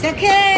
Sakil!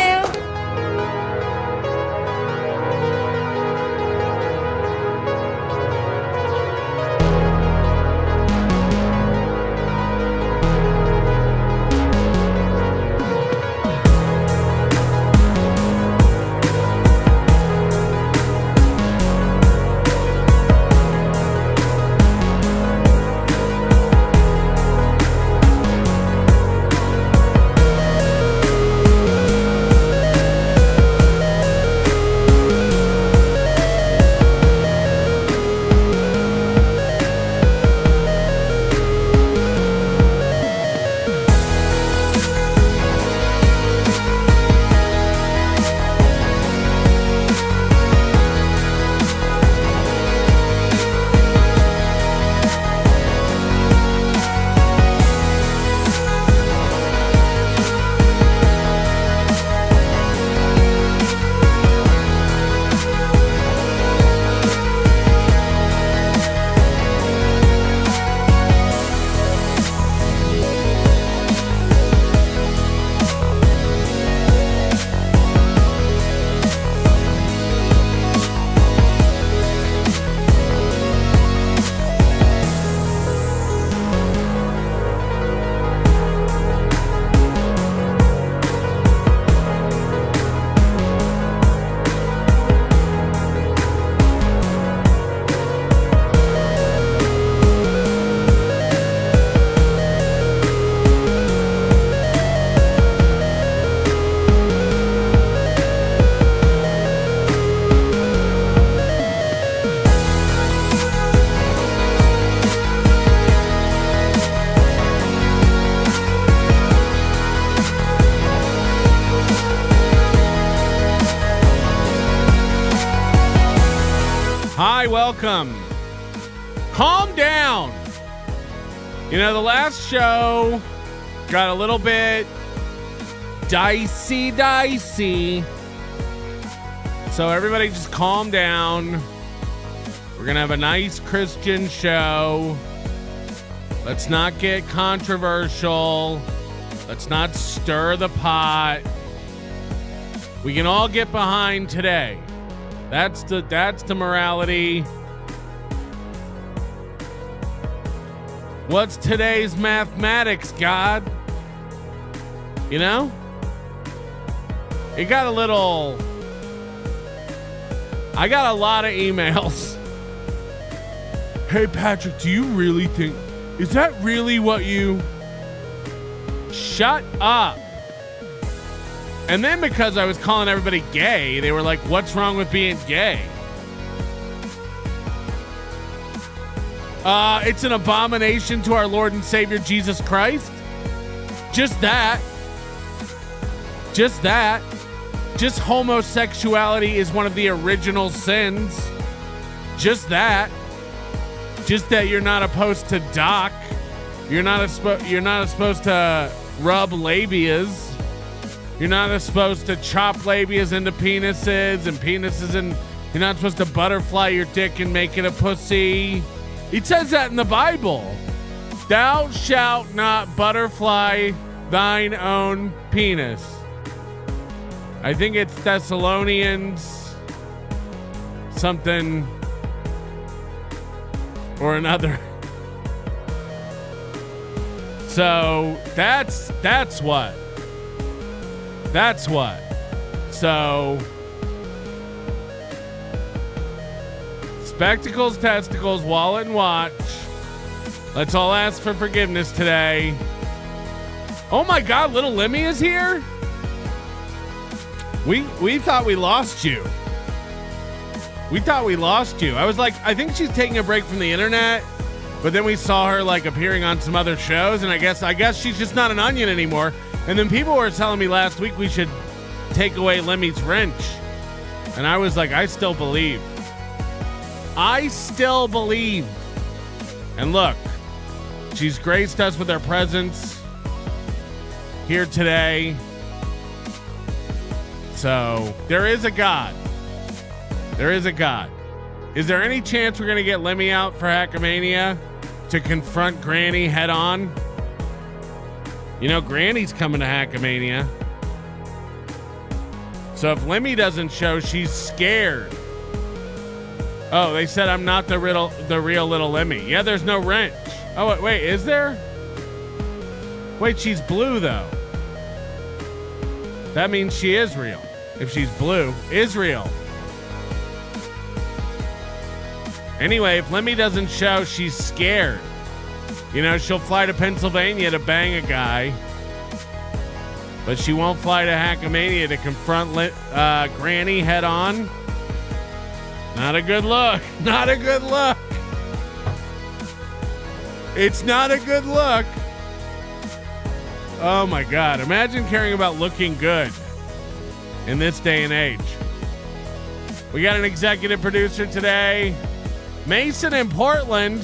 Welcome. Calm down. You know, the last show got a little bit dicey. So everybody just calm down. We're going to have a nice Christian show. Let's not get controversial. Let's not stir the pot. We can all get behind today. That's the morality. What's today's mathematics, God? You know? It got a little... I got a lot of emails. Hey, Patrick, do you really think... Is that really what you... Shut up. And then because I was calling everybody gay, they were like, what's wrong with being gay? It's an abomination to our Lord and Savior Jesus Christ. Just that. Just homosexuality is one of the original sins. Just that. Just that you're not supposed to dock. You're not supposed to rub labias. You're not supposed to chop labias into penises and penises, and you're not supposed to butterfly your dick and make it a pussy. It says that in the Bible. Thou shalt not butterfly thine own penis. I think it's Thessalonians something or another. So that's what. So spectacles, testicles, wallet, and watch. Let's all ask for forgiveness today. Oh my God, little Lemmy is here? We thought we lost you. I was like, I think she's taking a break from the internet, but then we saw her like appearing on some other shows, and I guess she's just not an onion anymore. And then people were telling me last week we should take away Lemmy's wrench. And I was like, I still believe. And look, she's graced us with her presence here today. So there is a God. Is there any chance we're going to get Lemmy out for Hackamania to confront Granny head on? You know, Granny's coming to Hackamania. So if Lemmy doesn't show, she's scared. Oh, they said I'm not the real little Lemmy. Yeah, there's no wrench. Oh, wait, is there? Wait, she's blue, though. That means she is real. If she's blue, is real. Anyway, if Lemmy doesn't show, she's scared. You know, she'll fly to Pennsylvania to bang a guy. But she won't fly to Hackamania to confront Granny head on. Not a good look. Not a good look. It's not a good look. Oh my God. Imagine caring about looking good in this day and age. We got an executive producer today. Mason in Portland.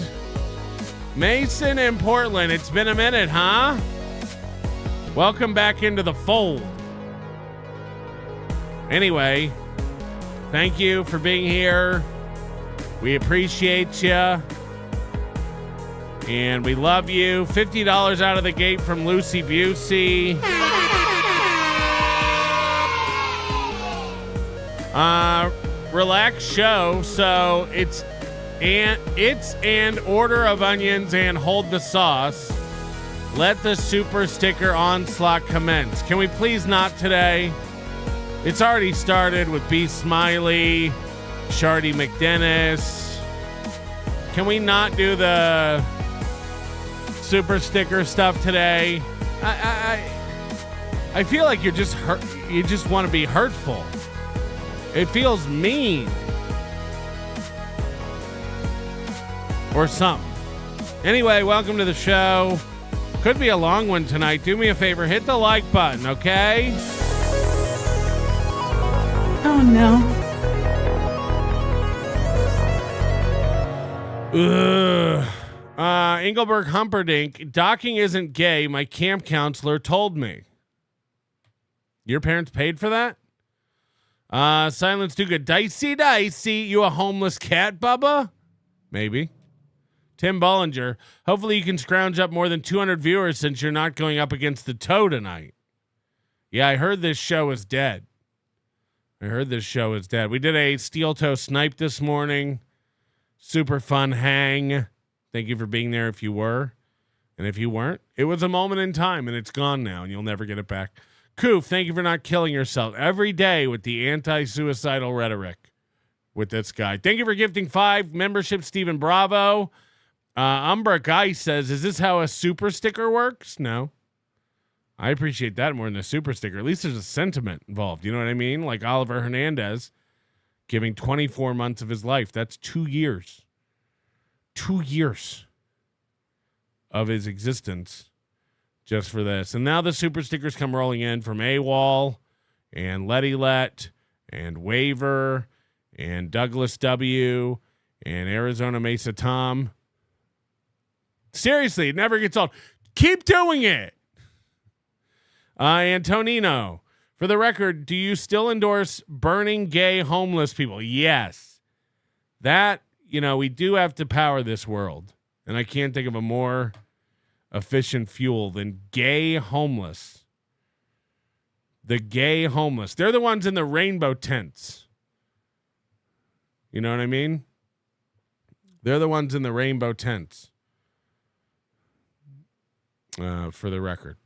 Mason in Portland. It's been a minute, huh? Welcome back into the fold. Anyway, thank you for being here. We appreciate you. And we love you. $50 out of the gate from Lucy Busey. Relax show. So it's an order of onions and hold the sauce. Let the super sticker onslaught commence. Can we please not today? It's already started with B. Smiley, Shardy McDennis. Can we not do the super sticker stuff today? I feel like you're just hurt. You just want to be hurtful. It feels mean. Or something. Anyway, welcome to the show. Could be a long one tonight. Do me a favor, hit the like button, okay? Oh no. Engelberg Humperdinck, docking isn't gay. My camp counselor told me. Your parents paid for that? Silence too good. Dicey. You a homeless cat, Bubba? Maybe. Tim Bollinger, hopefully you can scrounge up more than 200 viewers since you're not going up against the toe tonight. Yeah, I heard this show is dead. We did a steel toe snipe this morning. Super fun hang. Thank you for being there if you were. And if you weren't, it was a moment in time and it's gone now and you'll never get it back. Koof, thank you for not killing yourself every day with the anti-suicidal rhetoric with this guy. Thank you for gifting 5 memberships, Stephen Bravo. Umbra Guy says, is this how a super sticker works? No. I appreciate that more than a super sticker. At least there's a sentiment involved. You know what I mean? Like Oliver Hernandez giving 24 months of his life. That's 2 years. 2 years of his existence just for this. And now the super stickers come rolling in from AWOL and Letty Let and Waver and Douglas W. and Arizona Mesa Tom. Seriously, it never gets old. Keep doing it. Antonino, for the record, do you still endorse burning gay homeless people? Yes. That, we do have to power this world. And I can't think of a more efficient fuel than gay homeless. The gay homeless. They're the ones in the rainbow tents. You know what I mean? They're the ones in the rainbow tents. For the record.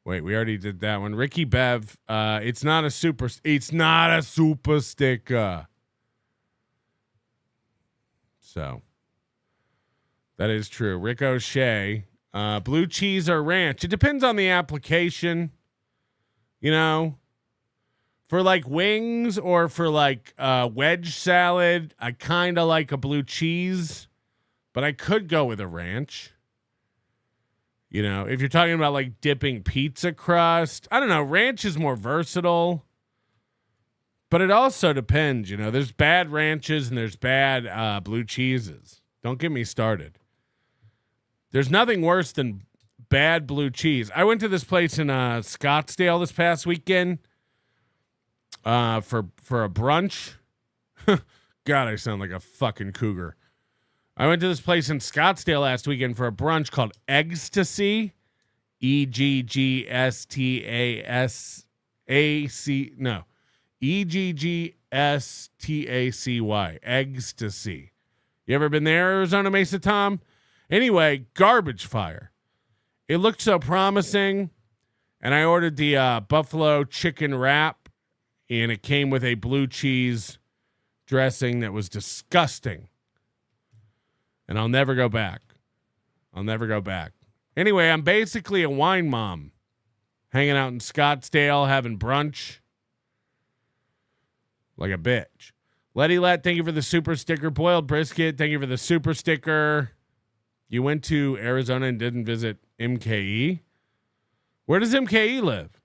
Wait, we already did that one. Ricky Bev, it's not a super sticker. So that is true. Rick O'Shea, blue cheese or ranch. It depends on the application. For like wings or for like wedge salad, I kind of like a blue cheese, but I could go with a ranch. If you're talking about like dipping pizza crust, I don't know. Ranch is more versatile, but it also depends. There's bad ranches and there's bad blue cheeses. Don't get me started. There's nothing worse than bad blue cheese. I went to this place in Scottsdale this past weekend for a brunch. God, I sound like a fucking cougar. I went to this place in Scottsdale last weekend for a brunch called Ecstasy. EGGSTASAC. No, EGGSTACY. Eggs to see. You ever been there, Arizona Mesa Tom? Anyway, garbage fire. It looked so promising, and I ordered the buffalo chicken wrap, and it came with a blue cheese dressing that was disgusting. And I'll never go back. I'll never go back. Anyway, I'm basically a wine mom, hanging out in Scottsdale, having brunch like a bitch. Letty Let, thank you for the super sticker. Boiled brisket, thank you for the super sticker. You went to Arizona and didn't visit MKE? Where does MKE live?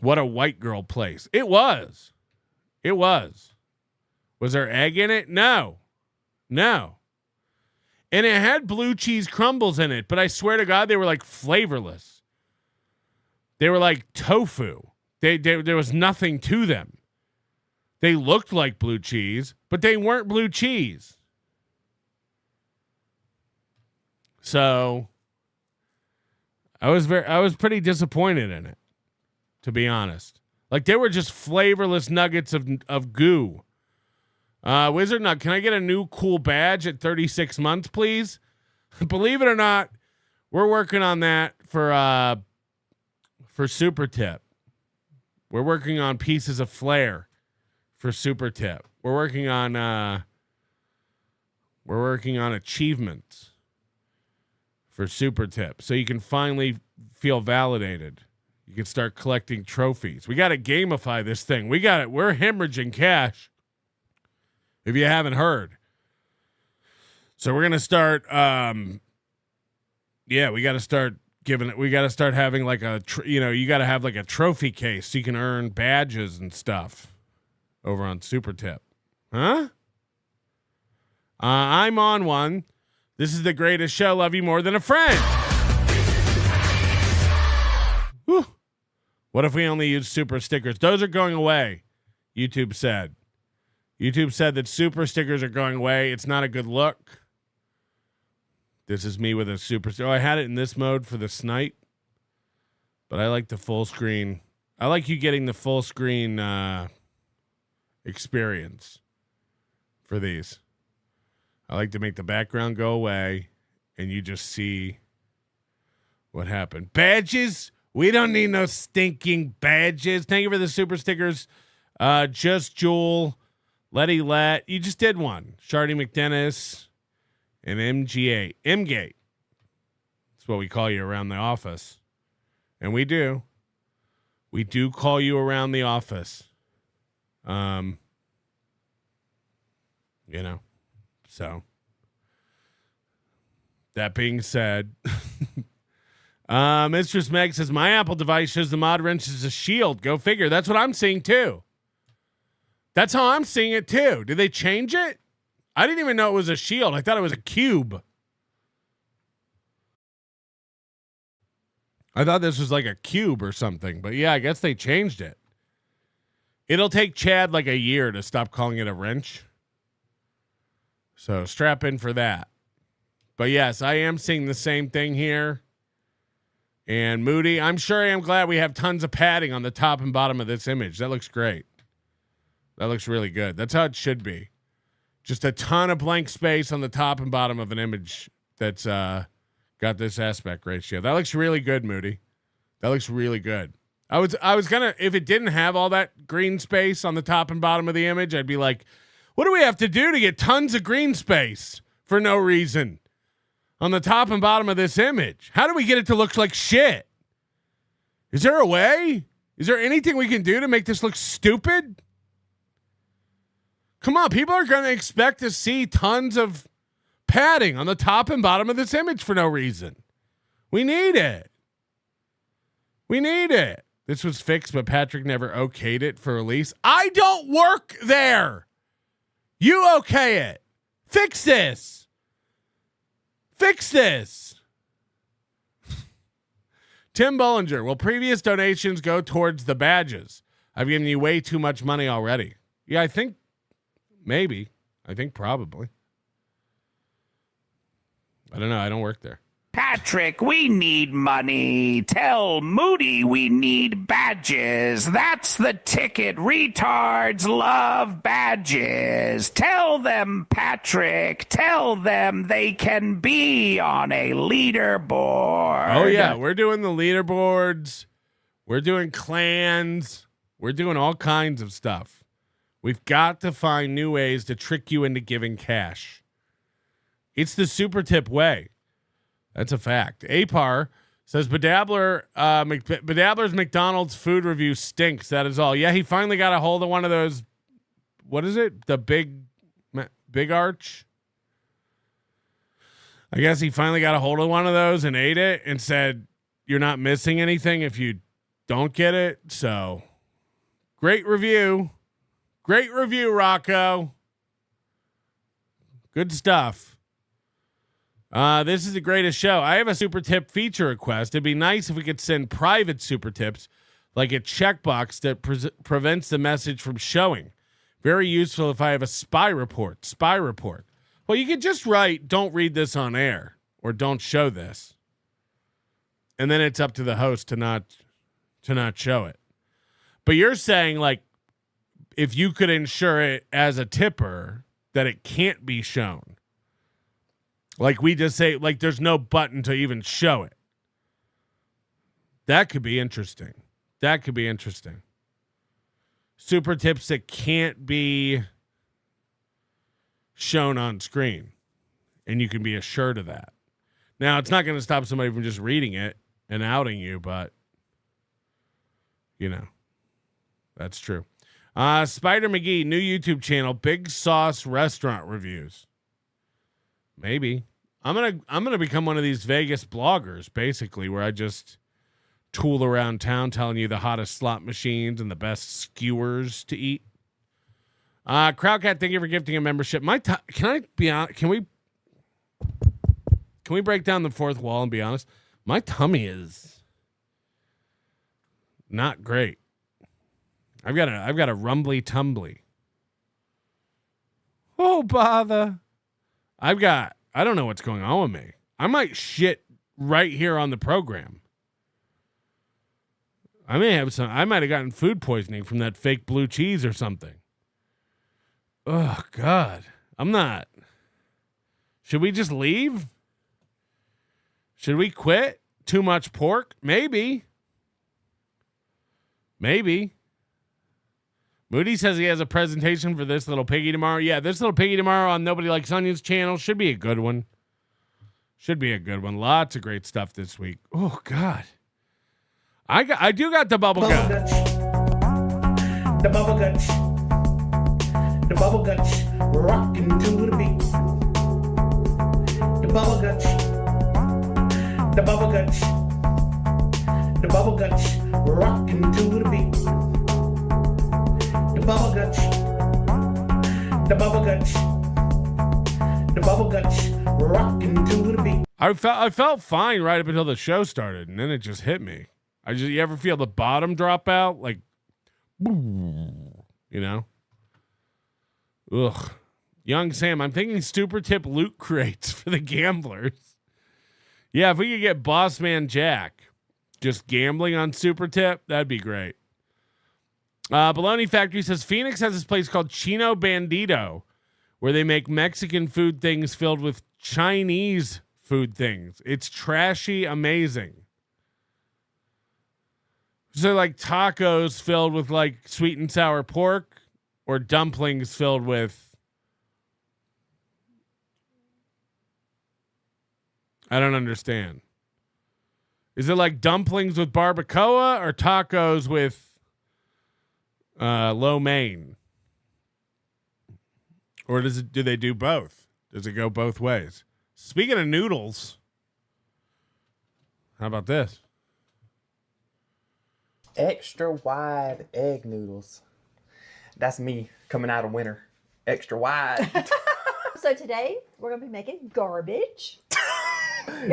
What a white girl place. It was. It was. Was there egg in it? No. No. And it had blue cheese crumbles in it, but I swear to God, they were like flavorless. They were like tofu. There was nothing to them. They looked like blue cheese, but they weren't blue cheese. So I was pretty disappointed in it, to be honest. Like they were just flavorless nuggets of goo. Wizard Nut, can I get a new cool badge at 36 months, please? Believe it or not, we're working on that for Super Tip. We're working on pieces of flair for Super Tip. We're working on achievements for Super Tip, so you can finally feel validated. You can start collecting trophies. We got to gamify this thing. We're hemorrhaging cash. If you haven't heard. So we're going to start, we got to start having like you got to have like a trophy case so you can earn badges and stuff over on Super Tip. Huh? I'm on one. This is the greatest show. Love you more than a friend. Whew. What if we only use super stickers? Those are going away, YouTube said. YouTube said that super stickers are going away. It's not a good look. This is me with a super sticker. Oh, I had it in this mode for the snipe, but I like the full screen. I like you getting the full screen experience for these. I like to make the background go away and you just see what happened. Badges? We don't need no stinking badges. Thank you for the super stickers. Just Jewel. Letty Let, you just did one. Shardy McDennis and MGA. M-Gate. That's what we call you around the office. And we do. We do call you around the office. So. That being said, Mistress Meg says, my Apple device shows the mod wrench is a shield. Go figure. That's what I'm seeing too. That's how I'm seeing it too. Did they change it? I didn't even know it was a shield. I thought it was a cube. I thought this was like a cube or something, but yeah, I guess they changed it. It'll take Chad like a year to stop calling it a wrench. So strap in for that. But yes, I am seeing the same thing here. And Moody, I'm sure I am glad we have tons of padding on the top and bottom of this image. That looks great. That looks really good. That's how it should be. Just a ton of blank space on the top and bottom of an image that's got this aspect ratio. That looks really good, Moody. That looks really good. I was gonna, if it didn't have all that green space on the top and bottom of the image, I'd be like, what do we have to do to get tons of green space for no reason on the top and bottom of this image? How do we get it to look like shit? Is there a way? Is there anything we can do to make this look stupid? Come on, people are going to expect to see tons of padding on the top and bottom of this image for no reason. We need it. We need it. This was fixed, but Patrick never okayed it for release. I don't work there. You okay it. Fix this. Fix this. Tim Bollinger, will previous donations go towards the badges? I've given you way too much money already. Yeah, I think maybe. I think probably. I don't know. I don't work there. Patrick, we need money. Tell Moody we need badges. That's the ticket. Retards love badges. Tell them, Patrick. Tell them they can be on a leaderboard. Oh, yeah. We're doing the leaderboards. We're doing clans. We're doing all kinds of stuff. We've got to find new ways to trick you into giving cash. It's the super tip way. That's a fact. Apar says Bedabbler's McDonald's food review stinks. That is all. Yeah, he finally got a hold of one of those. What is it? The big arch. I guess he finally got a hold of one of those and ate it and said, "You're not missing anything if you don't get it." So, great review, Rocco. Good stuff. This is the greatest show. I have a super tip feature request. It'd be nice if we could send private super tips, like a checkbox that prevents the message from showing. Very useful if I have a spy report. Well, you could just write, "Don't read this on air," or "Don't show this," and then it's up to the host to not show it. But you're saying, like, if you could ensure it as a tipper that it can't be shown. Like we just say, like there's no button to even show it. That could be interesting. Super tips that can't be shown on screen. And you can be assured of that. Now, it's not going to stop somebody from just reading it and outing you, but, you know, that's true. Spider McGee, new YouTube channel, Big Sauce Restaurant Reviews. Maybe. I'm gonna become one of these Vegas bloggers, basically, where I just tool around town telling you the hottest slot machines and the best skewers to eat. Crowdcat, thank you for gifting a membership. Can we break down the fourth wall and be honest? My tummy is not great. I've got a rumbly tumbly. Oh, bother. I don't know what's going on with me. I might shit right here on the program. I might have gotten food poisoning from that fake blue cheese or something. Oh, God. I'm not. Should we just leave? Should we quit? Too much pork? Maybe. Moody says he has a presentation for This Little Piggy tomorrow. Yeah, This Little Piggy tomorrow on Nobody Likes Onions channel. Should be a good one. Lots of great stuff this week. Oh, God. I do got the bubble guts. The bubble guts. The bubble guts. Rocking to the beat. The bubble guts. The bubble guts. The bubble guts. Rocking to the beat. The bubble guts. The bubble guts. The bubble guts. Rocking to the beat. I felt fine right up until the show started, and then it just hit me. You ever feel the bottom drop out? Like, you know? Ugh. Young Sam, I'm thinking super tip loot crates for the gamblers. Yeah, if we could get Boss Man Jack just gambling on super tip, that'd be great. Baloney Factory says Phoenix has this place called Chino Bandito where they make Mexican food things filled with Chinese food things. It's trashy amazing. So like tacos filled with like sweet and sour pork or dumplings filled with, I don't understand. Is it like dumplings with barbacoa or tacos with lo mein? Or do they do both? Does it go both ways? Speaking of noodles, how about this? Extra wide egg noodles. That's me coming out of winter. Extra wide. So today we're gonna be making garbage.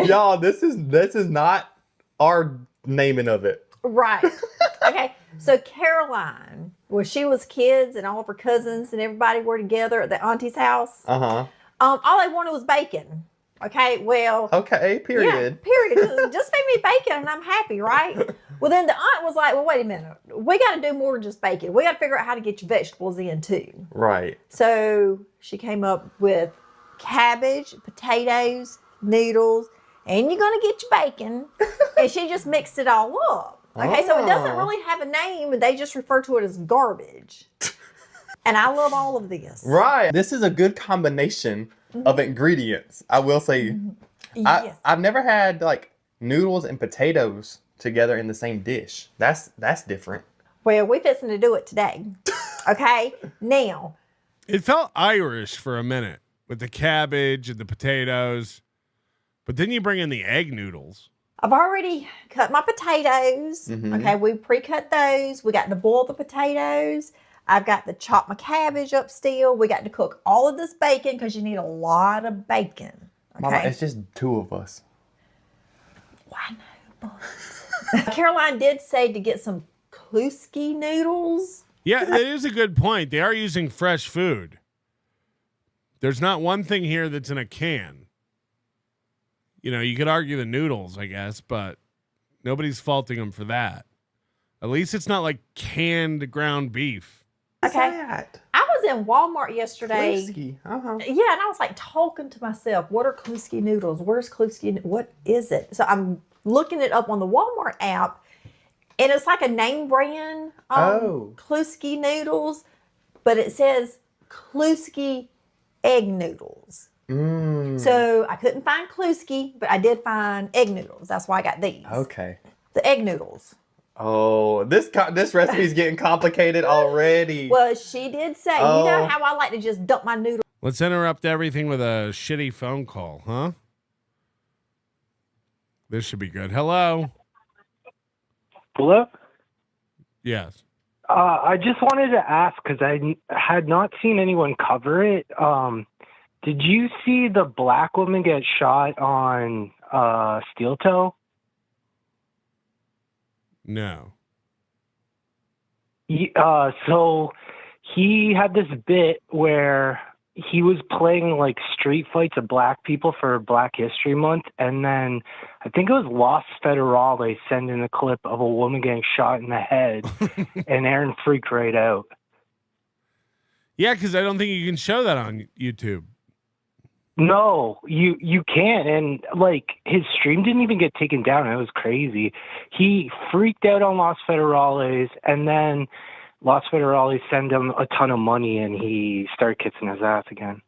Y'all, this is not our naming of it. Right. Okay. So Caroline, when she was kids and all of her cousins and everybody were together at the auntie's house, all they wanted was bacon. Okay, well. Okay, period. Yeah, period. Just feed me bacon and I'm happy, right? Well, then the aunt was like, well, wait a minute. We got to do more than just bacon. We got to figure out how to get your vegetables in too. Right. So she came up with cabbage, potatoes, noodles, and you're going to get your bacon. And she just mixed it all up. Okay, so it doesn't really have a name. They just refer to it as garbage. And I love all of this. Right. This is a good combination of ingredients, I will say. Yes. I've never had like noodles and potatoes together in the same dish. That's different. Well, we're fixing to do it today. Okay, now. It felt Irish for a minute with the cabbage and the potatoes, but then you bring in the egg noodles. I've already cut my potatoes. Okay, we pre-cut those. We got to boil the potatoes. I've got to chop my cabbage up still. We got to cook all of this bacon because you need a lot of bacon. Okay? Mama, it's just 2 of us. Why no? Caroline did say to get some Kluski noodles. Yeah, that is a good point. They are using fresh food. There's not one thing here that's in a can. You know, you could argue the noodles, I guess, but nobody's faulting them for that. At least it's not like canned ground beef. What's that? I was in Walmart yesterday. Kluski. Uh-huh. Yeah, and I was like talking to myself, what are Kluski noodles? Where's Kluski? What is it? So I'm looking it up on the Walmart app, and it's like a name brand Kluski noodles, but it says Kluski egg noodles. So I couldn't find Kluski, but I did find egg noodles. That's why I got these. Okay. The egg noodles. Oh, this recipe's getting complicated already. Well, she did say, you know how I like to just dump my noodles. Let's interrupt everything with a shitty phone call, huh? This should be good. Hello? Hello? Yes. I just wanted to ask, because I had not seen anyone cover it. Did you see the black woman get shot on Steel Toe? No. So he had this bit where he was playing like street fights of black people for Black History Month, and then I think it was Los Federales sending a clip of a woman getting shot in the head, and Aaron freaked right out. Yeah, because I don't think you can show that on YouTube. No, you can't. And like his stream didn't even get taken down. It was crazy. He freaked out on Los Federales, and then Los Federales sent him a ton of money, and he started kissing his ass again.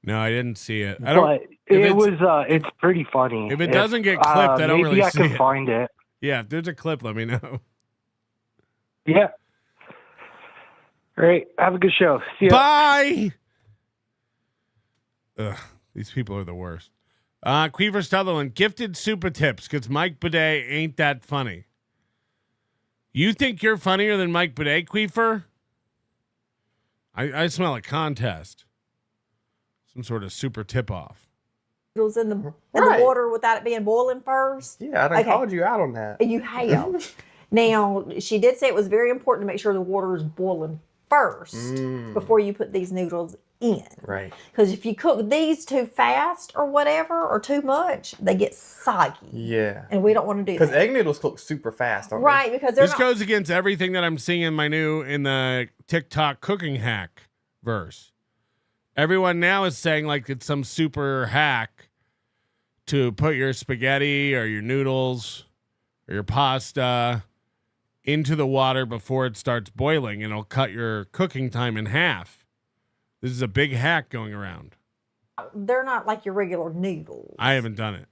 No, I didn't see it. It's pretty funny. If it doesn't get clipped, I don't really see it. Maybe I can find it. Yeah, if there's a clip, let me know. Yeah. All right. Have a good show. See ya. Bye. Ugh, these people are the worst. Queever Sutherland, gifted super tips because Mike Bidet ain't that funny. You think you're funnier than Mike Bidet, Queefer? I smell a contest. Some sort of super tip-off. Noodles in the water without it being boiling first. Yeah, I done called you out on that. You have. Now, she did say it was very important to make sure the water is boiling first before you put these noodles in. Right. Because if you cook these too fast or whatever, or too much, they get soggy. Yeah. And we don't want to do that. Because egg noodles cook super fast, don't right, they? because this goes against everything that I'm seeing in the TikTok cooking hack verse. Everyone now is saying like it's some super hack to put your spaghetti or your noodles or your pasta into the water before it starts boiling, and it'll cut your cooking time in half. This is a big hack going around. They're not like your regular noodles. I haven't done it.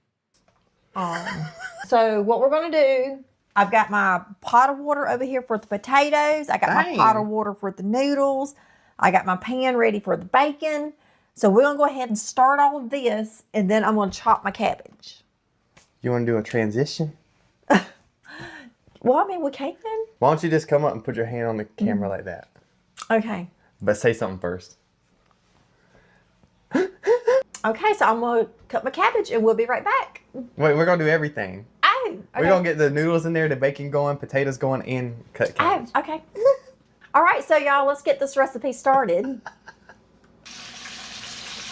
So what we're going to do, I've got my pot of water over here for the potatoes. I got my pot of water for the noodles. I got my pan ready for the bacon. So we're going to go ahead and start all of this, and then I'm going to chop my cabbage. You want to do a transition? Well, I mean, we can. Why don't you just come up and put your hand on the camera like that? Okay. But say something first. Okay, so I'm going to cut my cabbage, and we'll be right back. Wait, we're going to do everything. Oh, okay. We're going to get the noodles in there, the bacon going, potatoes going, and cut cabbage. Oh, okay. All right, so y'all, let's get this recipe started.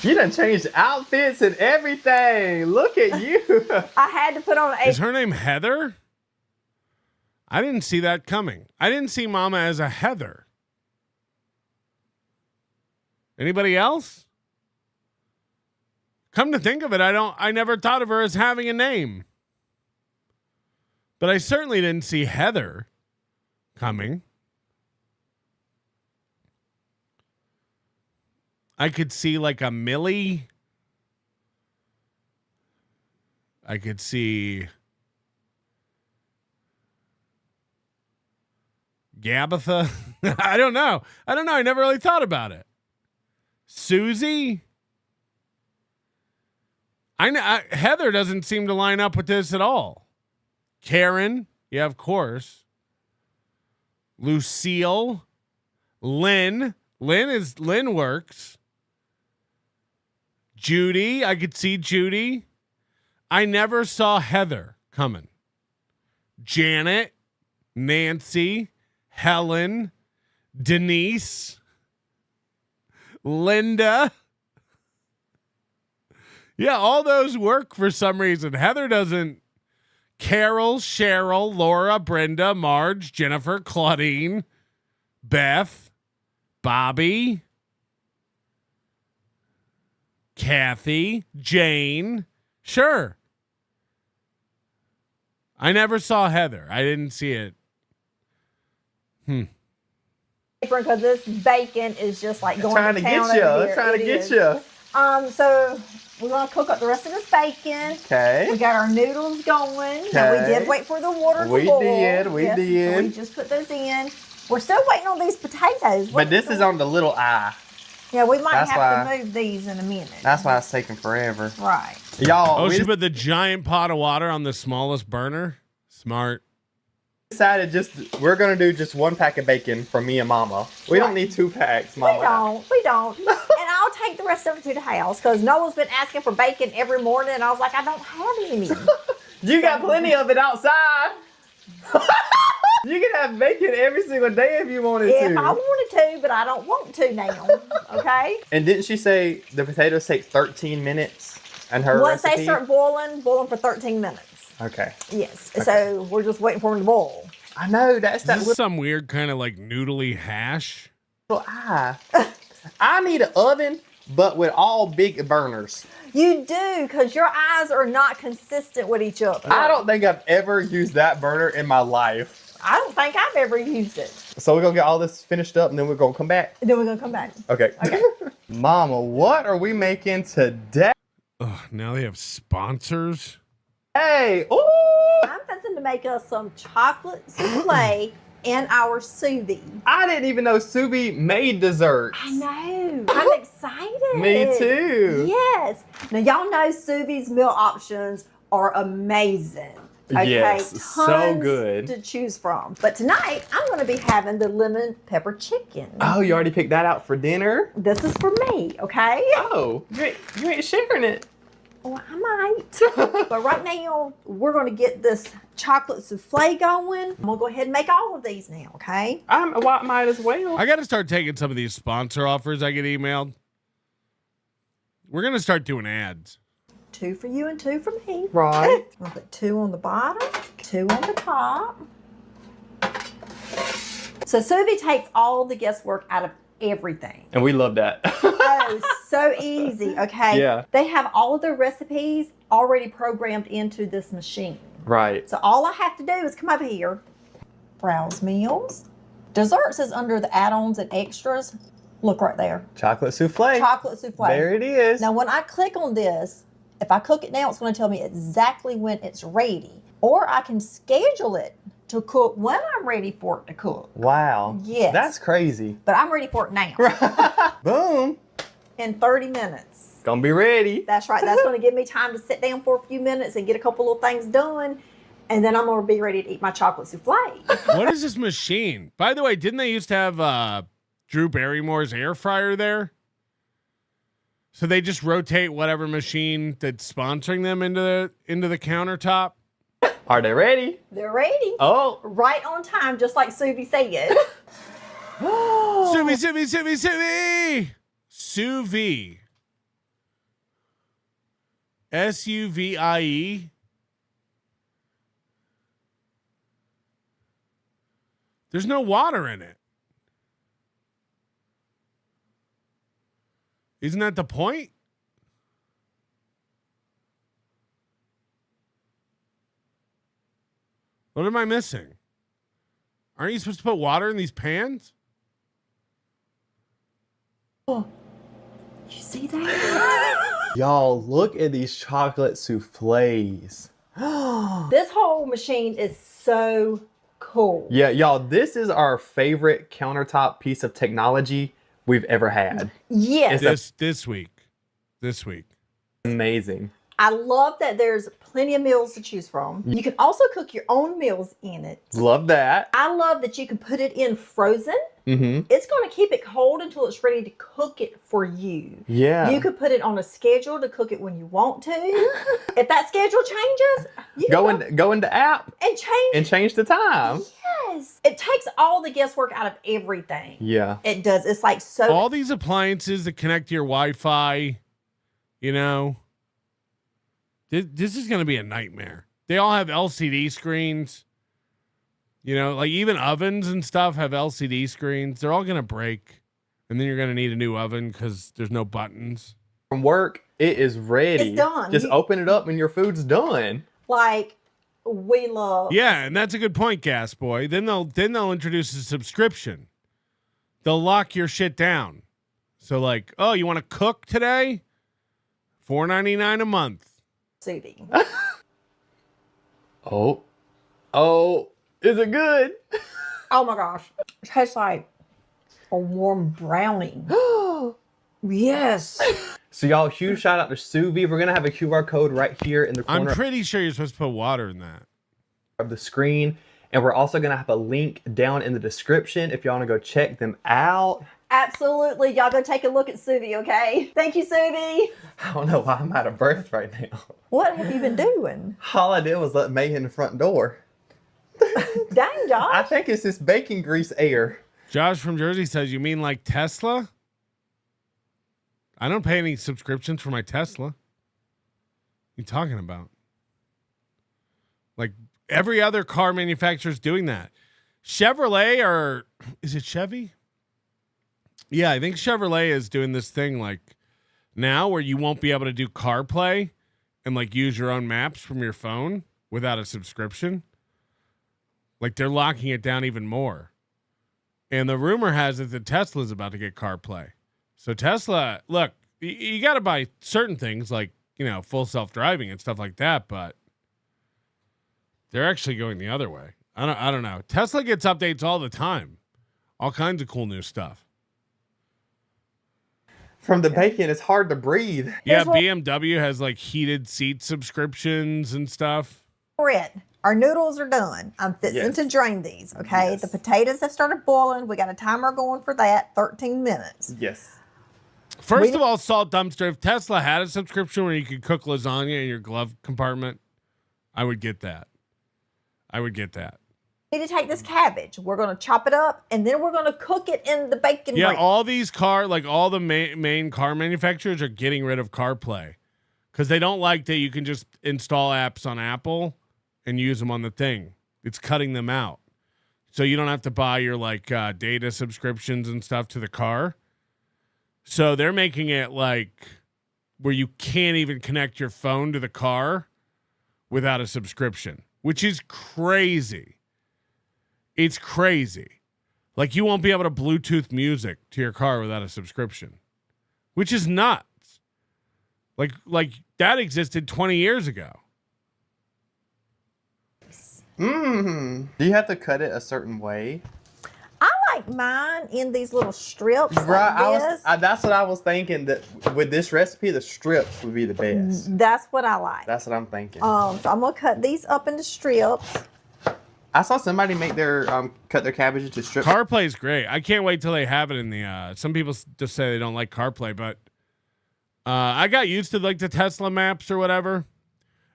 You done changed outfits and everything. Look at you. I had to put on a. Is her name Heather? I didn't see that coming. I didn't see Mama as a Heather. Anybody else? Come to think of it, I never thought of her as having a name. But I certainly didn't see Heather coming. I could see like a Millie. I could see Gabitha. I don't know. I never really thought about it. Susie. Heather doesn't seem to line up with this at all. Karen. Yeah, of course. Lucille. Lynn. Lynn works. Judy. I could see Judy. I never saw Heather coming. Janet. Nancy. Helen. Denise. Linda. Yeah, all those work for some reason. Heather doesn't. Carol, Cheryl, Laura, Brenda, Marge, Jennifer, Claudine, Beth, Bobby, Kathy, Jane. Sure. I never saw Heather. I didn't see it. Because this bacon is just like going Trying to get you. Trying to get you. So we're gonna cook up the rest of this bacon. Okay. We got our noodles going. Now we did wait for the water to boil. We did. So we just put those in. We're still waiting on these potatoes. But this is on the little eye. Yeah, we might have to move these in a minute. That's why it's taking forever. Right. Y'all. Oh, she put the giant pot of water on the smallest burner? Smart. Decided we're gonna do just 1 pack of bacon for me and Mama. We don't need 2 packs, Mama. We don't. And I'll take the rest of it to the house because Noah's been asking for bacon every morning, and I was like, I don't have any. You got plenty of it outside. You can have bacon every single day if you wanted to. If I wanted to, but I don't want to now. Okay. And didn't she say the potatoes take 13 minutes? And her once recipe? they start boiling for 13 minutes. Okay. Yes. Okay. So we're just waiting for them to boil. I know that's that. Is this some weird kind of like noodly hash? Little eye. I need an oven, but with all big burners. You do, because your eyes are not consistent with each other. I don't think I've ever used that burner in my life. I don't think I've ever used it. So we're gonna get all this finished up, and then we're gonna come back. And then we're gonna come back. Okay. Mama, what are we making today? Ugh, now they have sponsors. Hey, ooh! I'm fixing to make us some chocolate souffle in our sous vide. I didn't even know sous vide made desserts. I know. I'm excited. Me too. Yes. Now y'all know sous vide's meal options are amazing. Okay, yes, so good to choose from. But tonight I'm going to be having the lemon pepper chicken. Oh, you already picked that out for dinner? This is for me, okay? Oh, you ain't sharing it. Well, I might. But right now, we're going to get this chocolate souffle going. I'm going to go ahead and make all of these now, okay? Might as well. I got to start taking some of these sponsor offers I get emailed. We're going to start doing ads. 2 for you and 2 for me. Right. I'll put 2 on the bottom, 2 on the top. So sous vide takes all the guesswork out of everything. And we love that. Oh, so easy, okay? Yeah. They have all of their recipes already programmed into this machine. Right. So all I have to do is come over here, browse meals. Desserts is under the add-ons and extras. Look right there. Chocolate souffle. Chocolate souffle. There it is. Now when I click on this, if I cook it now, it's going to tell me exactly when it's ready. Or I can schedule it to cook when I'm ready for it to cook. Wow. Yes. That's crazy. But I'm ready for it now. Boom. In 30 minutes. Gonna be ready. That's right. That's going to give me time to sit down for a few minutes and get a couple little things done. And then I'm going to be ready to eat my chocolate souffle. What is this machine? By the way, didn't they used to have Drew Barrymore's air fryer there? So they just rotate whatever machine that's sponsoring them into the countertop? Are they ready? They're ready. Oh. Right on time, just like Suvi said. Sous vide. Sous vide. SUVIE. There's no water in it. Isn't that the point? What am I missing? Aren't you supposed to put water in these pans? Oh, you see that? Y'all, look at these chocolate souffles. This whole machine is so cool. Yeah, y'all, this is our favorite countertop piece of technology we've ever had. Yes. This week. Amazing. I love that there's plenty of meals to choose from. You can also cook your own meals in it. Love that. I love that you can put it in frozen. Mm-hmm. It's going to keep it cold until it's ready to cook it for you. Yeah. You could put it on a schedule to cook it when you want to. If that schedule changes, you can go into app and change the time. Yes. It takes all the guesswork out of everything. Yeah. It does. It's like so. All these appliances that connect to your Wi-Fi, you know, this is going to be a nightmare. They all have LCD screens. You know, like even ovens and stuff have LCD screens. They're all going to break. And then you're going to need a new oven because there's no buttons. From work, it is ready. It's done. Just open it up and your food's done. Like, we love. Yeah, and that's a good point, Gas Boy. Then they'll introduce a subscription. They'll lock your shit down. So like, oh, you want to cook today? $4.99 a month. Soothing. Oh, is it good? Oh my gosh. It tastes like a warm brownie. Yes. So y'all, huge shout out to Sous Vide. We're going to have a QR code right here in the corner I'm pretty sure you're supposed to put water in that. of the screen. And we're also going to have a link down in the description if y'all want to go check them out. Absolutely. Y'all go take a look at Sous Vide, okay? Thank you, Sous Vide. I don't know why I'm out of breath right now. What have you been doing? All I did was let May in the front door. Dang, I Josh. think it's this bacon grease air. Josh from Jersey says, you mean like Tesla? I don't pay any subscriptions for my Tesla. What are you talking about? Like every other car manufacturer is doing that. Chevrolet, or is it Chevy? Yeah, I think Chevrolet is doing this thing like now where you won't be able to do CarPlay and like use your own maps from your phone without a subscription. Like they're locking it down even more. And the rumor has it that Tesla's about to get CarPlay. So Tesla, look, you got to buy certain things like, you know, full self-driving and stuff like that, but they're actually going the other way. I don't know. Tesla gets updates all the time. All kinds of cool new stuff. From the bacon, it's hard to breathe. Yeah, BMW has like heated seat subscriptions and stuff. Brett, our noodles are done. I'm fixing to drain these, okay? Yes. The potatoes have started boiling. We got a timer going for that, 13 minutes. Yes. First of all, Salt Dumpster, if Tesla had a subscription where you could cook lasagna in your glove compartment, I would get that. We need to take this cabbage. We're going to chop it up, and then we're going to cook it in the bacon Yeah, grease. all these all the main car manufacturers are getting rid of CarPlay because they don't like that you can just install apps on Apple and use them on the thing. It's cutting them out. So you don't have to buy your like data subscriptions and stuff to the car. So they're making it like where you can't even connect your phone to the car without a subscription, which is crazy. It's crazy. Like you won't be able to Bluetooth music to your car without a subscription, which is nuts. Like that existed 20 years ago. Do you have to cut it a certain way? I like mine in these little strips Right. like this. That's what I was thinking, that with this recipe, the strips would be the best. That's what I like. That's what I'm thinking. So I'm going to cut these up into strips. I saw somebody make their cut their cabbage into strips. CarPlay is great. I can't wait till they have it in the. Some people just say they don't like CarPlay, but I got used to like the Tesla maps or whatever,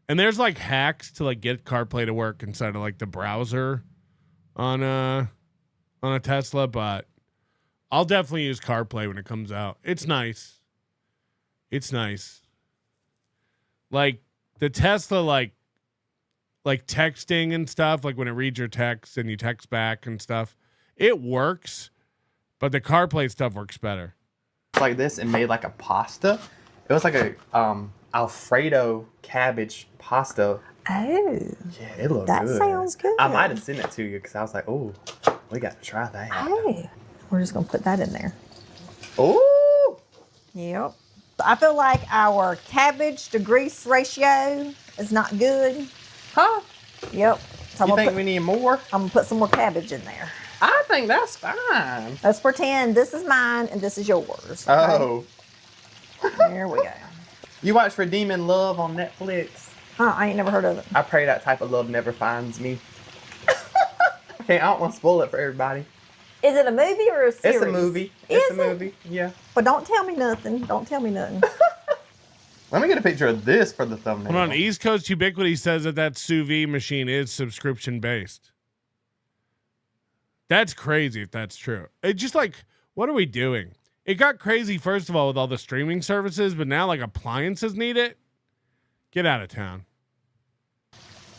and there's like hacks to like get CarPlay to work inside of like the browser on a Tesla. But I'll definitely use CarPlay when it comes out. It's nice. Like the Tesla, like texting and stuff, like when it reads your text and you text back and stuff, it works, but the CarPlay stuff works better. Like this and made like a pasta. It was like a Alfredo cabbage pasta. Oh. Yeah, it looked That good. sounds good. I might have sent it to you because I was like, oh, we got to try that. Oh. We're just going to put that in there. Oh. Yep. I feel like our cabbage to grease ratio is not good. Huh? Yep. So You think we need more? I'm going to put some more cabbage in there. I think that's fine. Let's pretend this is mine and this is yours. Okay? Oh. There we go. You watch Redeeming Love on Netflix? I ain't never heard of it. I pray that type of love never finds me. Okay, I don't want to spoil it for everybody. Is it a movie or a series? It's a movie. Is It's a it? movie. Yeah. But don't tell me nothing. Don't tell me nothing. Let me get a picture of this for the thumbnail. Hold on. East Coast Ubiquity says that sous vide machine is subscription based. That's crazy if that's true. It's just like, what are we doing? It got crazy, first of all, with all the streaming services, but now like appliances need it. Get out of town.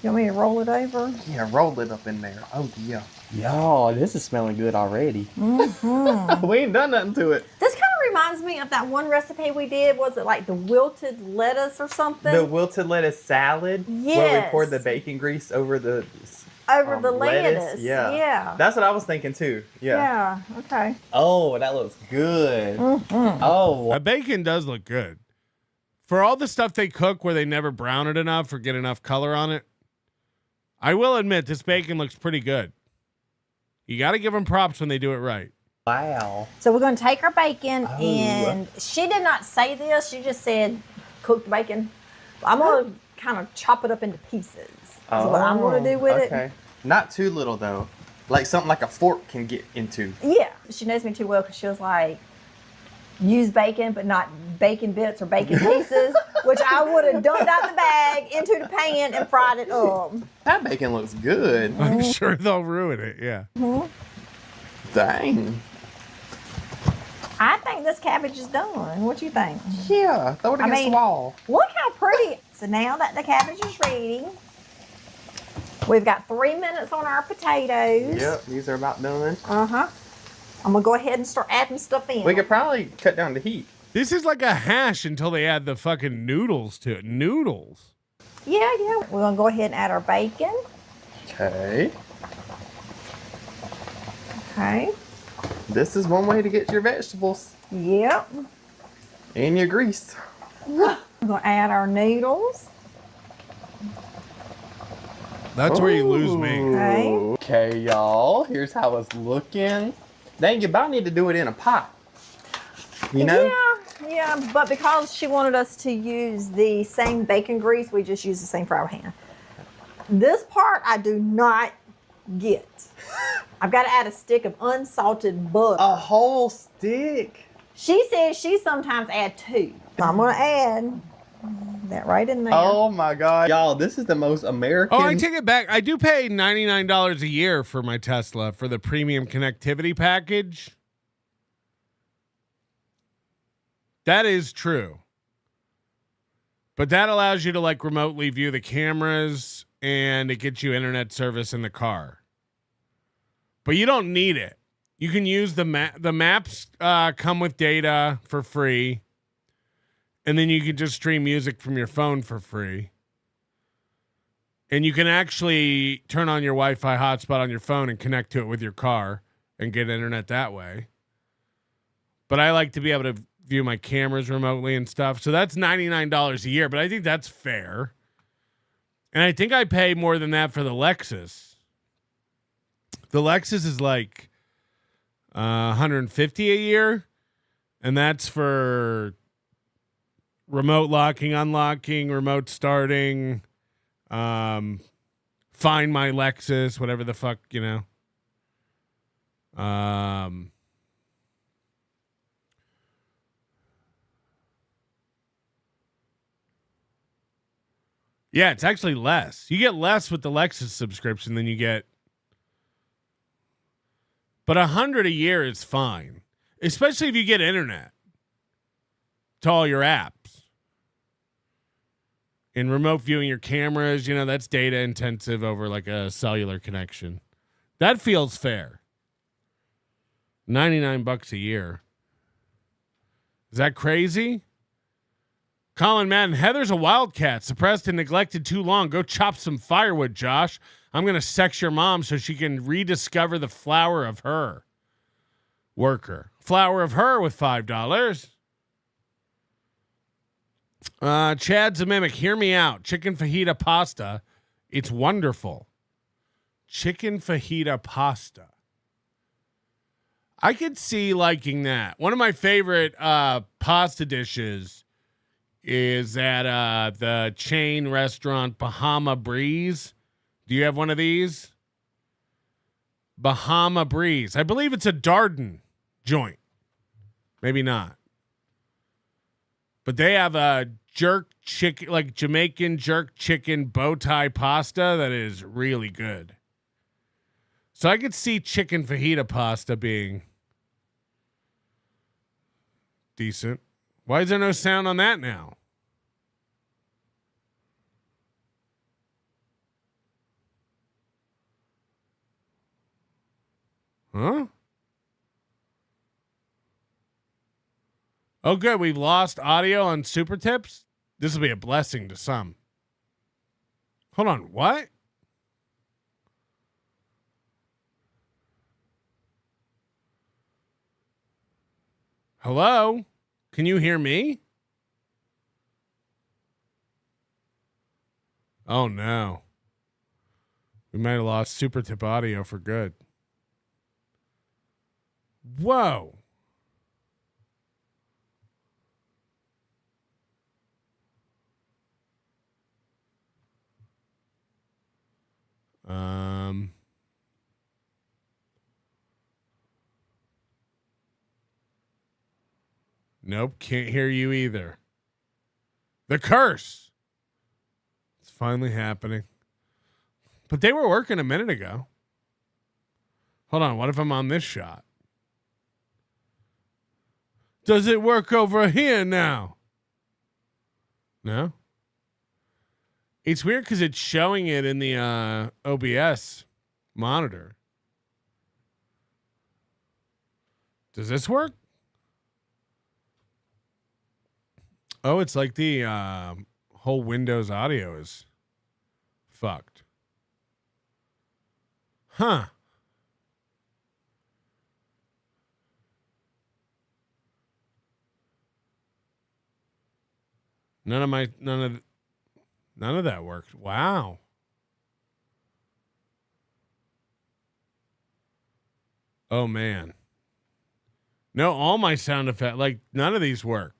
You want me to roll it over? Yeah, roll it up in there. Oh, yeah. Y'all, this is smelling good already. Mm-hmm. We ain't done nothing to it. This kind of reminds me of that one recipe we did. Was it like the wilted lettuce or something? The wilted lettuce salad. Where we Yes. poured the bacon grease over the the lettuce. Yeah. Yeah. That's what I was thinking too. Yeah. Yeah. Okay. Oh, that looks good. Mm-hmm. Oh, That bacon does look good. For all the stuff they cook where they never brown it enough or get enough color on it, I will admit this bacon looks pretty good. You got to give them props when they do it right. wow. So we're going to take our bacon, Oh. and she did not say this. She just said, "Cook the bacon." I'm going to kind of chop it up into pieces. That's what I'm going to do with okay. Not too little though. Like something like a fork can get into. it. Yeah. She knows me too well because she was like, use bacon, but not bacon bits or bacon pieces, which I would have dumped out the bag into the pan and fried it up. That bacon looks good. I'm sure they'll ruin it. Yeah. Dang. I think this cabbage is done. What you think? Yeah. Throw it I against mean- the wall. Look how pretty. So now that the cabbage is ready, we've got 3 minutes on our potatoes. Yep. These are about done. Uh-huh. I'm going to go ahead and start adding stuff in. We could probably cut down the heat. This is like a hash until they add the fucking noodles to it. Noodles. Yeah. We're going to go ahead and add our bacon. Okay. Okay. This is one way to get your vegetables Yep. and your grease. We're going to add our noodles. That's where you lose me. Okay. Okay, y'all. Here's how it's looking. Dang, you about need to do it in a pot. You know? Yeah, but because she wanted us to use the same bacon grease, we just use the same fry pan. This part I do not get. I've got to add a stick of unsalted butter. A whole stick. She says she sometimes add 2. So I'm going to add that right in there. Oh my God. Y'all, this is the most American. Oh, I take it back. I do pay $99 a year for my Tesla for the premium connectivity package. That is true. But that allows you to like remotely view the cameras and it gets you internet service in the car. But you don't need it. You can use the maps come with data for free. And then you can just stream music from your phone for free. And you can actually turn on your Wi-Fi hotspot on your phone and connect to it with your car and get internet that way. But I like to be able to view my cameras remotely and stuff. So that's $99 a year, but I think that's fair. And I think I pay more than that for the Lexus. The Lexus is like $150 a year, and that's for remote locking, unlocking, remote starting, find my Lexus, whatever the fuck, you know. Yeah, it's actually less. You get less with the Lexus subscription than you get. But $100 a year is fine, especially if you get internet to all your apps. And remote viewing your cameras, you know, that's data intensive over like a cellular connection. That feels fair. $99 a year. Is that crazy? Colin Madden, Heather's a wildcat, suppressed and neglected too long. Go chop some firewood, Josh. I'm going to sex your mom so she can rediscover the flower of her. Worker. Flower of her with $5. Chad's a mimic. Hear me out. Chicken fajita pasta. It's wonderful. Chicken fajita pasta. I could see liking that. One of my favorite pasta dishes is at the chain restaurant Bahama Breeze. Do you have one of these? Bahama Breeze. I believe it's a Darden joint. Maybe not. But they have a jerk chicken, like Jamaican jerk chicken bow tie pasta that is really good. So I could see chicken fajita pasta being decent. Why is there no sound on that now? Huh? Oh, good. We've lost audio on Super Tips. This will be a blessing to some. Hold on. What? Hello? Can you hear me? Oh, no. We might have lost Super Tip audio for good. Whoa. Nope, can't hear you either. The curse. It's finally happening. But they were working a minute ago. Hold on, what if I'm on this shot? Does it work over here now? No? It's weird because it's showing it in the OBS monitor. Does this work? Oh, it's like the whole Windows audio is fucked. Huh. None of that worked. Wow. Oh man. No, all my sound effects, like none of these work.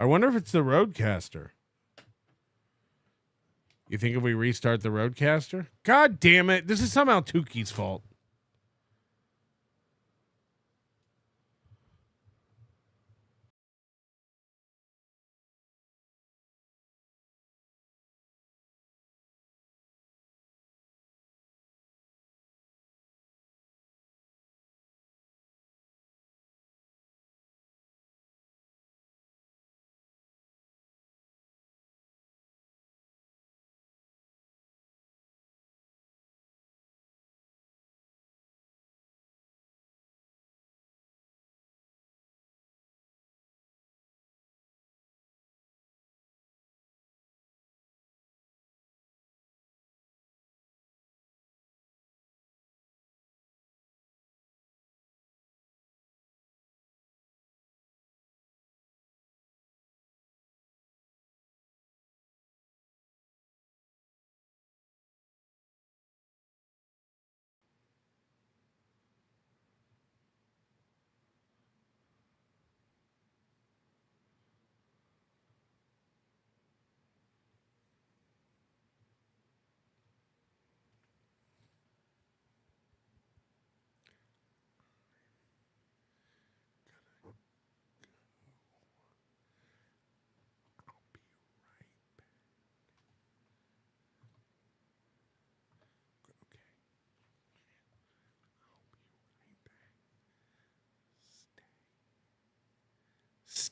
I wonder if it's the Roadcaster. You think if we restart the Roadcaster? God damn it. This is somehow Tuki's fault.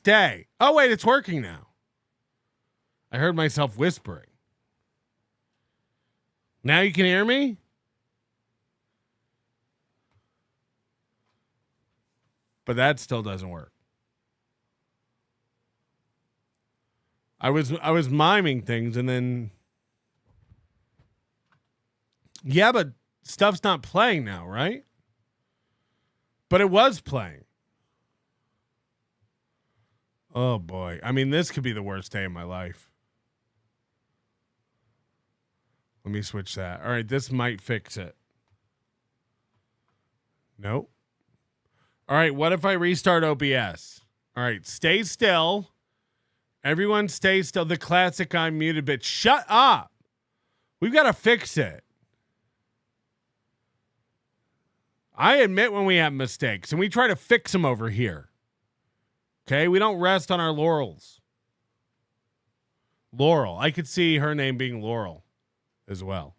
stay. Oh, wait, it's working now. I heard myself whispering. Now you can hear me? But that still doesn't work. I was miming things and then yeah, but stuff's not playing now, right? But it was playing. Oh boy. I mean, this could be the worst day of my life. Let me switch that. All right, this might fix it. Nope. All right, what if I restart OBS? All right, stay still. Everyone stay still. The classic I'm muted bit. Shut up. We've got to fix it. I admit when we have mistakes, and we try to fix them over here. Okay? We don't rest on our laurels. Laurel. I could see her name being Laurel as well.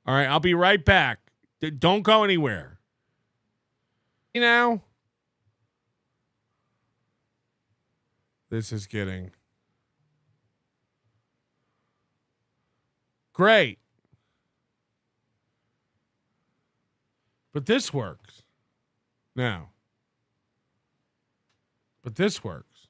All right, I'll be right back. Don't go anywhere. You know, this is getting great. But this works now. But this works.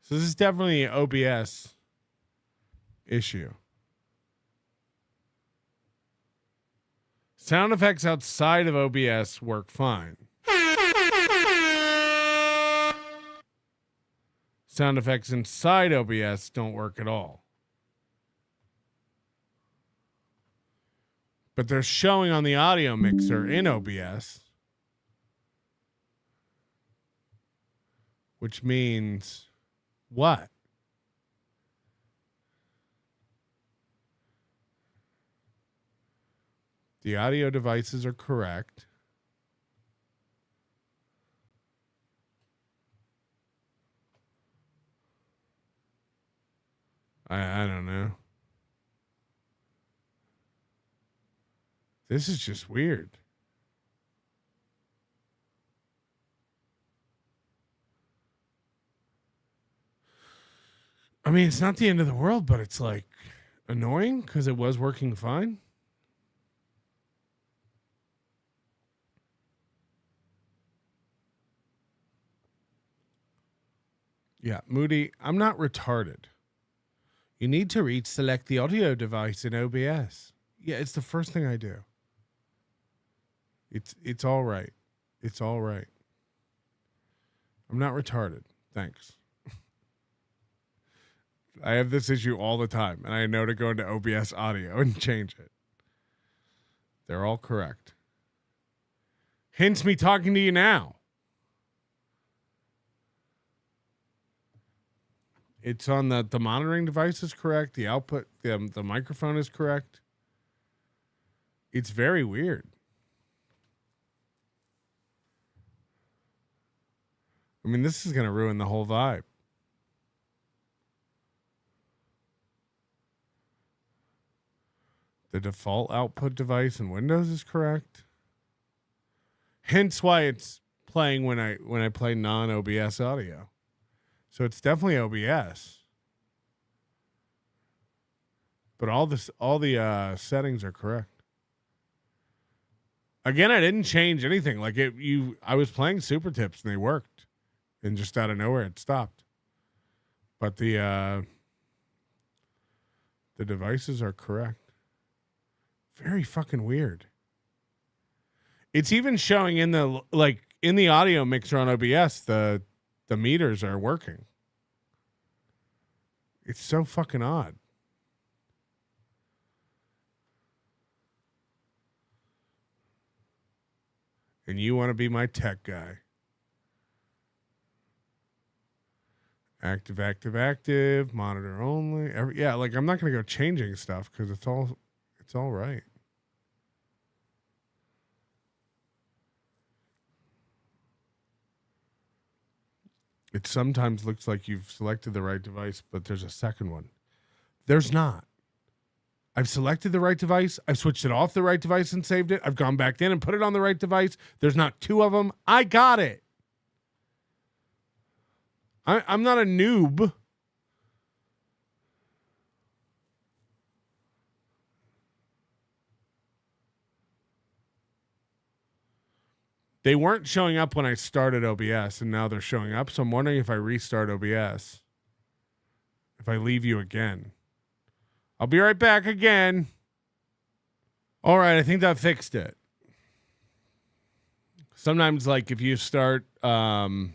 So this is definitely an OBS issue. Sound effects outside of OBS work fine. Sound effects inside OBS don't work at all. But they're showing on the audio mixer in OBS. Which means what? The audio devices are correct. I don't know. This is just weird. I mean, it's not the end of the world, but it's like annoying because it was working fine. Yeah, Moody, I'm not retarded. You need to select the audio device in OBS. Yeah, it's the first thing I do. It's all right. It's all right. I'm not retarded. Thanks. I have this issue all the time, and I know to go into OBS audio and change it. They're all correct. Hence me talking to you now. It's on the monitoring device is correct. The output, the microphone is correct. It's very weird. I mean, this is going to ruin the whole vibe. The default output device in Windows is correct. Hence why it's playing when I play non-OBS audio. So it's definitely OBS. But all the settings are correct. Again, I didn't change anything. Like I was playing super tips and they worked. And just out of nowhere it stopped. But the devices are correct. Very fucking weird. It's even showing in the audio mixer on OBS, the meters are working. It's so fucking odd. And you want to be my tech guy. Active, monitor only. Like I'm not going to go changing stuff because it's all right. It sometimes looks like you've selected the right device, but there's a second one. There's not. I've selected the right device. I've switched it off the right device and saved it. I've gone back in and put it on the right device. There's not two of them. I got it. I'm not a noob. They weren't showing up when I started OBS, and now they're showing up. So I'm wondering if I restart OBS, if I leave you again. I'll be right back again. All right, I think that fixed it. Sometimes, like if you start OBS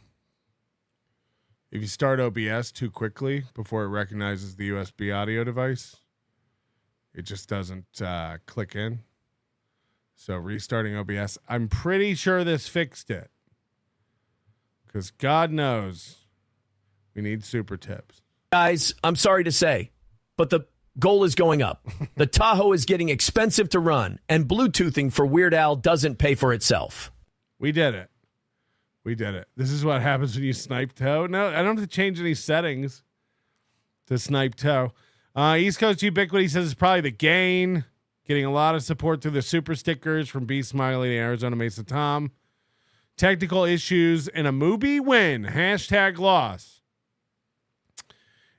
too quickly before it recognizes the USB audio device, it just doesn't click in. So restarting OBS, I'm pretty sure this fixed it. Because God knows we need super tips. Guys, I'm sorry to say, but the goal is going up. The Tahoe is getting expensive to run, and Bluetoothing for Weird Al doesn't pay for itself. We did it. We did it. This is what happens when you snipe toe. No, I don't have to change any settings to snipe toe. East Coast Ubiquity says it's probably the gain. Getting a lot of support through the super stickers from B Smiley to Arizona Mesa Tom. Technical issues and a Mubi win. Hashtag loss.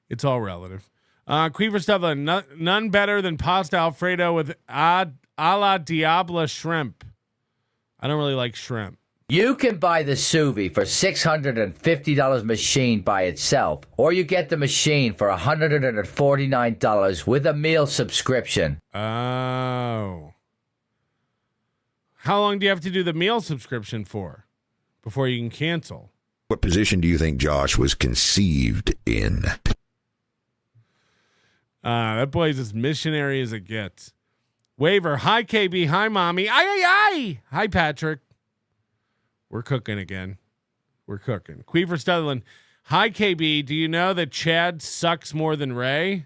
It's all relative. Queever stuff, none better than pasta Alfredo with a la Diabla shrimp. I don't really like shrimp. You can buy the sous vide for $650 machine by itself, or you get the machine for $149 with a meal subscription. Oh. How long do you have to do the meal subscription for before you can cancel? What position do you think Josh was conceived in? That boy's as missionary as it gets. Waiver. Hi, KB. Hi, Mommy. Aye. Hi, Patrick. We're cooking again. We're cooking. Queever Stutherland. Hi, KB. Do you know that Chad sucks more than Ray?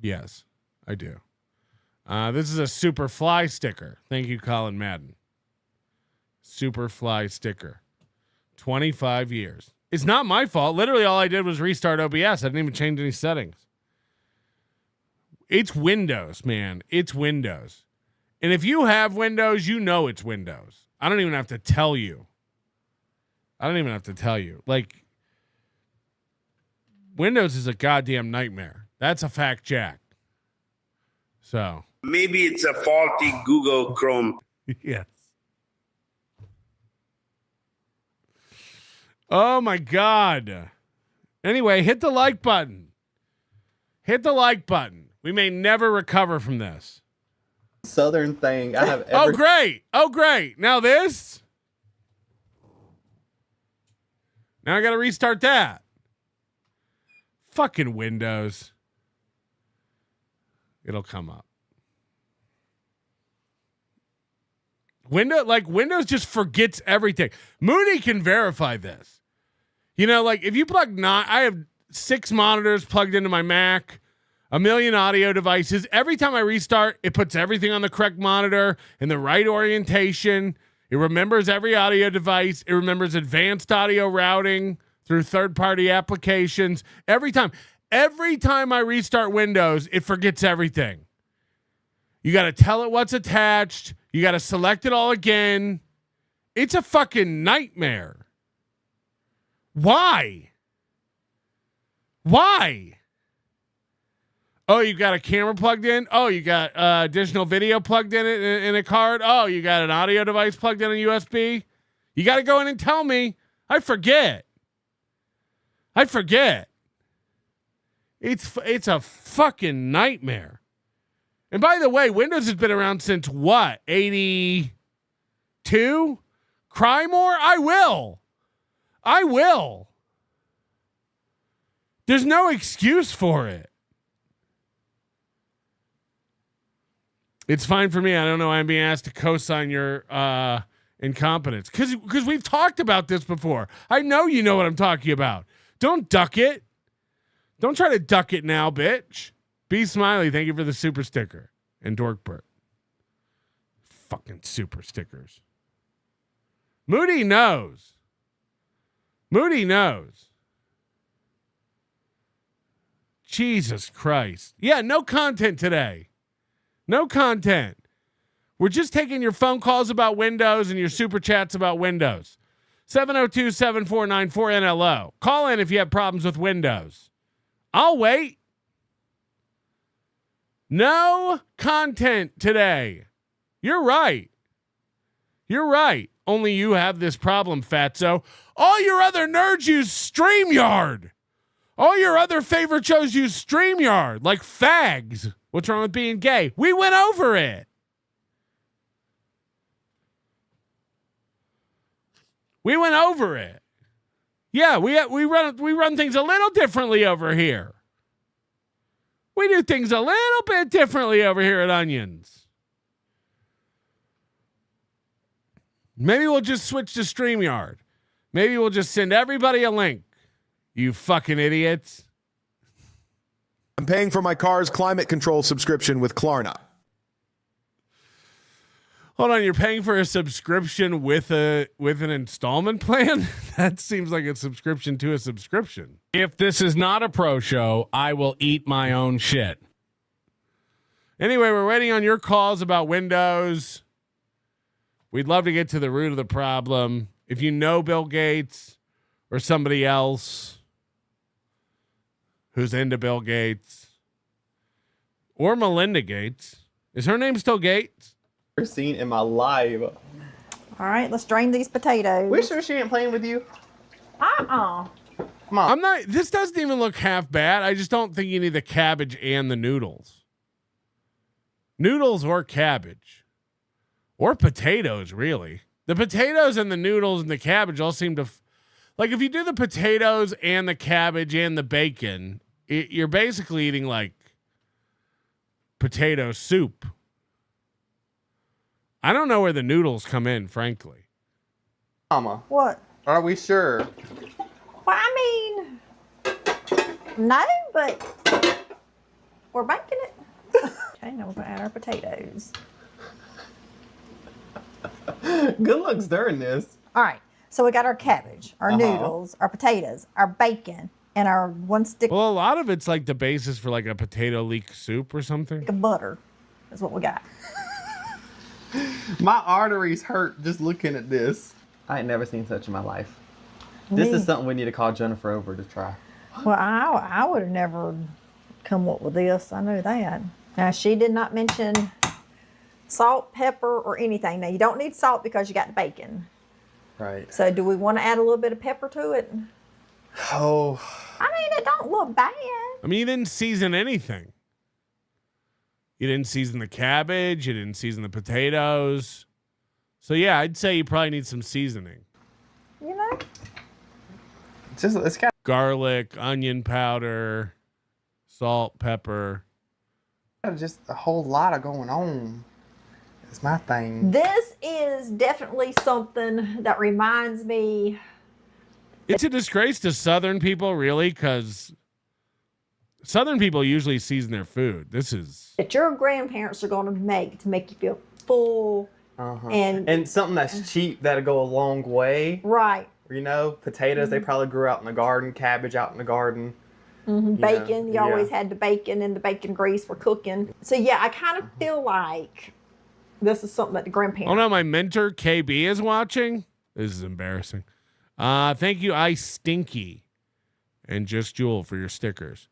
Yes, I do. This is a super fly sticker. Thank you, Colin Madden. Super fly sticker. 25 years. It's not my fault. Literally all I did was restart OBS. I didn't even change any settings. It's Windows, man. It's Windows. And if you have Windows, you know it's Windows. I don't even have to tell you. Like, Windows is a goddamn nightmare. That's a fact, Jack. So. Maybe it's a faulty Google Chrome. Yes. Oh, my God. Anyway, hit the like button. Hit the like button. We may never recover from this. Southern thing I have ever. Oh, great. Now this. Now I got to restart that. Fucking Windows. It'll come up. Windows just forgets everything. Mooney can verify this. You know, like if you plug I have 6 monitors plugged into my Mac, 1 million audio devices. Every time I restart, it puts everything on the correct monitor in the right orientation. It remembers every audio device. It remembers advanced audio routing through third-party applications. Every time I restart Windows, it forgets everything. You got to tell it what's attached. You got to select it all again. It's a fucking nightmare. Why? Oh, you got a camera plugged in? Oh, you got additional video plugged in a card? Oh, you got an audio device plugged in a USB? You got to go in and tell me. I forget. It's a fucking nightmare. And by the way, Windows has been around since what? 82? Cry more? I will. There's no excuse for it. It's fine for me. I don't know why I'm being asked to co-sign your incompetence. Because we've talked about this before. I know you know what I'm talking about. Don't duck it. Don't try to duck it now, bitch. Be Smiley, thank you for the super sticker. And Dorkbert. Fucking super stickers. Moody knows. Moody knows. Jesus Christ. Yeah, no content today. No content. We're just taking your phone calls about Windows and your super chats about Windows. 702-7494-NLO. Call in if you have problems with Windows. I'll wait. No content today. You're right. You're right. Only you have this problem, fatso. All your other nerds use StreamYard. All your other favorite shows use StreamYard, like fags. What's wrong with being gay? We went over it. We went over it. Yeah, we run things a little differently over here. We do things a little bit differently over here at Onions. Maybe we'll just switch to StreamYard. Maybe we'll just send everybody a link. You fucking idiots. I'm paying for my car's climate control subscription with Klarna. Hold on, you're paying for a subscription with an installment plan? That seems like a subscription to a subscription. If this is not a pro show, I will eat my own shit. Anyway, we're waiting on your calls about Windows. We'd love to get to the root of the problem. If you know Bill Gates or somebody else who's into Bill Gates or Melinda Gates, is her name still Gates? Seen in my life. All right, let's drain these potatoes. We sure she ain't playing with you? Uh-uh. Come on. I'm not. This doesn't even look half bad. I just don't think you need the cabbage and the noodles. Noodles or cabbage. Or potatoes, really. The potatoes and the noodles and the cabbage all seem to... like, if you do the potatoes and the cabbage and the bacon, you're basically eating, like, potato soup. I don't know where the noodles come in, frankly. Mama. What? Are we sure? Well, I mean, no, but we're making it. Okay, now we're going to add our potatoes. Good luck stirring this. All right, so we got our cabbage, our noodles, our potatoes, our bacon, and our one stick Well, a lot of it's like the basis for like a potato leek soup or something. of butter is what we got. My arteries hurt just looking at this. I ain't never seen such in my life. This is something we need to call Jennifer over to try. Well, I would have never come up with this. I know that. Now, she did not mention salt, pepper, or anything. Now, you don't need salt because you got the bacon. Right. So, do we want to add a little bit of pepper to it? Oh. I mean, it don't look bad. I mean, you didn't season anything. You didn't season the cabbage. You didn't season the potatoes. So, yeah, I'd say you probably need some seasoning. You know? It's got garlic, onion powder, salt, pepper. Just a whole lot of going on. It's my thing. This is definitely something that reminds me. It's a disgrace to Southern people, really, because Southern people usually season their food. This is that your grandparents are going to make you feel full. And something that's cheap that'll go a long way. Right. You know, potatoes, they probably grew out in the garden, cabbage out in the garden. Bacon, you always had the bacon and the bacon grease for cooking. So, yeah, I kind of feel like this is something that the grandparents... Oh, no, my mentor, KB, is watching. This is embarrassing. Thank you, I Stinky, and Just Jewel for your stickers.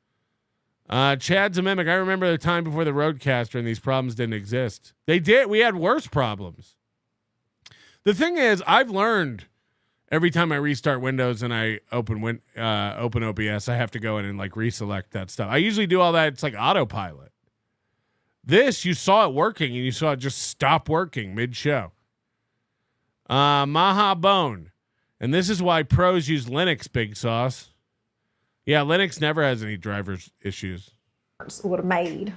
Chad's a mimic. I remember the time before the Roadcaster and these problems didn't exist. They did. We had worse problems. The thing is, I've learned every time I restart Windows and I open OBS, I have to go in and like reselect that stuff. I usually do all that. It's like autopilot. This, you saw it working and you saw it just stop working mid-show. Maha Bone. And this is why pros use Linux, Big Sauce. Yeah, Linux never has any drivers issues. Would have made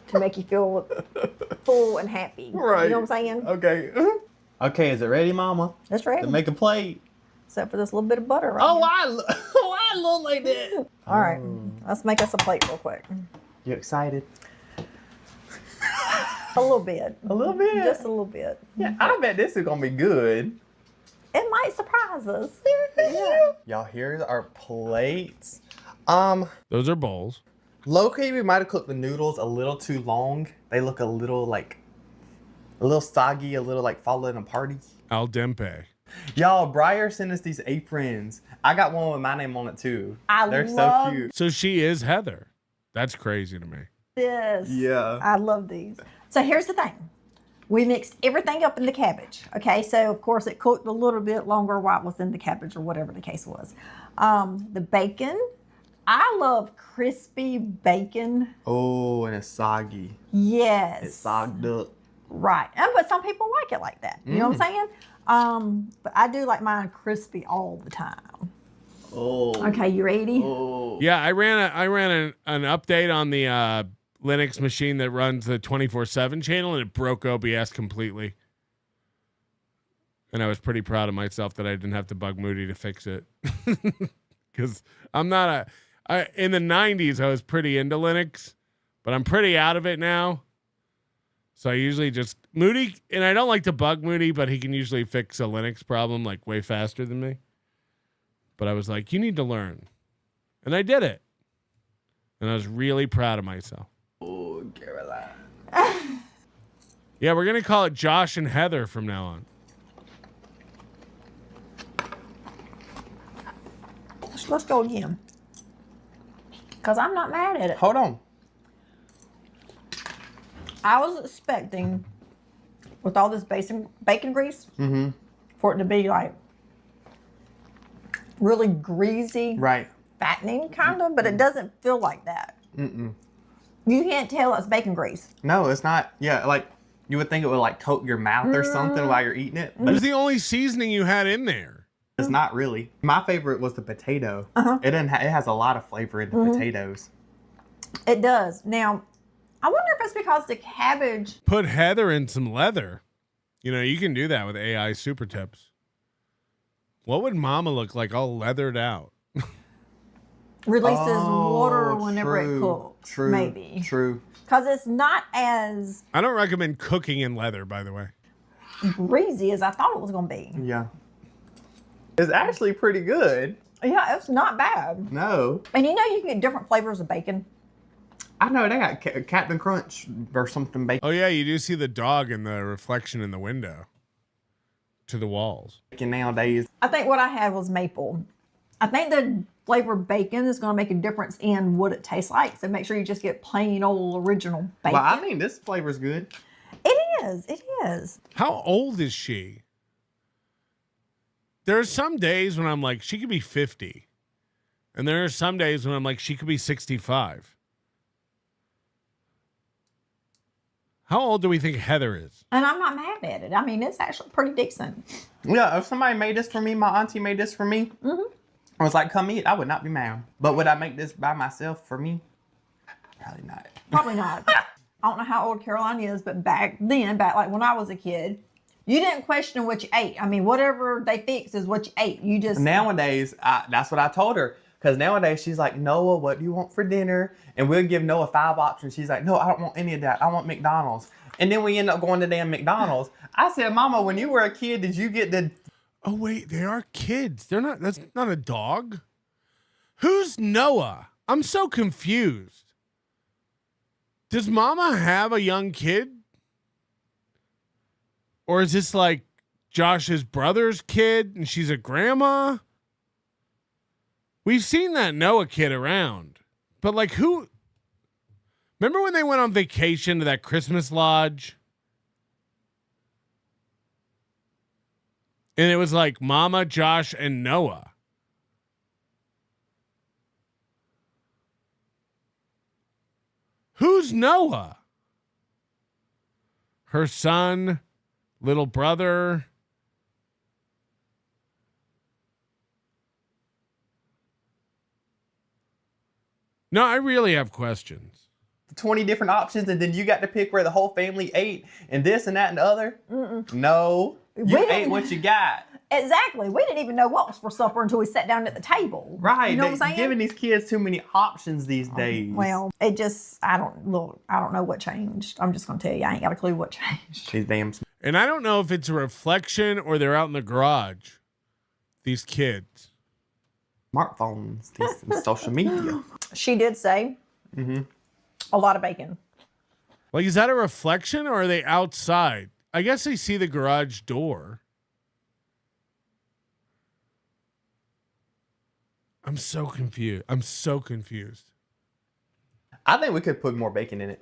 to make you feel full and happy. Right. You know what I'm saying? Okay. Okay, is it ready, Mama? It's ready. To make a plate. Except for this little bit of butter right here. I look like that. All right. Let's make us a plate real quick. You excited? A little bit. A little bit? Just a little bit. Yeah, I bet this is going to be good. It might might surprise us. Y'all, here's our plates. Those are bowls. Low-key, we might have cooked the noodles a little too long. They look a little soggy, a little like falling apart. Al dente. Y'all, Briar sent us these aprons. I got one with my name on it too. They're so cute. So she is Heather. That's crazy to me. This. Yeah. I love these. So here's the thing. We mixed everything up in the cabbage. Okay, so of course it cooked a little bit longer while it was in the cabbage or whatever the case was. The bacon. I love crispy bacon. Oh, and it's soggy. Yes. It's sogged up. Right. But some people like it like that. You know what I'm saying? But I do like mine crispy all the time. Oh. Okay, you ready? Oh. Yeah, I ran an update on the Linux machine that runs the 24/7 channel, and it broke OBS completely. And I was pretty proud of myself that I didn't have to bug Moody to fix it. Because I'm not in the 90s, I was pretty into Linux, but I'm pretty out of it now. So I usually just Moody, and I don't like to bug Moody, but he can usually fix a Linux problem like way faster than me. But I was like, you need to learn. And I did it. And I was really proud of myself. Oh, Caroline. Yeah, we're going to call it Josh and Heather from now on. Let's go again. Because I'm not mad at it. Hold on. I was expecting, with all this bacon grease, for it to be like really greasy, right, fattening kind of, but it doesn't feel like that. You can't tell it's bacon grease. No, it's not. Yeah, like you would think it would like coat your mouth or something while you're eating it. But it's the only seasoning you had in there. It's not really. My favorite was the potato. It didn't. It has a lot of flavor in the potatoes. It does. Now, I wonder if it's because the cabbage. Put Heather in some leather. You know, you can do that with AI super tips. What would Mama look like all leathered out? Releases water whenever it cooks. True. Maybe. True. Because it's not as I don't recommend cooking in leather, by the way. greasy as I thought it was going to be. Yeah. It's actually pretty good. Yeah, it's not bad. No. And you know you can get different flavors of bacon. I know they got Captain Crunch or something bacon. Oh, yeah, you do see the dog in the reflection in the window to the walls. Nowadays. I think what I had was maple. I think the flavor of bacon is going to make a difference in what it tastes like. So make sure you just get plain old original bacon. Well, I think this flavor's good. It is. It is. How old is she? There are some days when I'm like, she could be 50. And there are some days when I'm like, she could be 65. How old do we think Heather is? And I'm not mad at it. I mean, it's actually pretty decent. Yeah, if somebody made this for me, my auntie made this for me, I was like, come eat, I would not be mad. But would I make this by myself for me? Probably not. Probably not. I don't know how old Caroline is, but back like when I was a kid, you didn't question what you ate. I mean, whatever they fix is what you ate. You just... Nowadays, that's what I told her. Because nowadays, she's like, Noah, what do you want for dinner? And we'll give Noah 5 options. She's like, no, I don't want any of that. I want McDonald's. And then we end up going to damn McDonald's. I said, Mama, when you were a kid, did you get the... Oh, wait, they are kids. They're not, that's not a dog. Who's Noah? I'm so confused. Does Mama have a young kid? Or is this like Josh's brother's kid and she's a grandma? We've seen that Noah kid around. But like who? Remember when they went on vacation to that Christmas lodge? And it was like Mama, Josh, and Noah. Who's Noah? Her son, little brother. No, I really have questions. 20 different options, and then you got to pick where the whole family ate, and this and that and the other? No. You ate what you got. Exactly. We didn't even know what was for supper until we sat down at the table. Right. You know what I'm saying? Giving these kids too many options these days. Well, it just, I don't know what changed. I'm just going to tell you, I ain't got a clue what changed. These damn... And I don't know if it's a reflection or they're out in the garage. these kids. Smartphones, these social media. She did say a lot of bacon. Like, is that a reflection or are they outside? I guess they see the garage door. I'm so confused. I think we could put more bacon in it.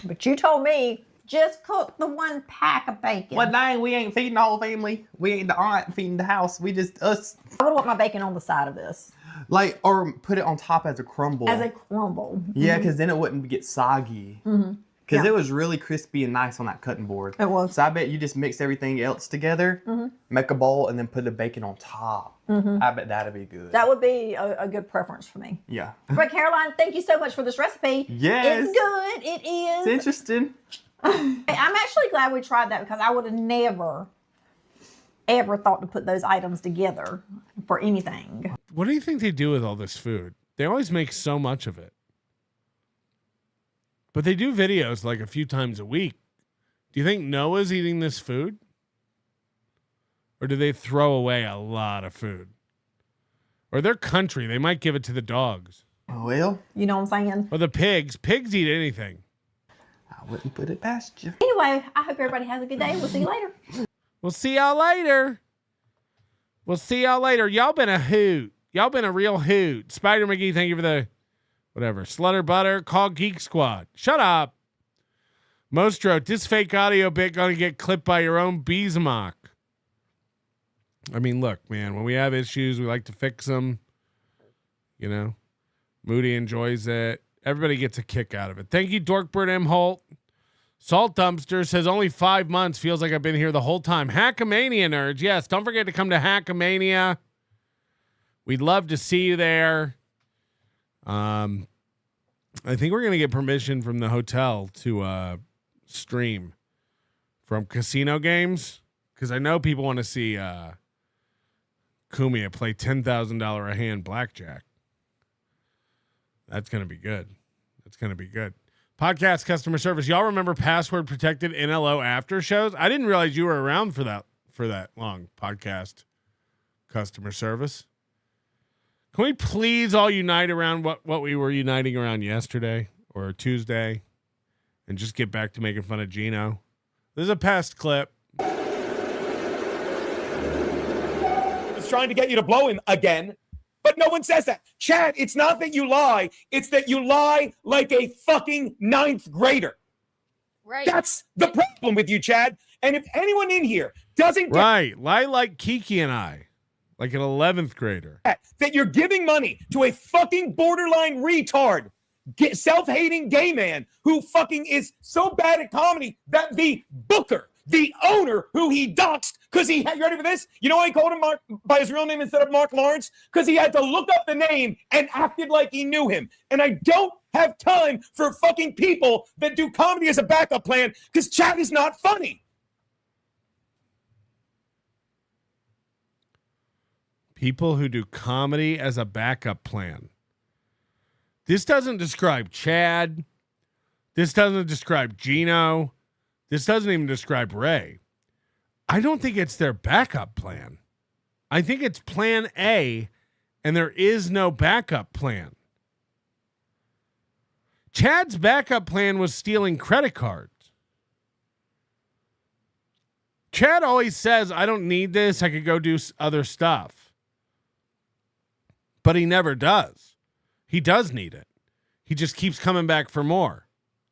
But you told me just cook the 1 pack of bacon. Well, dang, we ain't feeding the whole family. We ain't the aunt feeding the house. We just us. I would want my bacon on the side of this. Like, or put it on top as a crumble. As a crumble. Yeah, because then it wouldn't get soggy. Because it was really crispy and nice on that cutting board. It was. So I bet you just mix everything else together, make a bowl, and then put the bacon on top. I bet that'd be good. That would be a good preference for me. Yeah. But Caroline, thank you so much for this recipe. Yes. It's good. It is. It's interesting. I'm actually glad we tried that because I would have never, ever thought to put those items together for anything. What do you think they do with all this food? They always make so much of it. But they do videos like a few times a week. Do you think Noah's eating this food? Or do they throw away a lot of food? Or their country, they might give it to the dogs. Well, you know what I'm saying? Or the pigs. Pigs eat anything. I wouldn't put it past you. Anyway, I hope everybody has a good day. We'll see you later. We'll see y'all later. Y'all been a hoot. Y'all been a real hoot. Spider McGee, thank you for the whatever. Slutter Butter, call Geek Squad. Shut up. Most wrote, this fake audio bit gonna get clipped by your own Beesmock. I mean, look, man, when we have issues, we like to fix them. You know, Moody enjoys it. Everybody gets a kick out of it. Thank you, Dorkbird M. Holt. Salt Dumpster says only 5 months. Feels like I've been here the whole time. Hackamania nerds. Yes, don't forget to come to Hackamania. We'd love to see you there. I think we're going to get permission from the hotel to stream from casino games because I know people want to see Kumia play $10,000 a hand blackjack. That's going to be good. Podcast customer service. Y'all remember password protected NLO after shows? I didn't realize you were around for that long. Podcast customer service. Can we please all unite around what we were uniting around yesterday or Tuesday and just get back to making fun of Geno? This is a past clip. It's trying to get you to blow him again. But no one says that. Chad, it's not that you lie. It's that you lie like a fucking 9th grader. Right. That's the problem with you, Chad. And if anyone in here doesn't get right, lie like Kiki and I, like an 11th grader. That you're giving money to a fucking borderline retard, self-hating gay man who fucking is so bad at comedy that the booker, the owner who he doxed because he had, you ready for this? You know why he called him Mark by his real name instead of Mark Lawrence? Because he had to look up the name and acted like he knew him. And I don't have time for fucking people that do comedy as a backup plan because Chad is not funny. People who do comedy as a backup plan. This doesn't describe Chad. This doesn't describe Geno. This doesn't even describe Ray. I don't think it's their backup plan. I think it's plan A, and there is no backup plan. Chad's backup plan was stealing credit cards. Chad always says, I don't need this. I could go do other stuff. But he never does. He does need it. He just keeps coming back for more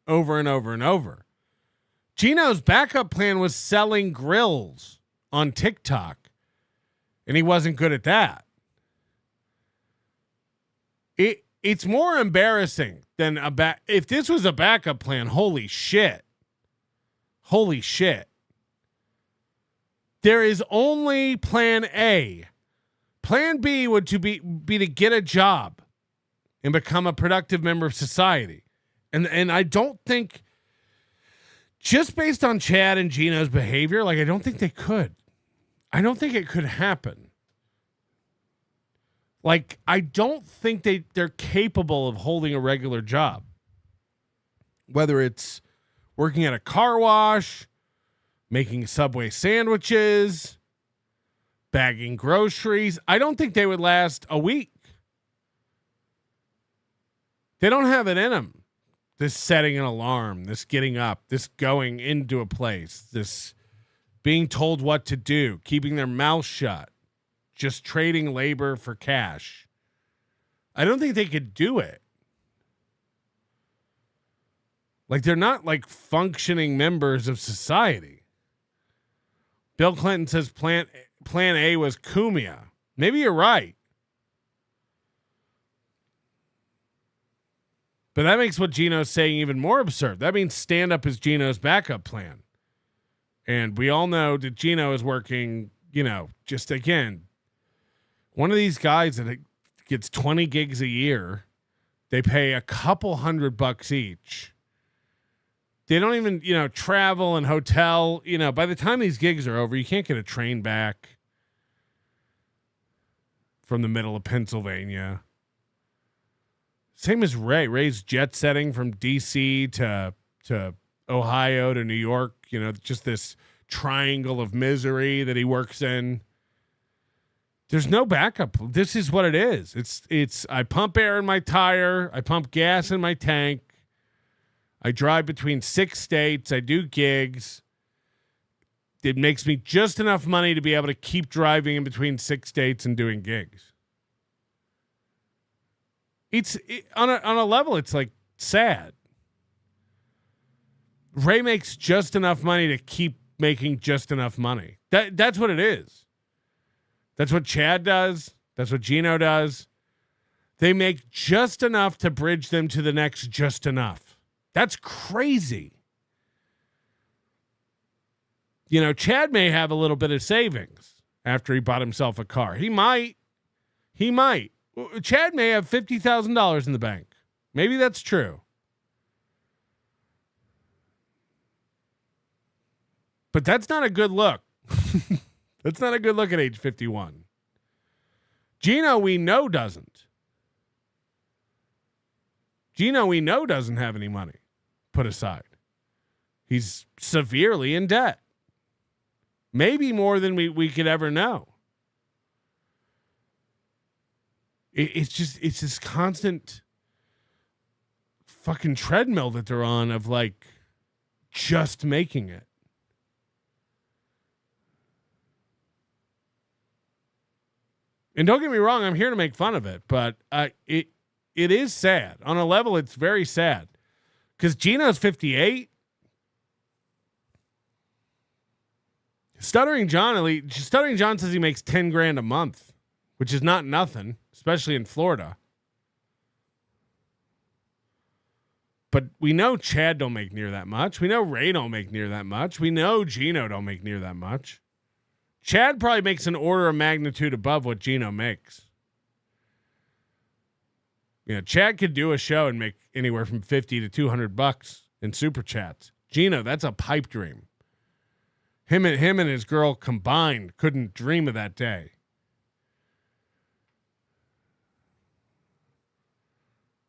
over and over and over. Geno's backup plan was selling grills on TikTok, and he wasn't good at that. It's more embarrassing than if this was a backup plan. Holy shit. There is only plan A. Plan B would be to get a job and become a productive member of society. And I don't think, just based on Chad and Geno's behavior, I don't think they could. I don't think it could happen. I don't think they're capable of holding a regular job. Whether it's working at a car wash, making Subway sandwiches, bagging groceries. I don't think they would last a week. They don't have it in them. This setting an alarm, this getting up, this going into a place, this being told what to do, keeping their mouth shut, just trading labor for cash. I don't think they could do it. Like, they're not like functioning members of society. Bill Clinton says plan A was Cumia. Maybe you're right. But that makes what Geno's saying even more absurd. That means stand up is Geno's backup plan. And we all know that Geno is working, just again, one of these guys that gets 20 gigs a year. They pay a couple $100 each. They don't even, travel and hotel. By the time these gigs are over, you can't get a train back from the middle of Pennsylvania. Same as Ray. Ray's jet setting from DC to Ohio to New York. Just this triangle of misery that he works in. There's no backup. This is what it is. It's I pump air in my tire. I pump gas in my tank. I drive between 6 states. I do gigs. It makes me just enough money to be able to keep driving in between 6 states and doing gigs. On a level, it's like sad. Ray makes just enough money to keep making just enough money. That's what it is. That's what Chad does. That's what Geno does. They make just enough to bridge them to the next just enough. That's crazy. Chad may have a little bit of savings after he bought himself a car. He might. Chad may have $50,000 in the bank. Maybe that's true. But that's not a good look. That's not a good look at age 51. Geno, we know, doesn't. Geno, we know, doesn't have any money put aside. He's severely in debt. Maybe more than we could ever know. It's this constant fucking treadmill that they're on of like just making it. And don't get me wrong, I'm here to make fun of it, but it is sad. On a level, it's very sad. Because Geno's 58. Stuttering John says he makes 10 grand a month, which is not nothing, especially in Florida. But we know Chad don't make near that much. We know Ray don't make near that much. We know Geno don't make near that much. Chad probably makes an order of magnitude above what Geno makes. Chad could do a show and make anywhere from $50 to $200 in super chats. Geno, that's a pipe dream. Him and his girl combined couldn't dream of that day.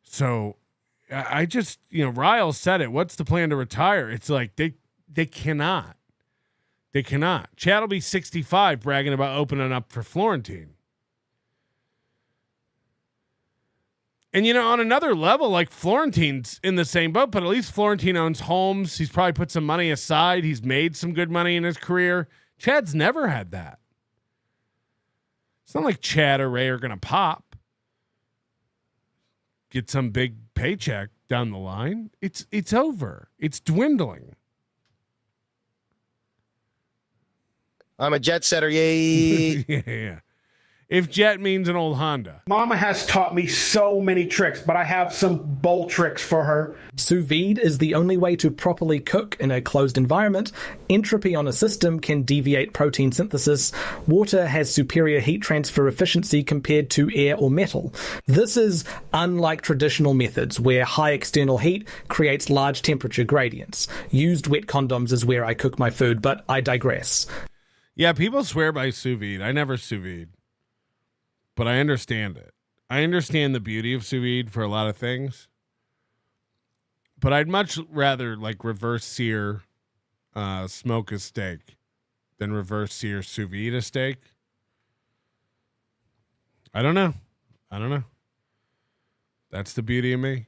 So I just, Ryle said it. What's the plan to retire? It's like they cannot. They cannot. Chad will be 65 bragging about opening up for Florentine. And, on another level, like Florentine's in the same boat, but at least Florentine owns homes. He's probably put some money aside. He's made some good money in his career. Chad's never had that. It's not like Chad or Ray are going to pop. Get some big paycheck down the line. It's over. It's dwindling. I'm a jet setter. Yay. Yeah. If jet means an old Honda. Mama has taught me so many tricks, but I have some bold tricks for her. Sous vide is the only way to properly cook in a closed environment. Entropy on a system can deviate protein synthesis. Water has superior heat transfer efficiency compared to air or metal. This is unlike traditional methods where high external heat creates large temperature gradients. Used wet condoms is where I cook my food, but I digress. Yeah, people swear by sous vide. I never sous vide. But I understand it. I understand the beauty of sous vide for a lot of things. But I'd much rather like reverse sear smoke a steak than reverse sear sous vide a steak. I don't know. That's the beauty of me.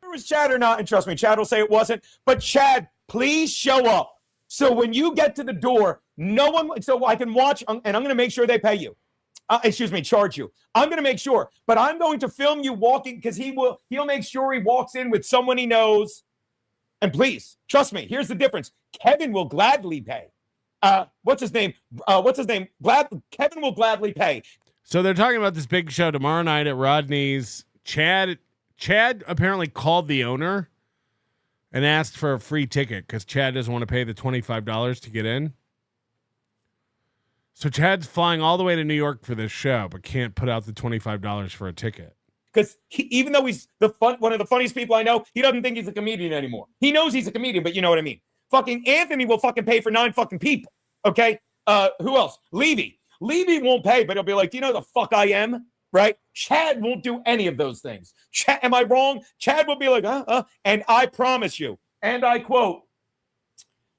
It was Chad or not, and trust me, Chad will say it wasn't. But Chad, please show up. So when you get to the door, no one, so I can watch, and I'm going to make sure they pay you. Charge you. I'm going to make sure, but I'm going to film you walking because he'll make sure he walks in with someone he knows. And please, trust me, here's the difference. Kevin will gladly pay. What's his name? Kevin will gladly pay. So they're talking about this big show tomorrow night at Rodney's. Chad apparently called the owner and asked for a free ticket because Chad doesn't want to pay the $25 to get in. So Chad's flying all the way to New York for this show, but can't put out the $25 for a ticket. Because even though he's one of the funniest people I know, he doesn't think he's a comedian anymore. He knows he's a comedian, but you know what I mean. Fucking Anthony will fucking pay for 9 fucking people. Okay? Who else? Levy. Levy won't pay, but he'll be like, do you know who the fuck I am? Right? Chad won't do any of those things. Am I wrong? Chad will be like, and I promise you, and I quote,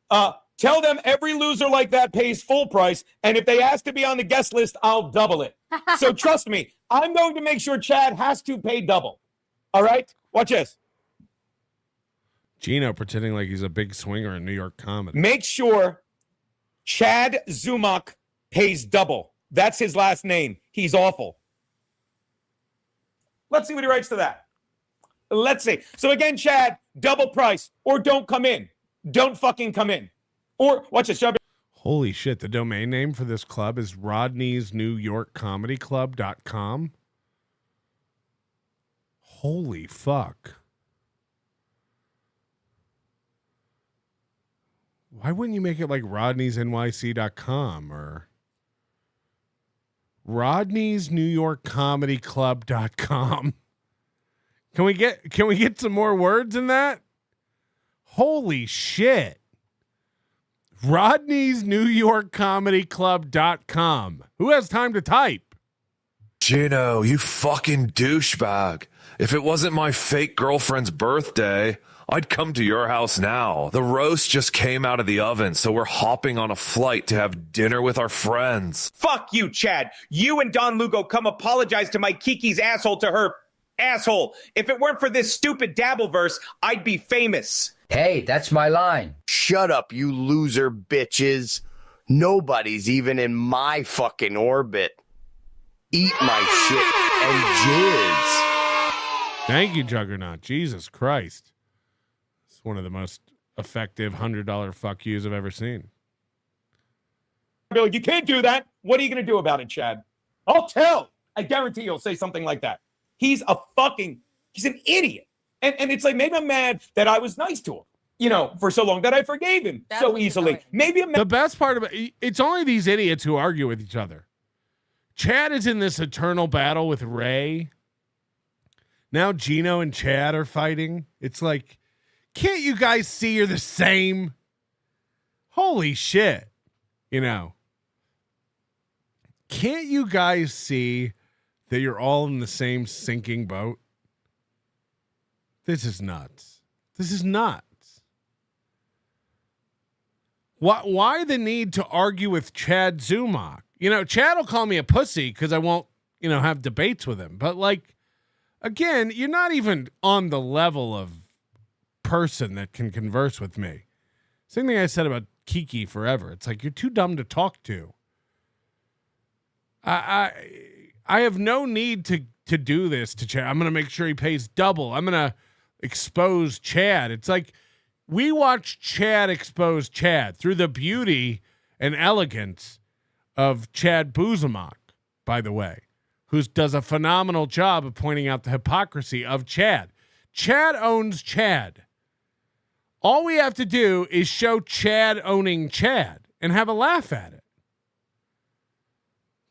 tell them every loser like that pays full price, and if they ask to be on the guest list, I'll double it. So trust me, I'm going to make sure Chad has to pay double. All right? Watch this. Geno pretending like he's a big swinger in New York comedy. Make sure Chad Zumock pays double. That's his last name. He's awful. Let's see what he writes to that. Let's see. So again, Chad, double price or don't come in. Don't fucking come in. Or watch this. Holy shit. The domain name for this club is RODNEY'S Holy fuck. Why wouldn't you make it like RODNEY'sNYC.com or RODNEY'SNewYorkComedyClub.com? Can we get some more words in that? Holy shit. RODNEY'SNewYorkComedyClub.com. Who has time to type? Geno, you fucking douchebag. If it wasn't my fake girlfriend's birthday, I'd come to your house now. The roast just came out of the oven, so we're hopping on a flight to have dinner with our friends. Fuck you, Chad. You and Don Lugo come apologize to my Kiki's asshole to her asshole. If it weren't for this stupid Dabbleverse, I'd be famous. Hey, that's my line. Shut up, you loser bitches. Nobody's even in my fucking orbit. Eat my shit and jizz. Thank you, Juggernaut. Jesus Christ. It's one of the most effective $100 fuck yous I've ever seen. Bill, you can't do that. What are you going to do about it, Chad? I'll tell. I guarantee you'll say something like that. He's an idiot. And it's like, maybe I'm mad that I was nice to him, for so long, that I forgave him so easily. Maybe I'm mad. The best part of it, it's only these idiots who argue with each other. Chad is in this eternal battle with Ray. Now Geno and Chad are fighting. It's like, can't you guys see you're the same? Holy shit. Can't you guys see that you're all in the same sinking boat? This is nuts. This is nuts. Why the need to argue with Chad Zumock? Chad will call me a pussy because I won't, have debates with him. But again, you're not even on the level of person that can converse with me. Same thing I said about Kiki forever. It's like, you're too dumb to talk to. I have no need to do this to Chad. I'm going to make sure he pays double. I'm going to expose Chad. It's like we watched Chad expose Chad through the beauty and elegance of Chad Zumock, by the way, who does a phenomenal job of pointing out the hypocrisy of Chad. Chad owns Chad. All we have to do is show Chad owning Chad and have a laugh at it.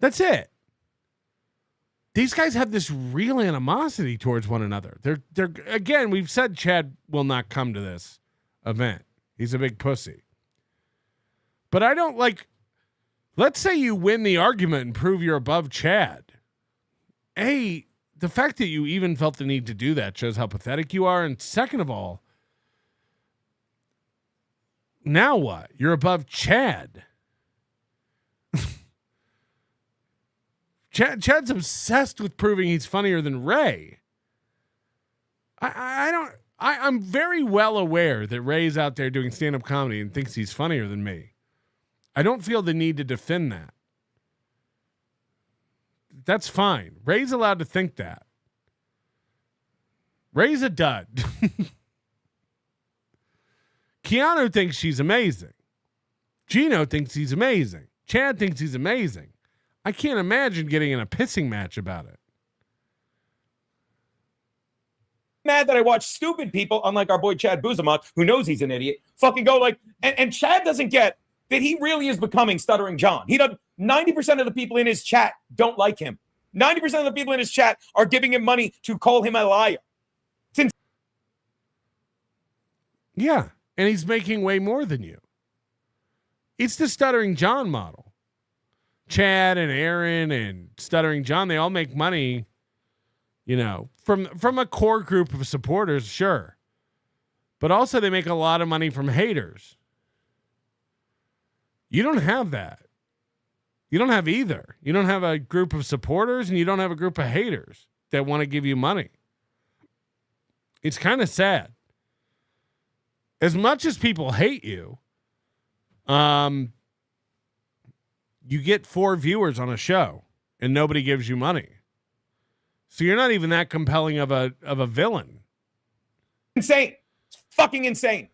That's it. These guys have this real animosity towards one another. They're again, we've said Chad will not come to this event. He's a big pussy. But I don't let's say you win the argument and prove you're above Chad. The fact that you even felt the need to do that shows how pathetic you are. And second of all, now what? You're above Chad. Chad's obsessed with proving he's funnier than Ray. I'm very well aware that Ray's out there doing stand-up comedy and thinks he's funnier than me. I don't feel the need to defend that. That's fine. Ray's allowed to think that. Ray's a dud. Keanu thinks she's amazing. Geno thinks he's amazing. Chad thinks he's amazing. I can't imagine getting in a pissing match about it. Mad that I watch stupid people, unlike our boy Chad Buzamuk, who knows he's an idiot, fucking go like, and Chad doesn't get that he really is becoming Stuttering John. He doesn't. 90% of the people in his chat don't like him. 90% of the people in his chat are giving him money to call him a liar. Yeah, and he's making way more than you. It's the Stuttering John model. Chad and Aaron and Stuttering John, they all make money, you know, from a core group of supporters, sure. But also they make a lot of money from haters. You don't have that. You don't have either. You don't have a group of supporters and you don't have a group of haters that want to give you money. It's kind of sad. As much as people hate you, you get 4 viewers on a show and nobody gives you money. So you're not even that compelling of a villain. Insane. It's fucking insane.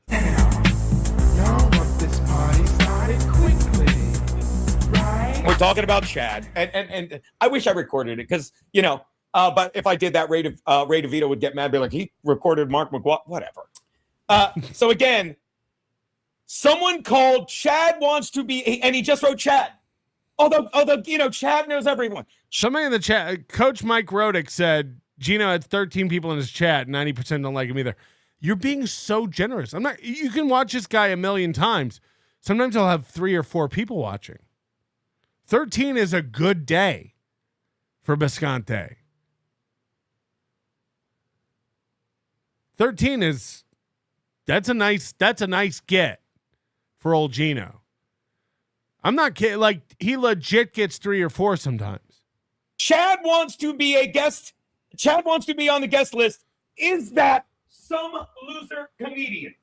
We're talking about Chad, and I wish I recorded it because, you know, but if I did that, Ray Devito would get mad, be like, he recorded Mark McGuire, whatever. So again, someone called Chad wants to be, and he just wrote Chad. Although you know, Chad knows everyone. Somebody in the chat, Coach Mike Rodick said, Geno had 13 people in his chat, 90% don't like him either. You're being so generous. You can watch this guy a million times. Sometimes I'll have 3 or 4 people watching. 13 is a good day for Bisconte. 13 is that's a nice get for old Geno. I'm not kidding. Like, he legit gets 3 or 4 sometimes. Chad wants to be a guest. Chad wants to be on the guest list. Is that some loser comedian?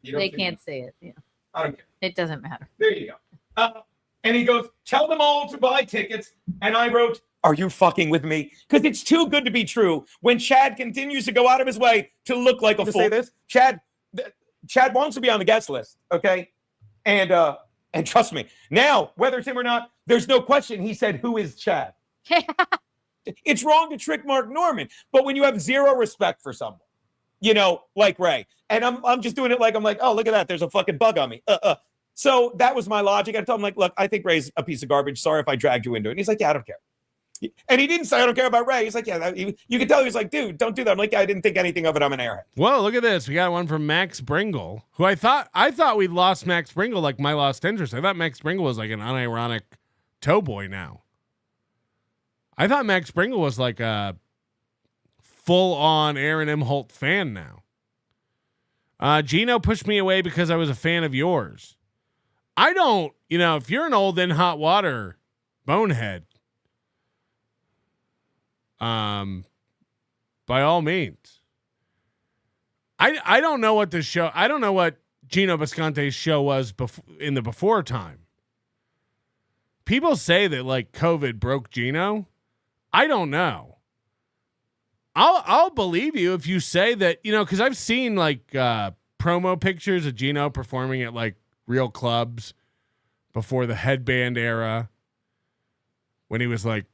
They can't say it. Yeah. I don't care. It doesn't matter. There you go. And he goes, tell them all to buy tickets. And I wrote, are you fucking with me? Because it's too good to be true when Chad continues to go out of his way to look like a fool. Say this, Chad wants to be on the guest list, okay? And trust me, now, whether it's him or not, there's no question. He said, who is Chad? It's wrong to trick Mark Norman. But when you have zero respect for someone, you know, like Ray, and I'm just doing it like, I'm like, oh, look at that. There's a fucking bug on me. So that was my logic. I told him, like, look, I think Ray's a piece of garbage. Sorry if I dragged you into it. And he's like, yeah, I don't care. And he didn't say, I don't care about Ray. He's like, yeah, you can tell. He's like, dude, don't do that. I'm like, yeah, I didn't think anything of it. I'm an airhead. Whoa, look at this. We got one from Max Bringle, who I thought we'd lost Max Bringle like my lost interest. I thought Max Bringle was like an unironic toe boy now. I thought Max Bringle was like a full-on Aaron M. Holt fan now. Geno pushed me away because I was a fan of yours. I don't, you know, if you're an old in hot water bonehead, by all means. I don't know what this show, I don't know what Geno Bisconte's show was in the before time. People say that like COVID broke Geno. I don't know. I'll believe you if you say that, you know, because I've seen like promo pictures of Geno performing at like real clubs before the headband era when he was like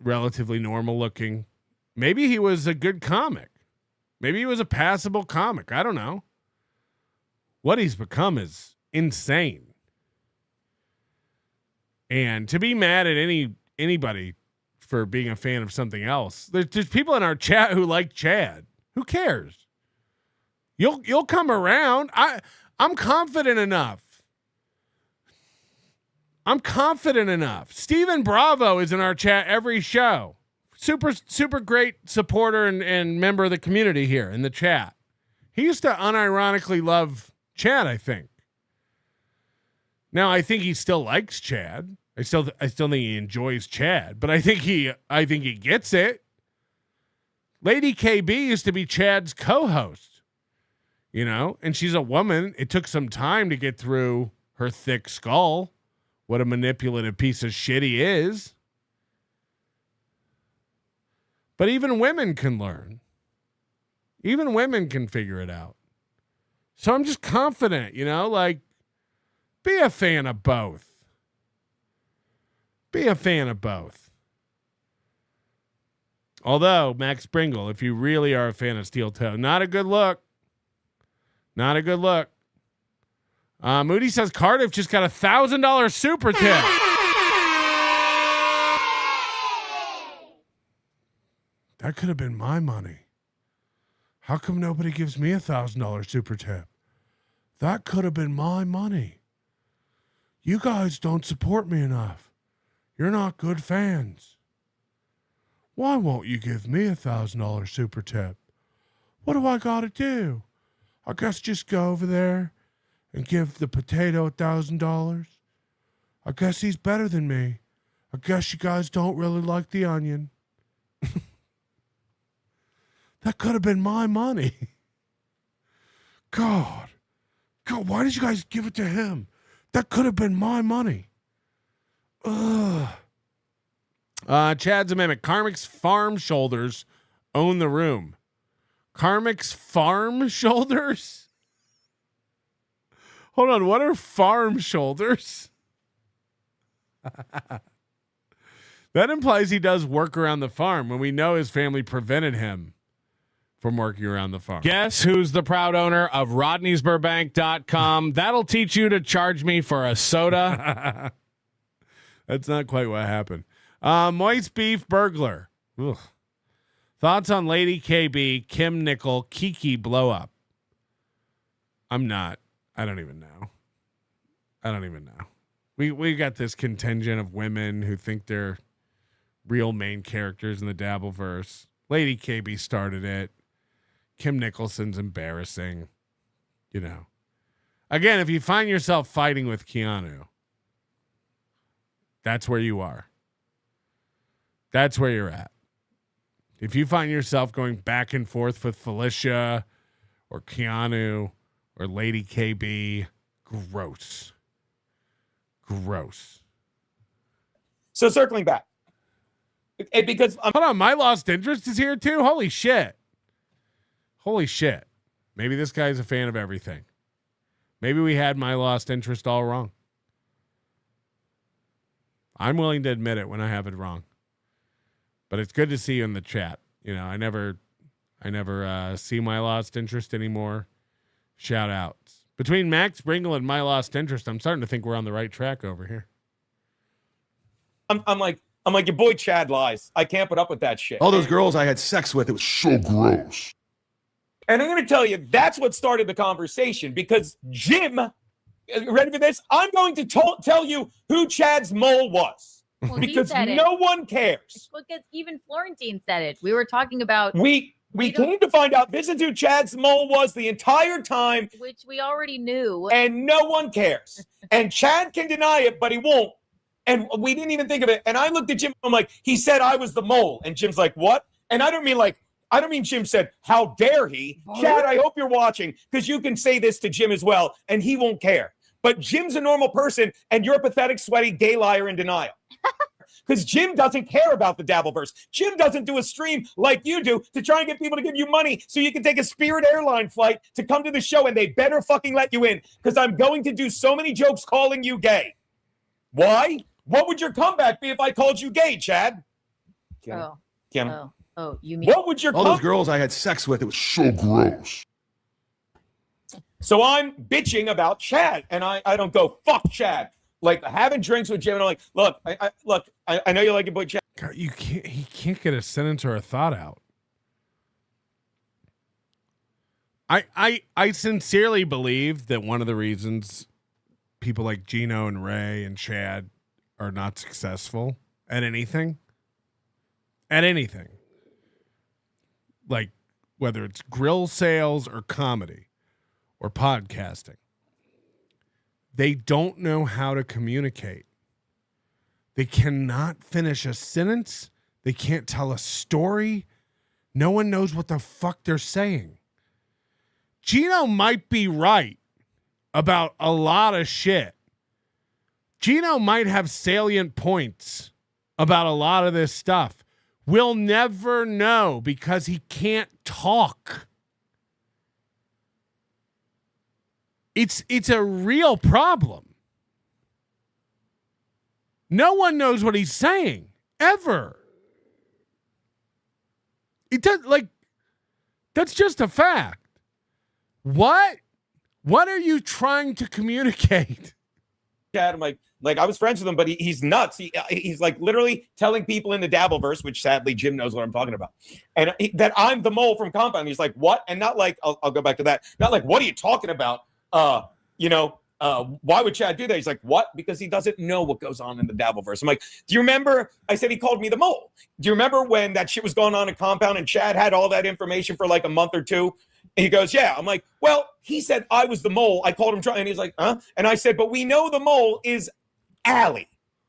relatively normal looking. Maybe he was a good comic. Maybe he was a passable comic. I don't know. What he's become is insane. And to be mad at anybody for being a fan of something else. There's people in our chat who like Chad. Who cares? You'll come around. I'm confident enough. Steven Bravo is in our chat every show. Super great supporter and member of the community here in the chat. He used to unironically love Chad, I think. Now, I think he still likes Chad. I still think he enjoys Chad, but I think he gets it. Lady KB used to be Chad's co-host, and she's a woman. It took some time to get through her thick skull. What a manipulative piece of shit he is. But even women can learn. Even women can figure it out. So I'm just confident, be a fan of both. Be a fan of both. Although, Max Bringle, if you really are a fan of Steel Toe, not a good look. Not a good look. Moody says Cardiff just got $1,000 super tip. That could have been my money. How come nobody gives me $1,000 super tip? That could have been my money. You guys don't support me enough. You're not good fans. Why won't you give me $1,000 super tip? What do I got to do? I guess just go over there and give the potato $1,000. I guess he's better than me. I guess you guys don't really like the onion. That could have been my money. God, why did you guys give it to him? That could have been my money. Ugh. Chad's amendment. Karmic's farm shoulders own the room. Karmic's farm shoulders? Hold on, what are farm shoulders? That implies he does work around the farm when we know his family prevented him from working around the farm. Guess who's the proud owner of RODNEY'SBurbank.com? That'll teach you to charge me for a soda. That's not quite what happened. Moist beef burglar. Ugh. Thoughts on Lady KB, Kim Nickel, Kiki blow up? I don't even know. We got this contingent of women who think they're real main characters in the Dabbleverse. Lady KB started it. Kim Nicholson's embarrassing. Again, if you find yourself fighting with Keanu, that's where you are. That's where you're at. If you find yourself going back and forth with Felicia or Keanu or Lady KB, gross. So circling back. Because hold on, my lost interest is here too? Holy shit. Maybe this guy's a fan of everything. Maybe we had my lost interest all wrong. I'm willing to admit it when I have it wrong. But it's good to see you in the chat. I never see my lost interest anymore. Shout outs. Between Max Bringle and my lost interest, I'm starting to think we're on the right track over here. I'm like your boy Chad lies. I can't put up with that shit. All those girls I had sex with, it was so gross. And I'm going to tell you, that's what started the conversation because Jim, ready for this? I'm going to tell you who Chad's mole was. Well, because no one cares. Because even Florentine said it. We were talking about... We came to find out this is who Chad's mole was the entire time. Which we already knew. And no one cares. And Chad can deny it, but he won't. And we didn't even think of it. And I looked at Jim, I'm like, he said I was the mole. And Jim's like, what? And I don't mean Jim said, how dare he? Chad, I hope you're watching because you can say this to Jim as well, and he won't care. But Jim's a normal person, and you're a pathetic, sweaty, gay liar in denial. Because Jim doesn't care about the Dabbleverse. Jim doesn't do a stream like you do to try and get people to give you money so you can take a Spirit Airline flight to come to the show, and they better fucking let you in because I'm going to do so many jokes calling you gay. Why? What would your comeback be if I called you gay, Chad? Keanu. Oh, you mean... What would your all those girls I had sex with, it was so gross. So I'm bitching about Chad, and I don't go, fuck Chad. Like, having drinks with Jim, and I'm like, look, I know you like your boy Chad. God, he can't get a sentence or a thought out. I sincerely believe that one of the reasons people like Geno and Ray and Chad are not successful at anything, like whether it's grill sales or comedy or podcasting, they don't know how to communicate. They cannot finish a sentence. They can't tell a story. No one knows what the fuck they're saying. Geno might be right about a lot of shit. Geno might have salient points about a lot of this stuff. We'll never know because he can't talk. It's a real problem. No one knows what he's saying ever. It does, like, that's just a fact. What are you trying to communicate? Chad, I'm like I was friends with him, but he's nuts. He's like literally telling people in the Dabbleverse, which sadly Jim knows what I'm talking about, and that I'm the mole from Compound. He's like, what? And not like, I'll go back to that. Not like, what are you talking about? Why would Chad do that? He's like, what? Because he doesn't know what goes on in the Dabbleverse. I'm like, do you remember? I said he called me the mole. Do you remember when that shit was going on in Compound and Chad had all that information for like a month or two? And he goes, yeah. I'm like, well, he said I was the mole. I called him, and he's like, huh? And I said, but we know the mole is Allie.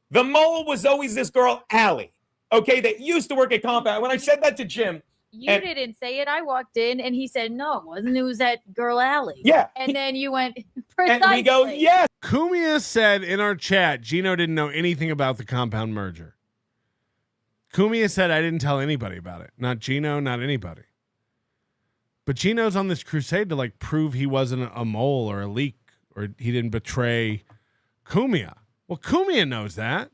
The mole was always this girl, Allie. Okay, that used to work at Compound. When I said that to Jim, you didn't say it. I walked in and he said, no, it wasn't. It was that girl, Allie. Yeah. And then you went, precisely. And we go, yes. Kumia said in our chat, Geno didn't know anything about the Compound merger. Kumia said, I didn't tell anybody about it. Not Geno, not anybody. But Geno's on this crusade to like prove he wasn't a mole or a leak or he didn't betray Kumia. Well, Kumia knows that.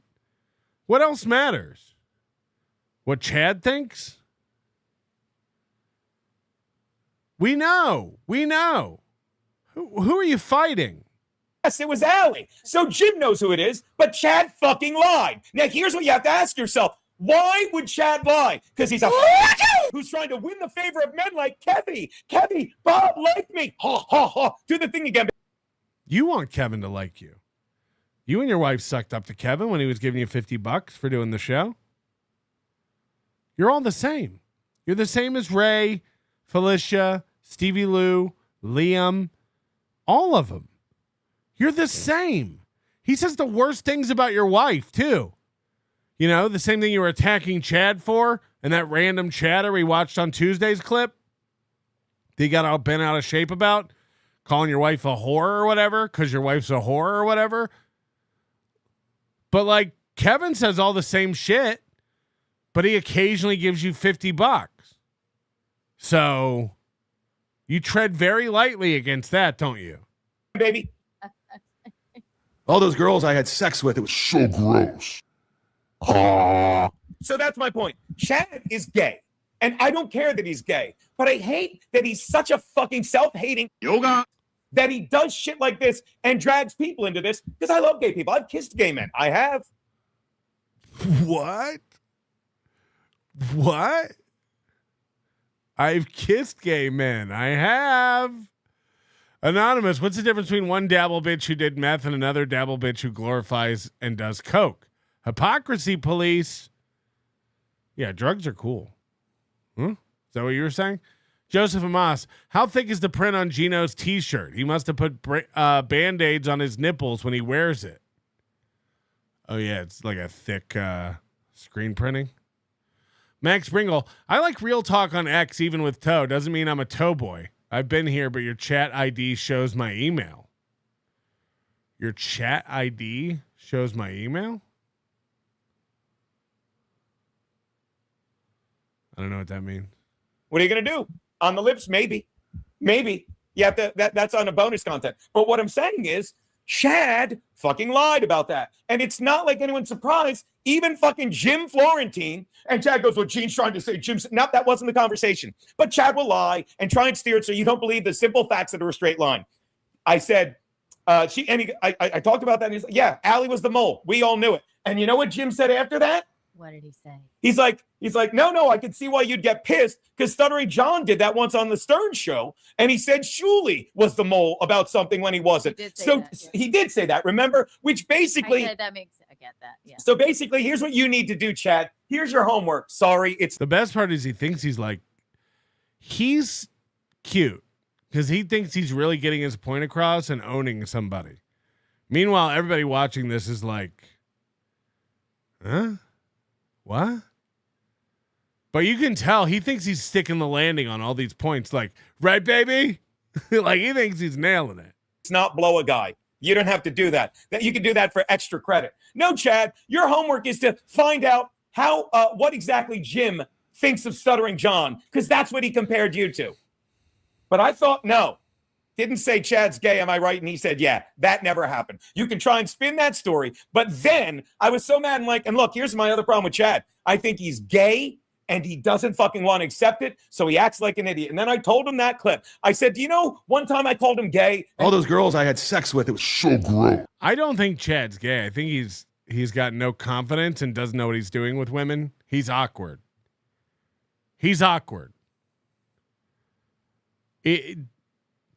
What else matters? What Chad thinks? We know. Who are you fighting? Yes, it was Allie. So Jim knows who it is, but Chad fucking lied. Now, here's what you have to ask yourself. Why would Chad lie? Because he's a who's trying to win the favor of men like Kevy, Bob, like me. Ha, ha, ha. Do the thing again. You want Kevin to like you. You and your wife sucked up to Kevin when he was giving you $50 for doing the show. You're all the same. You're the same as Ray, Felicia, Stevie Lou, Liam, all of them. You're the same. He says the worst things about your wife, too. You know, the same thing you were attacking Chad for, and that random chatter we watched on Tuesday's clip that you got all bent out of shape about, calling your wife a whore or whatever, because your wife's a whore or whatever. But, like, Kevin says all the same shit, but he occasionally gives you $50. So you tread very lightly against that, don't you? Baby. All those girls I had sex with, it was so gross. So that's my point. Chad is gay. And I don't care that he's gay. But I hate that he's such a fucking self-hating yoga that he does shit like this and drags people into this. Because I love gay people. I've kissed gay men. I have. What? I've kissed gay men. I have. Anonymous, what's the difference between one dabble bitch who did meth and another dabble bitch who glorifies and does coke? Hypocrisy police. Yeah, drugs are cool. Is that what you were saying? Joseph Amos, how thick is the print on Geno's t-shirt? He must have put Band-Aids on his nipples when he wears it. Oh, yeah, it's like a thick screen printing. Max Bringle, I like real talk on X even with toe. Doesn't mean I'm a toe boy. I've been here, but your chat ID shows my email. Your chat ID shows my email? I don't know what that means. What are you going to do? On the lips, maybe. You have to, that's on a bonus content. But what I'm saying is, Chad fucking lied about that. And it's not like anyone's surprised. Even fucking Jim Florentine. And Chad goes, well, Gene's trying to say Jim's. No, that wasn't the conversation. But Chad will lie and try and steer it so you don't believe the simple facts that are a straight line. I said, I talked about that. And he's like, yeah, Allie was the mole. We all knew it. And you know what Jim said after that? What did he say? He's like, no, I could see why you'd get pissed because Stuttery John did that once on the Stern show. And he said Shuley was the mole about something when he wasn't. He did say that, remember? Which basically, I get that. Yeah. So basically, here's what you need to do, Chad. Here's your homework. Sorry. It's the best part is he thinks he's cute because he thinks he's really getting his point across and owning somebody. Meanwhile, everybody watching this is like, Huh? What? But you can tell he thinks he's sticking the landing on all these points. Like, right, baby? Like, he thinks he's nailing it. It's not blow a guy. You don't have to do that. That you can do that for extra credit. No, Chad, your homework is to find out what exactly Jim thinks of Stuttering John, because that's what he compared you to. But I thought, no. Didn't say Chad's gay, am I right? And he said, yeah, that never happened. You can try and spin that story. But then I was so mad and look, here's my other problem with Chad. I think he's gay and he doesn't fucking want to accept it. So he acts like an idiot. And then I told him that clip. I said, do you know, one time I called him gay. All those girls I had sex with, it was so gross. I don't think Chad's gay. I think he's got no confidence and doesn't know what he's doing with women. He's awkward. He's awkward.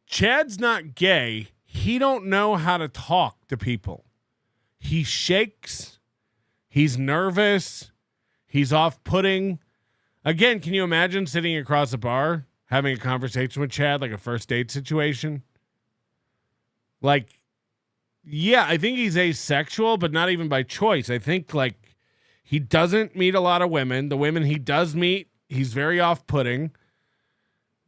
Chad's not gay. He don't know how to talk to people. He shakes. He's nervous. He's off-putting. Again, can you imagine sitting across a bar having a conversation with Chad, like a first date situation? Like, yeah, I think he's asexual, but not even by choice. I think, like, he doesn't meet a lot of women. The women he does meet, he's very off-putting.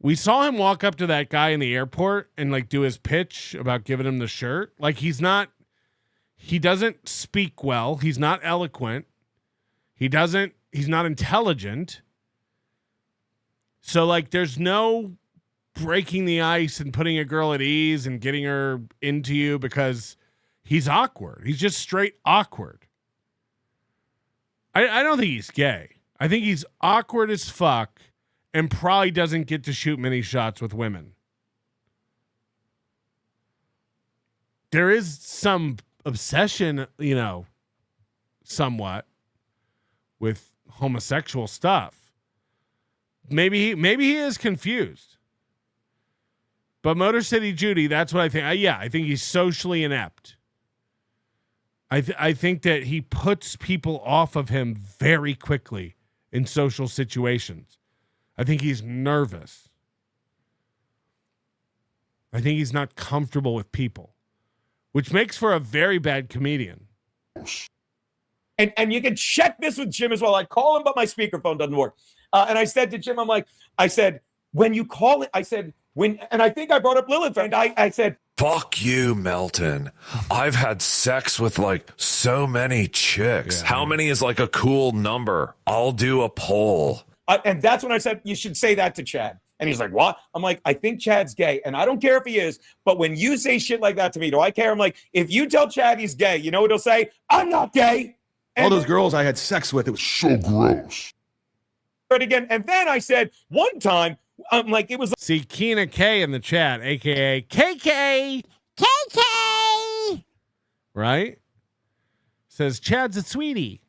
We saw him walk up to that guy in the airport and like do his pitch about giving him the shirt. Like he doesn't speak well. He's not eloquent. He's not intelligent. So like there's no breaking the ice and putting a girl at ease and getting her into you because he's awkward. He's just straight awkward. I don't think he's gay. I think he's awkward as fuck. And probably doesn't get to shoot many shots with women. There is some obsession, somewhat with homosexual stuff. Maybe he is confused. But Motor City Judy, that's what I think. I think he's socially inept. I think that he puts people off of him very quickly in social situations. I think he's nervous. I think he's not comfortable with people, which makes for a very bad comedian. And you can check this with Jim as well. I call him, but my speakerphone doesn't work. And I said to Jim, I said, when you call it, and I think I brought up Lilith, and I said, fuck you, Melton. I've had sex with like so many chicks. Yeah. How many is like a cool number? I'll do a poll. And that's when I said, you should say that to Chad. And he's like, what? I'm like, I think Chad's gay. And I don't care if he is. But when you say shit like that to me, do I care? I'm like, if you tell Chad he's gay, you know what he'll say? I'm not gay. And all those girls I had sex with, it was so gross. Again. And then I said, one time, it was. See, Keanu K in the chat, a.k.a. KK. KK. Right? Says, Chad's a sweetie.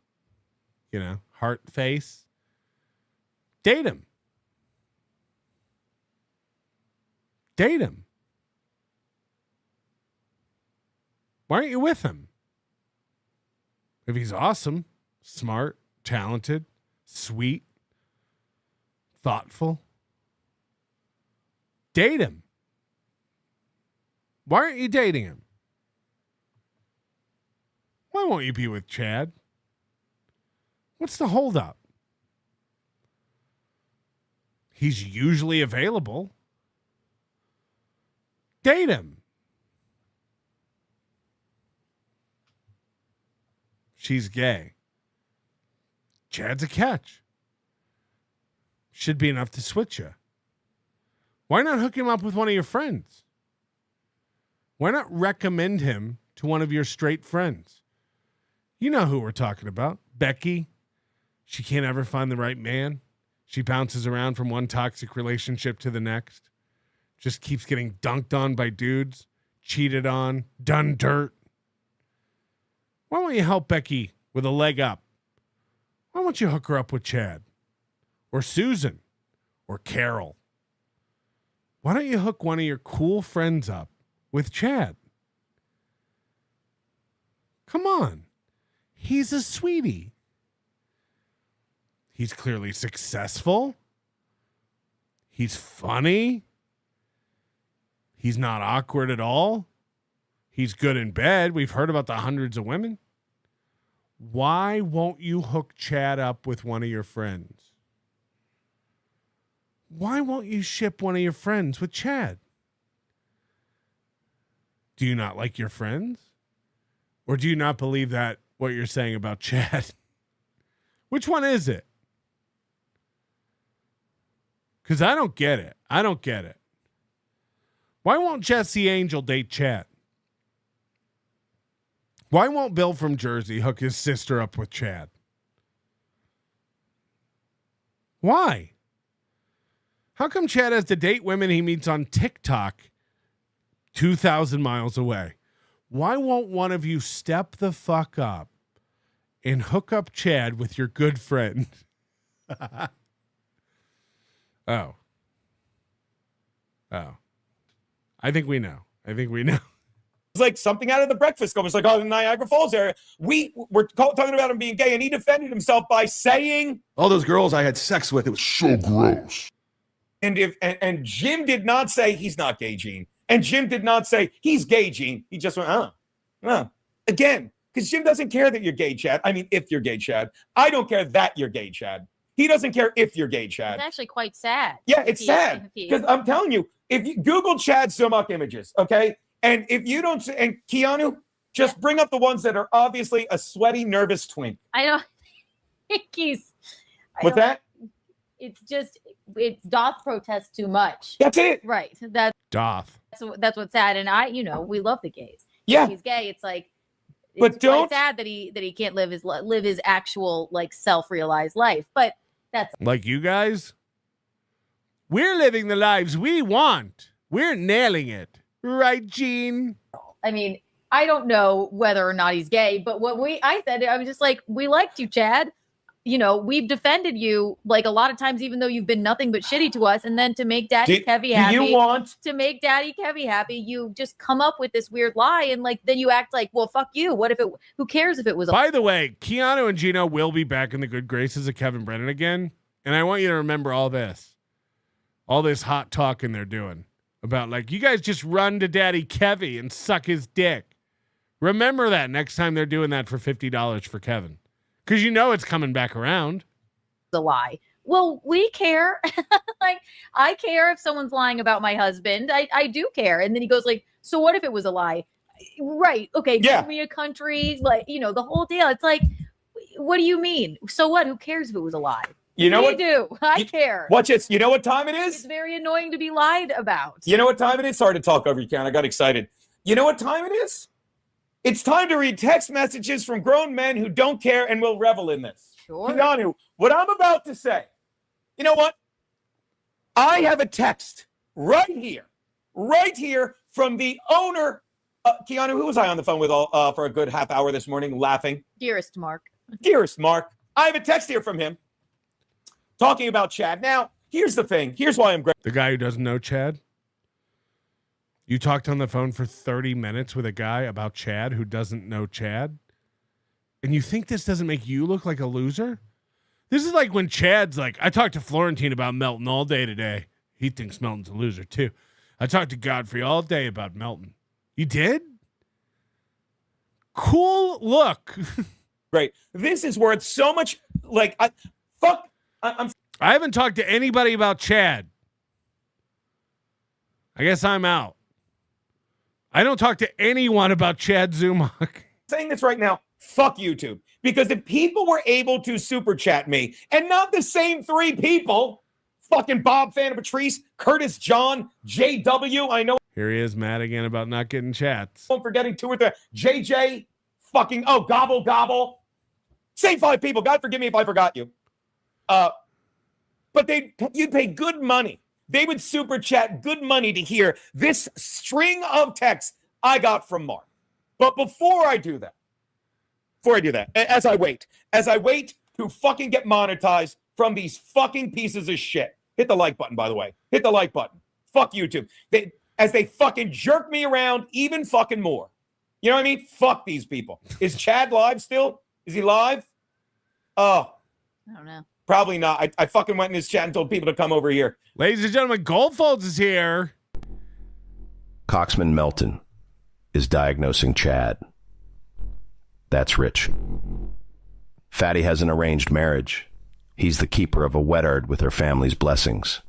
Heart face. Date him. Date him. Why aren't you with him? If he's awesome, smart, talented, sweet, thoughtful, date him. Why aren't you dating him? Why won't you be with Chad? What's the holdup? He's usually available. Date him. She's gay. Chad's a catch. Should be enough to switch you. Why not hook him up with one of your friends? Why not recommend him to one of your straight friends? You know who we're talking about. Becky. She can't ever find the right man. She bounces around from one toxic relationship to the next. Just keeps getting dunked on by dudes, cheated on, done dirt. Why won't you help Becky with a leg up? Why won't you hook her up with Chad? Or Susan? Or Carol? Why don't you hook one of your cool friends up with Chad? Come on. He's a sweetie. He's clearly successful. He's funny. He's not awkward at all. He's good in bed. We've heard about the hundreds of women. Why won't you hook Chad up with one of your friends? Why won't you ship one of your friends with Chad? Do you not like your friends? Or do you not believe that what you're saying about Chad? Which one is it? Because I don't get it. I don't get it. Why won't Jesse Angel date Chad? Why won't Bill from Jersey hook his sister up with Chad? Why? How come Chad has to date women he meets on TikTok 2,000 miles away? Why won't one of you step the fuck up and hook up Chad with your good friend? Oh. I think we know. It's like something out of The Breakfast Club. It's like, oh, the Niagara Falls area. We're talking about him being gay, and he defended himself by saying, all those girls I had sex with, it was so gross. And Jim did not say he's not gay, Gene. And Jim did not say he's gay, Gene. He just went, again, because Jim doesn't care that you're gay, Chad. I mean, if you're gay, Chad. I don't care that you're gay, Chad. He doesn't care if you're gay, Chad. It's actually quite sad. Yeah, it's sad. Because I'm telling you, if you Google Chad Zumach images, okay? And if you don't, and Keanu, just bring up the ones that are obviously a sweaty, nervous twink. I don't think he's. What's that? It's just, it doth protest too much. That's it. Right. That's what's sad. And we love the gays. Yeah. If he's gay. It's like, but it's quite sad that he can't live his actual like self-realized life. But that's like you guys. We're living the lives we want. We're nailing it. Right, Gene? I mean, I don't know whether or not he's gay, but I said, I was just like, we liked you, Chad. We've defended you like a lot of times, even though you've been nothing but shitty to us. And then to make Daddy Kevy happy, to make Daddy Kevy happy, you just come up with this weird lie. And like, then you act like, well, fuck you. Who cares if it was? By the way, Keanu and Geno will be back in the good graces of Kevin Brennan again. And I want you to remember all this hot talking they're doing about like, you guys just run to Daddy Kevy and suck his dick. Remember that next time they're doing that for $50 for Kevin. Because it's coming back around. The lie. Well, we care. Like, I care if someone's lying about my husband. I do care. And then he goes like, so what if it was a lie? Right. Okay. Yeah. Give me a country. Like, the whole deal. It's like, what do you mean? So what? Who cares if it was a lie? You know what? do. I care. Watch it. You know what time it is? It's very annoying to be lied about. You know what time it is? Sorry to talk over you, Keanu. I got excited. You know what time it is? It's time to read text messages from grown men who don't care and will revel in this. Sure. Keanu, what I'm about to say, you know what? I have a text right here from the owner. Keanu, who was I on the phone with for a good half hour this morning laughing? Dearest Mark. I have a text here from him talking about Chad. Now, here's the thing. Here's why I'm great. The guy who doesn't know Chad? You talked on the phone for 30 minutes with a guy about Chad who doesn't know Chad? And you think this doesn't make you look like a loser? This is like when Chad's like, I talked to Florentine about Melton all day today. He thinks Melton's a loser too. I talked to Godfrey all day about Melton. You did? Cool look. Great. This is worth so much. Like, I haven't talked to anybody about Chad. I guess I'm out. I don't talk to anyone about Chad Zumach. Saying this right now, fuck YouTube. Because if people were able to super chat me, and not the same three people, fucking Bob Fan Patrice, Curtis John, JW, I know. Here he is mad again about not getting chats. I'm forgetting 2 or 3. JJ, fucking, gobble. Same 5 people. God forgive me if I forgot you. But you'd pay good money. They would super chat good money to hear this string of texts I got from Mark. But before I do that, as I wait to fucking get monetized from these fucking pieces of shit, hit the like button, by the way. Hit the like button. Fuck YouTube. As they fucking jerk me around even fucking more. You know what I mean? Fuck these people. Is Chad live still? Is he live? Oh. I don't know. Probably not. I fucking went in his chat and told people to come over here. Ladies and gentlemen, Goldfolds is here. Coxman Melton is diagnosing Chad. That's rich. Fatty has an arranged marriage. He's the keeper of a wedard with her family's blessings.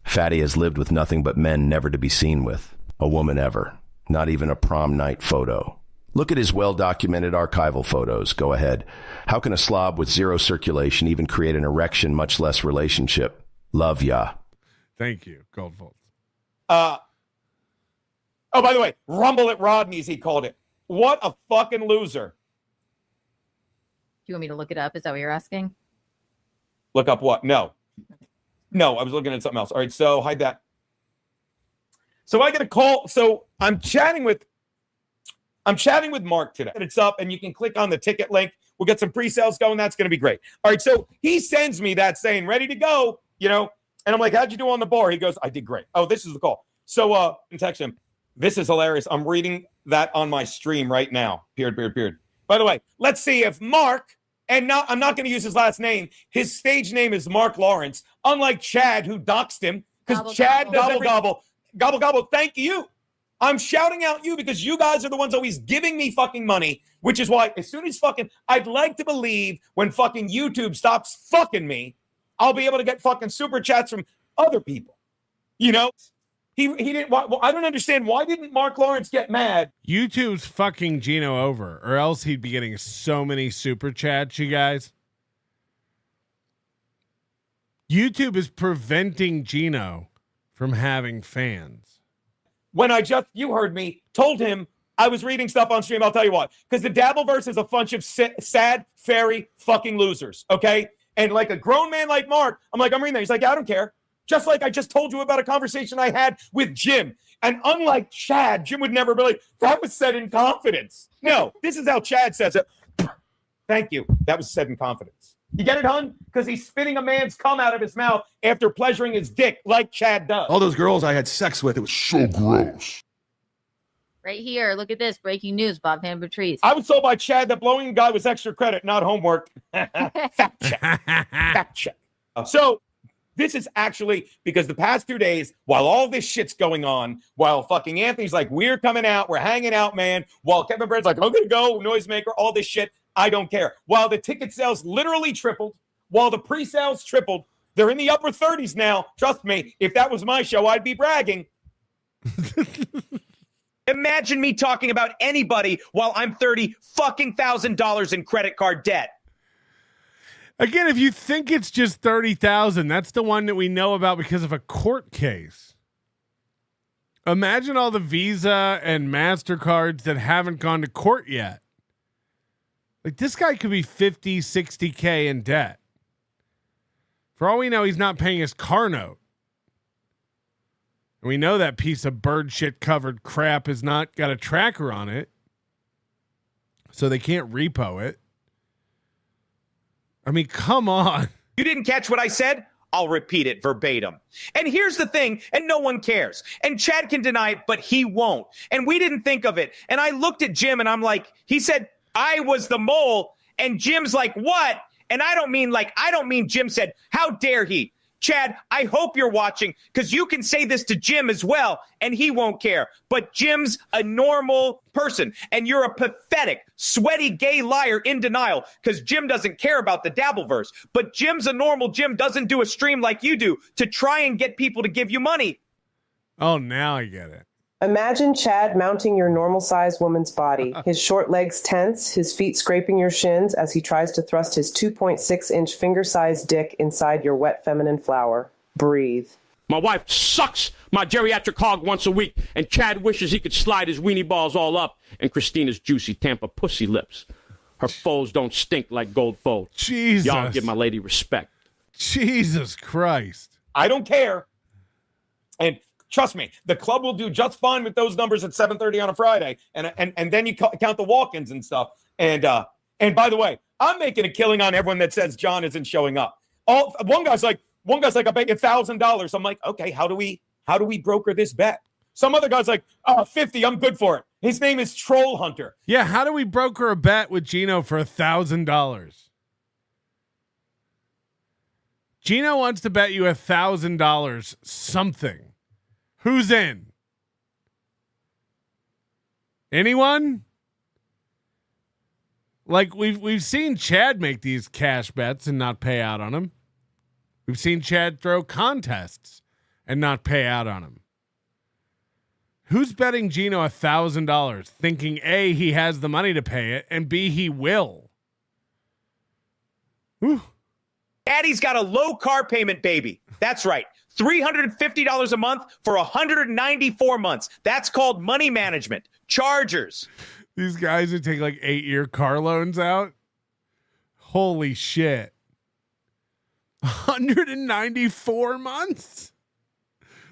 Fatty has lived with nothing but men never to be seen with. A woman ever. Not even a prom night photo. Look at his well-documented archival photos. Go ahead. How can a slob with zero circulation even create an erection, much less relationship? Love ya. Thank you, Goldfold. Oh, by the way, Rumble at Rodney's, he called it. What a fucking loser. Do you want me to look it up? Is that what you're asking? Look up what? No, I was looking at something else. All right, so hide that. So I get a call. So I'm chatting with Mark today. It's up, and you can click on the ticket link. We'll get some pre-sales going. That's going to be great. All right, so he sends me that saying, ready to go, and I'm like, how'd you do on the bar? He goes, I did great. Oh, this is the call. So I text him. This is hilarious. I'm reading that on my stream right now. Period. By the way, let's see if Mark, and now I'm not going to use his last name. His stage name is Mark Lawrence, unlike Chad, who doxed him, because Chad does gobble. Thank you. I'm shouting out you because you guys are the ones always giving me fucking money, which is why as soon as I'd like to believe when fucking YouTube stops fucking me, I'll be able to get fucking super chats from other people. He didn't. Well, I don't understand. Why didn't Mark Lawrence get mad? YouTube's fucking Geno over, or else he'd be getting so many super chats, you guys. YouTube is preventing Geno from having fans. When you heard me, told him I was reading stuff on stream, I'll tell you what. Because the Dabbleverse is a bunch of sad, fairy fucking losers, okay? And like a grown man like Mark, I'm reading that. He's like, yeah, I don't care. Just like I just told you about a conversation I had with Jim. And unlike Chad, Jim would never be like, that was said in confidence. No, this is how Chad says it. Thank you. That was said in confidence. You get it, hun? Because he's spitting a man's cum out of his mouth after pleasuring his dick like Chad does. All those girls I had sex with, it was so gross. Right here. Look at this. Breaking news. Bob Van Patrice. I was told by Chad that blowing a guy was extra credit, not homework. Fact check. So this is actually because the past 2 days, while all this shit's going on, while fucking Anthony's like, we're coming out, we're hanging out, man, while Kevin Brett's like, I'm going to go, noisemaker, all this shit, I don't care. While the ticket sales literally tripled, while the pre-sales tripled, they're in the upper 30s now. Trust me, if that was my show, I'd be bragging. Imagine me talking about anybody while I'm $30,000 in credit card debt. Again, if you think it's just 30,000, that's the one that we know about because of a court case. Imagine all the Visa and MasterCards that haven't gone to court yet. Like, this guy could be 50, 60K in debt. For all we know, he's not paying his car note. And we know that piece of bird shit covered crap has not got a tracker on it. So they can't repo it. I mean, come on. You didn't catch what I said? I'll repeat it verbatim. And here's the thing, and no one cares. And Chad can deny it, but he won't. And we didn't think of it. And I looked at Jim and I'm like, he said, I was the mole. And Jim's like, what? And I don't mean Jim said, how dare he? Chad, I hope you're watching because you can say this to Jim as well and he won't care. But Jim's a normal person and you're a pathetic, sweaty gay liar in denial because Jim doesn't care about the Dabbleverse. But Jim's a normal Jim doesn't do a stream like you do to try and get people to give you money. Oh, now I get it. Imagine Chad mounting your normal-sized woman's body, his short legs tense, his feet scraping your shins as he tries to thrust his 2.6-inch finger-sized dick inside your wet feminine flower. Breathe. My wife sucks my geriatric hog once a week, and Chad wishes he could slide his weenie balls all up in Christina's juicy Tampa pussy lips. Her foes don't stink like gold fold. Jesus. Y'all give my lady respect. Jesus Christ. I don't care. And trust me, the club will do just fine with those numbers at 7:30 on a Friday, and then you count the walk-ins and stuff. And by the way, I'm making a killing on everyone that says John isn't showing up. One guy's like, I bet you $1,000. I'm like, okay, how do we broker this bet? Some other guy's like, 50, I'm good for it. His name is Troll Hunter. Yeah, how do we broker a bet with Geno for $1,000? Geno wants to bet you $1,000 something. Who's in? Anyone? Like we've seen Chad make these cash bets and not pay out on them. We've seen Chad throw contests and not pay out on them. Who's betting Geno $1,000 thinking A, he has the money to pay it, and B, he will? Whew. Daddy's got a low car payment, baby. That's right. $350 a month for 194 months. That's called money management. Chargers. These guys who take like 8-year car loans out. Holy shit. 194 months?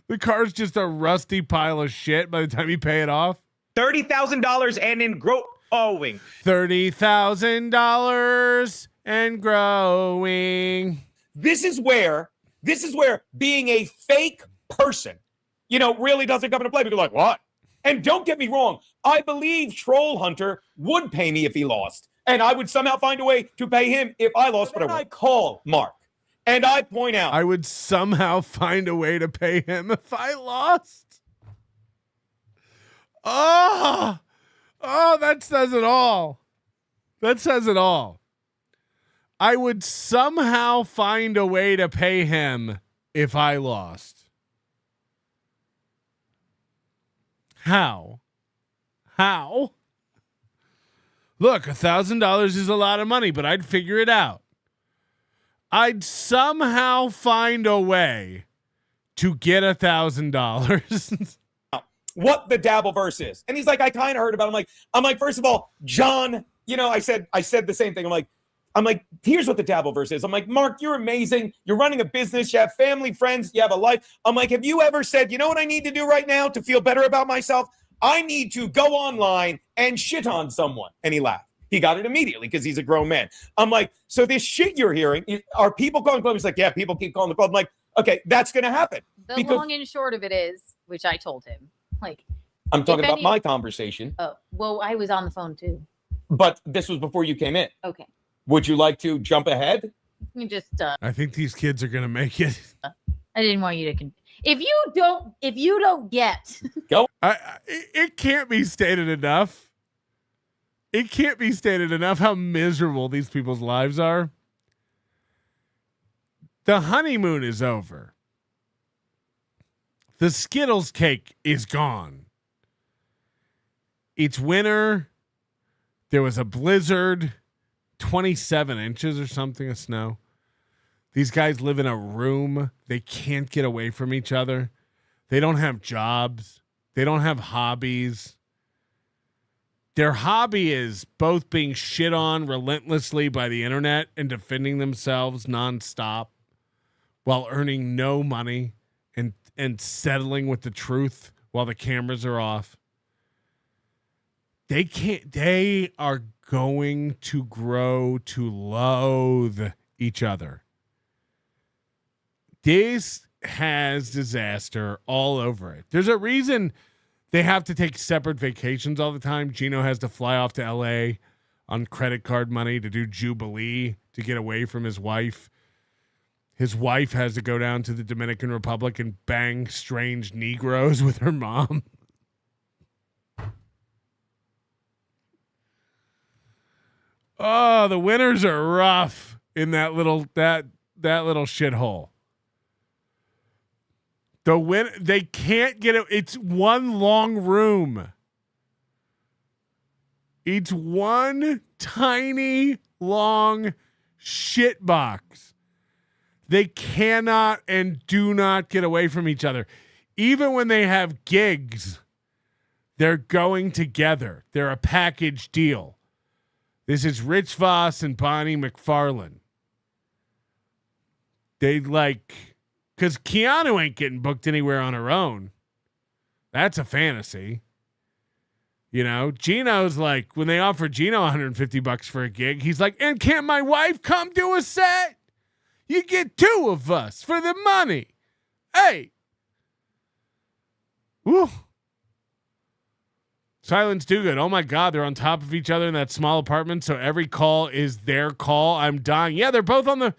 The car's just a rusty pile of shit by the time you pay it off. $30,000 and in growing. $30,000 and growing. This is where being a fake person, really doesn't come into play. Because like, what? And don't get me wrong. I believe Troll Hunter would pay me if he lost. And I would somehow find a way to pay him if I lost. But I call Mark and I point out. I would somehow find a way to pay him if I lost. Oh, that says it all. That says it all. I would somehow find a way to pay him if I lost. How? Look, $1,000 is a lot of money, but I'd figure it out. I'd somehow find a way to get $1,000. What the Dabbleverse is. And he's like, I kind of heard about it. I'm like, first of all, John, I said the same thing. I'm like, here's what the Dabbleverse is. I'm like, Mark, you're amazing. You're running a business. You have family, friends. You have a life. I'm like, have you ever said, you know what I need to do right now to feel better about myself? I need to go online and shit on someone. And he laughed. He got it immediately because he's a grown man. I'm like, so this shit you're hearing, are people calling the club? He's like, yeah, people keep calling the club. I'm like, okay, that's going to happen. The long and short of it is, which I told him, I'm talking about my conversation. Oh, well, I was on the phone too. But this was before you came in. Okay. Would you like to jump ahead? You just. I think these kids are gonna make it. I didn't want you to. If you don't get. Go. It can't be stated enough. It can't be stated enough how miserable these people's lives are. The honeymoon is over. The Skittles cake is gone. It's winter. There was a blizzard. 27 inches or something of snow. These guys live in a room. They can't get away from each other. They don't have jobs. They don't have hobbies. Their hobby is both being shit on relentlessly by the internet and defending themselves nonstop while earning no money and settling with the truth while the cameras are off. They are going to grow to loathe each other. This has disaster all over it. There's a reason they have to take separate vacations all the time. Geno has to fly off to LA on credit card money to do Jubilee to get away from his wife. His wife has to go down to the Dominican Republic and bang strange Negroes with her mom. Oh, the winters are rough in that little shithole. They can't get it. It's one long room. It's one tiny long shit box. They cannot and do not get away from each other. Even when they have gigs, they're going together. They're a package deal. This is Rich Voss and Bonnie McFarlane. Because Keanu ain't getting booked anywhere on her own. That's a fantasy. Geno's like, when they offer Geno $150 for a gig, he's like, and can't my wife come do a set? You get two of us for the money. Hey. Woo. Silence too good. Oh my God, they're on top of each other in that small apartment, so every call is their call. I'm dying. Yeah, they're both on the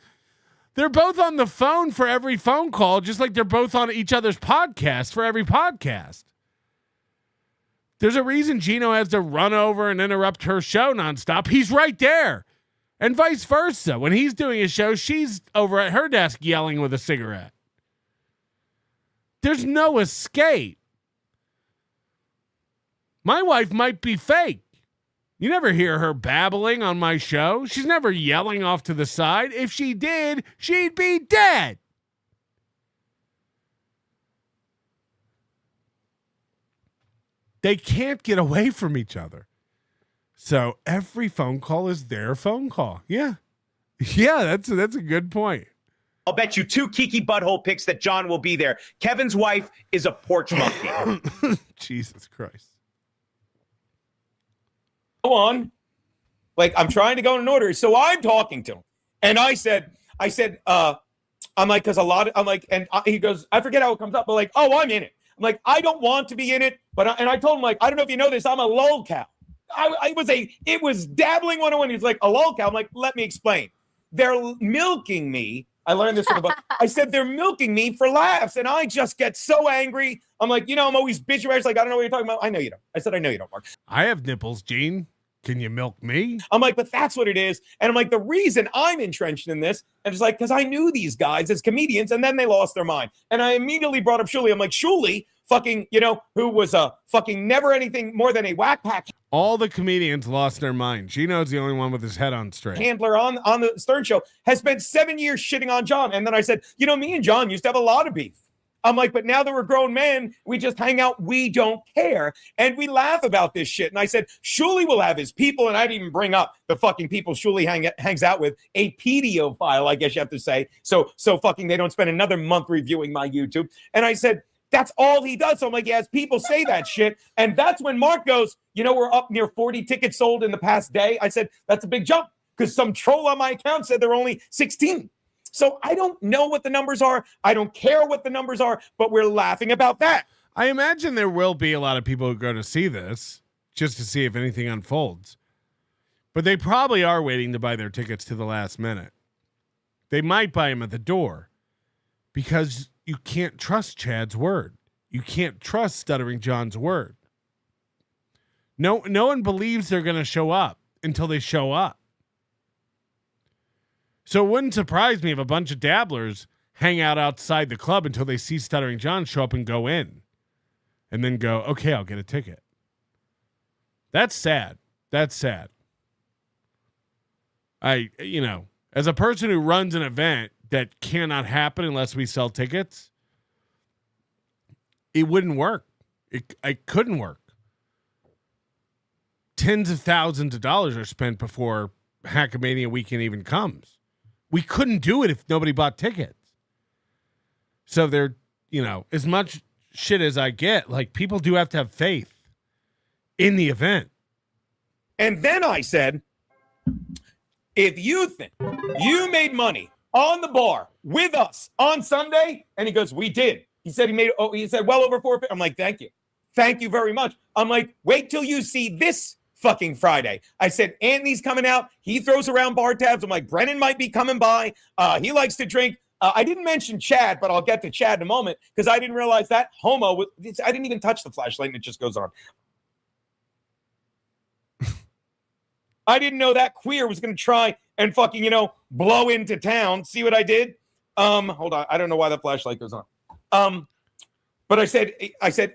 phone for every phone call, just like they're both on each other's podcast for every podcast. There's a reason Geno has to run over and interrupt her show nonstop. He's right there. And vice versa. When he's doing his show, she's over at her desk yelling with a cigarette. There's no escape. My wife might be fake. You never hear her babbling on my show. She's never yelling off to the side. If she did, she'd be dead. They can't get away from each other. So every phone call is their phone call. Yeah. Yeah, that's a good point. I'll bet you 2 Kiki butthole pics that John will be there. Kevin's wife is a porch monkey. Jesus Christ. Go on. Like, I'm trying to go in an order. So I'm talking to him. And I said, I'm like, because he goes, I forget how it comes up, but like, oh, I'm in it. I'm like, I don't want to be in it, and I told him, like, I don't know if you know this, I'm a lolcow. It was dabbling 101. He's like, a lolcow. I'm like, let me explain. They're milking me. I learned this from the book. I said, they're milking me for laughs, and I just get so angry. I'm like, I'm always bitching. I was like, I don't know what you're talking about. I know you don't. I said, I know you don't, Mark. I have nipples, Gene. Can you milk me? I'm like, but that's what it is. And I'm like, the reason I'm entrenched in this, and it's like, because I knew these guys as comedians, and then they lost their mind. And I immediately brought up Shuli. I'm like, Shuli, fucking, who was a fucking never anything more than a whack pack. All the comedians lost their mind. Gino's the only one with his head on straight. Handler on the Stern Show has spent 7 years shitting on John. And then I said, me and John used to have a lot of beef. I'm like, but now that we're grown men, we just hang out. We don't care. And we laugh about this shit. And I said, Shuli will have his people. And I didn't even bring up the fucking people Shuli hangs out with. A pedophile, I guess you have to say. So fucking they don't spend another month reviewing my YouTube. And I said, that's all he does. So I'm like, yes, people say that shit. And that's when Mark goes, we're up near 40 tickets sold in the past day. I said, that's a big jump because some troll on my account said there are only 16. So I don't know what the numbers are. I don't care what the numbers are, but we're laughing about that. I imagine there will be a lot of people who go to see this just to see if anything unfolds. But they probably are waiting to buy their tickets to the last minute. They might buy them at the door because you can't trust Chad's word. You can't trust Stuttering John's word. No one believes they're going to show up until they show up. So it wouldn't surprise me if a bunch of dabblers hang out outside the club until they see Stuttering John show up and go in. And then go, okay, I'll get a ticket. That's sad. That's sad. As a person who runs an event that cannot happen unless we sell tickets, it wouldn't work. It couldn't work. Tens of thousands of dollars are spent before Hackamania weekend even comes. We couldn't do it if nobody bought tickets. So they're, as much shit as I get, like people do have to have faith in the event. And then I said, if you think you made money on the bar with us on Sunday, and he goes, we did. He said he said well over 4. I'm like, thank you. Thank you very much. I'm like, wait till you see this fucking Friday. I said, Anthony's coming out. He throws around bar tabs. I'm like, Brennan might be coming by. He likes to drink. I didn't mention Chad, but I'll get to Chad in a moment because I didn't realize that homo. I didn't even touch the flashlight and it just goes on. I didn't know that queer was going to try and fucking, blow into town. See what I did? Hold on. I don't know why the flashlight goes on. But I said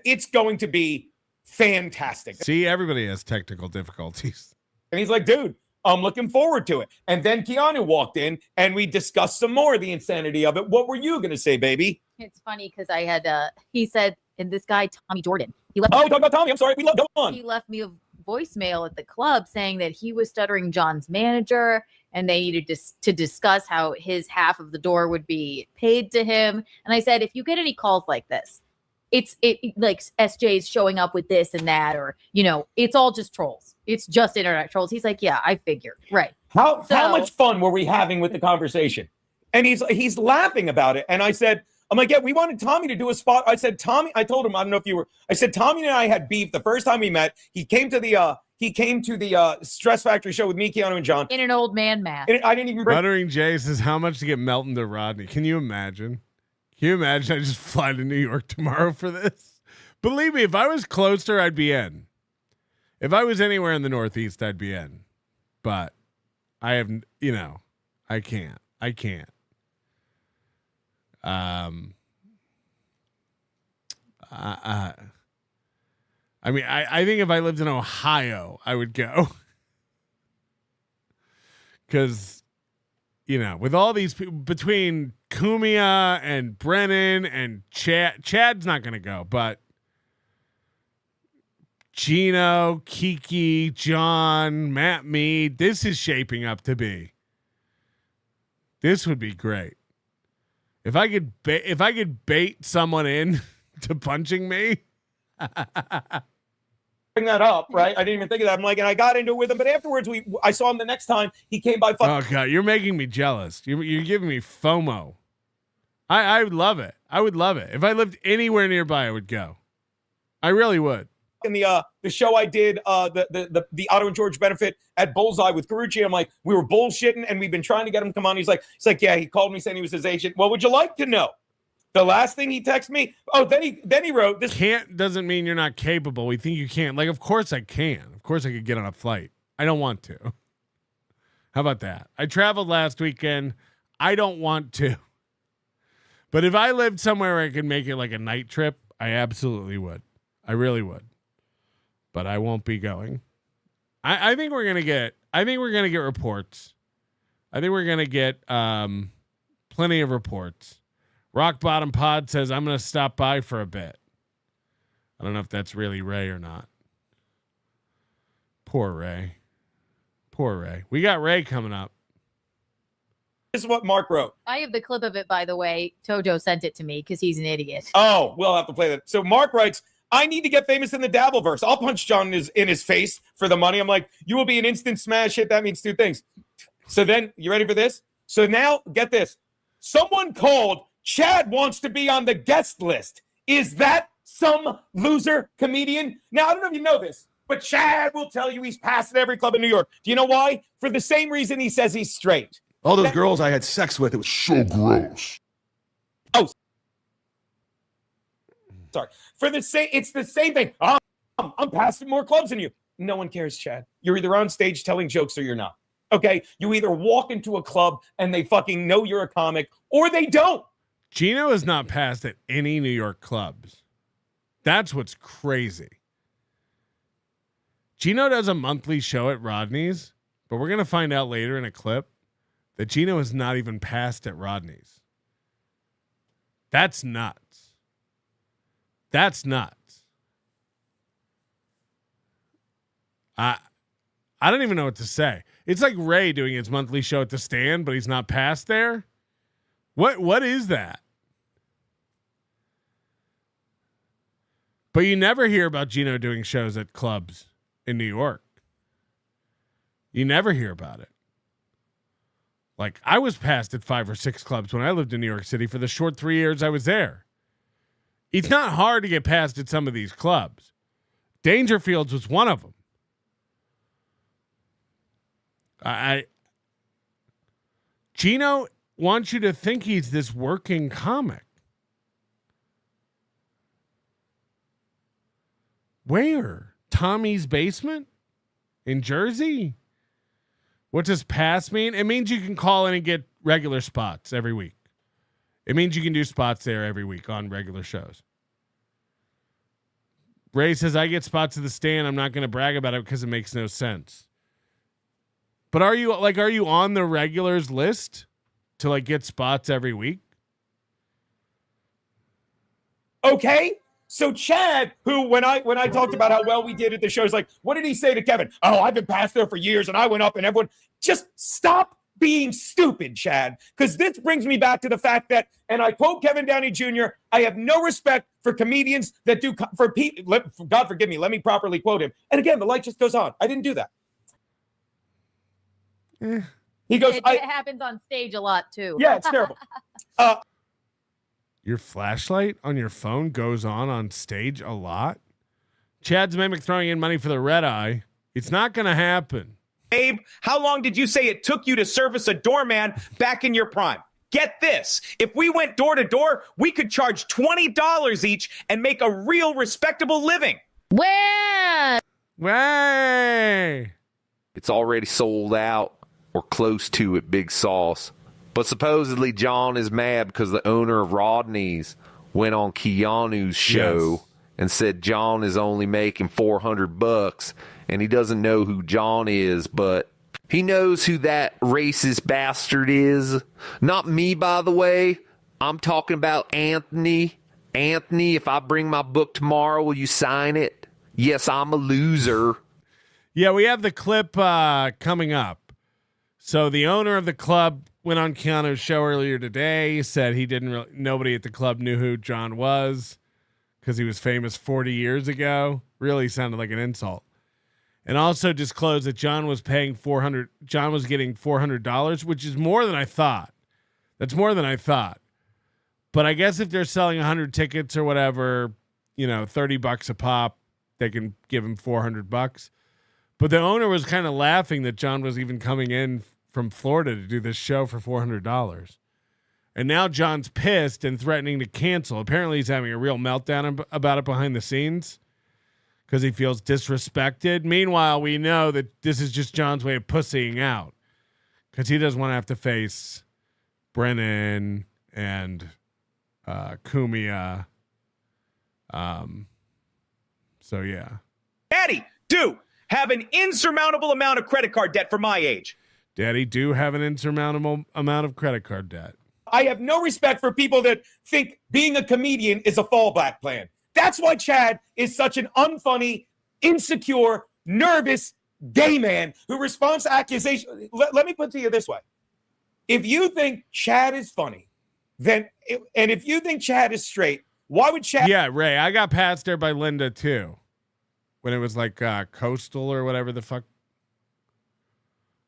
it's going to be fantastic. See, everybody has technical difficulties. And he's like, dude, I'm looking forward to it. And then Keanu walked in and we discussed some more of the insanity of it. What were you going to say, baby? It's funny because I had, he said, and this guy, Tommy Jordan. He left talk about Tommy. I'm sorry. Go on. He left me a voicemail at the club saying that he was Stuttering John's manager and they needed to discuss how his half of the door would be paid to him. And I said, if you get any calls like this, it like SJ's showing up with this and that, or, it's all just trolls. It's just internet trolls. He's like, yeah, I figured. Right. How much fun were we having with the conversation? And he's laughing about it. And I said, I'm like, yeah, we wanted Tommy to do a spot. I said, Tommy, I told him, I don't know if you were, I said, Tommy and I had beef the first time we met. He came to the Stress Factory show with me, Keanu, and John. In an old man mask. I didn't even bring. Stuttering Jay says, how much to get Melton to Rodney? Can you imagine? Can you imagine I just fly to New York tomorrow for this? Believe me, if I was closer, I'd be in. If I was anywhere in the Northeast, I'd be in. But I have, I can't. I mean, I think if I lived in Ohio, I would go. Because, with all these people, between Kumia and Brennan and Chad's not going to go, but Geno, Kiki, John, Matt Mead, this is shaping up to be. This would be great. If I could bait someone in to punching me. Bring that up, right? I didn't even think of that. I'm like, and I got into it with him, but afterwards I saw him the next time he came by. Oh God, you're making me jealous. You're giving me FOMO. I would love it. I would love it. If I lived anywhere nearby, I would go. I really would. In the show I did, the Otto and George benefit at Bullseye with Carucci, I'm like, we were bullshitting and we've been trying to get him to come on. He's like, yeah, he called me saying he was his agent. Well, would you like to know? The last thing he texted me, then he wrote this. Can't doesn't mean you're not capable. We think you can. Like, of course I can. Of course I could get on a flight. I don't want to. How about that? I traveled last weekend. I don't want to. But if I lived somewhere where I could make it like a night trip, I absolutely would. I really would. But I won't be going. I think we're gonna get reports. I think we're gonna get plenty of reports. Rock Bottom Pod says, I'm going to stop by for a bit. I don't know if that's really Ray or not. Poor Ray. We got Ray coming up. This is what Mark wrote. I have the clip of it, by the way. Tojo sent it to me because he's an idiot. Oh, we'll have to play that. So Mark writes, I need to get famous in the Dabbleverse. I'll punch John in his face for the money. I'm like, you will be an instant smash hit. That means two things. So then, you ready for this? So now, get this. Someone called Chad wants to be on the guest list. Is that some loser comedian? Now, I don't know if you know this, but Chad will tell you he's passed at every club in New York. Do you know why? For the same reason he says he's straight. All those girls I had sex with, it was so gross. Oh, sorry. It's the same thing. I'm passing more clubs than you. No one cares, Chad. You're either on stage telling jokes or you're not. Okay? You either walk into a club and they fucking know you're a comic or they don't. Geno is not passed at any New York clubs. That's what's crazy. Geno does a monthly show at Rodney's, but we're going to find out later in a clip that Geno is not even passed at Rodney's. That's nuts. I don't even know what to say. It's like Ray doing his monthly show at the Stand, but he's not passed there. What is that? But you never hear about Geno doing shows at clubs in New York. You never hear about it. Like, I was passed at 5 or 6 clubs when I lived in New York City for the short 3 years I was there. It's not hard to get passed at some of these clubs. Dangerfield's was one of them. Geno wants you to think he's this working comic. Where? Tommy's basement? In Jersey? What does pass mean? It means you can call in and get regular spots every week. It means you can do spots there every week on regular shows. Ray says, I get spots at the Stand. I'm not going to brag about it because it makes no sense. But are you on the regulars list to like get spots every week? Okay. So Chad, who when I talked about how well we did at the show, is like, what did he say to Kevin? Oh, I've been passed there for years and I went up and everyone just stop being stupid, Chad. Because this brings me back to the fact that, and I quote Kevin Downey Jr., I have no respect for comedians that do for people. God forgive me. Let me properly quote him. And again, the light just goes on. I didn't do that. He goes, it happens on stage a lot too. Yeah, it's terrible. Your flashlight on your phone goes on stage a lot. Chad's mimic throwing in money for the red eye. It's not going to happen. Abe, how long did you say it took you to service a doorman back in your prime? Get this. If we went door to door, we could charge $20 each and make a real respectable living. Where? Way. It's already sold out or close to it, Big Sauce. But supposedly John is mad because the owner of Rodney's went on Keanu's show and said John is only making $400 and he doesn't know who John is, but he knows who that racist bastard is. Not me, by the way. I'm talking about Anthony. Anthony, if I bring my book tomorrow, will you sign it? Yes, I'm a loser. Yeah, we have the clip coming up. So the owner of the club went on Keanu's show earlier today, said nobody at the club knew who John was because he was famous 40 years ago. Really sounded like an insult. And also disclosed that John was getting $400, which is more than I thought. That's more than I thought. But I guess if they're selling 100 tickets or whatever, $30 a pop, they can give him $400. But the owner was kind of laughing that John was even coming in from Florida to do this show for $400. And now John's pissed and threatening to cancel. Apparently he's having a real meltdown about it behind the scenes because he feels disrespected. Meanwhile, we know that this is just John's way of pussying out because he doesn't want to have to face Brennan and Kumia. So, yeah. Daddy, do have an insurmountable amount of credit card debt for my age. Daddy do have an insurmountable amount of credit card debt. I have no respect for people that think being a comedian is a fallback plan. That's why Chad is such an unfunny, insecure, nervous gay man who responds to accusations. Let me put it to you this way. If you think Chad is funny, and if you think Chad is straight, why would Chad? Yeah, Ray, I got passed there by Linda too. When it was like Coastal or whatever the fuck.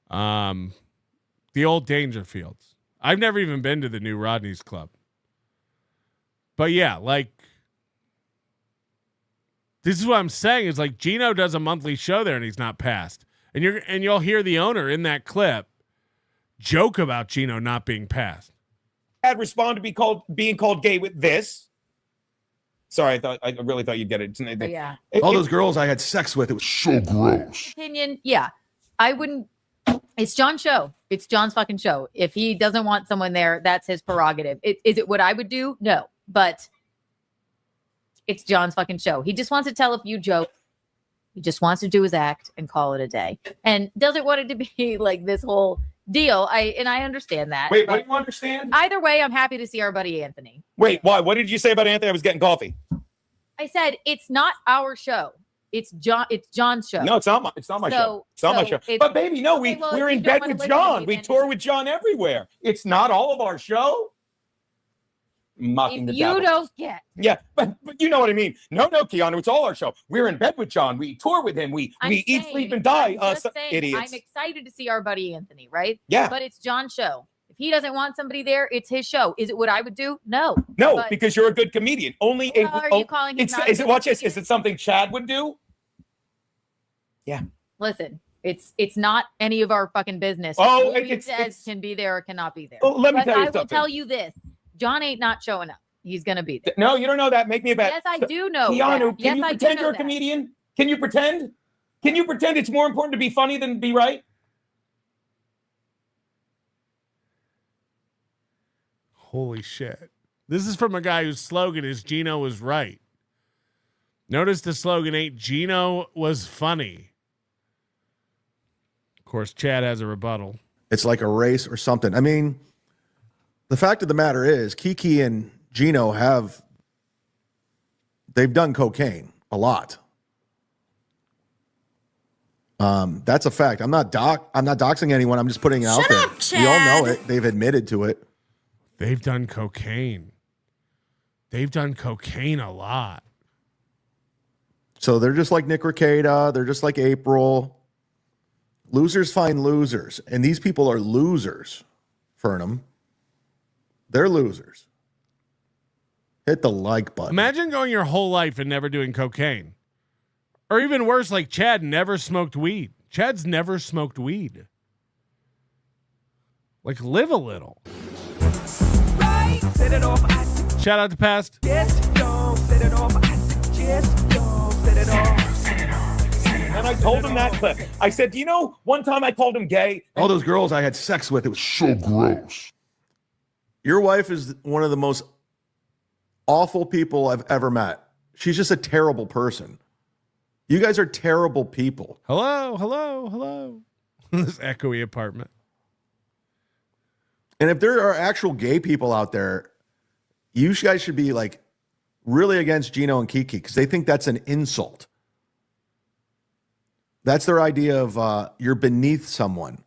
The old Dangerfields. I've never even been to the new Rodney's Club. But yeah, like, this is what I'm saying is like Geno does a monthly show there and he's not passed. And you'll hear the owner in that clip joke about Geno not being passed. Chad respond to being called gay with this. Sorry, I really thought you'd get it. Yeah. All those girls I had sex with, it was so gross. Opinion, yeah. I wouldn't. It's John's show. It's John's fucking show. If he doesn't want someone there, that's his prerogative. Is it what I would do? No. But it's John's fucking show. He just wants to tell a few jokes. He just wants to do his act and call it a day. And doesn't want it to be like this whole deal. I understand that. Wait, what do you understand? Either way, I'm happy to see our buddy Anthony. Wait, why? What did you say about Anthony? I was getting coffee. I said it's not our show. It's John's show. No, it's not my show. It's not my show. But baby, no, we're in bed with John. We tour with John everywhere. It's not all of our show. Mocking the devil. You don't get. Yeah, but you know what I mean. No, Keanu, it's all our show. We're in bed with John. We tour with him. We eat, sleep, and die. Idiots. I'm excited to see our buddy Anthony, right? Yeah. But it's John's show. If he doesn't want somebody there, it's his show. Is it what I would do? No. No, because you're a good comedian. Only are you calling him not is it watch this? Is it something Chad would do? Yeah. Listen, it's not any of our fucking business. Oh, who he says can be there or cannot be there. Oh, let me tell you I something. will tell you this: John ain't not showing up. He's gonna be there. No, you don't know that. Make me a bet. Yes, I do know. Keanu, Yes, can you I do pretend know you're a that. comedian? Can you pretend? Can you pretend it's more important to be funny than be right? Holy shit. This is from a guy whose slogan is Geno was right. Notice the slogan ain't Geno was funny. Of course, Chad has a rebuttal. It's like a race or something. I mean, the fact of the matter is Kiki and Geno they've done cocaine a lot. That's a fact. I'm not doxing anyone. I'm just putting it out there. We all know it. They've admitted to it. They've done cocaine. They've done cocaine a lot. So they're just like Nick Ricada. They're just like April. Losers find losers. And these people are losers, Fernham. They're losers. Hit the like button. Imagine going your whole life and never doing cocaine. Or even worse, like Chad never smoked weed. Chad's never smoked weed. Like, live a little. Set it off, I Shout out to Past. suggest don't set it off, I suggest don't set it off. And I told him that, but I said, do you know, one time I called him gay. All those girls I had sex with, it was so gross. Your wife is one of the most awful people I've ever met. She's just a terrible person. You guys are terrible people. Hello. This echoey apartment. And if there are actual gay people out there, you guys should be like really against Geno and Kiki because they think that's an insult. That's their idea of you're beneath someone.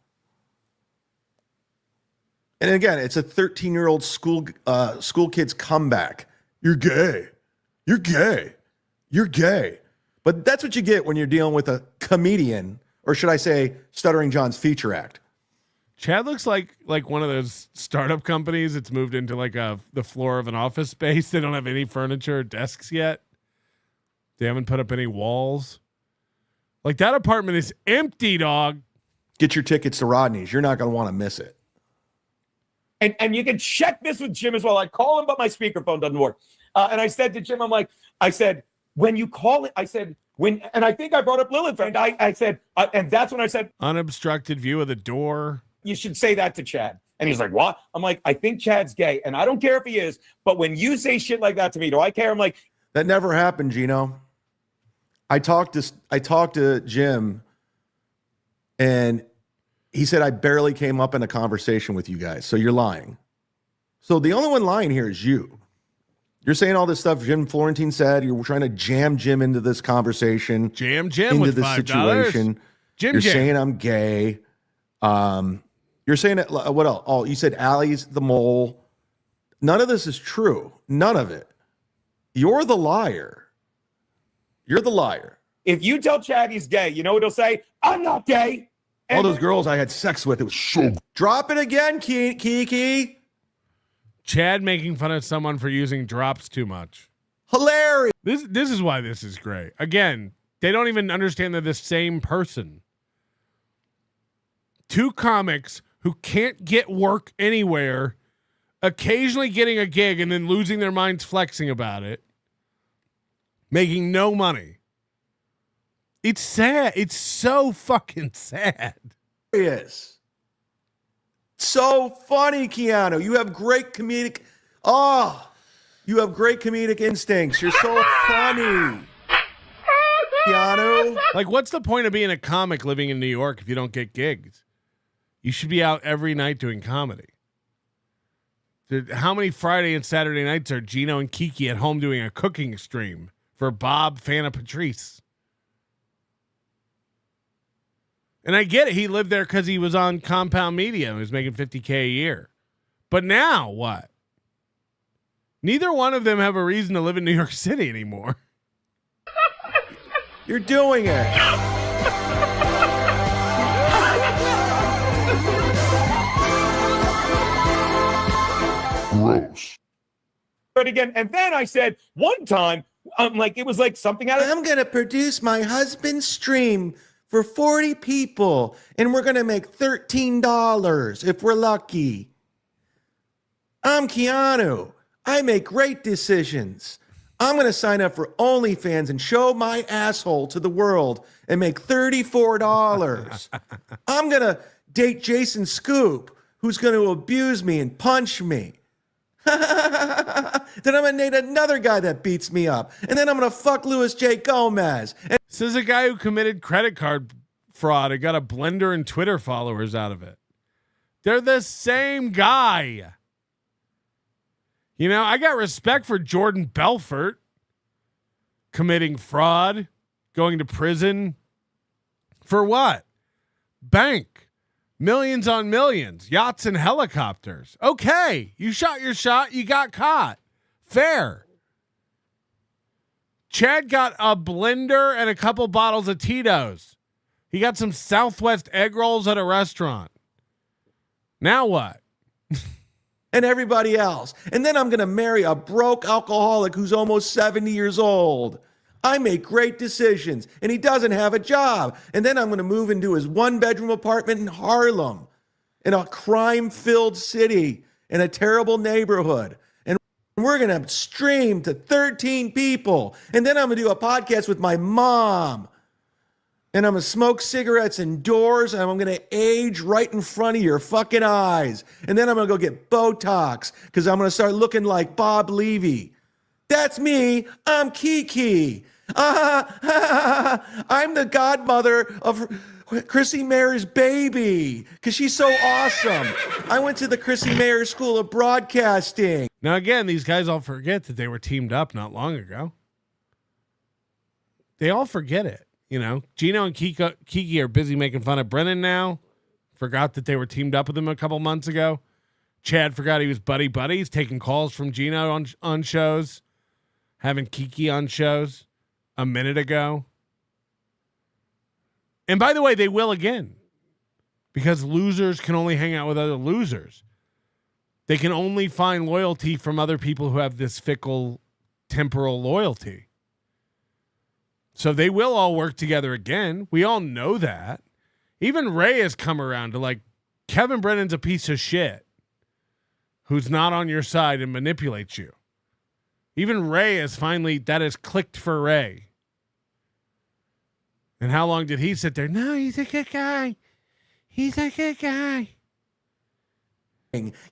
And again, it's a 13-year-old school kid's comeback. You're gay. You're gay. You're gay. But that's what you get when you're dealing with a comedian, or should I say, Stuttering John's feature act. Chad looks like one of those startup companies that's moved into like the floor of an office space. They don't have any furniture or desks yet. They haven't put up any walls. Like that apartment is empty, dog. Get your tickets to Rodney's. You're not going to want to miss it. And you can check this with Jim as well. I call him, but my speakerphone doesn't work. And I said to Jim, I said, when you call it, I said, and I think I brought up Lilith, and I said, and that's when I said, unobstructed view of the door. You should say that to Chad. And he's like, what? I'm like, I think Chad's gay. And I don't care if he is, but when you say shit like that to me, do I care? I'm like, that never happened, Geno. I talked to Jim, and he said I barely came up in a conversation with you guys. So you're lying. So the only one lying here is you. You're saying all this stuff Jim Florentine said. You're trying to jam Jim into this conversation. Jam Jim into with this $5. situation. You're saying I'm gay. You're saying it. What else? Oh, you said Allie's the mole. None of this is true. None of it. You're the liar. You're the liar. If you tell Chad he's gay, you know what he'll say? I'm not gay. And all those girls I had sex with, it was so. Drop it again, Kiki. Chad making fun of someone for using drops too much. Hilarious. This is why this is great. Again, they don't even understand they're the same person. Two comics who can't get work anywhere, occasionally getting a gig and then losing their minds flexing about it, making no money. It's sad. It's so fucking sad. Yes. So funny, Keanu. You have great comedic. You have great comedic instincts. You're so funny, Keanu. Like, what's the point of being a comic living in New York if you don't get gigs? You should be out every night doing comedy. How many Friday and Saturday nights are Geno and Kiki at home doing a cooking stream for Bob, fan of Patrice? And I get it. He lived there because he was on Compound Media and was making $50K a year. But now what? Neither one of them have a reason to live in New York City anymore. You're doing it. Gross. But again, and then I said one time, like it was like something out of. I'm gonna produce my husband's stream for 40 people, and we're going to make $13 if we're lucky. I'm Keanu. I make great decisions. I'm going to sign up for OnlyFans and show my asshole to the world and make $34. I'm going to date Jason Scoop, who's going to abuse me and punch me. Then I'm going to date another guy that beats me up. And then I'm going to fuck Louis J. Gomez. And this is a guy who committed credit card fraud and got a Blender and Twitter followers out of it. They're the same guy. You know, I got respect for Jordan Belfort committing fraud, going to prison. For what? Bank. Millions on millions. Yachts and helicopters. Okay. You shot your shot. You got caught. Fair. Chad got a blender and a couple bottles of Tito's. He got some Southwest egg rolls at a restaurant. Now what? And everybody else. And then I'm going to marry a broke alcoholic who's almost 70 years old. I make great decisions, and he doesn't have a job. And then I'm going to move into his one-bedroom apartment in Harlem, in a crime-filled city, in a terrible neighborhood. And we're going to stream to 13 people. And then I'm going to do a podcast with my mom. And I'm going to smoke cigarettes indoors, and I'm going to age right in front of your fucking eyes. And then I'm going to go get Botox because I'm going to start looking like Bob Levy. That's me. I'm Kiki. I'm the godmother of Chrissy Mayer's baby because she's so awesome. I went to the Chrissy Mayer School of Broadcasting. Now, again, these guys all forget that they were teamed up not long ago. They all forget it. You know, Geno and Kiki are busy making fun of Brennan now. Forgot that they were teamed up with him a couple months ago. Chad forgot he was buddies, taking calls from Geno on shows, having Kiki on shows a minute ago. And by the way, they will again, because losers can only hang out with other losers. They can only find loyalty from other people who have this fickle temporal loyalty. So they will all work together again. We all know that. Even Ray has come around to like, Kevin Brennan's a piece of shit who's not on your side and manipulates you. Even Ray has finally, that has clicked for Ray. And how long did he sit there? No, he's a good guy. He's a good guy.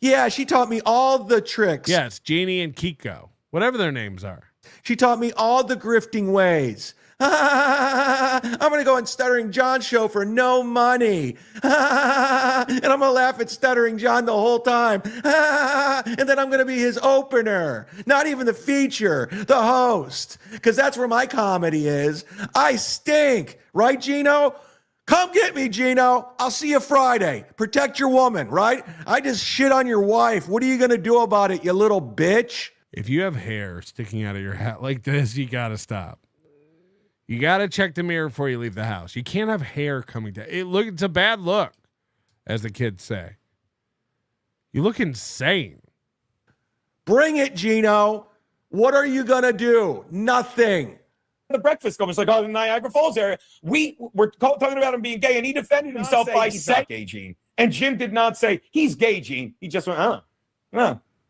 Yeah, she taught me all the tricks. Yes, Jeannie and Kiko, whatever their names are. She taught me all the grifting ways. I'm going to go on Stuttering John's show for no money. And I'm going to laugh at Stuttering John the whole time. And then I'm going to be his opener. Not even the feature, the host. Because that's where my comedy is. I stink. Right, Geno? Come get me, Geno. I'll see you Friday. Protect your woman, right? I just shit on your wife. What are you going to do about it, you little bitch? If you have hair sticking out of your hat like this, you got to stop. You got to check the mirror before you leave the house. You can't have hair coming down. It's a bad look, as the kids say. You look insane. Bring it, Geno. What are you going to do? Nothing. The breakfast club was like, oh, the Niagara Falls area. We're talking about him being gay, and he defended himself by saying gay, Gene. And Jim did not say he's gay, Gene. He just went,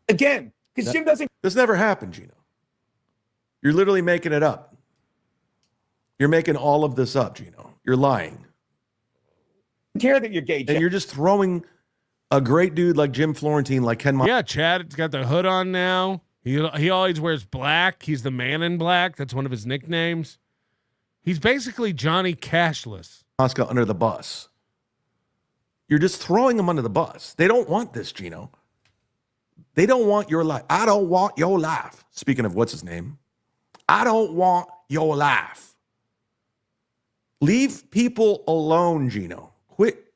again, because Jim doesn't. This never happened, Geno. You're literally making it up. You're making all of this up, Geno. You're lying. I care that you're gay, Jim. And you're just throwing a great dude like Jim Florentine, like Ken. Yeah, Chad's got the hood on now. He always wears black. He's the man in black. That's one of his nicknames. He's basically Johnny Cashless. Oscar under the bus. You're just throwing him under the bus. They don't want this, Geno. They don't want your life. I don't want your life. Speaking of what's his name, I don't want your life. Leave people alone, Geno. Quit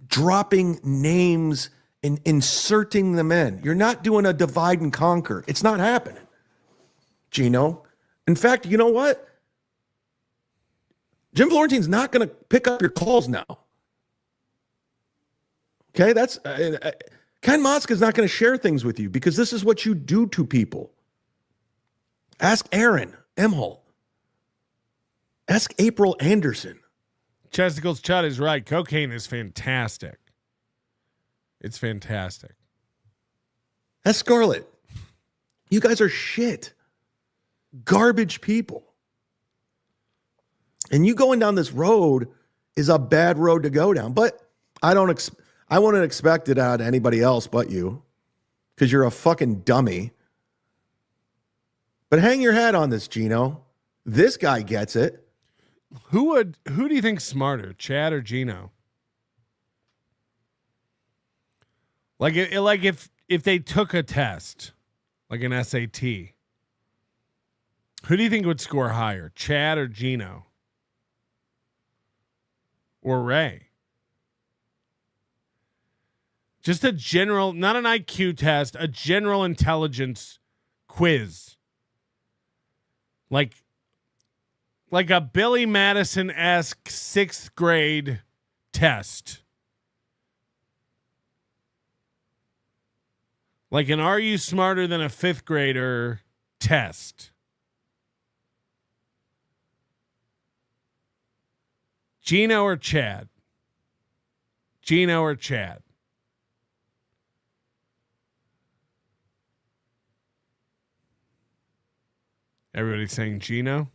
dropping names and inserting them in. You're not doing a divide and conquer. It's not happening, Geno. In fact, you know what? Jim Florentine's not going to pick up your calls now. Okay, that's Ken Motzka's not going to share things with you because this is what you do to people. Ask Aaron Emholt. Ask April Anderson. Chesticles Chud is right. Cocaine is fantastic. It's fantastic. That's Scarlett. You guys are shit. Garbage people. And you going down this road is a bad road to go down. But I wouldn't expect it out of anybody else but you. Because you're a fucking dummy. But hang your hat on this, Geno. This guy gets it. Who do you think's smarter, Chad or Geno? Like if they took a test, like an SAT, who do you think would score higher, Chad or Geno? Or Ray? Just a general, not an IQ test, a general intelligence quiz. Like a Billy Madison-esque 6th grade test. Like an Are You Smarter Than a 5th Grader test. Geno or Chad? Geno or Chad? Everybody's saying Geno.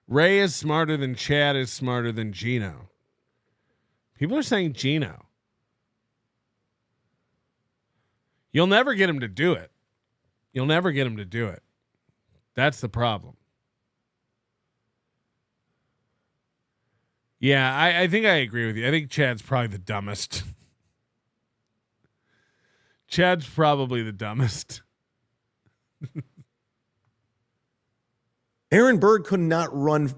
Ray is smarter than Chad is smarter than Geno. People are saying Geno. You'll never get him to do it. You'll never get him to do it. That's the problem. Yeah, I think I agree with you. I think Chad's probably the dumbest. Chad's probably the dumbest. Aaron Berg could not run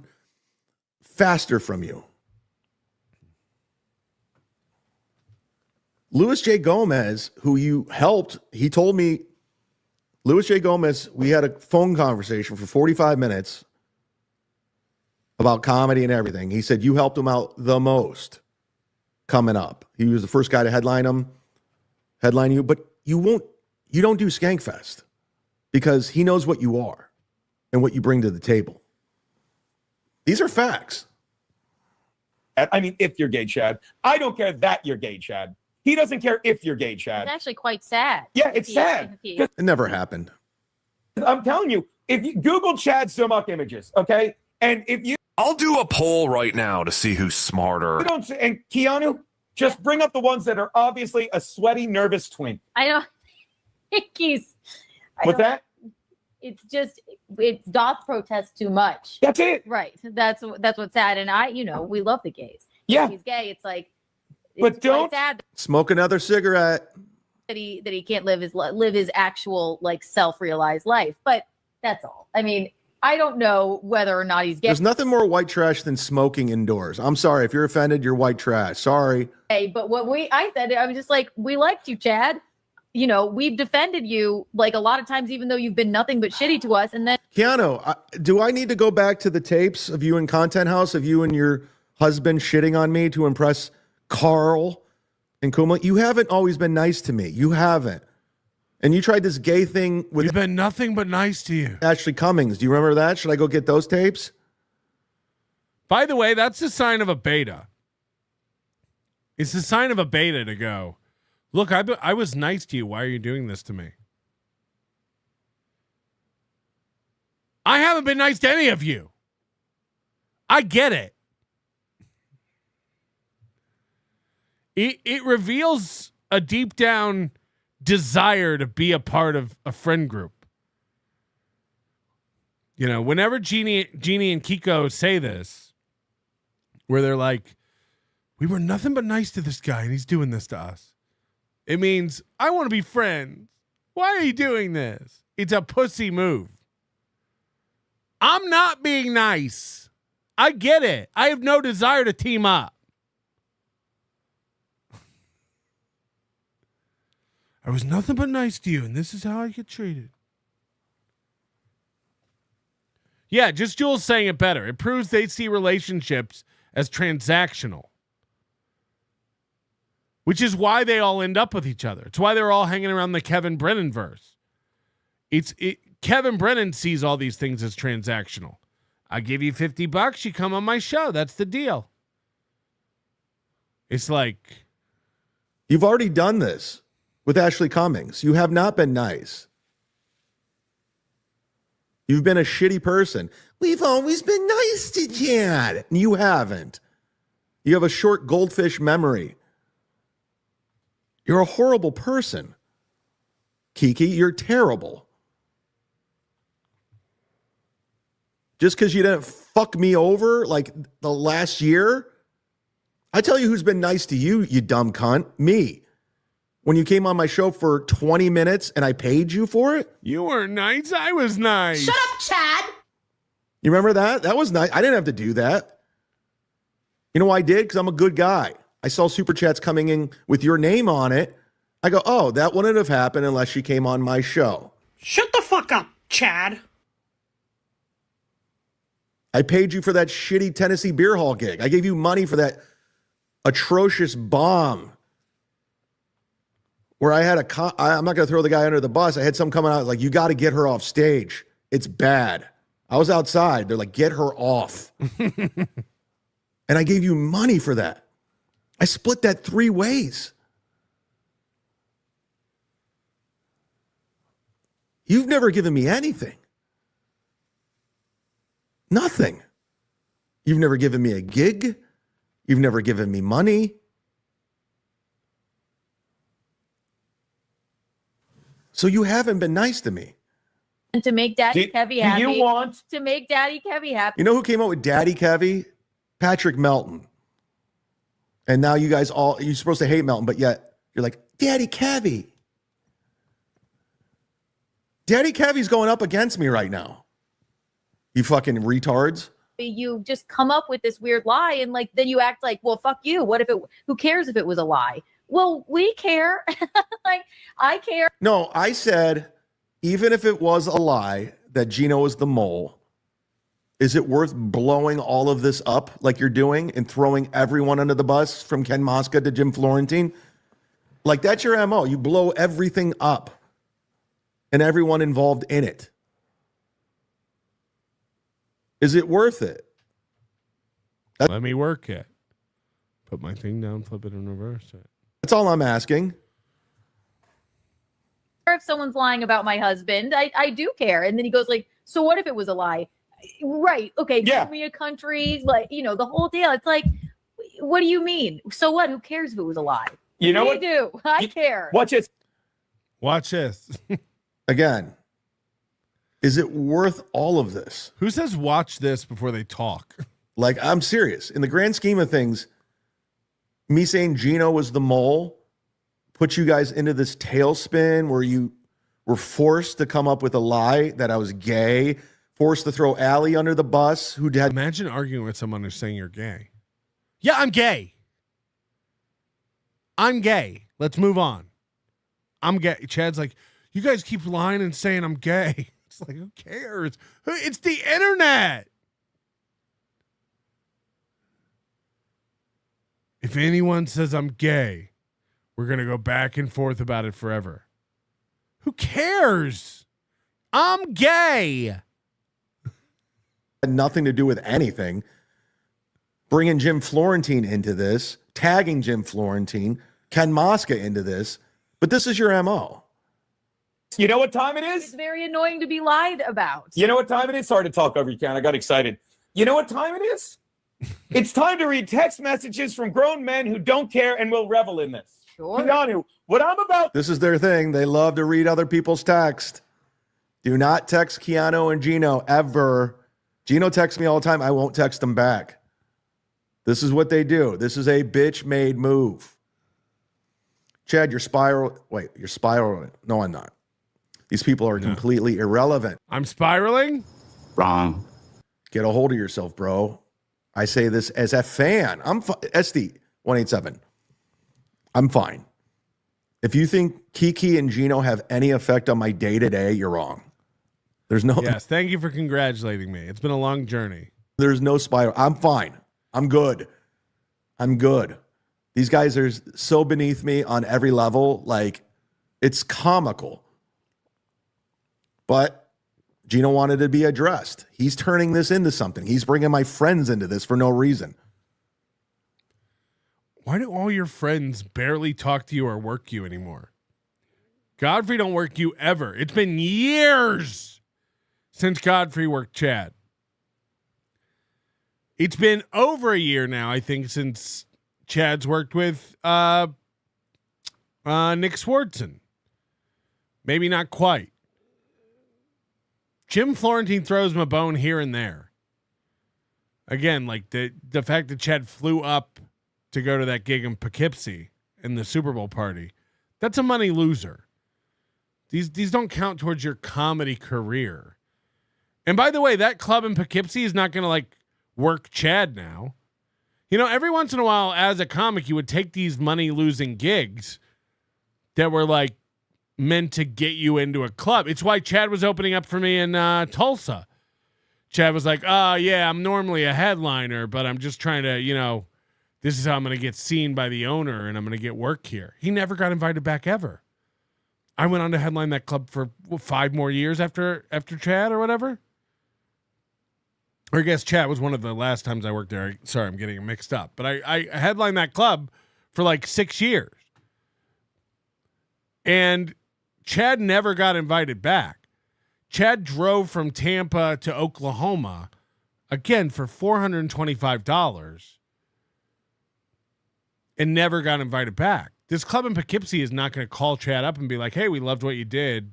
faster from you. Luis J. Gomez, who you helped, he told me, Luis J. Gomez, we had a phone conversation for 45 minutes about comedy and everything. He said you helped him out the most coming up. He was the first guy to headline you, but you don't do Skankfest because he knows what you are and what you bring to the table. These are facts. I mean, if you're gay, Chad. I don't care that you're gay, Chad. He doesn't care if you're gay, Chad. It's actually quite sad. Yeah, it's sad. It never happened. I'm telling you, if you Google Chad Sumach images, okay? And if you... I'll do a poll right now to see who's smarter. And Keanu, just bring up the ones that are obviously a sweaty, nervous twink. I don't think he's... What's that? It's just, it doth protest too much. That's it. Right. That's what's sad. And we love the gays. Yeah. If he's gay, it's like... But don't sad smoke another cigarette. That he can't live his actual like self-realized life. But that's all. I mean, I don't know whether or not he's gay. There's nothing more white trash than smoking indoors. I'm sorry. If you're offended, you're white trash. Sorry. But I said, I was just like, we liked you, Chad. We've defended you like a lot of times, even though you've been nothing but shitty to us. And then Keanu, do I need to go back to the tapes of you in Content House, of you and your husband shitting on me to impress Carl and Kuma? You haven't always been nice to me. You haven't. And you tried this gay thing with... We've been nothing but nice to you. Ashley Cummings. Do you remember that? Should I go get those tapes? By the way, that's the sign of a beta. It's the sign of a beta to go, look, I was nice to you. Why are you doing this to me? I haven't been nice to any of you. I get it. It reveals a deep down desire to be a part of a friend group. Whenever Jeannie and Kiko say this, where they're like, we were nothing but nice to this guy and he's doing this to us. It means I want to be friends. Why are you doing this? It's a pussy move. I'm not being nice. I get it. I have no desire to team up. I was nothing but nice to you, and this is how I get treated. Yeah, just Jules saying it better. It proves they see relationships as transactional, which is why they all end up with each other. It's why they're all hanging around the Kevin Brennan verse. Kevin Brennan sees all these things as transactional. I give you $50, you come on my show. That's the deal. It's like, you've already done this with Ashley Cummings. You have not been nice. You've been a shitty person. We've always been nice to Chad. You haven't. You have a short goldfish memory. You're a horrible person. Kiki, you're terrible. Just because you didn't fuck me over like the last year? I tell you who's been nice to you, you dumb cunt. Me. When you came on my show for 20 minutes and I paid you for it? You weren't nice. I was nice. Shut up, Chad. You remember that? That was nice. I didn't have to do that. You know why I did? Because I'm a good guy. I saw super chats coming in with your name on it. I go, oh, that wouldn't have happened unless she came on my show. Shut the fuck up, Chad. I paid you for that shitty Tennessee Beer Hall gig. I gave you money for that atrocious bomb where I had I'm not going to throw the guy under the bus. I had some coming out like, you got to get her off stage. It's bad. I was outside. They're like, get her off. And I gave you money for that. I split that 3 ways. You've never given me anything. Nothing. You've never given me a gig. You've never given me money. So you haven't been nice to me. And to make Daddy Kevy happy. Do you want to make Daddy Kevy happy? You know who came up with Daddy Kevy? Patrick Melton. And now you guys all, you're supposed to hate Melton, but yet you're like, Daddy Kevy. Daddy Kevy's going up against me right now. You fucking retards. You just come up with this weird lie and like then you act like, well, fuck you. What if it? Who cares if it was a lie? Well, we care. Like I care. No, I said, even if it was a lie that Geno was the mole, is it worth blowing all of this up like you're doing and throwing everyone under the bus from Ken Mosca to Jim Florentine? Like that's your MO. You blow everything up and everyone involved in it. Is it worth it? Let me work it. Put my thing down, flip it, and reverse it. That's all I'm asking. If someone's lying about my husband, I do care. And then he goes like, so what if it was a lie? Right. Okay. Yeah. Give me a country, like, you know, the whole deal. It's like, what do you mean? So what? Who cares if it was a lie? You know what? Do. I care. Watch it. Watch this. Again, is it worth all of this? Who says watch this before they talk? Like, I'm serious. In the grand scheme of things, me saying Geno was the mole put you guys into this tailspin where you were forced to come up with a lie that I was gay, forced to throw Allie under the bus, who had... Imagine arguing with someone who's saying you're gay. Yeah, I'm gay. I'm gay. Let's move on. I'm gay. Chad's like, you guys keep lying and saying I'm gay. It's like, who cares? It's the internet. If anyone says I'm gay, we're going to go back and forth about it forever. Who cares? I'm gay. Had nothing to do with anything. Bringing Jim Florentine into this, tagging Jim Florentine, Ken Mosca into this, but this is your MO. You know what time it It's is? very annoying to be lied about. You know what time it is? Sorry to talk over you, Ken. I got excited. You know what time it is? It's time to read text messages from grown men who don't care and will revel in this. Sure. Keanu, what I'm about. This is their thing. They love to read other people's text. Do not text Keanu and Geno ever. Geno texts me all the time. I won't text them back. This is what they do. This is a bitch-made move. Chad, you're spiraling. Wait, you're spiraling. No, I'm not. These people are completely irrelevant. I'm spiraling? Wrong. Get a hold of yourself, bro. I say this as a fan. I'm SD 187. I'm fine. If you think Kiki and Geno have any effect on my day-to-day, you're wrong. There's no... Yes, thank you for congratulating me. It's been a long journey. There's no spiral. I'm fine. I'm good. I'm good. These guys are so beneath me on every level. Like, it's comical. But Geno wanted to be addressed. He's turning this into something. He's bringing my friends into this for no reason. Why do all your friends barely talk to you or work you anymore? Godfrey don't work you ever. It's been years since Godfrey worked Chad. It's been over a year now, I think, since Chad's worked with Nick Swartzen. Maybe not quite. Jim Florentine throws him a bone here and there. Again, like the fact that Chad flew up to go to that gig in Poughkeepsie in the Super Bowl party, that's a money loser. These don't count towards your comedy career. And by the way, that club in Poughkeepsie is not going to like work Chad now. You know, every once in a while as a comic, you would take these money losing gigs that were like meant to get you into a club. It's why Chad was opening up for me in Tulsa. Chad was like, yeah, I'm normally a headliner, but I'm just trying to, you know, this is how I'm going to get seen by the owner and I'm going to get work here. He never got invited back ever. I went on to headline that club for 5 more years after Chad or whatever. Or I guess Chad was one of the last times I worked there. Sorry, I'm getting it mixed up. But I headlined that club for like 6 years. And Chad never got invited back. Chad drove from Tampa to Oklahoma again, for $425 and never got invited back. This club in Poughkeepsie is not going to call Chad up and be like, hey, we loved what you did.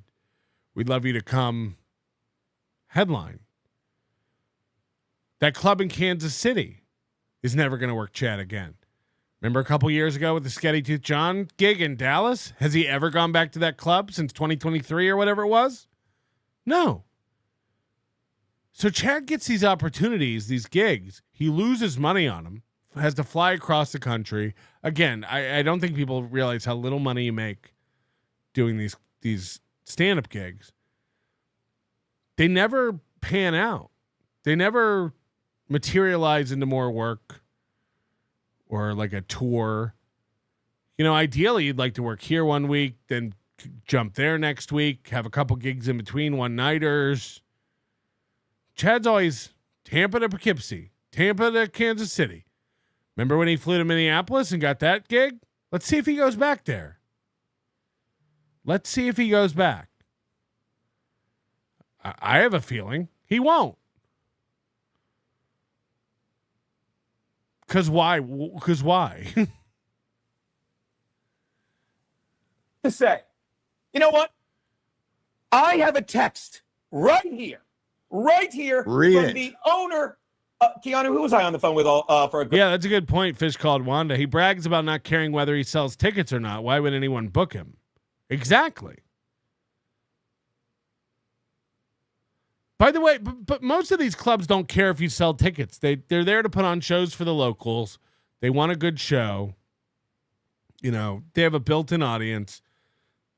We'd love you to come headline. That club in Kansas City is never going to work Chad again. Remember a couple years ago with the Sketty Tooth John gig in Dallas? Has he ever gone back to that club since 2023 or whatever it was? No. So Chad gets these opportunities, these gigs. He loses money on them, has to fly across the country. Again, I don't think people realize how little money you make doing these stand-up gigs. They never pan out. They never materialize into more work or like a tour. You know, ideally you'd like to work here one week, then jump there next week, have a couple gigs in between, one-nighters. Chad's always Tampa to Poughkeepsie, Tampa to Kansas City. Remember when he flew to Minneapolis and got that gig? Let's see if he goes back there. Let's see if he goes back. I have a feeling he won't. Because why? Because why? To say, you know what? I have a text right here Read from it. the owner. Keanu, who was I on the phone with for a good? Yeah, that's a good point. Fish called Wanda. He brags about not caring whether he sells tickets or not. Why would anyone book him? Exactly. By the way, but most of these clubs don't care if you sell tickets. They're there to put on shows for the locals. They want a good show. You know, they have a built-in audience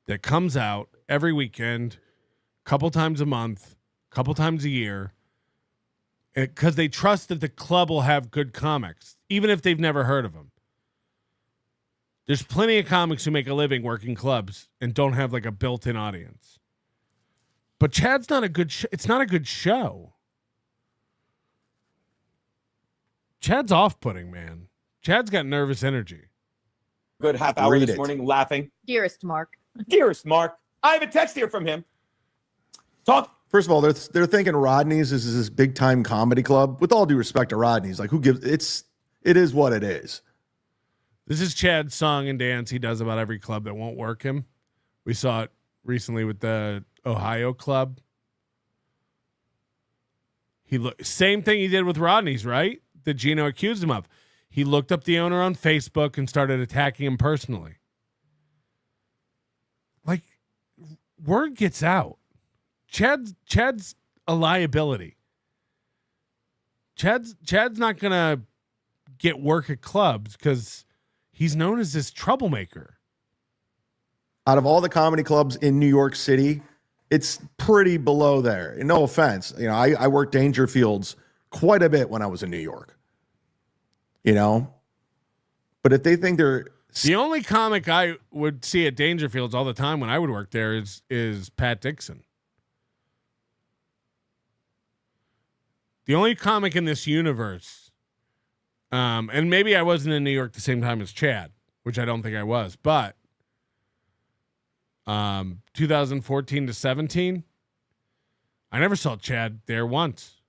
that comes out every weekend, a couple times a month, a couple times a year, because they trust that the club will have good comics, even if they've never heard of them. There's plenty of comics who make a living working clubs and don't have like a built-in audience. But Chad's not a good it's not a good show. Chad's off-putting, man. Chad's got nervous energy. Good half hour Read this it. morning laughing. Dearest Mark. Dearest Mark, I have a text here from him. Talk. First of all, they're thinking Rodney's is this big time comedy club. With all due respect to Rodney's, like who gives it is what it is. This is Chad's song and dance he does about every club that won't work him. We saw it recently with the Ohio club. Same thing he did with Rodney's, right? That Geno accused him of. He looked up the owner on Facebook and started attacking him personally. Like, word gets out. Chad's a liability. Chad's not gonna get work at clubs because he's known as this troublemaker. Out of all the comedy clubs in New York City, it's pretty below there. And no offense, you know, I worked Dangerfields quite a bit when I was in New York. You know, but if they think they're the only comic I would see at Dangerfields all the time when I would work there is Pat Dixon. The only comic in this universe, and maybe I wasn't in New York the same time as Chad, which I don't think I was, but 2014 to 17, I never saw Chad there once.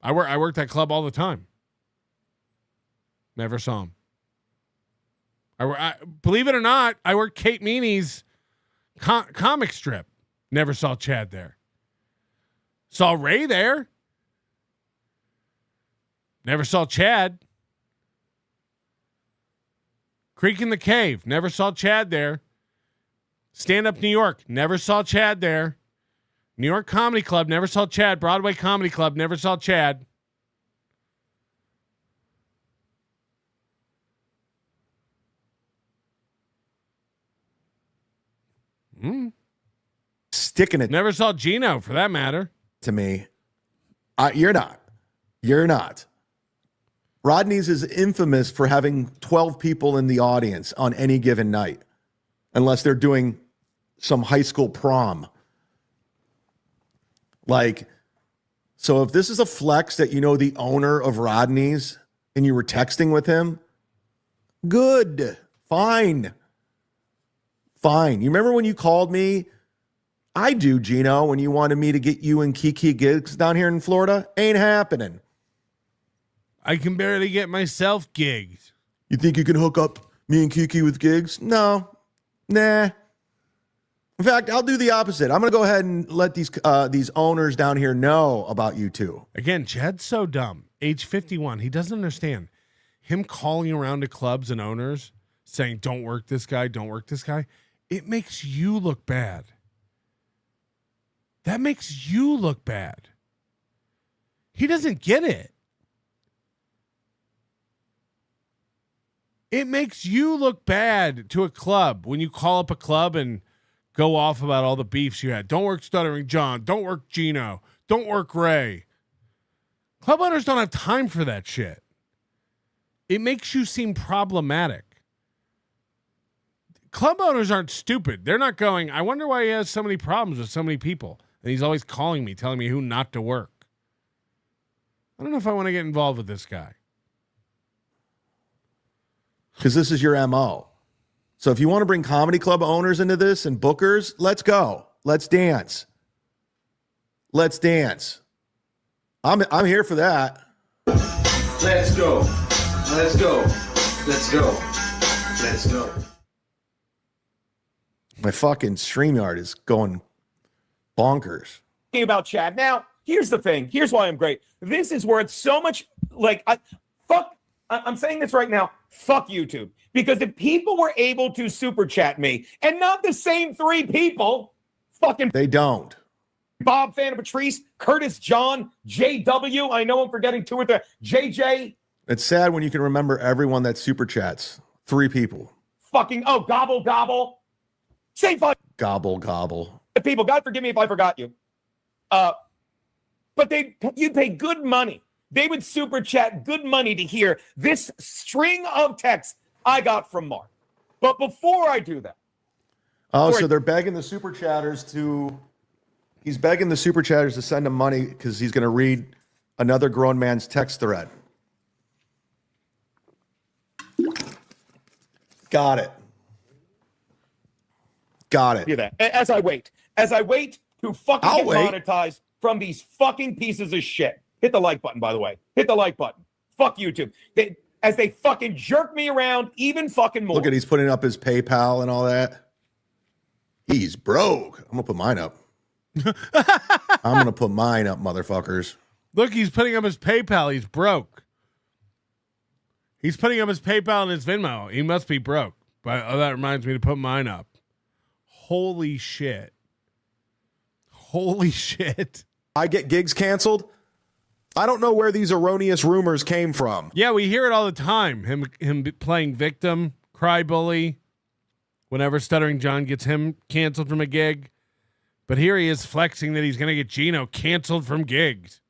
I worked that club all the time. Never saw him. I believe it or not, I worked Kate Meany's comic strip. Never saw Chad there. Saw Ray there. Never saw Chad. Creek in the Cave. Never saw Chad there. Stand Up New York. Never saw Chad there. New York Comedy Club. Never saw Chad. Broadway Comedy Club. Never saw Chad. sticking it. Never saw Geno for that matter. To me, you're not. You're not. Rodney's is infamous for having 12 people in the audience on any given night, unless they're doing some high school prom. Like, so if this is a flex that you know the owner of Rodney's and you were texting with him, good, fine. You remember when you called me? I do, Geno, when you wanted me to get you and Kiki gigs down here in Florida. Ain't happening. I can barely get myself gigs. You think you can hook up me and Kiki with gigs? No. Nah. In fact, I'll do the opposite. I'm going to go ahead and let these owners down here know about you two. Again, Chad's so dumb. Age 51. He doesn't understand. Him calling around to clubs and owners saying, don't work this guy, don't work this guy. It makes you look bad. That makes you look bad. He doesn't get it. It makes you look bad to a club when you call up a club and go off about all the beefs you had. Don't work Stuttering John. Don't work Geno. Don't work Ray. Club owners don't have time for that shit. It makes you seem problematic. Club owners aren't stupid. They're not going, I wonder why he has so many problems with so many people. And he's always calling me, telling me who not to work. I don't know if I want to get involved with this guy. Because this is your MO. So if you want to bring comedy club owners into this and bookers, let's go. Let's dance. Let's dance. I'm here for that. Let's go. Let's go. Let's go. Let's go. My fucking StreamYard is going bonkers. About Chad. Now, here's the thing. Here's why I'm great. This is where it's so much like I'm saying this right now. Fuck YouTube. Because if people were able to super chat me and not the same three people, fucking they don't. Bob Fan of Patrice, Curtis John, JW. I know I'm forgetting two or three. JJ. It's sad when you can remember everyone that super chats. 3 people. Fucking gobble gobble. Say fuck. Gobble gobble. People, God forgive me if I forgot you. But you'd pay good money. They would super chat good money to hear this string of texts I got from Mark. But before I do that. Oh, so they're begging the super chatters he's begging the super chatters to send him money because he's going to read another grown man's text thread. Got it. Hear that. As I wait to fucking get monetized from these fucking pieces of shit. Hit the like button, by the way. Hit the like button. Fuck YouTube. As they fucking jerk me around even fucking more. Look at he's putting up his PayPal and all that. He's broke. I'm going to put mine up. I'm going to put mine up, motherfuckers. Look, he's putting up his PayPal. He's broke. He's putting up his PayPal and his Venmo. He must be broke. But that reminds me to put mine up. Holy shit. Holy shit. I get gigs canceled. I don't know where these erroneous rumors came from. Yeah, we hear it all the time. Him playing victim, cry bully. Whenever Stuttering John gets him canceled from a gig. But here he is flexing that he's going to get Geno canceled from gigs.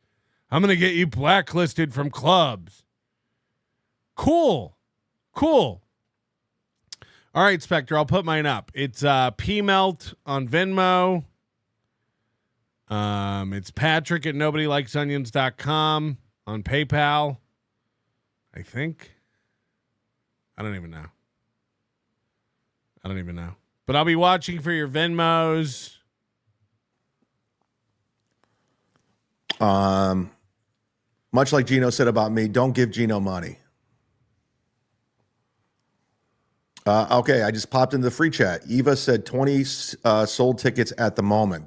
I'm going to get you blacklisted from clubs. Cool. All right, Spectre, I'll put mine up. It's P-Melt on Venmo. It's Patrick at nobodylikesonions.com on PayPal. I think. I don't even know. But I'll be watching for your Venmos. Much like Geno said about me, don't give Geno money. Okay, I just popped into the free chat. Eva said 20 sold tickets at the moment.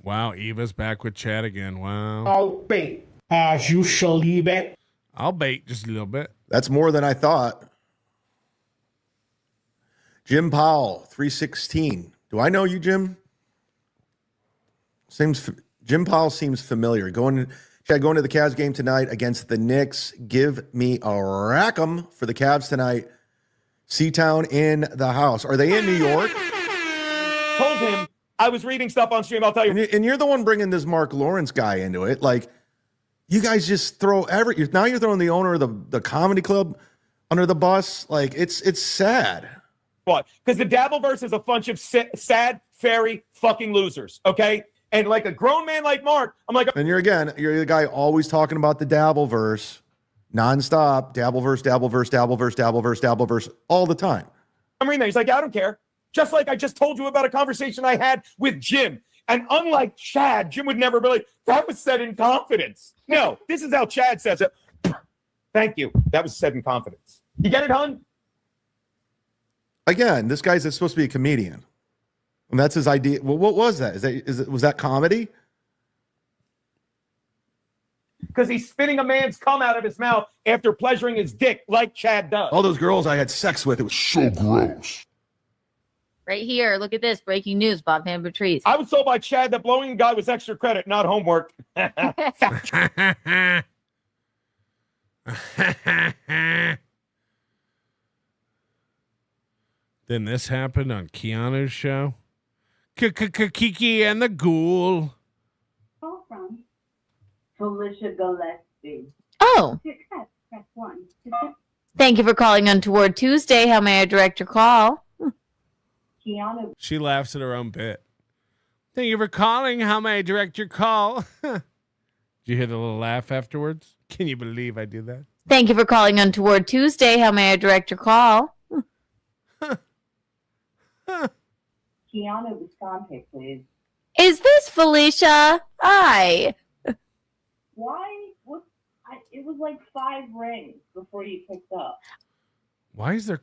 Wow, Eva's back with Chad again. Wow. I'll bait as you shall leave it. I'll bait just a little bit. That's more than I thought. Jim Powell, 316. Do I know you, Jim? Jim Powell seems familiar. Chad, going to the Cavs game tonight against the Knicks. Give me a rack 'em for the Cavs tonight. C-Town in the house. Are they in New York? Told him I was reading stuff on stream. I'll tell you. And you're the one bringing this Mark Lawrence guy into it. Like, you guys just throw now you're throwing the owner of the comedy club under the bus. Like, it's sad. What? Because the Dabbleverse is a bunch of sad, fairy fucking losers. Okay. And like a grown man like Mark, I'm like, and you're the guy always talking about the Dabbleverse nonstop. Dabbleverse all the time. I'm reading that. He's like, I don't care. Just like I just told you about a conversation I had with Jim. And unlike Chad, Jim would never be like, that was said in confidence. No, this is how Chad says it. Thank you. That was said in confidence. You get it, hon? Again, this guy's supposed to be a comedian. And that's his idea. Well, what was that? Was that comedy? Because he's spitting a man's cum out of his mouth after pleasuring his dick like Chad does. All those girls I had sex with, it was so gross. Right here. Look at this. Breaking news. Bob Van Patrice. I was told by Chad that blowing a guy was extra credit, not homework. Then this happened on Keanu's show. Kiki and the Ghoul. Call from Felicia Gillespie. Oh. To accept, press 1. Thank you for calling Untoward Tuesday. How may I direct your call? Keanu. She laughs at her own bit. Thank you for calling. How may I direct your call? Did you hear the little laugh afterwards? Can you believe I do that? Thank you for calling Untoward Tuesday. How may I direct your call? Geno Bisconte, please. Is this Felicia? Hi. Why? It was like 5 rings before you picked up. Why is their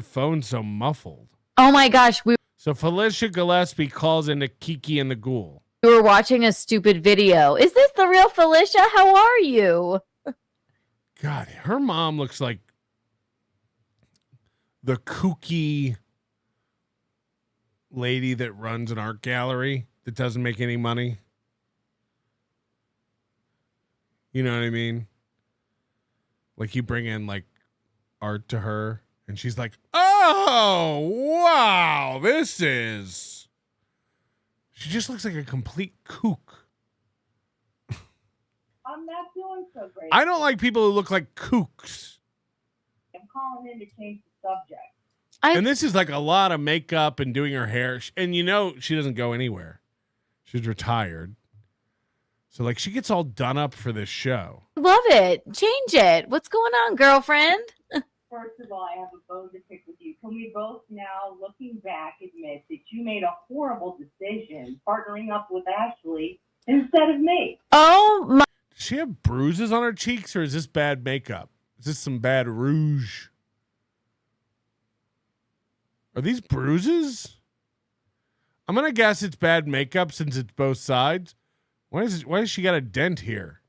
phone so muffled? Oh my gosh, So Felicia Gillespie calls into Kiki and the Ghoul. we were watching a stupid video. Is this the real Felicia? How are you? God, her mom looks like the kooky lady that runs an art gallery that doesn't make any money. You know what I mean? Like you bring in like art to her and she's like, oh, wow, she just looks like a complete kook. I'm not doing so great. I don't like people who look like kooks. I'm calling in to change the subject. And this is like a lot of makeup and doing her hair. And you know, she doesn't go anywhere. She's retired. So like she gets all done up for this show. Love it. Change it. What's going on, girlfriend? First of all, I have a bone to pick with you. Can we both now, looking back, admit that you made a horrible decision partnering up with Ashley instead of me? Oh my. Does she have bruises on her cheeks or is this bad makeup? Is this some bad rouge? Are these bruises? I'm going to guess it's bad makeup since it's both sides. Why has she got a dent here?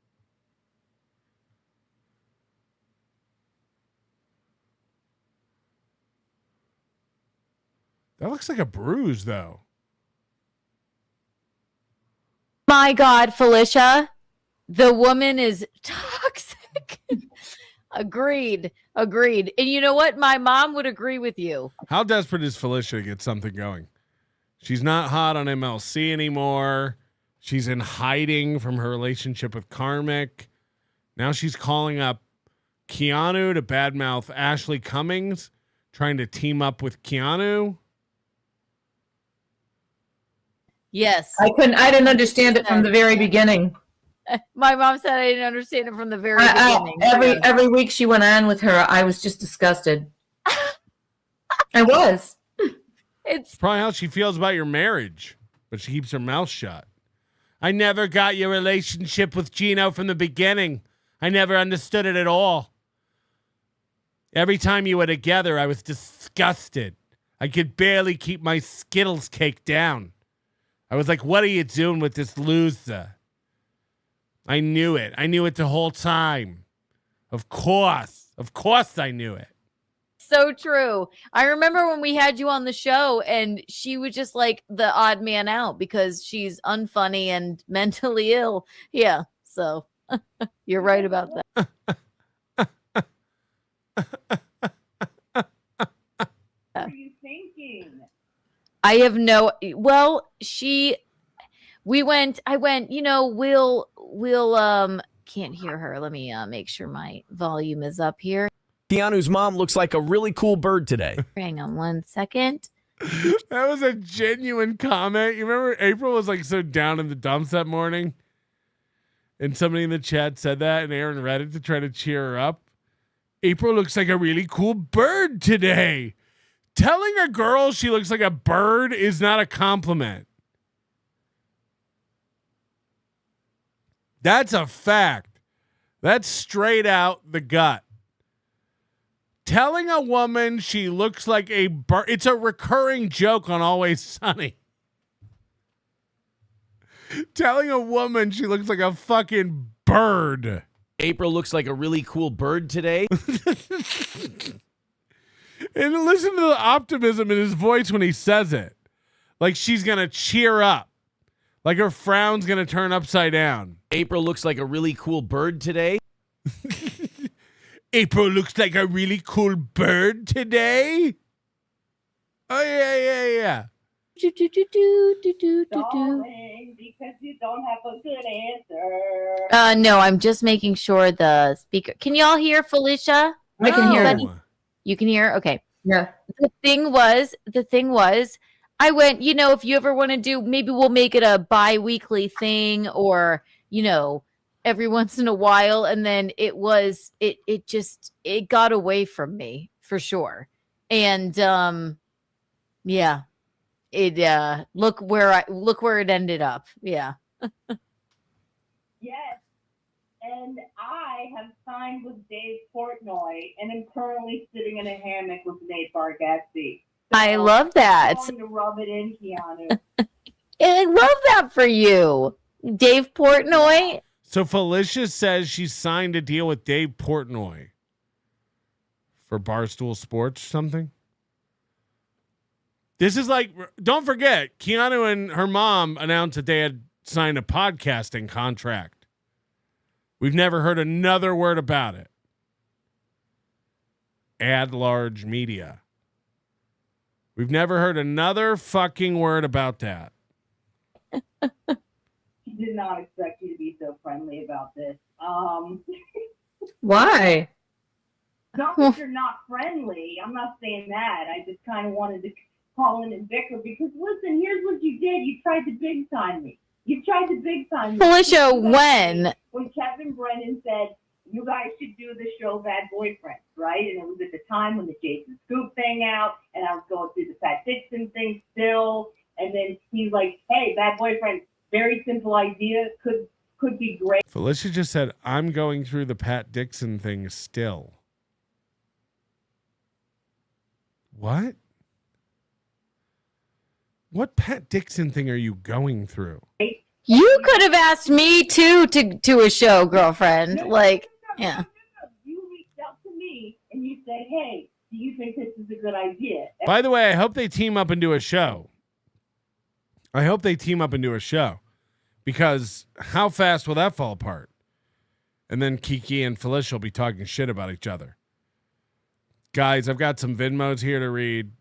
That looks like a bruise, though. My God, Felicia. The woman is toxic. Agreed. And you know what? My mom would agree with you. How desperate is Felicia to get something going? She's not hot on MLC anymore. She's in hiding from her relationship with Karmic. Now she's calling up Keanu to badmouth Ashley Cummings, trying to team up with Keanu. Yes. I didn't understand it from the very beginning. My mom said I didn't understand it from the very beginning. Every week she went on with her, I was just disgusted. I was. It's probably how she feels about your marriage, but she keeps her mouth shut. I never got your relationship with Geno from the beginning. I never understood it at all. Every time you were together, I was disgusted. I could barely keep my Skittles cake down. I was like, what are you doing with this loser? I knew it. I knew it the whole time. Of course I knew it. so true. I remember when we had you on the show and she was just like the odd man out because she's unfunny and mentally ill. Yeah. So you're right about that. What are you thinking? I have no, well, I went, you know, we'll, can't hear her. Let me make sure my volume is up here. Keanu's mom looks like a really cool bird today. Hang on 1 second. That was a genuine comment. You remember April was like so down in the dumps that morning? And somebody in the chat said that and Aaron read it to try to cheer her up. April looks like a really cool bird today. Telling a girl she looks like a bird is not a compliment. That's a fact. That's straight out the gut. Telling a woman she looks like a bird, it's a recurring joke on Always Sunny. Telling a woman she looks like a fucking bird. April looks like a really cool bird today. And listen to the optimism in his voice when he says it. Like she's going to cheer up. Like her frown's going to turn upside down. April looks like a really cool bird today. April looks like a really cool bird today. Oh, yeah. Darling, because you don't have a good answer. No, I'm just making sure the speaker. Can y'all hear Felicia? I can hear Buddy? it. You can hear? Okay. Yeah. The thing was, I went, if you ever want to do, maybe we'll make it a bi-weekly thing or, every once in a while. And then it got away from me for sure. And, yeah, look where it ended up. Yeah. Yes. And I have signed with Dave Portnoy and am currently sitting in a hammock with Nate Bargatze. I love that. I'm going to rub it in, Keanu. I love that for you. Dave Portnoy. So Felicia says she signed a deal with Dave Portnoy for Barstool Sports or something. This is like, don't forget, Keanu and her mom announced that they had signed a podcasting contract. We've never heard another word about it. Ad large media. We've never heard another fucking word about that. She did not expect you to be so friendly about this. Why? Not that you're not friendly. I'm not saying that. I just kind of wanted to call in and bicker because, listen, here's what you did. You tried to big time me. You tried to big time me. Felicia, when Kevin Brennan said, you guys should do the show Bad Boyfriends, right? And it was at the time when the Jason Scoop thing out, and I was going through the Pat Dixon thing still. And then he's like, hey, Bad Boyfriends, very simple idea, could be great. Felicia just said, I'm going through the Pat Dixon thing still. What? What Pat Dixon thing are you going through? you could have asked me too to a show, girlfriend. Yeah. You reached out to me and you said, hey, do you think this is a good idea? By the way, I hope they team up and do a show. Because how fast will that fall apart? And then Kiki and Felicia will be talking shit about each other. Guys, I've got some Venmos here to read.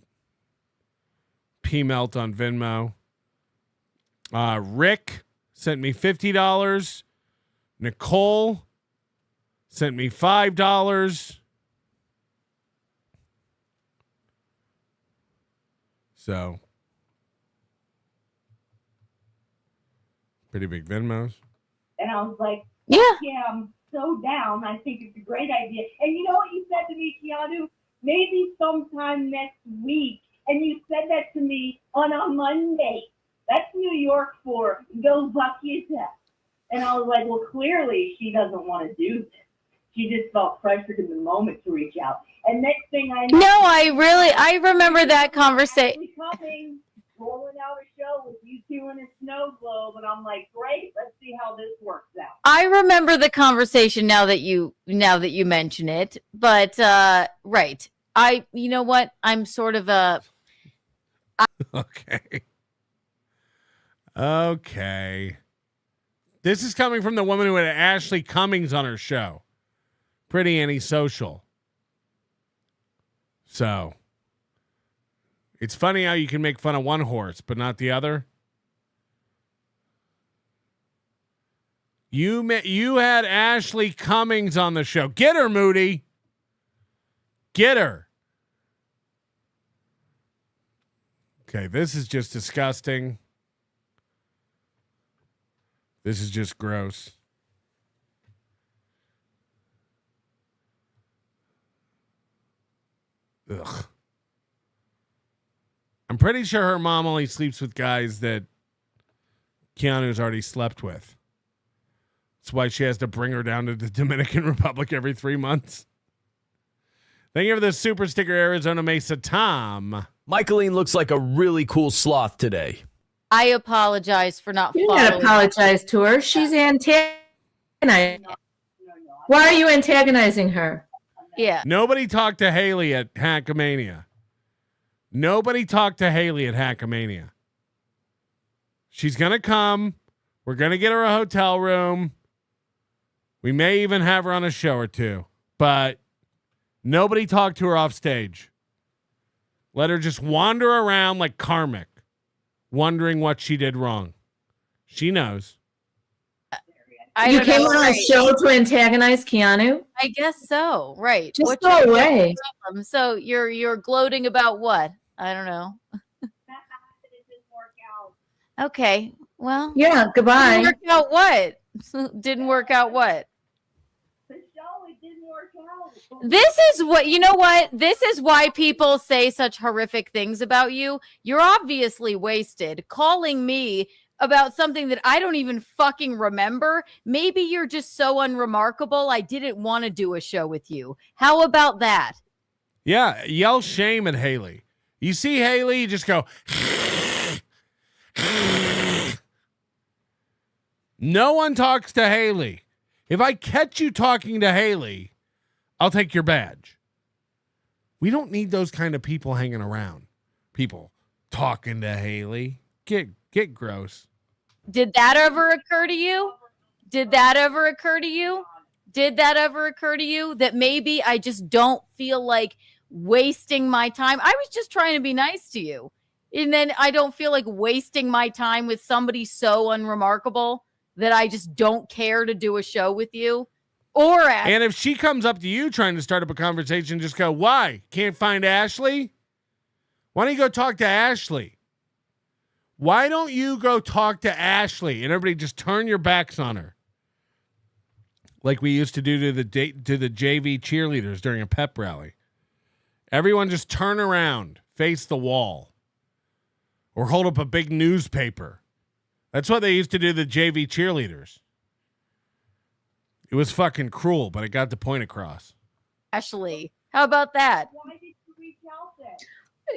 P Melt on Venmo. Rick sent me $50. Nicole sent me $5. So, pretty big Venmos. And I was like, yeah, I'm so down. I think it's a great idea. And you know what you said to me, Keanu? Maybe sometime next week. And you said that to me on a Monday. That's New York for go fuck yourself. And I was like, well, clearly she doesn't want to do this. She just felt pressured in the moment to reach out. And next thing I know, I remember that conversation. Coming, rolling out a show with you two in a snow globe, and I'm like, great, let's see how this works out. I remember the conversation now that you mention it, but right. You know what? I'm sort of a. Okay. This is coming from the woman who had Ashley Cummings on her show. Pretty antisocial. So, it's funny how you can make fun of one horse, but not the other. You had Ashley Cummings on the show. Get her, Moody. Get her. Okay, this is just disgusting. This is just gross. Ugh. I'm pretty sure her mom only sleeps with guys that Keanu's already slept with. That's why she has to bring her down to the Dominican Republic every 3 months. Thank you for the super sticker, Arizona Mesa Tom. Michaeline looks like a really cool sloth today. I apologize for not You following. can't apologize to her. She's antagonizing. Why are you antagonizing her? Yeah. Nobody talked to Haley at Hackamania. Nobody talked to Haley at Hackamania. She's going to come. We're going to get her a hotel room. We may even have her on a show or two. But nobody talked to her off stage. Let her just wander around like Karmic, wondering what she did wrong. She knows. You came on a show to antagonize Keanu? I guess so. Right. Just What's go your away. problem? So you're gloating about what? I don't know. Okay. Well. Yeah, goodbye. Didn't work out what? Didn't work out what? This is what, you know what? This is why people say such horrific things about you. You're obviously wasted. Calling me about something that I don't even fucking remember. Maybe you're just so unremarkable. I didn't want to do a show with you. How about that? Yeah, yell shame at Haley. You see Haley, you just go. No one talks to Haley. If I catch you talking to Haley, I'll take your badge. We don't need those kind of people hanging around. People talking to Haley. Get gross. Did that ever occur to you? Did that ever occur to you? Did that ever occur to you that maybe I just don't feel like wasting my time? I was just trying to be nice to you. And then I don't feel like wasting my time with somebody so unremarkable that I just don't care to do a show with you. And if she comes up to you trying to start up a conversation, just go, why? Can't find Ashley? Why don't you go talk to Ashley? Why don't you go talk to Ashley and everybody just turn your backs on her? Like we used to do to the JV cheerleaders during a pep rally. Everyone just turn around, face the wall, or hold up a big newspaper. That's what they used to do to the JV cheerleaders. It was fucking cruel, but it got the point across. Ashley, how about that?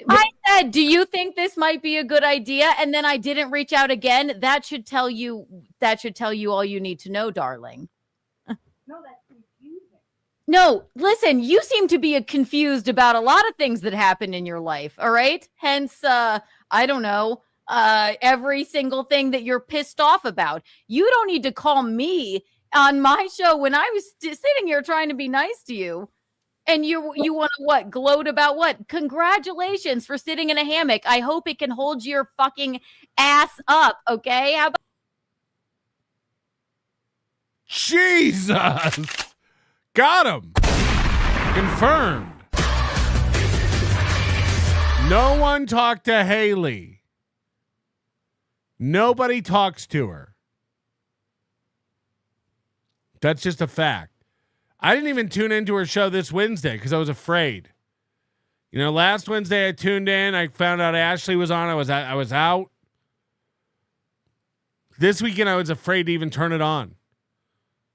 I said, do you think this might be a good idea? And then I didn't reach out again. That should tell you all you need to know, darling. No, listen, you seem to be confused about a lot of things that happen in your life. All right. Hence, I don't know, every single thing that you're pissed off about. You don't need to call me on my show when I was sitting here trying to be nice to you. And you want to what? Gloat about what? Congratulations for sitting in a hammock. I hope it can hold your fucking ass up. Okay. How about? Jesus. Got him. Confirmed. No one talked to Haley. Nobody talks to her. That's just a fact. I didn't even tune into her show this Wednesday because I was afraid. You know, last Wednesday I tuned in. I found out Ashley was on. I was out. This weekend I was afraid to even turn it on.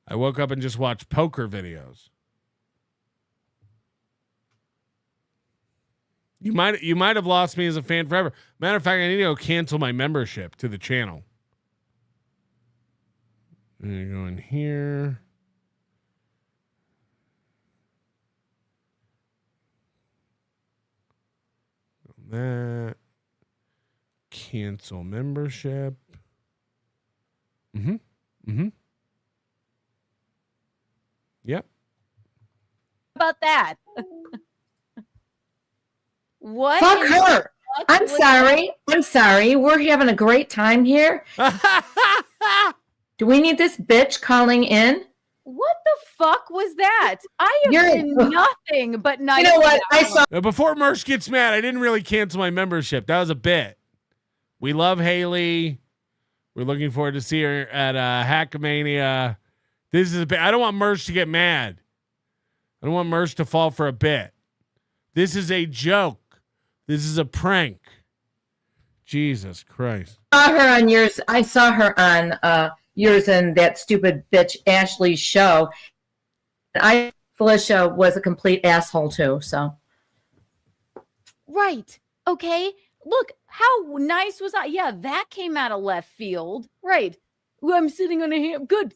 I woke up and just watched poker videos. You might have lost me as a fan forever. Matter of fact, I need to go cancel my membership to the channel. And you go in here. That. Cancel membership. Yep. How about that? What? Fuck her. I'm sorry. We're having a great time here. Do we need this bitch calling in? What the fuck was that? I have been nothing but nice. You know what? Now, before Mersh gets mad, I didn't really cancel my membership. That was a bit. We love Haley. We're looking forward to see her at Hackamania. This is a bit. I don't want Mersh to get mad. I don't want Mersh to fall for a bit. This is a joke. This is a prank. Jesus Christ. I saw her on yours. I saw her on yours and that stupid bitch Ashley's show. Felicia was a complete asshole too. So. Right. Okay. Look, how nice was I? Yeah, that came out of left field. Right. Well, I'm sitting on a ham. Good.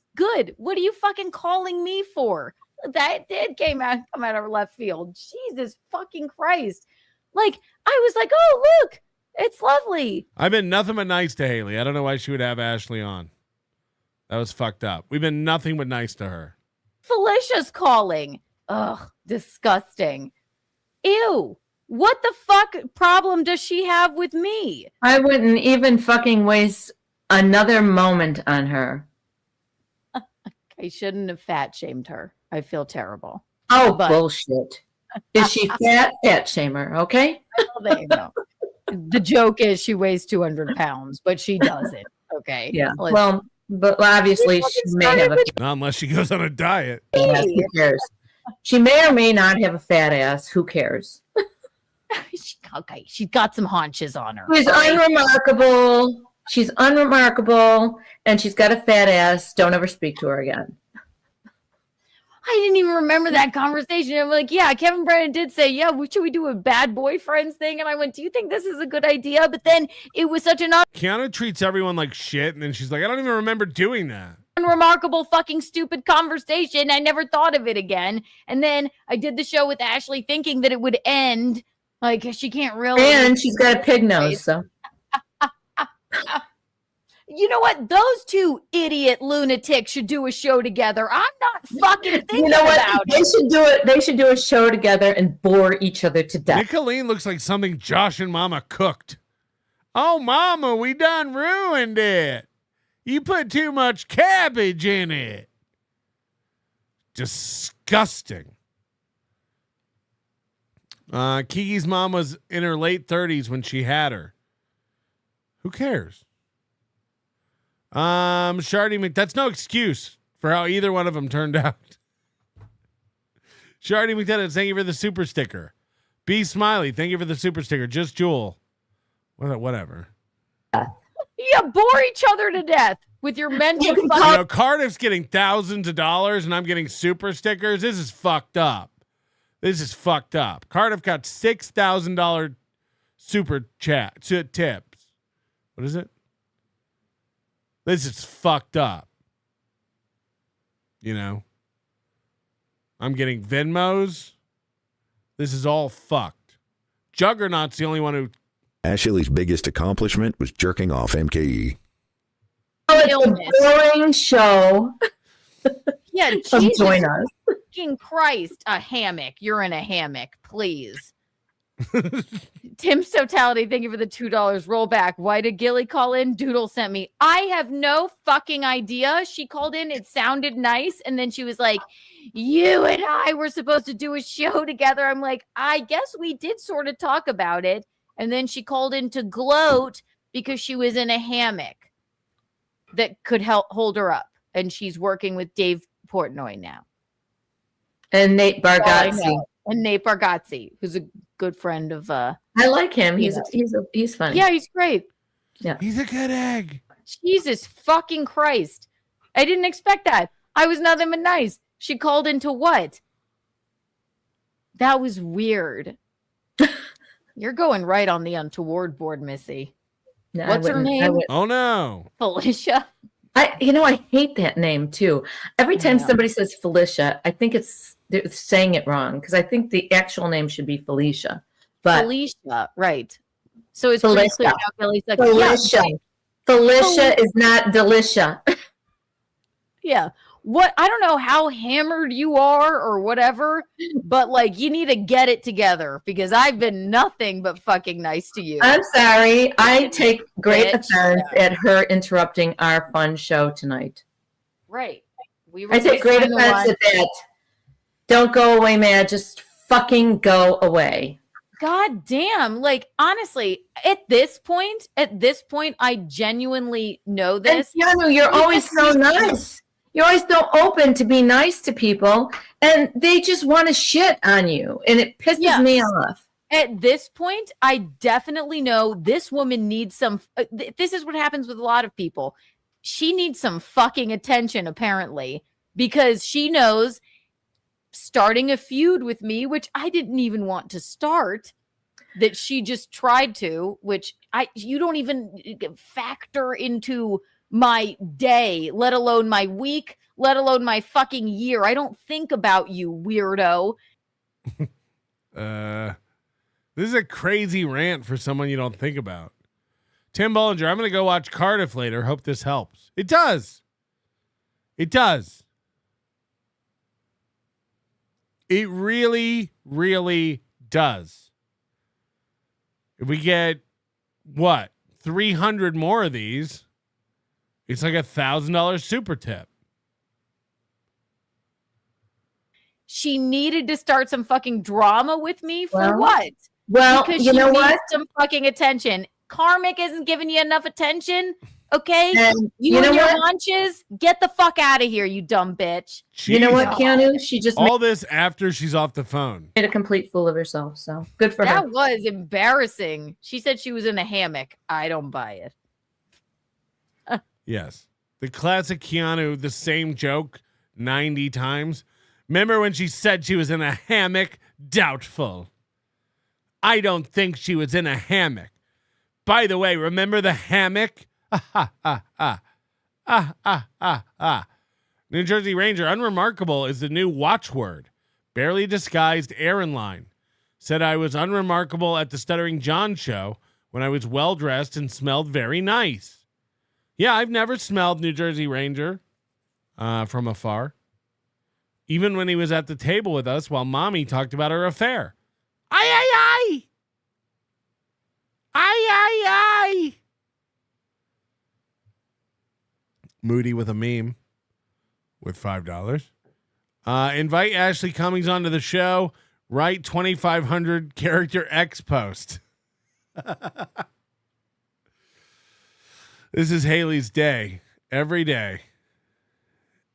What are you fucking calling me for? That did come out of left field. Jesus fucking Christ. Like, I was like, oh, look, it's lovely. I've been nothing but nice to Haley. I don't know why she would have Ashley on. That was fucked up. We've been nothing but nice to her. Felicia's calling. Ugh, disgusting. Ew. What the fuck problem does she have with me? I wouldn't even fucking waste another moment on her. I shouldn't have fat shamed her. I feel terrible. Oh, bullshit. Is she fat? Fat shamer, okay? Well, there you go. The joke is she weighs 200 pounds, but she doesn't, okay? Yeah. Well, but obviously she may have a Not unless she goes on a diet. ass. Who cares? She may or may not have a fat ass. Who cares? Okay, she's got some haunches on her. She's unremarkable. She's unremarkable, and she's got a fat ass. Don't ever speak to her again. I didn't even remember that conversation. I'm like, yeah, Kevin Brennan did say, yeah, should we do a bad boyfriends thing? And I went, do you think this is a good idea? But then it was such an Keanu treats everyone like shit, and then she's like, I don't even remember doing that. unremarkable fucking stupid conversation. I never thought of it again. And then I did the show with Ashley thinking that it would end. Like, she can't really. And she's got a pig nose, so. You know what? Those two idiot lunatics should do a show together. I'm not fucking thinking You know what? about They it. should do it. They should do a show together and bore each other to death. Nicolene looks like something Josh and Mama cooked. Oh, Mama, we done ruined it. You put too much cabbage in it. Disgusting. Kiki's mom was in her late 30s when she had her. Who cares? Shardy that's no excuse for how either one of them turned out. Shardy McDevitt, thank you for the super sticker. B Smiley, thank you for the super sticker. Just Jewel. Whatever. You bore each other to death with your mental Cardiff's getting thousands of dollars and I'm getting super stickers. This is fucked up. Cardiff got $6,000 super tips. What is it? This is fucked up. You know, I'm getting Venmos. This is all fucked. Juggernaut's the only one who. Ashley's biggest accomplishment was jerking off MKE. Oh, it's a boring show. Yeah, Come Jesus join us. fucking Christ. A hammock. You're in a hammock, please. Tim's Totality, thank you for the $2 rollback. Why did Gilly call in? Doodle sent me. I have no fucking idea. She called in. It sounded nice. And then she was like, you and I were supposed to do a show together. I'm like, I guess we did sort of talk about it. And then she called in to gloat because she was in a hammock that could help hold her up. And she's working with Dave Portnoy now. And Nate Bargatze. And Nate Bargatze, who's a good friend of I like him. He's funny. Yeah, he's great. Yeah. He's a good egg. Jesus fucking Christ. I didn't expect that. I was nothing but nice. She called into what? That was weird. You're going right on the untoward board, Missy. No, What's her name? Oh no. Felicia. I hate that name too. Every time somebody says Felicia, I think they're saying it wrong because I think the actual name should be Felicia. But Felicia, right. So it's Felicia. pretty clear now, Kelly's like, Felicia. yeah, Felicia is not Delicia. yeah. What? I don't know how hammered you are or whatever, but like you need to get it together because I've been nothing but fucking nice to you. I'm sorry. I take great Bitch. offense at her interrupting our fun show tonight. Right. We were I take just great trying to offense watch- at that. Don't go away, man. Just fucking go away. God damn. Like, honestly, at this point, I genuinely know this. And Keanu, you're always so nice. You're always so open to be nice to people, and they just want to shit on you, and it pisses me off. At this point, I definitely know this woman needs some. This is what happens with a lot of people. She needs some fucking attention, apparently, because she knows starting a feud with me, which I didn't even want to start, that she just tried to, which you don't even factor into my day, let alone my week, let alone my fucking year. I don't think about you, weirdo. This is a crazy rant for someone you don't think about. Tim Bollinger, I'm going to go watch Cardiff later. Hope this helps. It does. It does. It really, really does. If we get, 300 more of these, it's like $1,000 super tip. She needed to start some fucking drama with me for what? Well, because you she know needs what? some fucking attention. Karmic isn't giving you enough attention. Okay, And you you know and your what? lunches, get the fuck out of here, you dumb bitch. You know what, Keanu? She just All this after she's off the phone. made a complete fool of herself. So good for her. That was embarrassing. She said she was in a hammock. I don't buy it. Yes. The classic Keanu, the same joke 90 times. Remember when she said she was in a hammock? Doubtful. I don't think she was in a hammock. By the way, remember the hammock? New Jersey Ranger, unremarkable is the new watchword. Barely disguised errand line. Said I was unremarkable at the Stuttering John show when I was well-dressed and smelled very nice. Yeah, I've never smelled New Jersey Ranger from afar. Even when he was at the table with us while Mommy talked about her affair. Ay. Moody with a meme with $5. Invite Ashley Cummings onto the show. Write 2,500 character X post. This is Haley's day. Every day.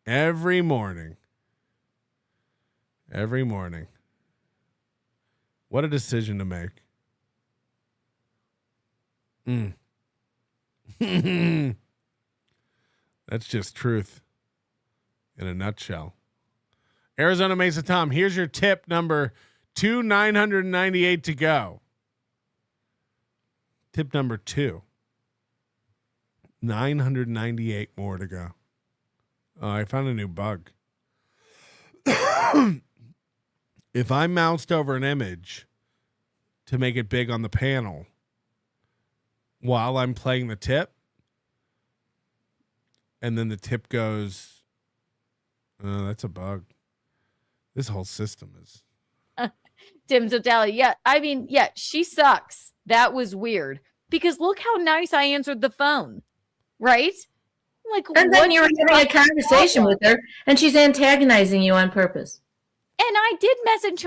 Every morning. Every morning. What a decision to make. That's just truth in a nutshell. Arizona Mesa Tom, here's your tip number 2,998 to go. Tip number 2. 998 more to go. Oh, I found a new bug. If I moused over an image to make it big on the panel while I'm playing the tip, and then the tip goes, oh, that's a bug. This whole system is. Tim Sotali, yeah, I mean, yeah, she sucks. That was weird. Because look how nice I answered the phone, right? Like, And then you're having a conversation with her, and she's antagonizing you on purpose. And I did message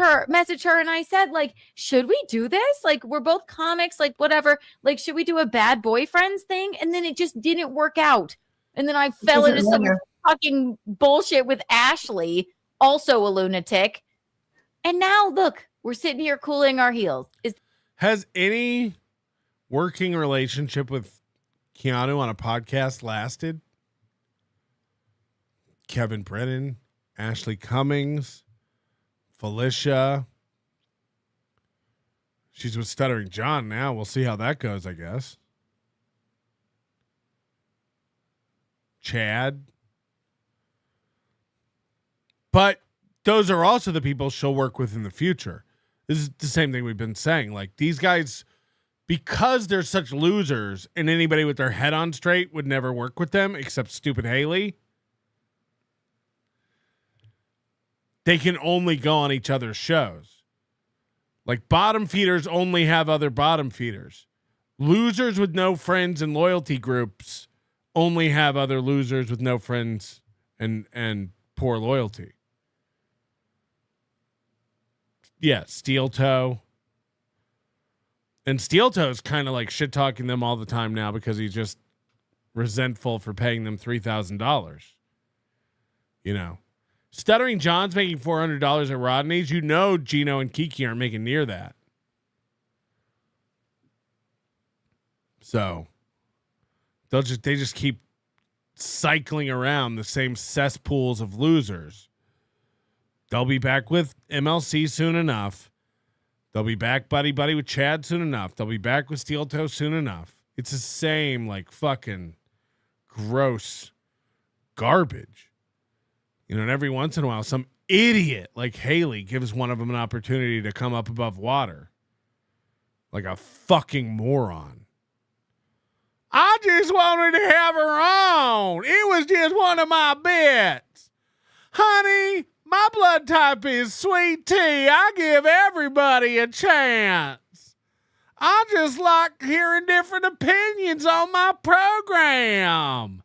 her, and I said, like, should we do this? Like, we're both comics, like, whatever. Like, should we do a bad boyfriends thing? And then it just didn't work out. And then I fell into some fucking bullshit with Ashley, also a lunatic. And now, look, we're sitting here cooling our heels. Has any working relationship with Keanu on a podcast lasted? Kevin Brennan, Ashley Cummings, Felicia. She's with Stuttering John now. We'll see how that goes, I guess. Chad. But those are also the people she'll work with in the future. This is the same thing we've been saying. Like, these guys, because they're such losers and anybody with their head on straight would never work with them except stupid Haley, they can only go on each other's shows. Like, bottom feeders only have other bottom feeders. Losers with no friends and loyalty groups only have other losers with no friends and poor loyalty. Yeah, Steel Toe. And Steel Toe's kind of like shit talking them all the time now because he's just resentful for paying them $3,000. You know, Stuttering John's making $400 at Rodney's. You know, Geno and Kiki aren't making near that. So they just keep cycling around the same cesspools of losers. They'll be back with MLC soon enough. They'll be back buddy with Chad soon enough. They'll be back with Steel Toe soon enough. It's the same like fucking gross garbage. You know, and every once in a while, some idiot like Haley gives one of them an opportunity to come up above water. Like a fucking moron. I just wanted to have her on. It was just one of my bits. Honey, my blood type is sweet tea. I give everybody a chance. I just like hearing different opinions on my program.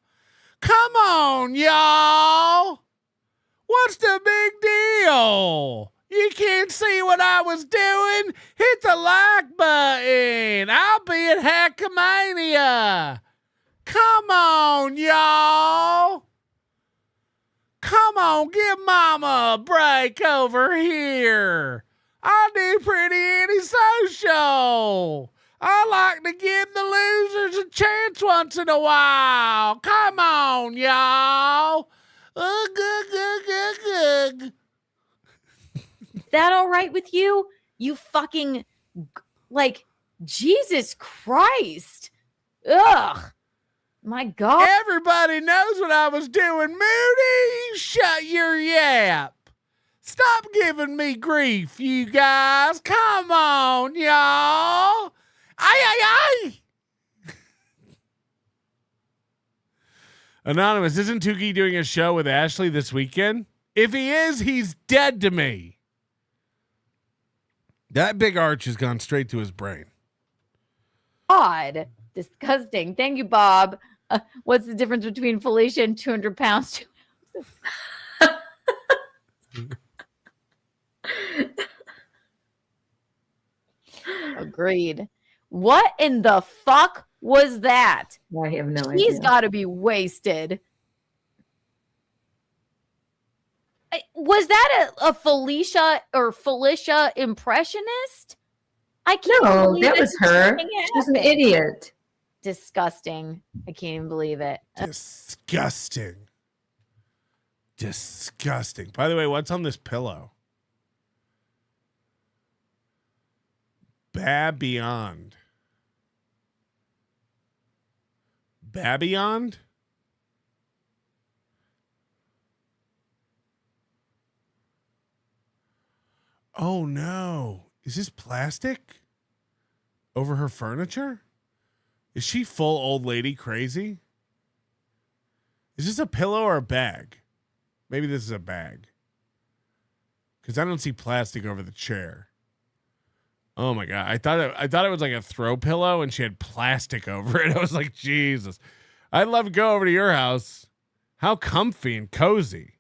Come on, y'all. What's the big deal? You can't see what I was doing? Hit the like button. I'll be at Hackamania. Come on, y'all. Come on, give mama a break over here. I do pretty antisocial. I like to give the losers a chance once in a while. Come on, y'all. Ugh. Is that all right with you? You fucking, like, Jesus Christ. Ugh. My God. Everybody knows what I was doing. Moody, shut your yap. Stop giving me grief, you guys. Come on, y'all. Ay. Anonymous, isn't Tukey doing a show with Ashley this weekend? If he is, he's dead to me. That big arch has gone straight to his brain. God. Disgusting. Thank you, Bob. What's the difference between Felicia and 200 pounds? Agreed. What in the fuck was that? I have no idea. He's got to be wasted. Was that a Felicia impressionist? I can't believe that was her. She's an idiot. Disgusting. I can't even believe it. Disgusting. By the way, what's on this pillow? Babeyond. Oh no. Is this plastic over her furniture? Is she full old lady crazy? Is this a pillow or a bag? Maybe this is a bag. Because I don't see plastic over the chair. Oh my God. I thought it was like a throw pillow and she had plastic over it. I was like, Jesus. I'd love to go over to your house. How comfy and cozy.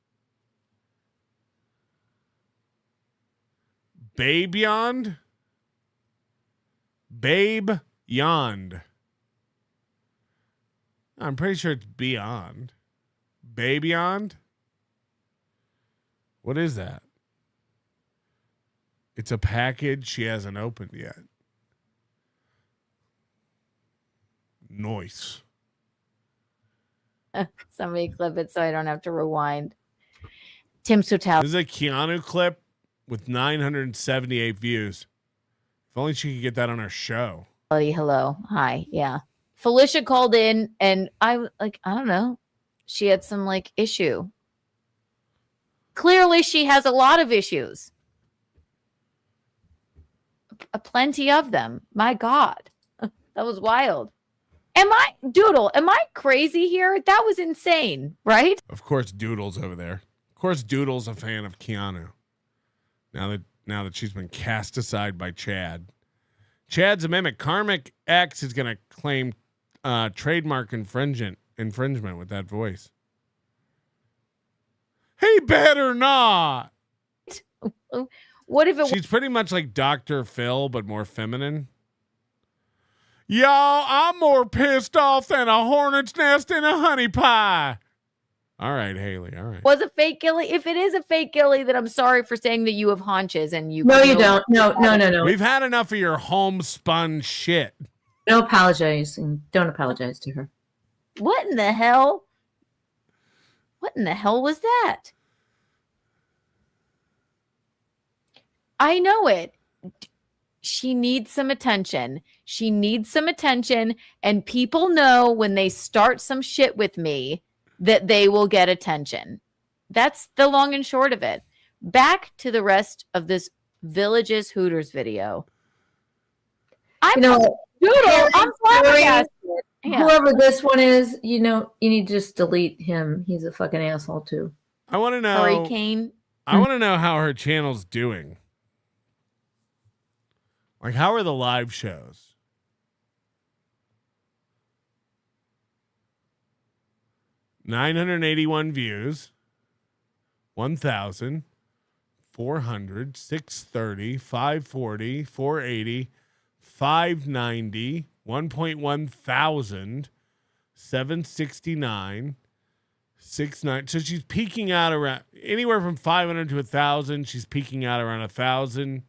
Babe Yond. I'm pretty sure it's beyond. Babe Yond. What is that? It's a package she hasn't opened yet. Nice. Somebody clip it so I don't have to rewind. Tim Sotal. This is a Keanu clip with 978 views. If only she could get that on her show. Hello. Hi. Yeah. Felicia called in and I don't know. She had some issue. Clearly she has a lot of issues. Plenty of them. My God. That was wild. Am I crazy here? That was insane, right? Of course, Doodle's over there. Of course, Doodle's a fan of Keanu. Now that she's been cast aside by Chad. Chad's a mimic. KarmicX is going to claim trademark infringement with that voice. He better not. What if She's pretty much like Dr. Phil, but more feminine. Y'all, I'm more pissed off than a hornet's nest in a honey pie. All right, Haley. All right. was a fake Gilly? If it is a fake Gilly, then I'm sorry for saying that you have haunches and you. No, you don't. No. We've had enough of your homespun shit. No apologizing. Don't apologize to her. What in the hell? What in the hell was that? I know it. She needs some attention. She needs some attention. And people know when they start some shit with me that they will get attention. That's the long and short of it. Back to the rest of this Villages Hooters video. Doodle, I'm flabbergasted. Yeah. Whoever this one is, you need to just delete him. He's a fucking asshole too. I want to know. Hurricane. I want to know how her channel's doing. Like, how are the live shows? $981 views, 1,000, 400, 630, 540, 480, 590, 1.1 thousand, 769, 69. So she's peaking out around anywhere from 500 to 1,000. She's peaking out around 1,000.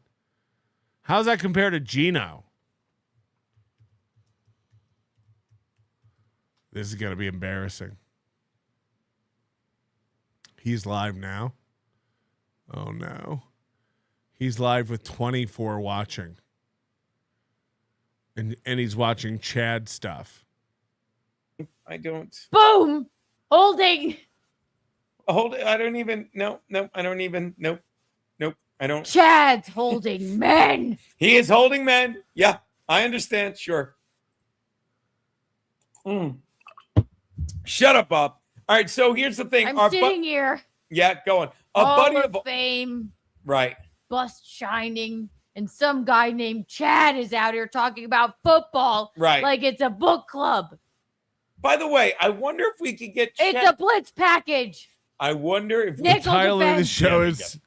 How's that compared to Geno? This is going to be embarrassing. He's live now. Oh, no. He's live with 24 watching. And he's watching Chad stuff. I don't. Boom! Holding. Hold it. I don't even. No. I don't even. Nope. I don't. Chad's holding men. He is holding men. Yeah, I understand. Sure. Shut up, Bob. All right. So here's the thing. I'm sitting here. Yeah, go on. Buddy of fame. Right. Bust shining. And some guy named Chad is out here talking about football. Right. Like it's a book club. By the way, I wonder if we could get Chad. It's a blitz package. I wonder if the title of the show is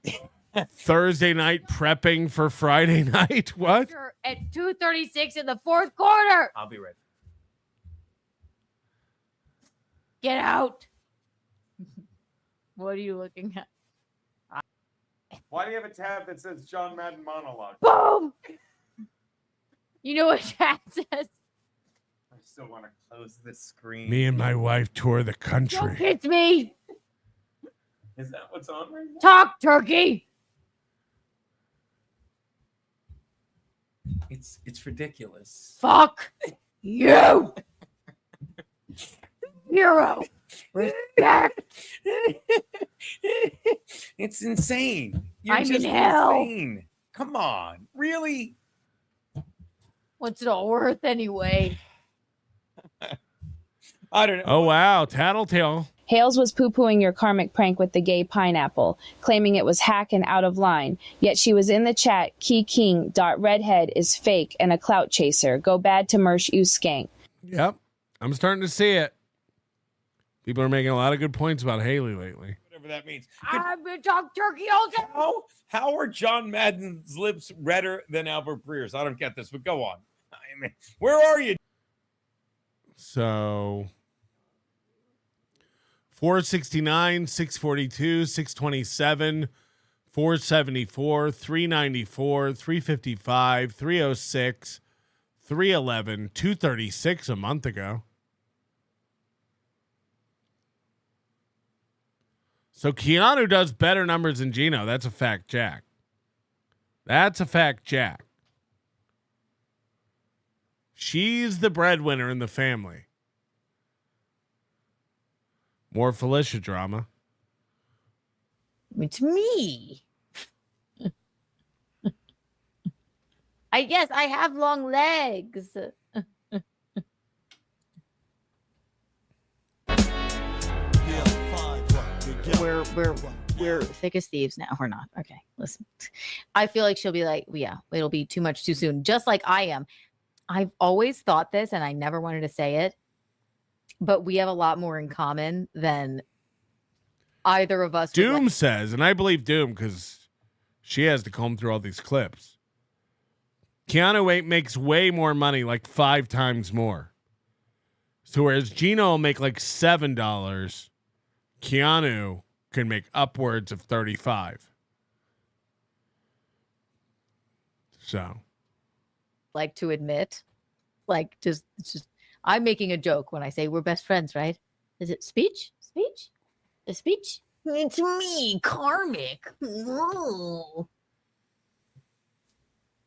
Thursday night prepping for Friday night. What? At 2:36 in the fourth quarter. I'll be ready. Get out. What are you looking at? Why do you have a tab that says John Madden monologue? Boom. You know what Chad says? I still want to close this screen. Me and my wife tour the country. Don't hit me. Is that what's on right now? Talk, turkey. It's ridiculous. Fuck you. Hero. Respect. It's insane. You're I'm just in hell. insane. Come on. Really? What's it all worth anyway? I don't know. Oh, wow. Tattletale. Hales was poo-pooing your karmic prank with the gay pineapple, claiming it was hack and out of line. Yet she was in the chat, keyking.redhead is fake and a clout chaser. Go bad to Mersh, you skank. Yep. I'm starting to see it. People are making a lot of good points about Haley lately. Whatever that means. I've been talking turkey all day. How are John Madden's lips redder than Albert Breer's? I don't get this, but go on. I mean, where are you? So 469, 642, 627, 474, 394, 355, 306, 311, 236 a month ago. So Keanu does better numbers than Geno. That's a fact, Jack. That's a fact, Jack. She's the breadwinner in the family. More Felicia drama. It's me. I have long legs. We're thick as thieves now. We're not. Okay, listen. I feel like she'll be like, yeah, it'll be too much too soon. Just like I am. I've always thought this and I never wanted to say it, but we have a lot more in common than either of us. Doom says, and I believe Doom because she has to comb through all these clips. Keanu makes way more money, like 5 times more. So whereas Geno will make like $7, Keanu can make upwards of 35. So, like to admit. Like, it's just, I'm making a joke when I say we're best friends, right? Is it speech? Speech? A speech? It's me, Karmic. Oh.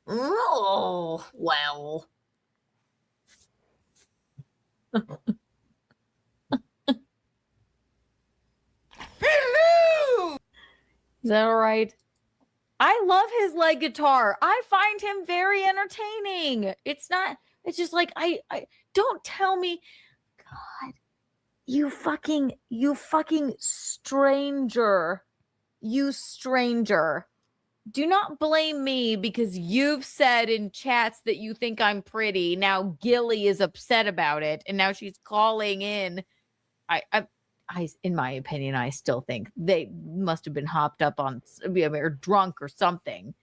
Oh, well. Hello! Is that all right? I love his lead guitar. I find him very entertaining. It's just like I don't tell me, God, you fucking stranger. You stranger. Do not blame me because you've said in chats that you think I'm pretty. Now Gilly is upset about it, and now she's calling in. I in my opinion, I still think they must have been hopped up on or drunk or something.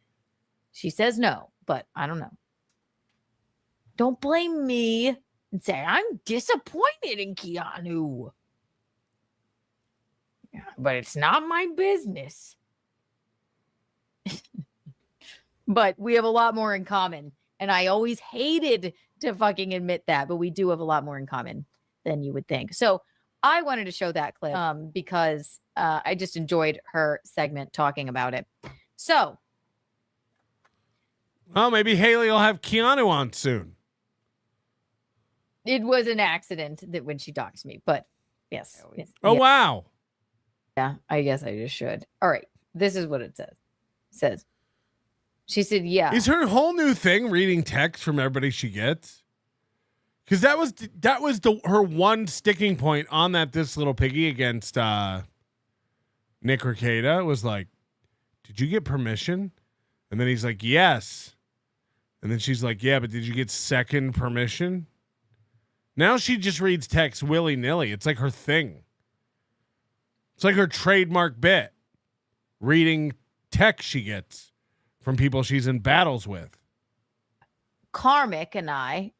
She says no, but I don't know. Don't blame me and say I'm disappointed in Keanu. Yeah, but it's not my business. But we have a lot more in common. And I always hated to fucking admit that, but we do have a lot more in common than you would think. So I wanted to show that clip because I just enjoyed her segment talking about it. So. Well, maybe Haley will have Keanu on soon. It was an accident that when she doxed me, but yes. Oh, yeah. Wow. Yeah, I guess I just should. All right. This is what it says. It says, she said, yeah. Is her whole new thing reading text from everybody she gets? Because that was her one sticking point on that This Little Piggy against Nick Rekieta was like, did you get permission? And then he's like, yes. And then she's like, yeah, but did you get second permission? Now she just reads text willy-nilly. It's like her thing. It's like her trademark bit. Reading text she gets from people she's in battles with. Karmic and I.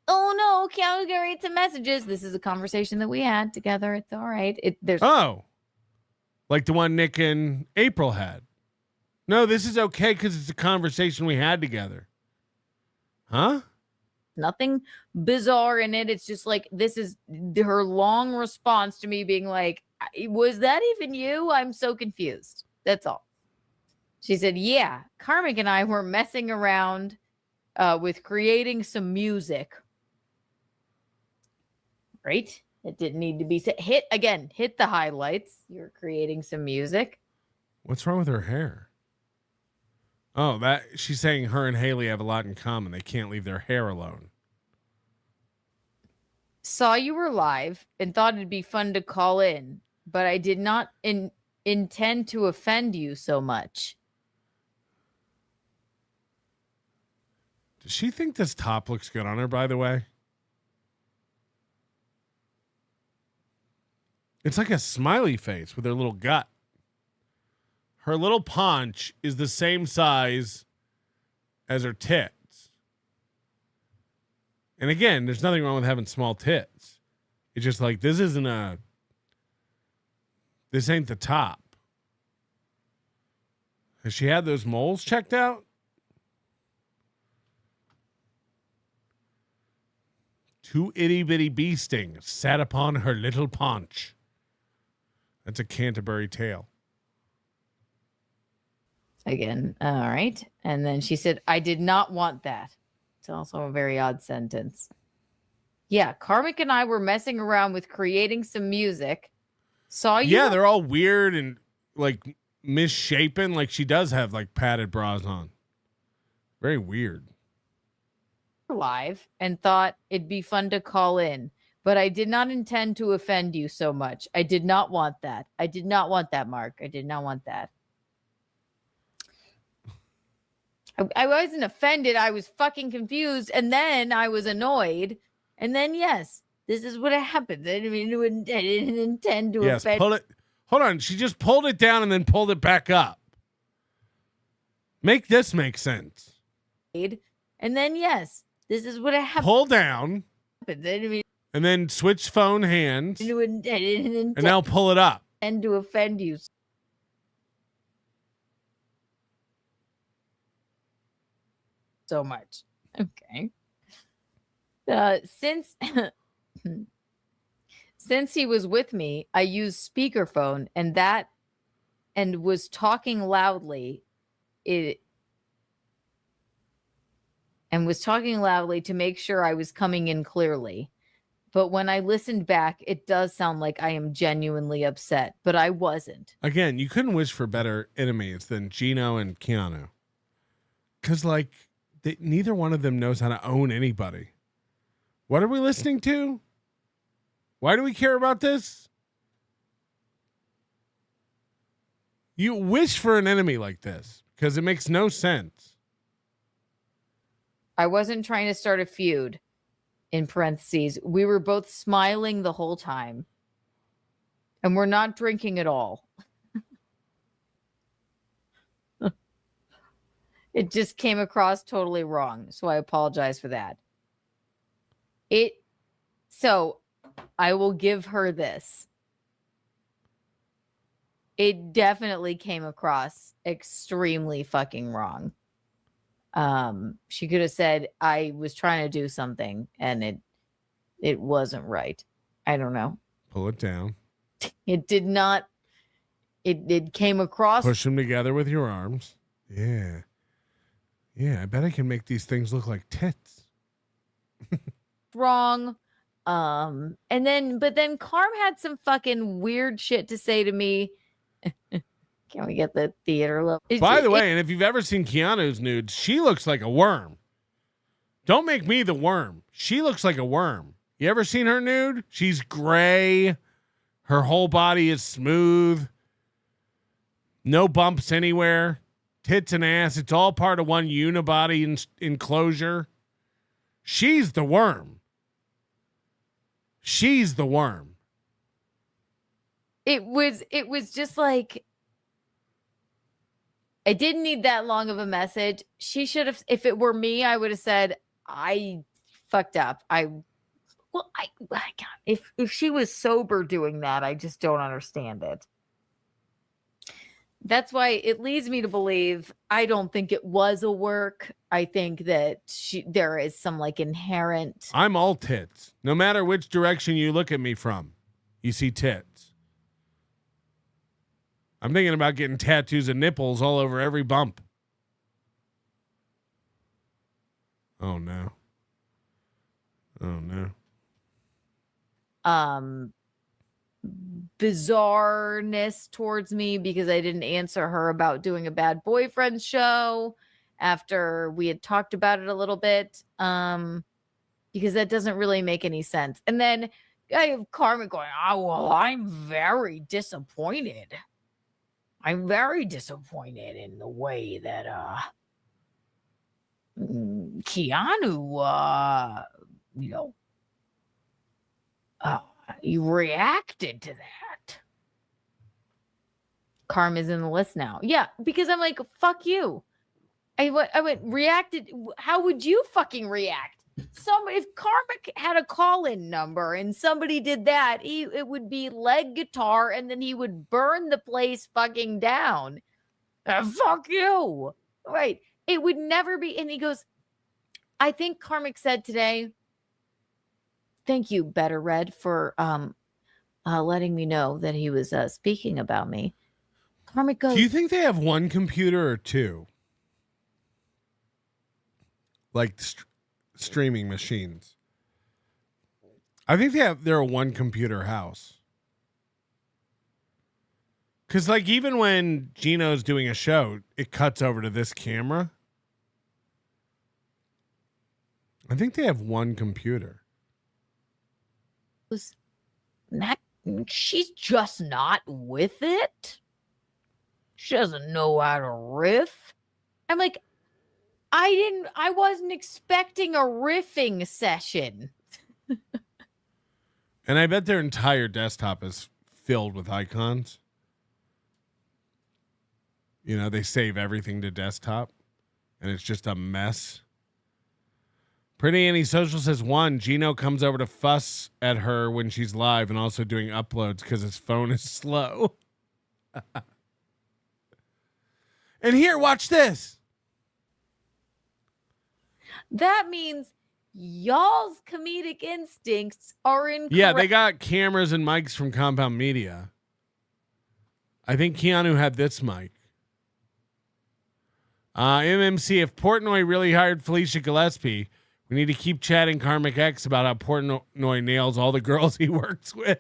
Oh no, Keanu's gonna read some messages. This is a conversation that we had together. It's all right. Like the one Nick and April had. No, this is okay because it's a conversation we had together. Huh? Nothing bizarre in it. It's just like, this is her long response to me being like, was that even you? I'm so confused. That's all. She said, yeah, Karmic and I were messing around with creating some music. Right? It didn't need to be said. Hit the highlights. You're creating some music. What's wrong with her hair? Oh, that she's saying her and Haley have a lot in common. They can't leave their hair alone. Saw you were live and thought it'd be fun to call in, but I did not intend to offend you so much. Does she think this top looks good on her, by the way? It's like a smiley face with her little gut. Her little paunch is the same size as her tits. And again, there's nothing wrong with having small tits. It's just like, this ain't the top. Has she had those moles checked out? Two itty bitty bee stings sat upon her little paunch. That's a Canterbury tale. Again, all right. And then she said, I did not want that. It's also a very odd sentence. Yeah, Karmic and I were messing around with creating some music. Saw you. Yeah, they're all weird and like misshapen. Like she does have like padded bras on. Very weird. Live and thought it'd be fun to call in, but I did not intend to offend you so much. I did not want that. I did not want that, Mark. I did not want that. I wasn't offended. I was fucking confused. And then I was annoyed. And then, yes, this is what happened. I didn't intend to offend. Pull it. Hold on. She just pulled it down and then pulled it back up. Make this make sense. And then, yes, this is what happened. Pull down. And then switch phone hands. And now pull it up. And to offend you. So much. Okay. Since since he was with me, I used speakerphone and was talking loudly. Was talking loudly to make sure I was coming in clearly. But when I listened back, it does sound like I am genuinely upset, but I wasn't. Again, you couldn't wish for better enemies than Geno and Keanu. Because, like, neither one of them knows how to own anybody. What are we listening to? Why do we care about this? You wish for an enemy like this because it makes no sense. I wasn't trying to start a feud. In parentheses, we were both smiling the whole time. And we're not drinking at all. It just came across totally wrong. So I apologize for that. So I will give her this. It definitely came across extremely fucking wrong. She could have said, I was trying to do something and it wasn't right. I don't know. Pull it down. It did not. It came across. Push them together with your arms. Yeah. Yeah, I bet I can make these things look like tits. Wrong. But then Karm had some fucking weird shit to say to me. Can we get the theater look? By the way, and if you've ever seen Keanu's nudes, she looks like a worm. Don't make me the worm. She looks like a worm. You ever seen her nude? She's gray. Her whole body is smooth. No bumps anywhere. Tits and ass. It's all part of one unibody enclosure. She's the worm. She's the worm. It was just like, I didn't need that long of a message. She should have, if it were me, I would have said, I fucked up. If she was sober doing that, I just don't understand it. That's why it leads me to believe, I don't think it was a work. I think that there is some like inherent. I'm all tits. No matter which direction you look at me from, you see tits. I'm thinking about getting tattoos of nipples all over every bump. Oh no. Oh no. Bizarreness towards me because I didn't answer her about doing a bad boyfriend show after we had talked about it a little bit. Because that doesn't really make any sense. And then I have Karmic going, oh, well, I'm very disappointed. I'm very disappointed in the way that Keanu, he reacted to that. Karm is in the list now. Yeah, because I'm like, fuck you. I went reacted. How would you fucking react? If Karmic had a call-in number and somebody did that, it would be leg guitar and then he would burn the place fucking down. Fuck you. Right. It would never be. And he goes, I think Karmic said today, thank you, Better Red, for letting me know that he was speaking about me. Karmic goes, do you think they have one computer or two? Like streaming machines. I think they're a one computer house. Cause like even when Geno's doing a show, it cuts over to this camera. I think they have one computer. She's just not with it. She doesn't know how to riff. I'm like, I wasn't expecting a riffing session. And I bet their entire desktop is filled with icons. You know, they save everything to desktop and it's just a mess. Pretty Antisocial says, 1, Geno comes over to fuss at her when she's live and also doing uploads because his phone is slow. And here, watch this. That means y'all's comedic instincts are incorrect. Yeah, they got cameras and mics from Compound Media. I think Keanu had this mic. MMC, if Portnoy really hired Felicia Gillespie, we need to keep chatting KarmicX about how Portnoy nails all the girls he works with.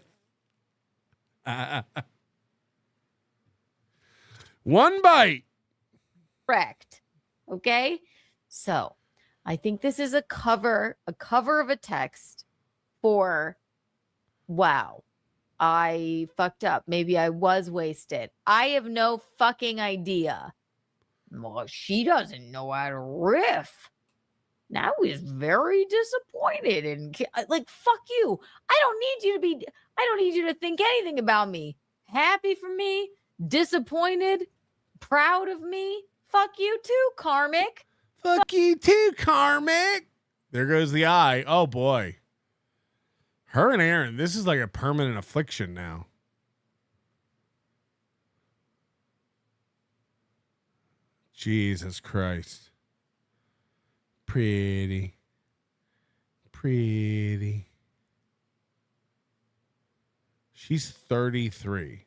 One bite. Correct. Okay. So I think this is a cover of a text for, wow, I fucked up. Maybe I was wasted. I have no fucking idea. Well, she doesn't know how to riff. Now he's very disappointed and like, fuck you. I don't need you to think anything about me. Happy for me, disappointed, proud of me. Fuck you too, Karmic. Fuck you too, Karmic. There goes the eye. Oh boy. Her and Aaron, this is like a permanent affliction now. Jesus Christ. Pretty. She's 33.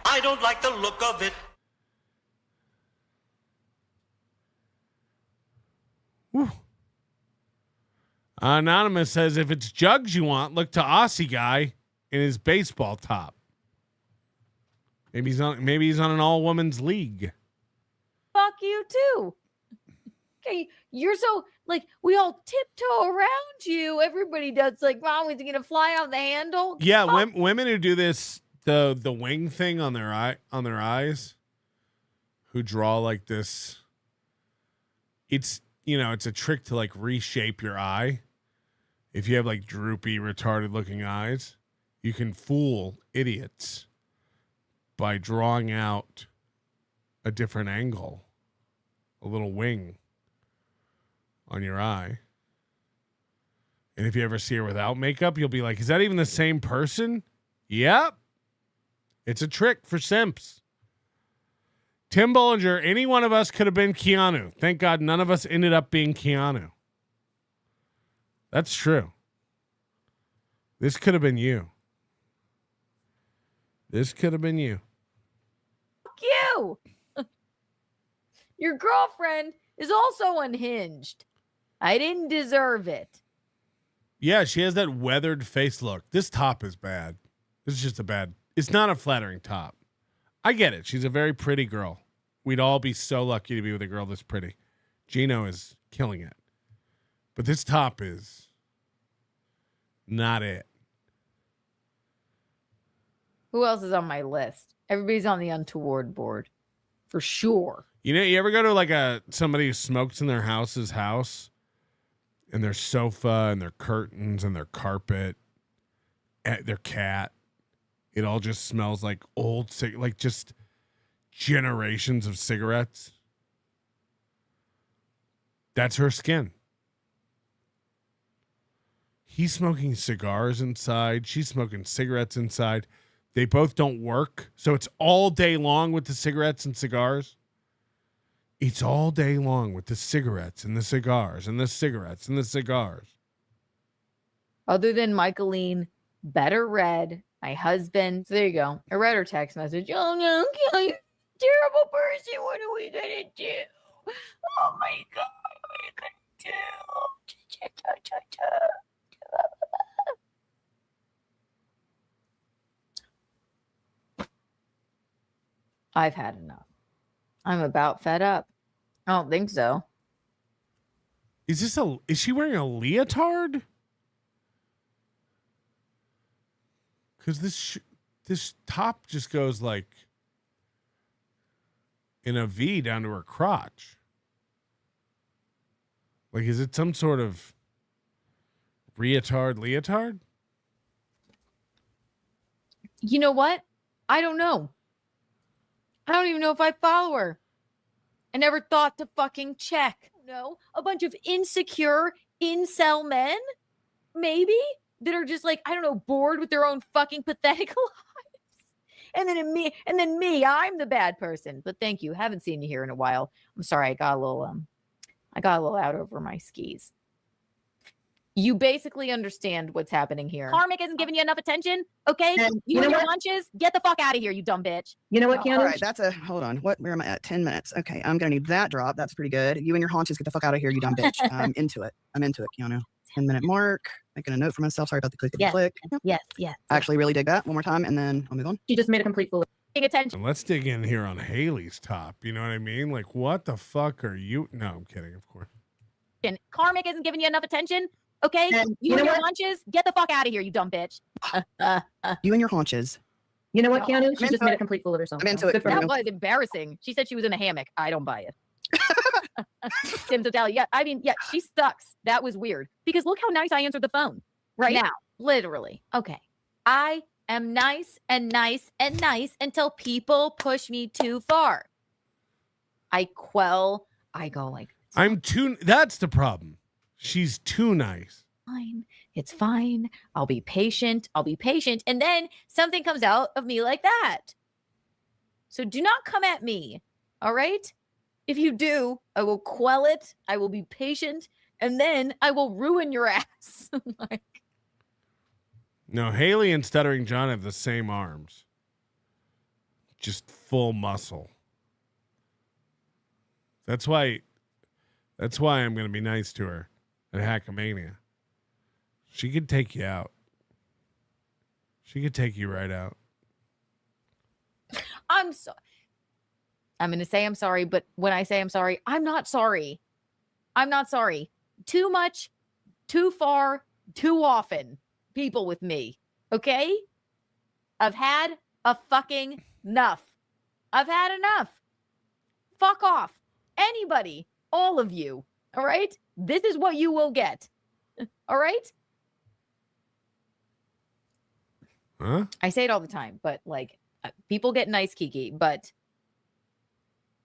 I don't like the look of it. Whew. Anonymous says, if it's jugs you want, look to Aussie guy in his baseball top. Maybe he's on an all women's league. Fuck you too. Okay, you're so like we all tiptoe around you. Everybody does. Like, wow, is he gonna fly out the handle? Yeah, women who do this the wing thing on their eyes, who draw like this. It's it's a trick to like reshape your eye. If you have like droopy, retarded looking eyes, you can fool idiots by drawing out a different angle, a little wing on your eye. And if you ever see her without makeup, you'll be like, is that even the same person? Yep. It's a trick for simps. Tim Bollinger, any one of us could have been Keanu. Thank God none of us ended up being Keanu. That's true. This could have been you. Fuck you. Your girlfriend is also unhinged. I didn't deserve it. Yeah, she has that weathered face look. This top is bad. This is just it's not a flattering top. I get it. She's a very pretty girl. We'd all be so lucky to be with a girl this pretty. Geno is killing it. But this top is not it. Who else is on my list? Everybody's on the untoward board. For sure. You ever go to like somebody who smokes in their house, and their sofa and their curtains and their carpet, their cat, it all just smells like old, like just generations of cigarettes. That's her skin. He's smoking cigars inside. She's smoking cigarettes inside. They both don't work. So it's all day long with the cigarettes and cigars. It's all day long with the cigarettes and the cigars and the cigarettes and the cigars. Other than Michaeline, better read, my husband. So there you go. I read her text message. Oh no, you're a terrible person. What are we gonna do? Oh my God, what are you gonna do? I've had enough. I'm about fed up. I don't think so. Is she wearing a leotard? Because this top just goes like in a V down to her crotch. Like, is it some sort of leotard? You know what? I don't know. I don't even know if I follow her. I never thought to fucking check. No, a bunch of insecure incel men? Maybe? that are just like, I don't know, bored with their own fucking pathetic lives. And then me, I'm the bad person. But thank you. Haven't seen you here in a while. I'm sorry. I got a little out over my skis. You basically understand what's happening here. Karmic isn't giving you enough attention. Okay. You and your lunches, get the fuck out of here, you dumb bitch. You know what, Keanu? All right, hold on. Where am I at? 10 minutes. Okay, I'm gonna need that drop. That's pretty good. You and your haunches, get the fuck out of here, you dumb bitch. I'm into it, Keanu. 10-minute mark. Making a note for myself. Sorry about the click. Yes. I actually really dig that. One more time, and then I'll move on. You just made a complete fool. Paying attention. And let's dig in here on Haley's top. You know what I mean? Like, what the fuck are you? No, I'm kidding, of course. Karmic isn't giving you enough attention. Okay. You and your lunches, get the fuck out of here, you dumb bitch. You and your haunches. You know what, Keanu? She just made a complete fool of herself. I'm into it. That was embarrassing. She said she was in a hammock. I don't buy it. Tim Totality. Yeah, I mean, yeah, she sucks. That was weird. Because look how nice I answered the phone right now. Literally. Okay. I am nice and nice and nice until people push me too far. I go like, that's the problem. She's too nice. Fine. It's fine. I'll be patient. And then something comes out of me like that. So do not come at me. All right? If you do, I will quell it. I will be patient. And then I will ruin your ass. No, Haley and Stuttering John have the same arms. Just full muscle. That's why I'm going to be nice to her at Hackamania. She could take you out. She could take you right out. I'm going to say I'm sorry, but when I say I'm sorry, I'm not sorry. I'm not sorry. Too much, too far, too often. People with me. Okay? I've had a fucking enough. I've had enough. Fuck off. Anybody. All of you. All right? This is what you will get. All right? Huh? I say it all the time, but like people get nice Kiki, but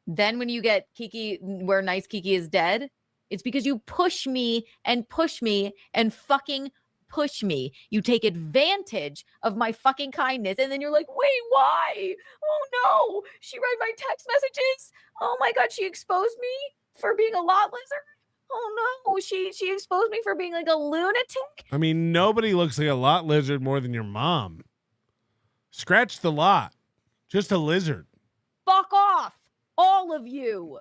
then when you get Kiki where nice Kiki is dead, it's because you push me and fucking push me. You take advantage of my fucking kindness, and then you're like, wait, why? Oh no, she read my text messages. Oh my God, she exposed me for being a lot lizard. Oh no, she exposed me for being like a lunatic. I mean, nobody looks like a lot lizard more than your mom. Scratch the lot. Just a lizard. Fuck off. All of you.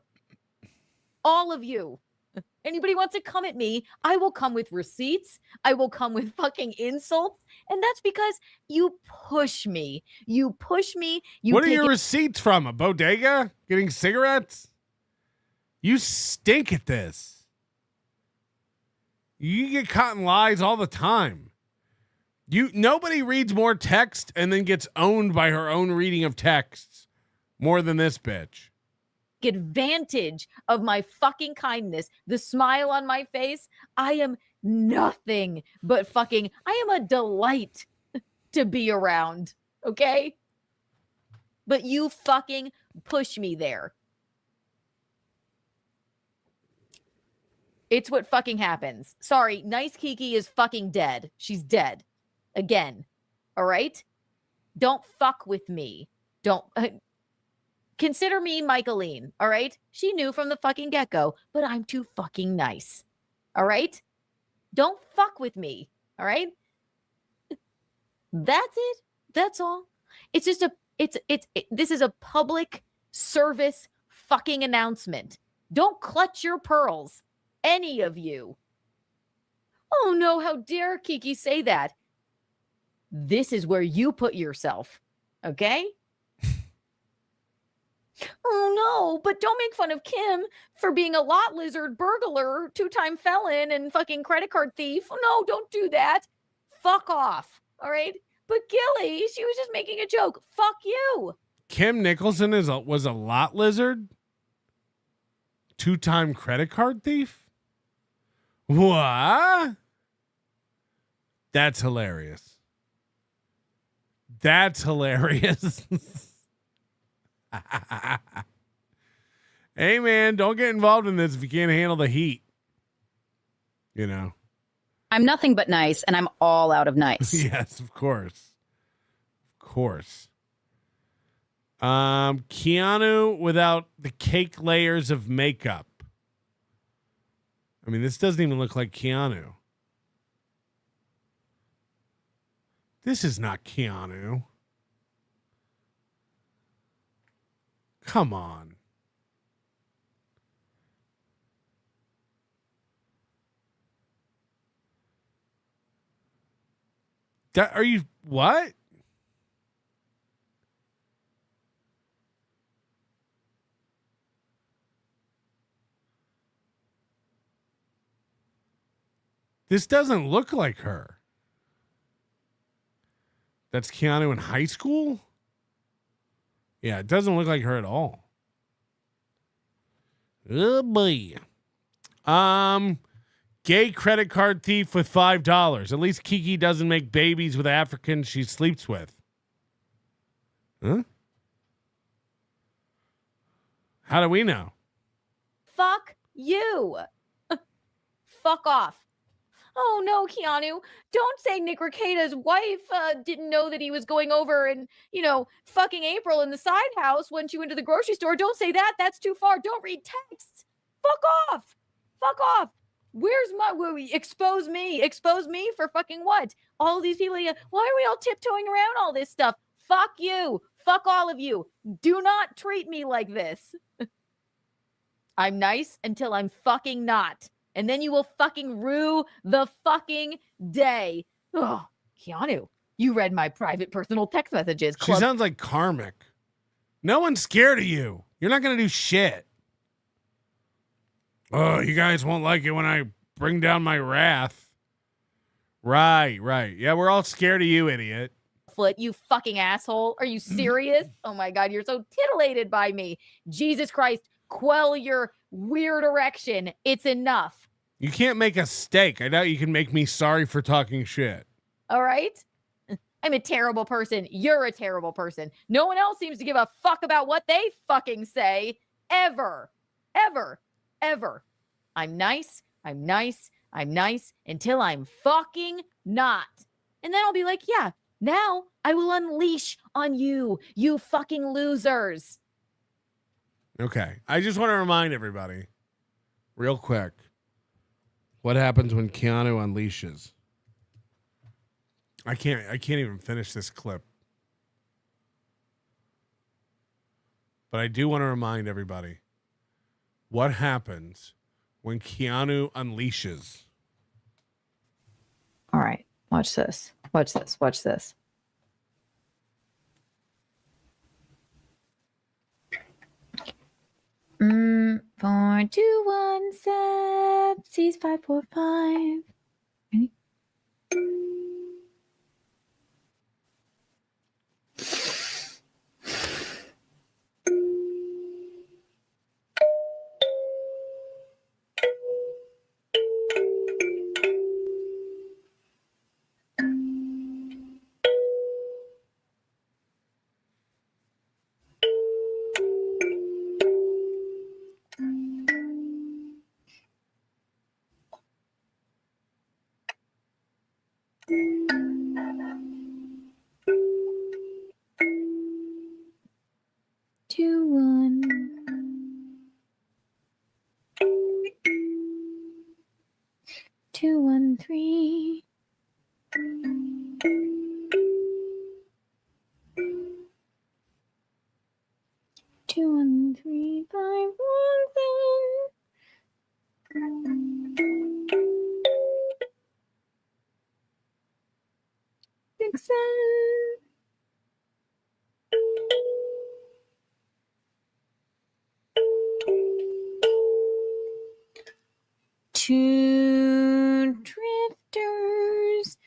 All of you. Anybody wants to come at me, I will come with receipts. I will come with fucking insults. And that's because you push me. You push me. What are your receipts from? A bodega? Getting cigarettes? You stink at this. You get caught in lies all the time. Nobody reads more text and then gets owned by her own reading of texts more than this bitch. Advantage of my fucking kindness, the smile on my face. I am nothing but fucking, I am a delight to be around. Okay? But you fucking push me there. It's what fucking happens. Sorry, nice Kiki is fucking dead. She's dead. Again. All right? Don't fuck with me. Don't consider me Michaeline. All right? She knew from the fucking get-go, but I'm too fucking nice. All right? Don't fuck with me. All right? That's it. That's all. It's just this is a public service fucking announcement. Don't clutch your pearls. Any of you. Oh no, how dare Kiki say that? This is where you put yourself. Okay? Oh no, but don't make fun of Kim for being a lot lizard, burglar, 2-time felon, and fucking credit card thief. No, don't do that. Fuck off. All right? But Gilly, she was just making a joke. Fuck you. Kim Nicholson was a lot lizard? 2-time credit card thief? What? That's hilarious. That's hilarious. Hey man, don't get involved in this if you can't handle the heat. You know. I'm nothing but nice, and I'm all out of nice. Yes, of course. Of course. Keanu without the cake layers of makeup. I mean, this doesn't even look like Keanu. This is not Keanu. Come on. Are you what? This doesn't look like her. That's Keanu in high school? Yeah, it doesn't look like her at all. Oh boy. Gay credit card thief with $5. At least Kiki doesn't make babies with Africans she sleeps with. Huh? How do we know? Fuck you. Fuck off. Oh no, Keanu, don't say Nick Rekieta's wife didn't know that he was going over and, fucking April in the side house when she went to the grocery store. Don't say that. That's too far. Don't read texts. Fuck off. Fuck off. Where's my expose me? Expose me for fucking what? All these people, why are we all tiptoeing around all this stuff? Fuck you. Fuck all of you. Do not treat me like this. I'm nice until I'm fucking not. And then you will fucking rue the fucking day. Oh, Keanu, you read my private personal text messages. She sounds like Karmic. No one's scared of you. You're not going to do shit. Oh, you guys won't like it when I bring down my wrath. Right. Yeah, we're all scared of you, idiot. Foot, you fucking asshole. Are you serious? Oh my God, you're so titillated by me. Jesus Christ, quell your weird erection. It's enough. You can't make a steak. I doubt you can make me sorry for talking shit. All right? I'm a terrible person. You're a terrible person. No one else seems to give a fuck about what they fucking say. Ever. I'm nice until I'm fucking not. And then I'll be like, yeah, now I will unleash on you, you fucking losers. Okay. I just want to remind everybody, real quick, what happens when Keanu unleashes? I can't even finish this clip. But I do want to remind everybody what happens when Keanu unleashes. All right, watch this. Watch this. 4217 C545. Ready? Two, one, three. Two, one, three, 5, 1, 6, 7. Two drifters.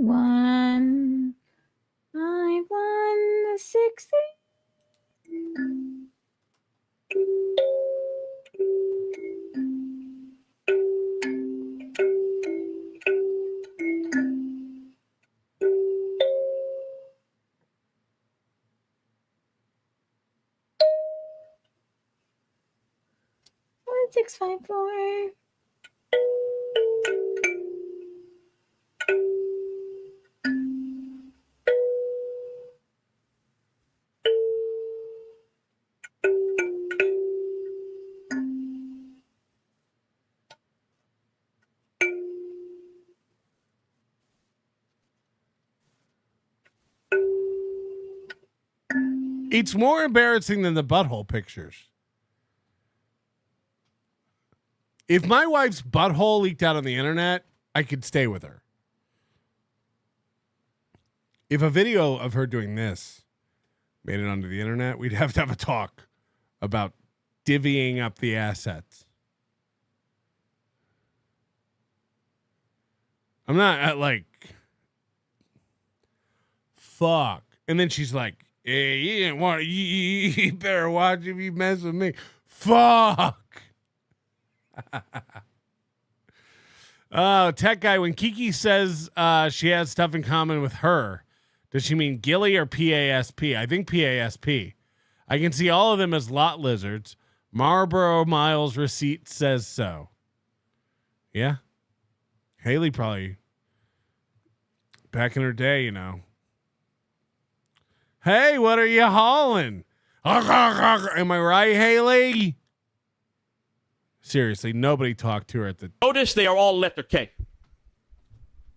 won. I won the 60. One 654. It's more embarrassing than the butthole pictures. If my wife's butthole leaked out on the internet, I could stay with her. If a video of her doing this made it onto the internet, we'd have to have a talk about divvying up the assets. I'm not fuck. And then she's like, hey, you didn't want to, you better watch if you mess with me. Fuck. Oh, tech guy, when Kiki says she has stuff in common with her, does she mean Gilly or PASP? I think PASP. I can see all of them as lot lizards. Marlboro Miles receipt says so. Yeah. Haley probably back in her day, you know. Hey, what are you hauling? Am I right, Haley? Seriously, nobody talked to her at the... Notice they are all letter K.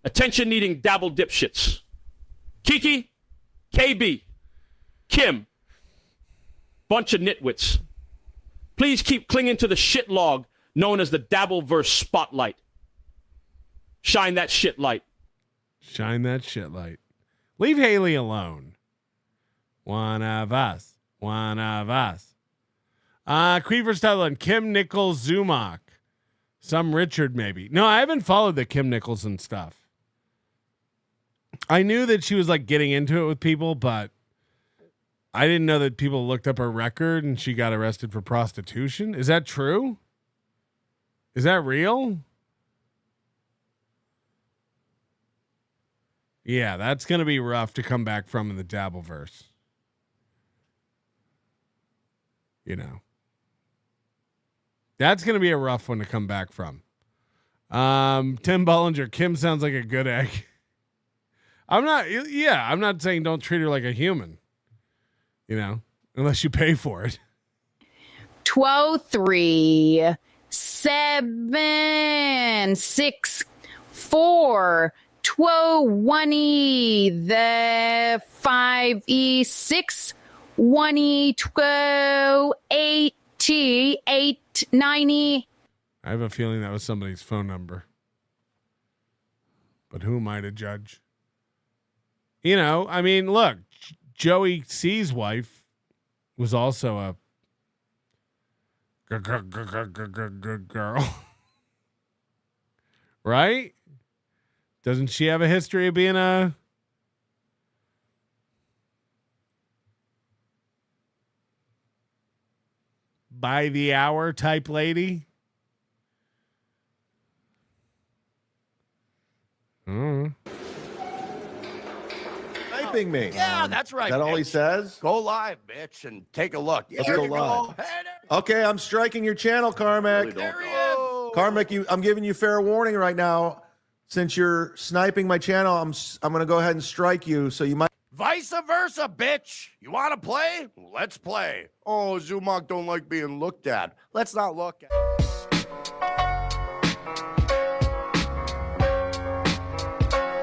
Attention-needing dabble dipshits. Kiki, KB, Kim, bunch of nitwits. Please keep clinging to the shit log known as the Dabbleverse Spotlight. Shine that shit light. Shine that shit light. Leave Haley alone. One of us. One of us. Queever Studland, Kim Nichols Zumach. Some Richard, maybe. No, I haven't followed the Kim Nicholson stuff. I knew that she was like getting into it with people, but I didn't know that people looked up her record and she got arrested for prostitution. Is that true? Is that real? Yeah, that's going to be rough to come back from in the Dabbleverse. You know. That's going to be a rough one to come back from. Tim Bollinger, Kim sounds like a good egg. I'm not saying don't treat her like a human. You know, unless you pay for it. 12, 3, 7, 6, 4, 12, 1E, the 5E, 6, 1E, 12, 8, T, 8, 9E. I have a feeling that was somebody's phone number. But who am I to judge? You know, I mean, look, Joey C's wife was also a girl. Right? Doesn't she have a history of being a by the hour type lady? Sniping me. Yeah, that's right. Is that all he says? Go live, bitch, and take a look. Let's There go you live. Okay, I'm striking your channel, Karmic. There he is. Karmic, I'm giving you fair warning right now. Since you're sniping my channel, I'm going to go ahead and strike you. So you might. Vice versa, bitch. You want to play? Let's play. Oh, Zumach don't like being looked at. Let's not look at.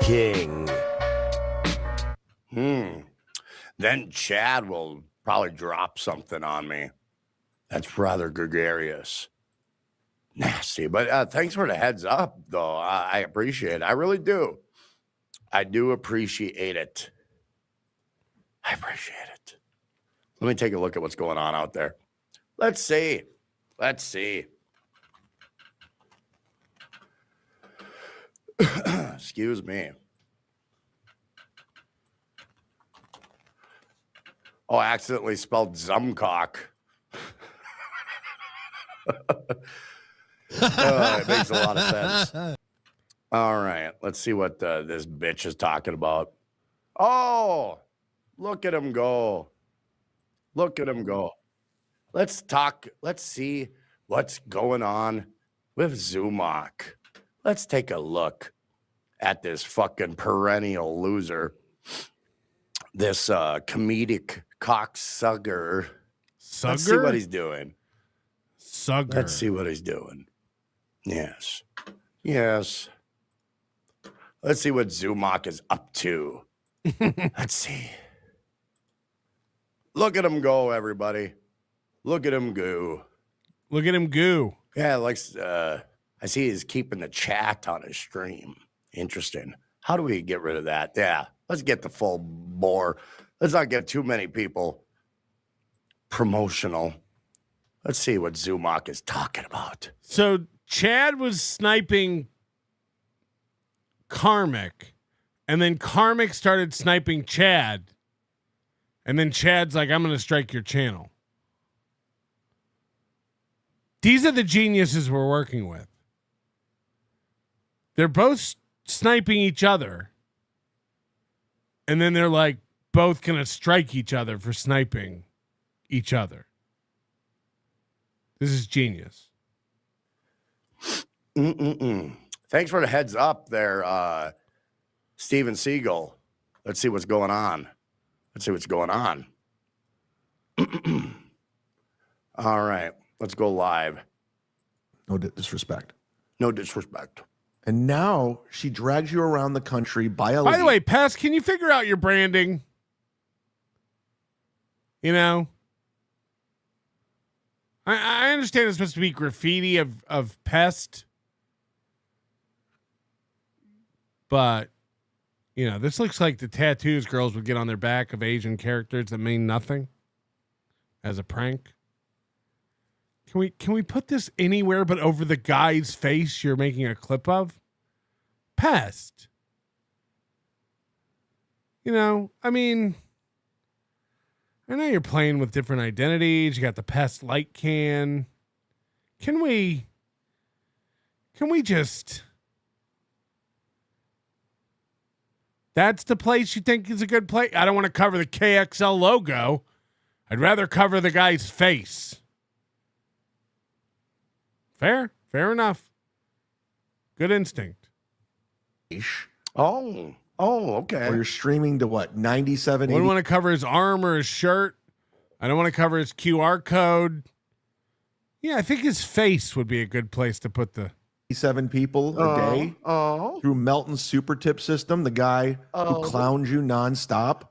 King. Then Chad will probably drop something on me. That's rather gregarious. Nasty. But thanks for the heads up, though. I appreciate it. I really do. I do appreciate it. I appreciate it. Let me take a look at what's going on out there. Let's see. Let's see. Excuse me. Oh, I accidentally spelled Zumcock. It makes a lot of sense. All right, let's see what this bitch is talking about. Oh, look at him go. Look at him go. Let's talk. Let's see what's going on with Zumach. Let's take a look at this fucking perennial loser. This comedic cocksucker. Let's see what he's doing. Sugger. Let's see what he's doing. Yes. Yes. Let's see what Zumach is up to. Let's see. Look at him go, everybody. Look at him go. Look at him go. Yeah, like I see he's keeping the chat on his stream. Interesting. How do we get rid of that? Yeah, let's get the full bore. Let's not get too many people promotional. Let's see what Zumach is talking about. So Chad was sniping Karmic, and then Karmic started sniping Chad, and then Chad's like, I'm going to strike your channel. These are the geniuses we're working with. They're both sniping each other, and then they're like both going to strike each other for sniping each other. This is genius. Thanks for the heads up there, Steven Siegel. Let's see what's going on. Let's see what's going on. All right, let's go live. No disrespect. No disrespect. And now she drags you around the country by a. By the way, Pest, can you figure out your branding? You know, I understand it's supposed to be graffiti of Pest, but you know, this looks like the tattoos girls would get on their back of Asian characters that mean nothing as a prank. Can we put this anywhere but over the guy's face you're making a clip of? Pest. You know, I mean, I know you're playing with different identities. You got the Pest light can. Can we just... That's the place you think is a good place? I don't want to cover the KXL logo. I'd rather cover the guy's face. Fair enough. Good instinct. Oh, okay. Or you're streaming to what, 97? I wouldn't want to cover his arm or his shirt. I don't want to cover his QR code. Yeah, I think his face would be a good place to put the 7 people a day through Melton's super tip system, the guy who clowns you nonstop.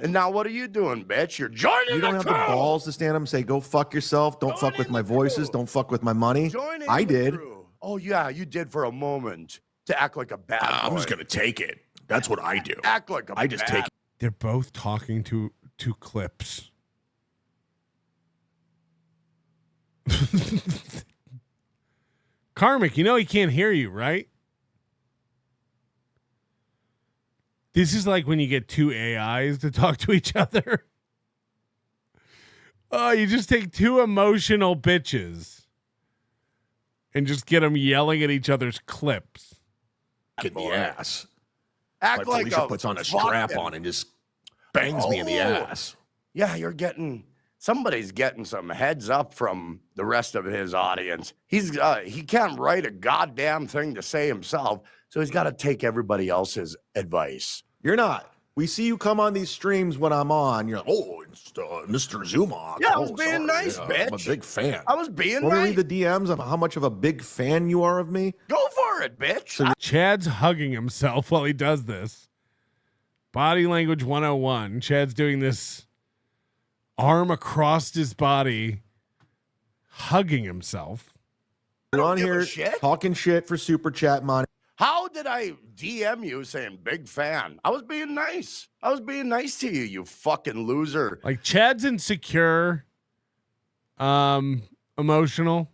And now what are you doing, bitch? You're joining You don't have the balls to stand up and say, go fuck yourself. Don't fuck with my voices. Don't fuck with my money. I did. Oh, yeah, you did for a moment to act like a bad boy. I'm just going to take it. That's what I do. Act like a I just take it. They're both talking to clips. Karmic, you know he can't hear you, right? This is like when you get 2 AIs to talk to each other. Oh, you just take 2 emotional bitches and just get them yelling at each other's clips. In the ass. Act like Felicia a puts on a strap on and just bangs me in the ass. Yeah, somebody's getting some heads up from the rest of his audience. He can't write a goddamn thing to say himself, so he's got to take everybody else's advice. You're not. We see you come on these streams when I'm on. You're like, oh, it's Mr. Zumach. Yeah, I was being nice, bitch. I'm a big fan. I was being Want nice. to read the DMs of how much of a big fan you are of me? Go for it, bitch. So Chad's hugging himself while he does this. Body language 101. Chad's doing this arm across his body, hugging himself. You're on here talking shit for super chat money. How did I DM you saying big fan? I was being nice. I was being nice to you, you fucking loser. Like Chad's insecure, emotional.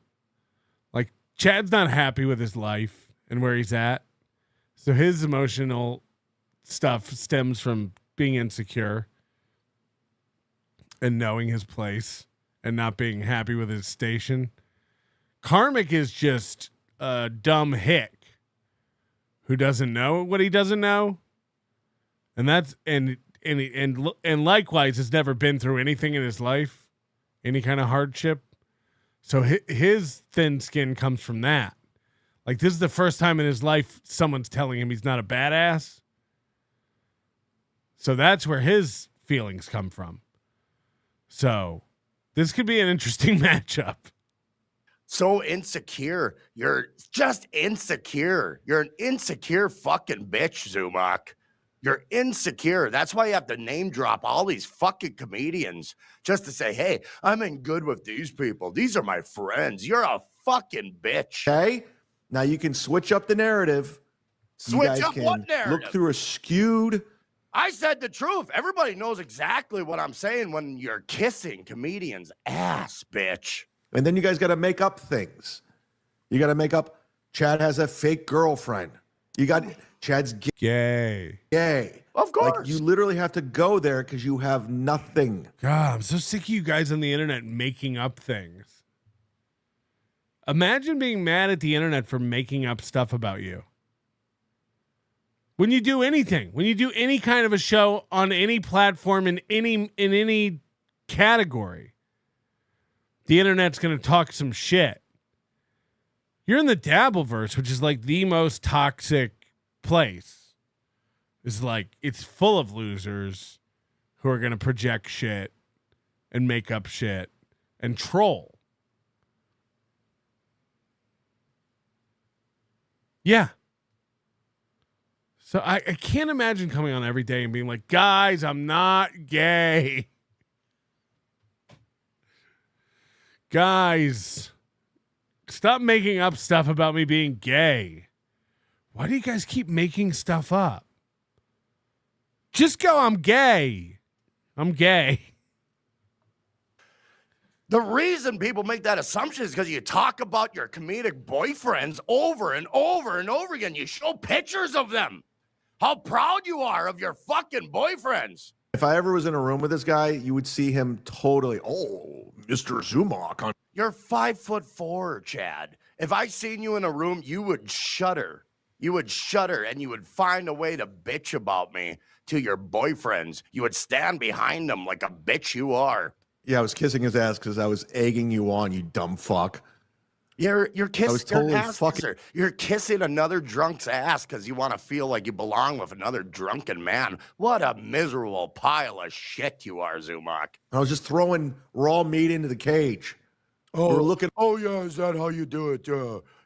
Like Chad's not happy with his life and where he's at. So his emotional stuff stems from being insecure. and knowing his place and not being happy with his station. Karmic is just a dumb hick who doesn't know what he doesn't know. And that's and likewise has never been through anything in his life, any kind of hardship. So his thin skin comes from that. Like, this is the first time in his life someone's telling him he's not a badass. So that's where his feelings come from. So this could be an interesting matchup. So insecure. You're just insecure. You're an insecure fucking bitch, Zumock. You're insecure. That's why you have to name drop all these fucking comedians just to say, hey, I'm in good with these people. These are my friends. You're a fucking bitch. Okay. Now you can switch up the narrative. Switch up what narrative? Look through a skewed. I said the truth. Everybody knows exactly what I'm saying when you're kissing comedians' ass, bitch. And then you guys got to make up things. You got to make up Chad has a fake girlfriend. You got Chad's gay. Gay. Of course. Like, you literally have to go there because you have nothing. God, I'm so sick of you guys on the internet making up things. Imagine being mad at the internet for making up stuff about you. When you do anything, when you do any kind of a show on any platform in any category, the internet's going to talk some shit. You're in the Dabbleverse, which is like the most toxic place. It's like, it's full of losers who are going to project shit and make up shit and troll. Yeah. So I can't imagine coming on every day and being like, guys, I'm not gay. Guys, stop making up stuff about me being gay. Why do you guys keep making stuff up? Just go, I'm gay. I'm gay. The reason people make that assumption is because you talk about your comedic boyfriends over and over and over again. You show pictures of them. How proud you are of your fucking boyfriends. If I ever was in a room with this guy, you would see him totally, oh, Mr. Zumock. You're 5'4", Chad. If I seen you in a room, you would shudder. You would shudder and you would find a way to bitch about me to your boyfriends. You would stand behind them like a bitch you are. Yeah, I was kissing his ass because I was egging you on, you dumb fuck. You're kissing. I was totally fucking. You're kissing another drunk's ass because you want to feel like you belong with another drunken man. What a miserable pile of shit you are, Zumock. I was just throwing raw meat into the cage. Oh, we were looking. Oh yeah, is that how you do it?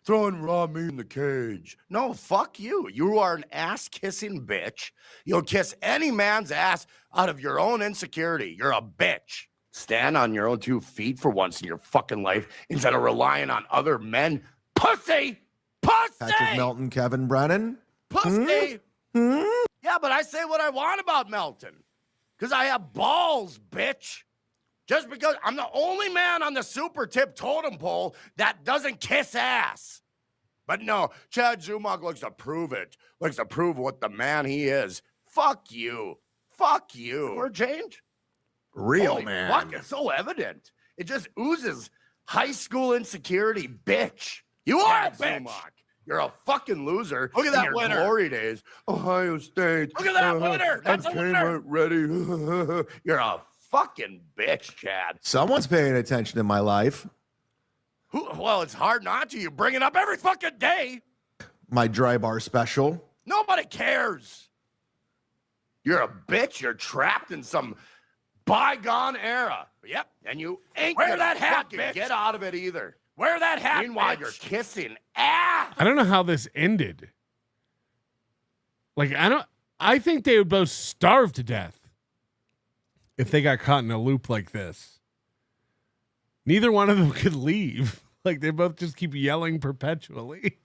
Throwing raw meat in the cage. No, fuck you. You are an ass-kissing bitch. You'll kiss any man's ass out of your own insecurity. You're a bitch. Stand on your own 2 feet for once in your fucking life instead of relying on other men. Pussy! Pussy! Patrick Melton, Kevin Brennan. Pussy! Yeah, but I say what I want about Melton. Because I have balls, bitch. Just because I'm the only man on the super tip totem pole that doesn't kiss ass. But no, Chad Zumock likes to prove it. Likes to prove what the man he is. Fuck you. Fuck you. Or change? Real Holy man. Fuck, it's so evident. It just oozes high school insecurity, bitch. You are a bitch. Zumock. You're a fucking loser. Look at that winner. Glory days. Ohio State. Look at that winner. That's a winner. Ready. You're a fucking bitch, Chad. Someone's paying attention in my life. Well, it's hard not to. You bring it up every fucking day. My dry bar special. Nobody cares. You're a bitch. You're trapped in some bygone era. Yep. And you ain't gonna that hat, bitch. Get out of it either. Wear that hat. Meanwhile, bitch. You're kissing ass. I don't know how this ended. Like, I think they would both starve to death if they got caught in a loop like this. Neither one of them could leave. Like, they both just keep yelling perpetually.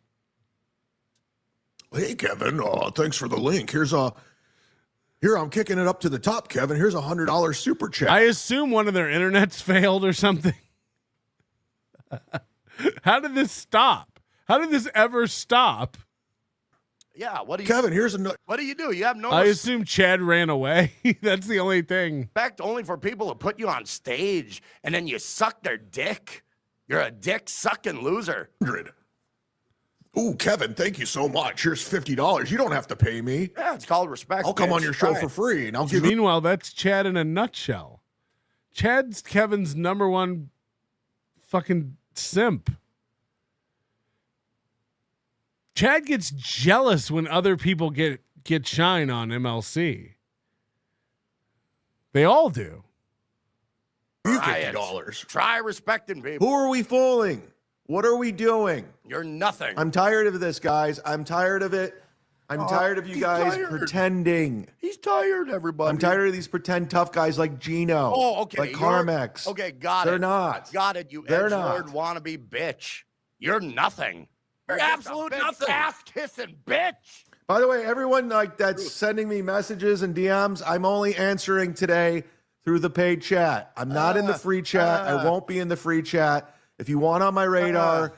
Hey, Kevin, thanks for the link. Here, I'm kicking it up to the top, Kevin. Here's $100 super chat. I assume one of their internets failed or something. How did this stop? How did this ever stop? Yeah. What do you, Kevin, here's a. what do? You have no I assume Chad ran away. That's the only thing. respect only for people who put you on stage and then you suck their dick. You're a dick sucking loser. Ooh, Kevin, thank you so much. Here's $50. You don't have to pay me. Yeah, it's called respect. I'll come bitch. on your show Right. for free, and I'll give you. Meanwhile, that's Chad in a nutshell. Chad's Kevin's number one fucking simp. Chad gets jealous when other people get shine on MLC. They all do. You Try $50. it. Try respecting people. Who are we fooling? What are we doing? You're nothing. I'm tired of this, guys. I'm tired of it. I'm tired of you guys pretending. He's tired, everybody. I'm tired of these pretend tough guys like Geno. Oh, okay. Like KarmicX. Okay, got it. They're not. Got it, you They're edgelord not. wannabe bitch. You're nothing. You're absolute nothing. Ass kissing bitch. By the way, everyone like that's sending me messages and DMs, I'm only answering today through the paid chat. I'm not in the free chat. I won't be in the free chat. If you want on my radar,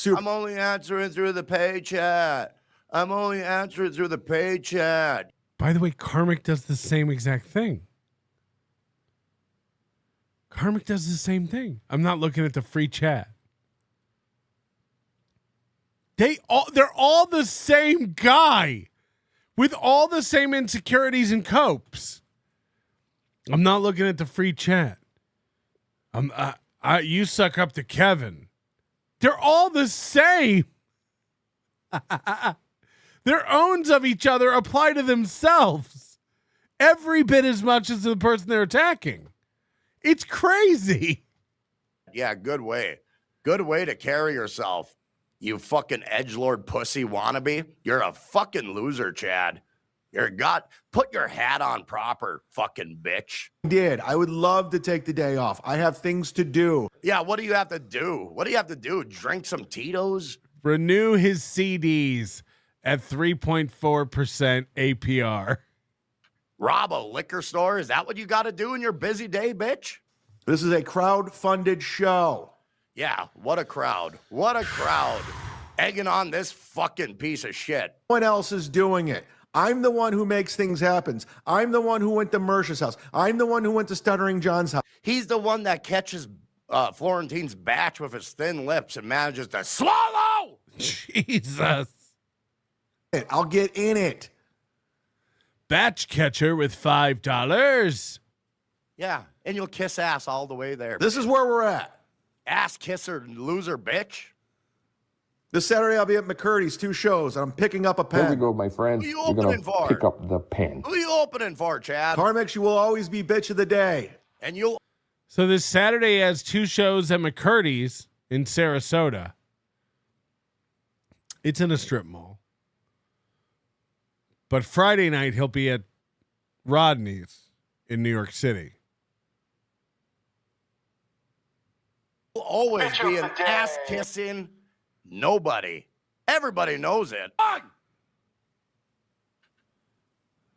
I'm only answering through the paid chat. I'm only answering through the paid chat. By the way, Karmic does the same exact thing. Karmic does the same thing. I'm not looking at the free chat. They're all the same guy with all the same insecurities and copes. I'm not looking at the free chat. You suck up to Kevin. They're all the same. Their owns of each other apply to themselves every bit as much as the person they're attacking. It's crazy. Yeah, good way. Good way to carry yourself. You fucking edgelord pussy wannabe. You're a fucking loser, Chad. Put your hat on proper, fucking bitch. I would love to take the day off. I have things to do. Yeah, what do you have to do? What do you have to do? Drink some Tito's? Renew his CDs at 3.4% APR. Rob a liquor store? Is that what you got to do in your busy day, bitch? This is a crowd-funded show. Yeah, what a crowd. What a crowd. Egging on this fucking piece of shit. No one else is doing it. I'm the one who makes things happen. I'm the one who went to Mersh's house. I'm the one who went to Stuttering John's house. He's the one that catches Florentine's batch with his thin lips and manages to swallow. Jesus. I'll get in it. Batch catcher with $5. Yeah, and you'll kiss ass all the way there. This is where we're at. Ass kisser, loser, bitch. This Saturday, I'll be at McCurdy's, 2 shows, and I'm picking up a pen. Here we go, my friends. Who you We're opening gonna for? pick up the pen. Who are you opening for, Chad? KarmicX, you will always be bitch of the day. And you'll. So this Saturday has 2 shows at McCurdy's in Sarasota. It's in a strip mall. But Friday night, he'll be at RODNEY'S in New York City. Will always be an ass kissing nobody. Everybody knows it.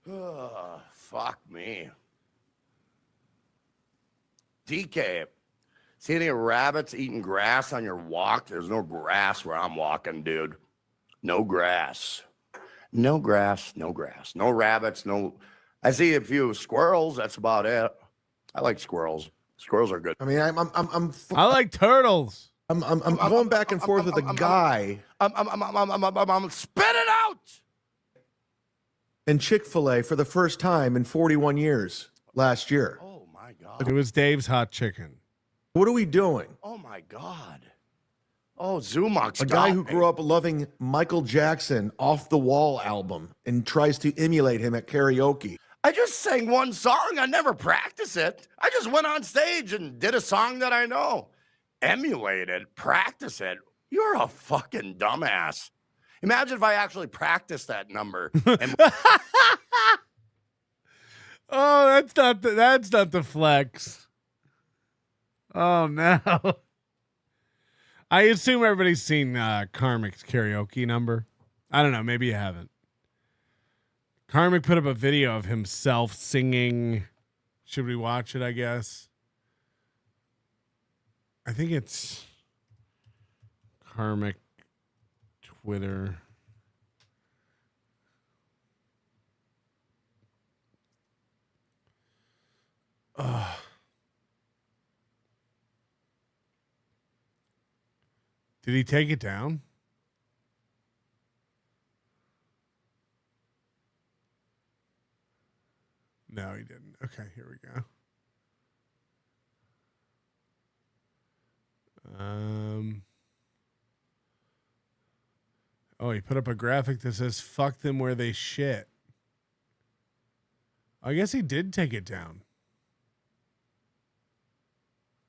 Oh, fuck me. DK, see any rabbits eating grass on your walk? There's no grass where I'm walking, dude. No grass. No grass, no grass. No rabbits, no. I see a few squirrels. That's about it. I like squirrels. Squirrels are good. I mean, I like turtles. I'm going back and forth with a guy. I'm spit it out. And Chick-fil-A for the first time in 41 years last year. Oh my God. It was Dave's Hot Chicken. What are we doing? Oh my God. Oh, Zumach. A guy who grew up loving Michael Jackson Off the Wall album and tries to emulate him at karaoke. I just sang one song. I never practiced it. I just went on stage and did a song that I know. Emulate it, practice it. You're a fucking dumbass. Imagine if I actually practiced that number. Oh, that's not the flex. Oh no. I assume everybody's seen Karmic's karaoke number. I don't know. Maybe you haven't. Karmic put up a video of himself singing. Should we watch it, I guess? I think it's Karmic Twitter. Did he take it down? No, he didn't. Okay, here we go. Oh, he put up a graphic that says "fuck them where they shit." I guess he did take it down.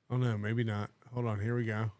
Oh no, maybe not. Hold on, here we go.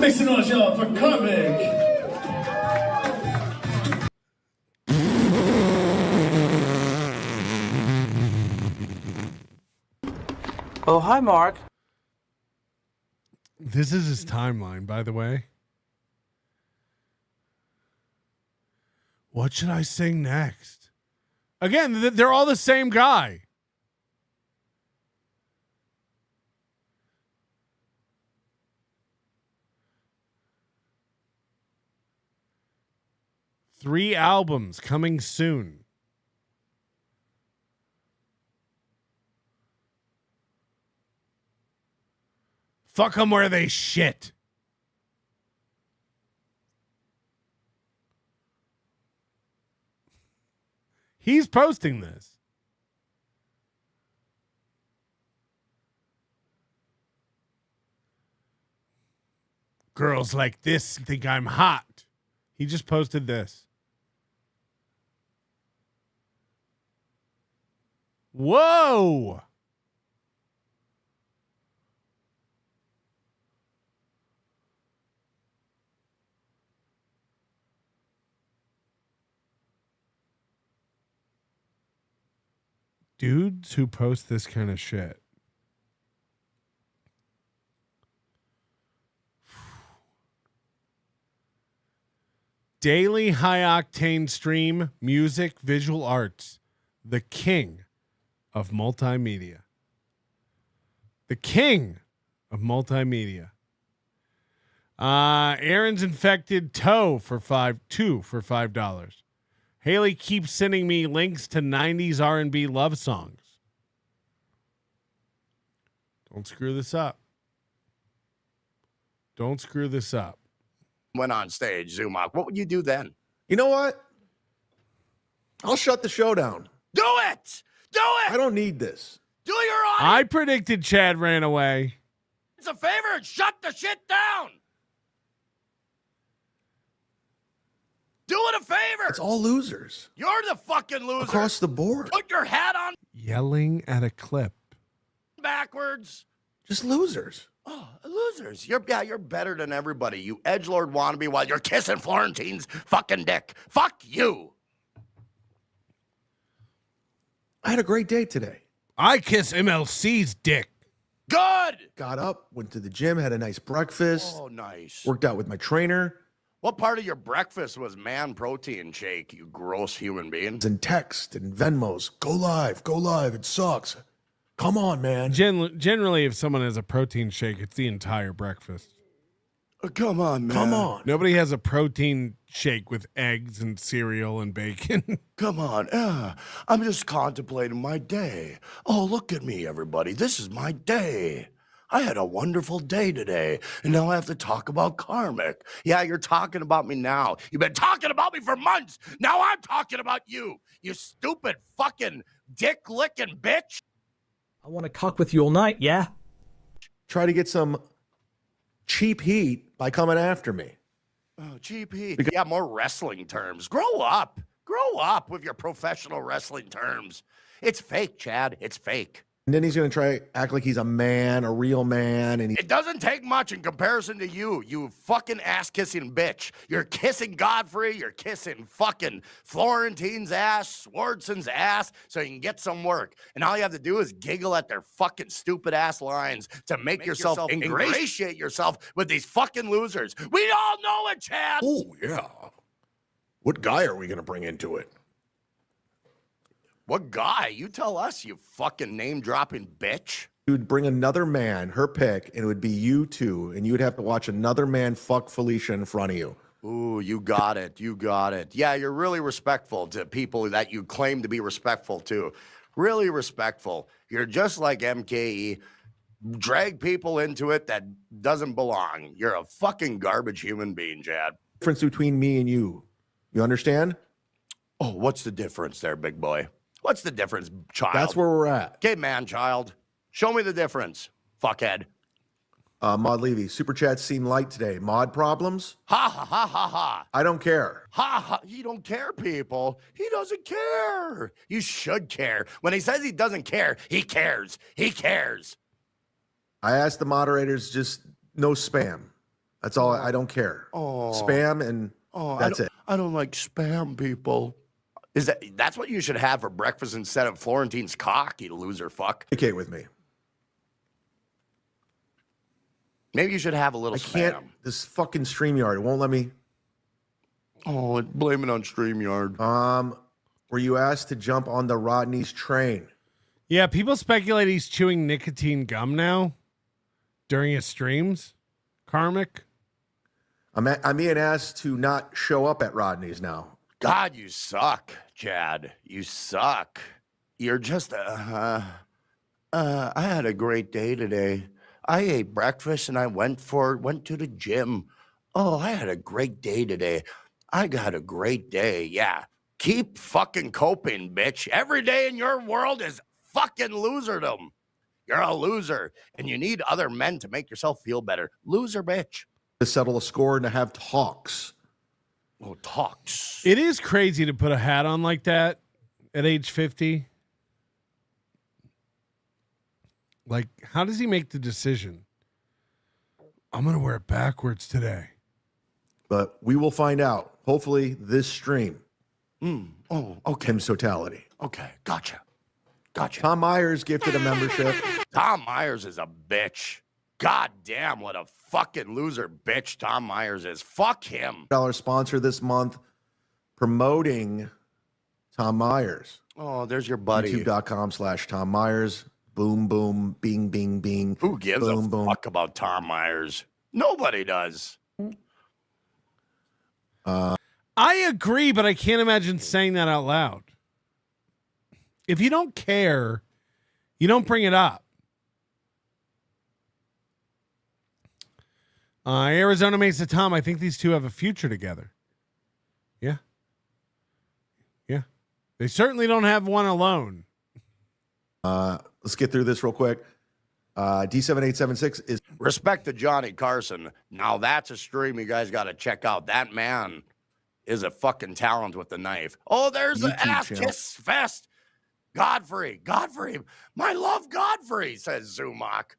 Make some noise, y'all, for Karmic. Oh, hi, Mark. This is his timeline, by the way. What should I sing next? Again, they're all the same guy. Three albums coming soon. Fuck them where they shit. He's posting this. Girls like this think I'm hot. He just posted this. Whoa. Dudes who post this kind of shit. Daily high octane stream, music, visual arts. The king of multimedia. The king of multimedia. Aaron's infected toe for $5. Haley keeps sending me links to 90s R&B love songs. Don't screw this up. Don't screw this up. Went on stage, Zumach, what would you do then? You know what? I'll shut the show down. Do it! Do it! I don't need this. Do your audience I predicted Chad ran away. a favor and shut the shit down. Do it a favor. It's all losers. You're the fucking loser. Across the board. Put your hat on Yelling at a clip. backwards. Just losers. Oh, losers. You're better than everybody. You edgelord wannabe while you're kissing Florentine's fucking dick. Fuck you. I had a great day today. I kiss MLC's dick. Good. Got up, went to the gym, had a nice breakfast. Oh, nice. Worked out with my trainer. What part of your breakfast was man protein shake, you gross human being? And text and Venmos. Go live. It sucks. Come on, man. Generally, if someone has a protein shake, it's the entire breakfast. Come on, man. Come on. Nobody has a protein shake with eggs and cereal and bacon. Come on. I'm just contemplating my day. Oh, look at me, everybody. This is my day. I had a wonderful day today, and now I have to talk about Karmic. Yeah, you're talking about me now. You've been talking about me for months. Now I'm talking about you, you stupid fucking dick-licking bitch. I want to cock with you all night, yeah? Try to get some cheap heat by coming after me. Oh, cheap heat. Yeah, more wrestling terms. Grow up. Grow up with your professional wrestling terms. It's fake, Chad. It's fake. And then he's going to try act like he's a man, a real man. And it doesn't take much in comparison to you, you fucking ass-kissing bitch. You're kissing Godfrey. You're kissing fucking Florentine's ass, Swardson's ass, so you can get some work. And all you have to do is giggle at their fucking stupid-ass lines to make yourself ingratiate yourself with these fucking losers. We all know it, Chad. Oh, yeah. What guy are we going to bring into it? What guy? You tell us, you fucking name-dropping bitch. You would bring another man, her pick, and it would be you two, and you would have to watch another man fuck Felicia in front of you. Ooh, you got it. You got it. Yeah, you're really respectful to people that you claim to be respectful to. Really respectful. You're just like MKE. Drag people into it that doesn't belong. You're a fucking garbage human being, Chad. Difference between me and you. You understand? Oh, what's the difference there, big boy? What's the difference, child? That's where we're at. Okay, man, child. Show me the difference, fuckhead. Maud Levy, Super Chat seemed light today. Mod problems? Ha, ha, ha, ha, ha. I don't care. Ha, ha. You don't care, people. He doesn't care. You should care. When he says he doesn't care, he cares. He cares. I asked the moderators just no spam. That's all. I don't care. Oh. Spam and that's it. I don't like spam people. That's what you should have for breakfast instead of Florentine's cock, you loser fuck. Communicate with me. Maybe you should have a little spam. This fucking StreamYard, it won't let me. Oh, blame it on StreamYard. Were you asked to jump on the Rodney's train? Yeah, people speculate he's chewing nicotine gum now during his streams. Karmic. I'm being asked to not show up at Rodney's now. God, you suck, Chad. You suck. You're just I had a great day today. I ate breakfast and I went to the gym. Oh, I had a great day today. I got a great day. Yeah. Keep fucking coping, bitch. Every day in your world is fucking loserdom. You're a loser and you need other men to make yourself feel better. Loser, bitch. to settle a score and to have talks. Oh, talks. It is crazy to put a hat on like that at age 50. Like, how does he make the decision? I'm going to wear it backwards today. But we will find out, hopefully, this stream. Oh, okay. Kim's totality. Okay, gotcha. Tom Myers gifted a membership. Tom Myers is a bitch. God damn, what a fucking loser bitch Tom Myers is. Fuck him. $1 sponsor this month promoting Tom Myers. Oh, there's your buddy. YouTube.com/Tom Myers. Boom, boom, bing, bing, bing. Who gives boom, a boom. fuck about Tom Myers? Nobody does. I agree, but I can't imagine saying that out loud. If you don't care, you don't bring it up. Arizona Mesa Tom, I think these two have a future together. Yeah. Yeah. They certainly don't have one alone. Let's get through this real quick. D7876 is Respect to Johnny Carson. Now that's a stream you guys got to check out. That man is a fucking talent with the knife. Oh, there's an YouTube ass channel. kiss fest. Godfrey, my love Godfrey, says Zumach,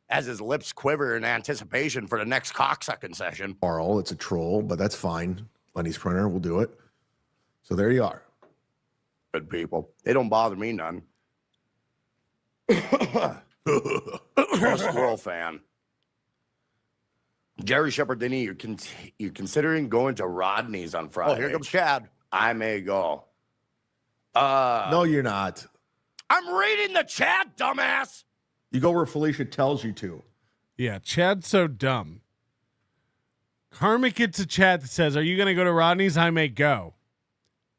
as his lips quiver in anticipation for the next cocksucking session. Carl. It's a troll, but that's fine. Lenny's printer will do it. So there you are. Good people. They don't bother me none. Squirrel fan. Jerry Shepherdini, you're considering going to Rodney's on Friday. Oh, here comes Chad. I may go. No, you're not. I'm reading the chat, dumbass. You go where Felicia tells you to. Yeah, Chad's so dumb. Karmic gets a chat that says, "Are you going to go to Rodney's? I may go."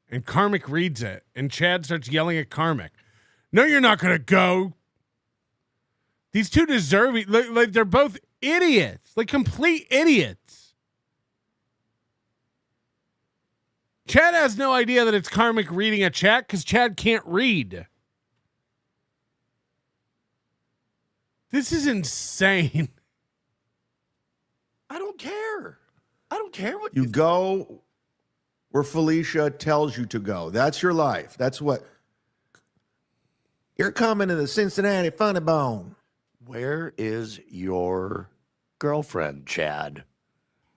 And Karmic reads it, and Chad starts yelling at Karmic, "No, you're not going to go." These two deserve it. Like they're both idiots, like complete idiots. Chad has no idea that it's Karmic reading a chat because Chad can't read. This is insane. I don't care. I don't care what You go where Felicia tells you to go. That's your life. That's what. You're coming to the Cincinnati Funny Bone. Where is your girlfriend, Chad?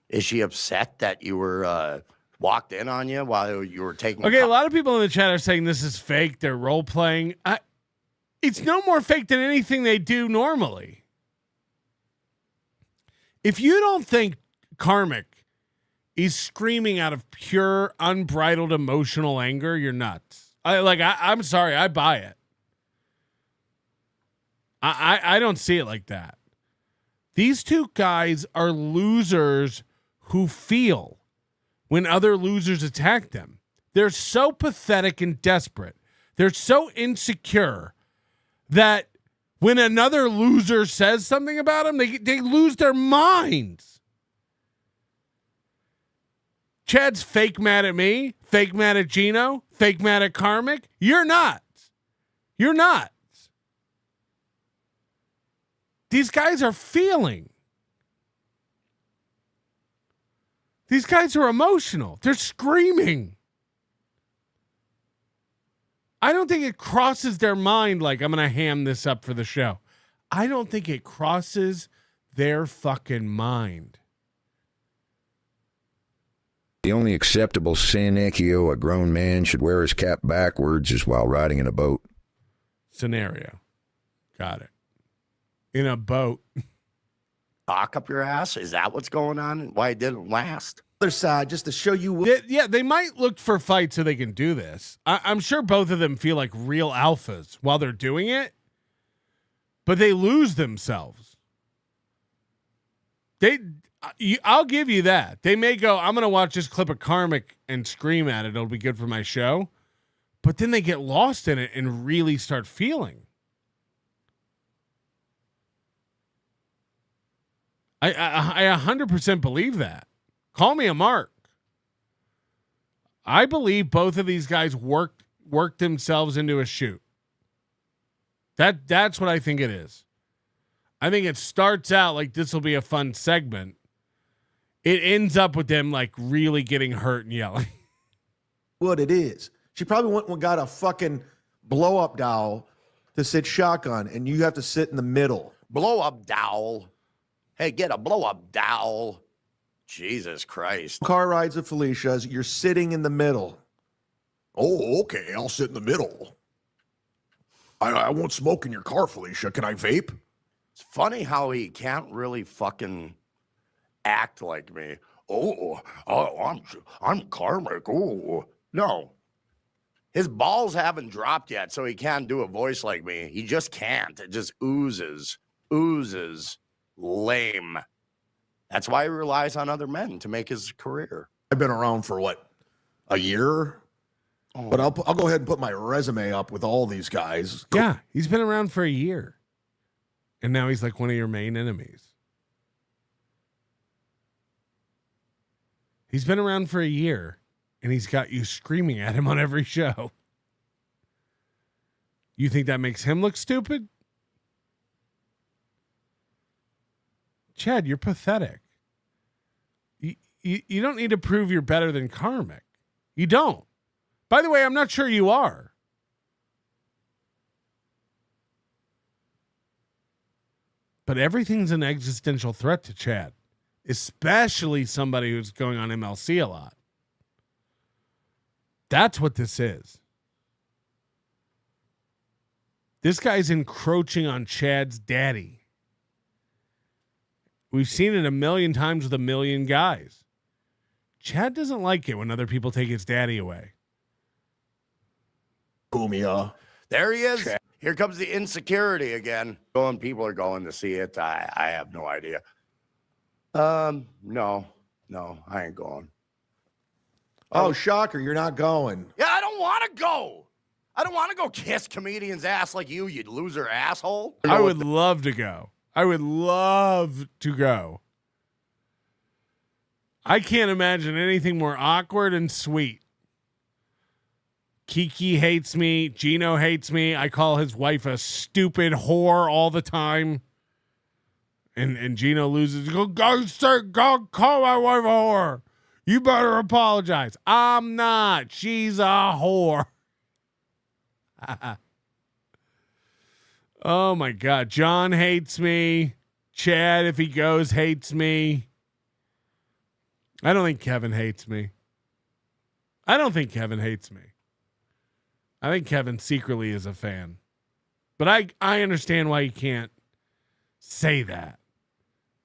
Is she upset that you were walked in on you while you were taking? Okay, a lot of people in the chat are saying this is fake. They're role playing. It's no more fake than anything they do normally. If you don't think Karmic is screaming out of pure, unbridled emotional anger, you're nuts. I'm sorry, I buy it. I don't see it like that. These two guys are losers who feel when other losers attack them. They're so pathetic and desperate. They're so insecure that when another loser says something about them, they lose their minds. Chad's fake mad at me, fake mad at Geno, fake mad at Karmic. You're not. You're not. These guys are feeling. These guys are emotional. They're screaming. I don't think it crosses their mind like, I'm going to ham this up for the show. I don't think it crosses their fucking mind. The only acceptable scenario a grown man should wear his cap backwards is while riding in a boat. Scenario. Got it. In a boat. Cock up your ass? Is that what's going on? Why it didn't last? Other side, just to show you. They might look for fights so they can do this. I'm sure both of them feel like real alphas while they're doing it, but they lose themselves. I'll give you that. They may go, I'm going to watch this clip of Karmic and scream at it. It'll be good for my show. But then they get lost in it and really start feeling. I 100% believe that. Call me a mark. I believe both of these guys worked themselves into a shoot. That's what I think it is. I think it starts out like this will be a fun segment, it ends up with them like really getting hurt and yelling. What it is. She probably went and got a fucking blow up doll to sit shotgun, and you have to sit in the middle. Blow up dowel. Hey, get a blow up dowel. Jesus Christ. Car rides with Felicia. You're sitting in the middle. Oh, okay. I'll sit in the middle. I won't smoke in your car, Felicia. Can I vape? It's funny how he can't really fucking act like me. I'm Karmic. Oh, no. His balls haven't dropped yet, so he can't do a voice like me. He just can't. It just oozes. Lame. That's why he relies on other men to make his career. I've been around for what, a year? Oh. But I'll go ahead and put my resume up with all these guys. Yeah, he's been around for a year. And now he's like one of your main enemies. He's been around for a year, and he's got you screaming at him on every show. You think that makes him look stupid? Chad, you're pathetic. You don't need to prove you're better than Karmic. You don't. By the way, I'm not sure you are. But everything's an existential threat to Chad, especially somebody who's going on MLC a lot. That's what this is. This guy's encroaching on Chad's daddy. We've seen it a million times with a million guys. Chad doesn't like it when other people take his daddy away. Boomia. There he is. Chad. Here comes the insecurity again. Going, people are going to see it. I have no idea. No, I ain't going. Oh, shocker, you're not going. Yeah, I don't want to go. I don't want to go kiss comedian's ass like you loser asshole. I would love to go. I would love to go. I can't imagine anything more awkward and sweet. Kiki hates me. Geno hates me. I call his wife a stupid whore all the time. And Geno loses. Go call my wife a whore. You better apologize. I'm not. She's a whore. Oh my God. John hates me. Chad, if he goes, hates me. I don't think Kevin hates me. I think Kevin secretly is a fan. But I understand why he can't say that.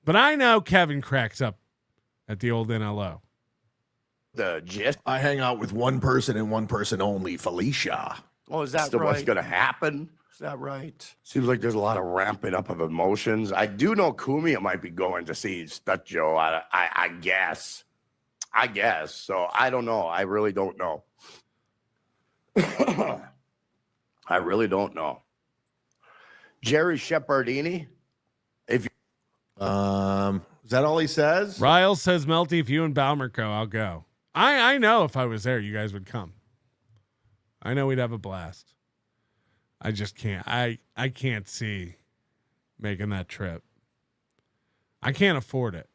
But I know Kevin cracks up at the old NLO. The gist. I hang out with one person and one person only, Felicia. Oh, is that right? What's going to happen? Is that right? Seems like there's a lot of ramping up of emotions. I do know Kumia might be going to see Stut Joe. I guess. So I don't know. I really don't know. I really don't know. Jerry Shepardini. If you is that all he says? Ryle says, Melty, if you and Balmer go, I'll go. I know if I was there, you guys would come. I know we'd have a blast. I just can't. I can't see making that trip. I can't afford it.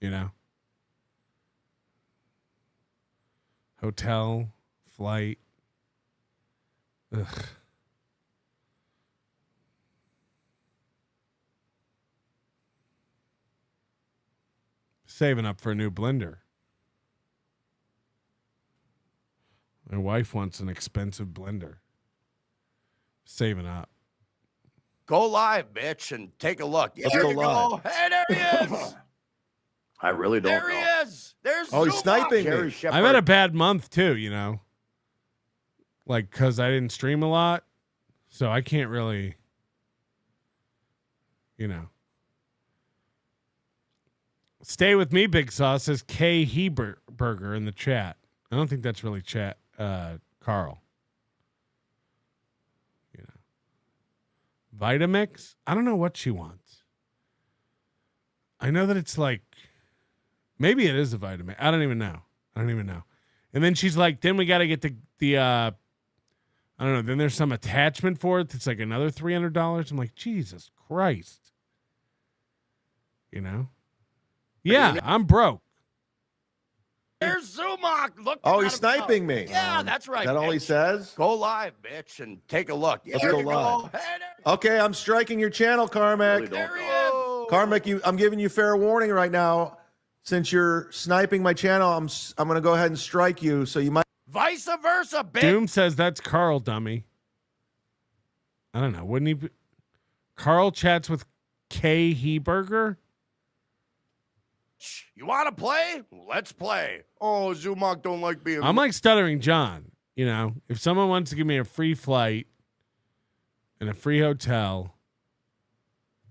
You know? Hotel, flight. Ugh. Saving up for a new blender. My wife wants an expensive blender. Saving up. Go live, bitch, and take a look. Let's go live. Hey, there he is. I really don't know. There he is. There's he's sniping me. I've had a bad month too, you know. Like, because I didn't stream a lot. So I can't really, you know. Stay with me, Big Sauce, says K. Heberger in the chat. I don't think that's really chat, Carl. You know. Vitamix? I don't know what she wants. I know that it's like, maybe it is a vitamin. I don't even know. And then she's like, then we got to get the I don't know. Then there's some attachment for it that's like another $300. I'm like, Jesus Christ. You know? Yeah, I'm broke. There's Zumach. Look. Oh, he's sniping me. Yeah, that's right. That all he bitch. says? Go live, bitch, and take a look. Let's There go you live. Hey, Okay, I'm striking your channel, Karmic. there he is. Karmic, I'm giving you fair warning right now. Since you're sniping my channel, I'm going to go ahead and strike you. So you might. Vice versa, bitch. Doom says that's Carl, dummy. I don't know. Wouldn't he? Carl chats with K. Heberger. You want to play? Let's play. Oh, Zumach don't like being. I'm like Stuttering John. You know, if someone wants to give me a free flight and a free hotel,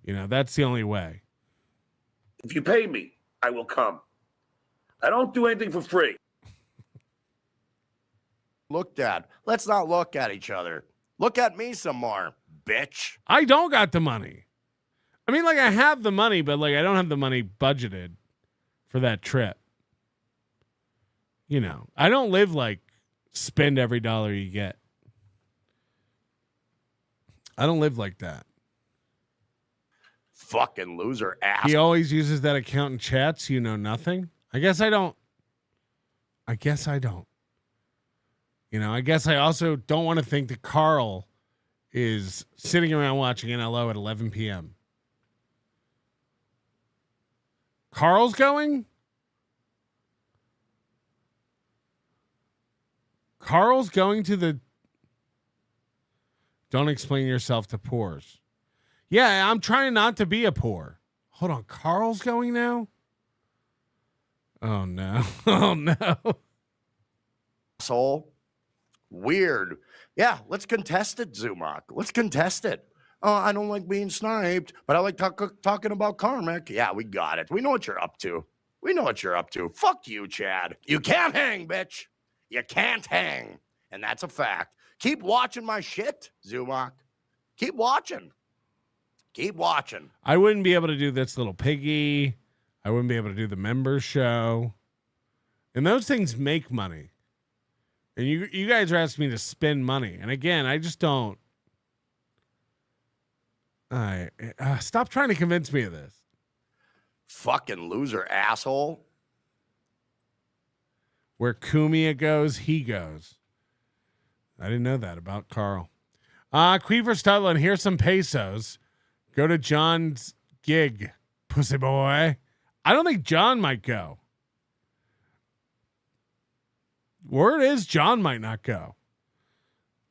you know, that's the only way. If you pay me, I will come. I don't do anything for free. Looked at. Let's not look at each other. Look at me some more, bitch. I don't got the money. I mean, like, I have the money, but like, I don't have the money budgeted for that trip. You know, I don't live like spend every dollar you get. I don't live like that. Fucking loser ass. He always uses that account in chats. You know nothing. I guess I don't. You know, I guess I also don't want to think that Carl is sitting around watching NLO at 11 p.m. Carl's going? Carl's going to the Don't Explain Yourself to Poors. Yeah, I'm trying not to be a poor. Hold on, Carl's going now? Oh, no. Oh, no. Asshole. Weird. Yeah, let's contest it, Zumach. Let's contest it. Oh, I don't like being sniped, but I like talking about Karmic. Yeah, we got it. We know what you're up to. Fuck you, Chad. You can't hang, bitch. You can't hang. And that's a fact. Keep watching my shit, Zumach. Keep watching. I wouldn't be able to do This Little Piggy. I wouldn't be able to do the members show. And those things make money. And you guys are asking me to spend money. And again, I just don't. Stop trying to convince me of this. Fucking loser, asshole. Where Kumia goes, he goes. I didn't know that about Carl. Queever Studlin, here's some pesos. Go to John's gig, pussy boy. I don't think John might go. Word is John might not go.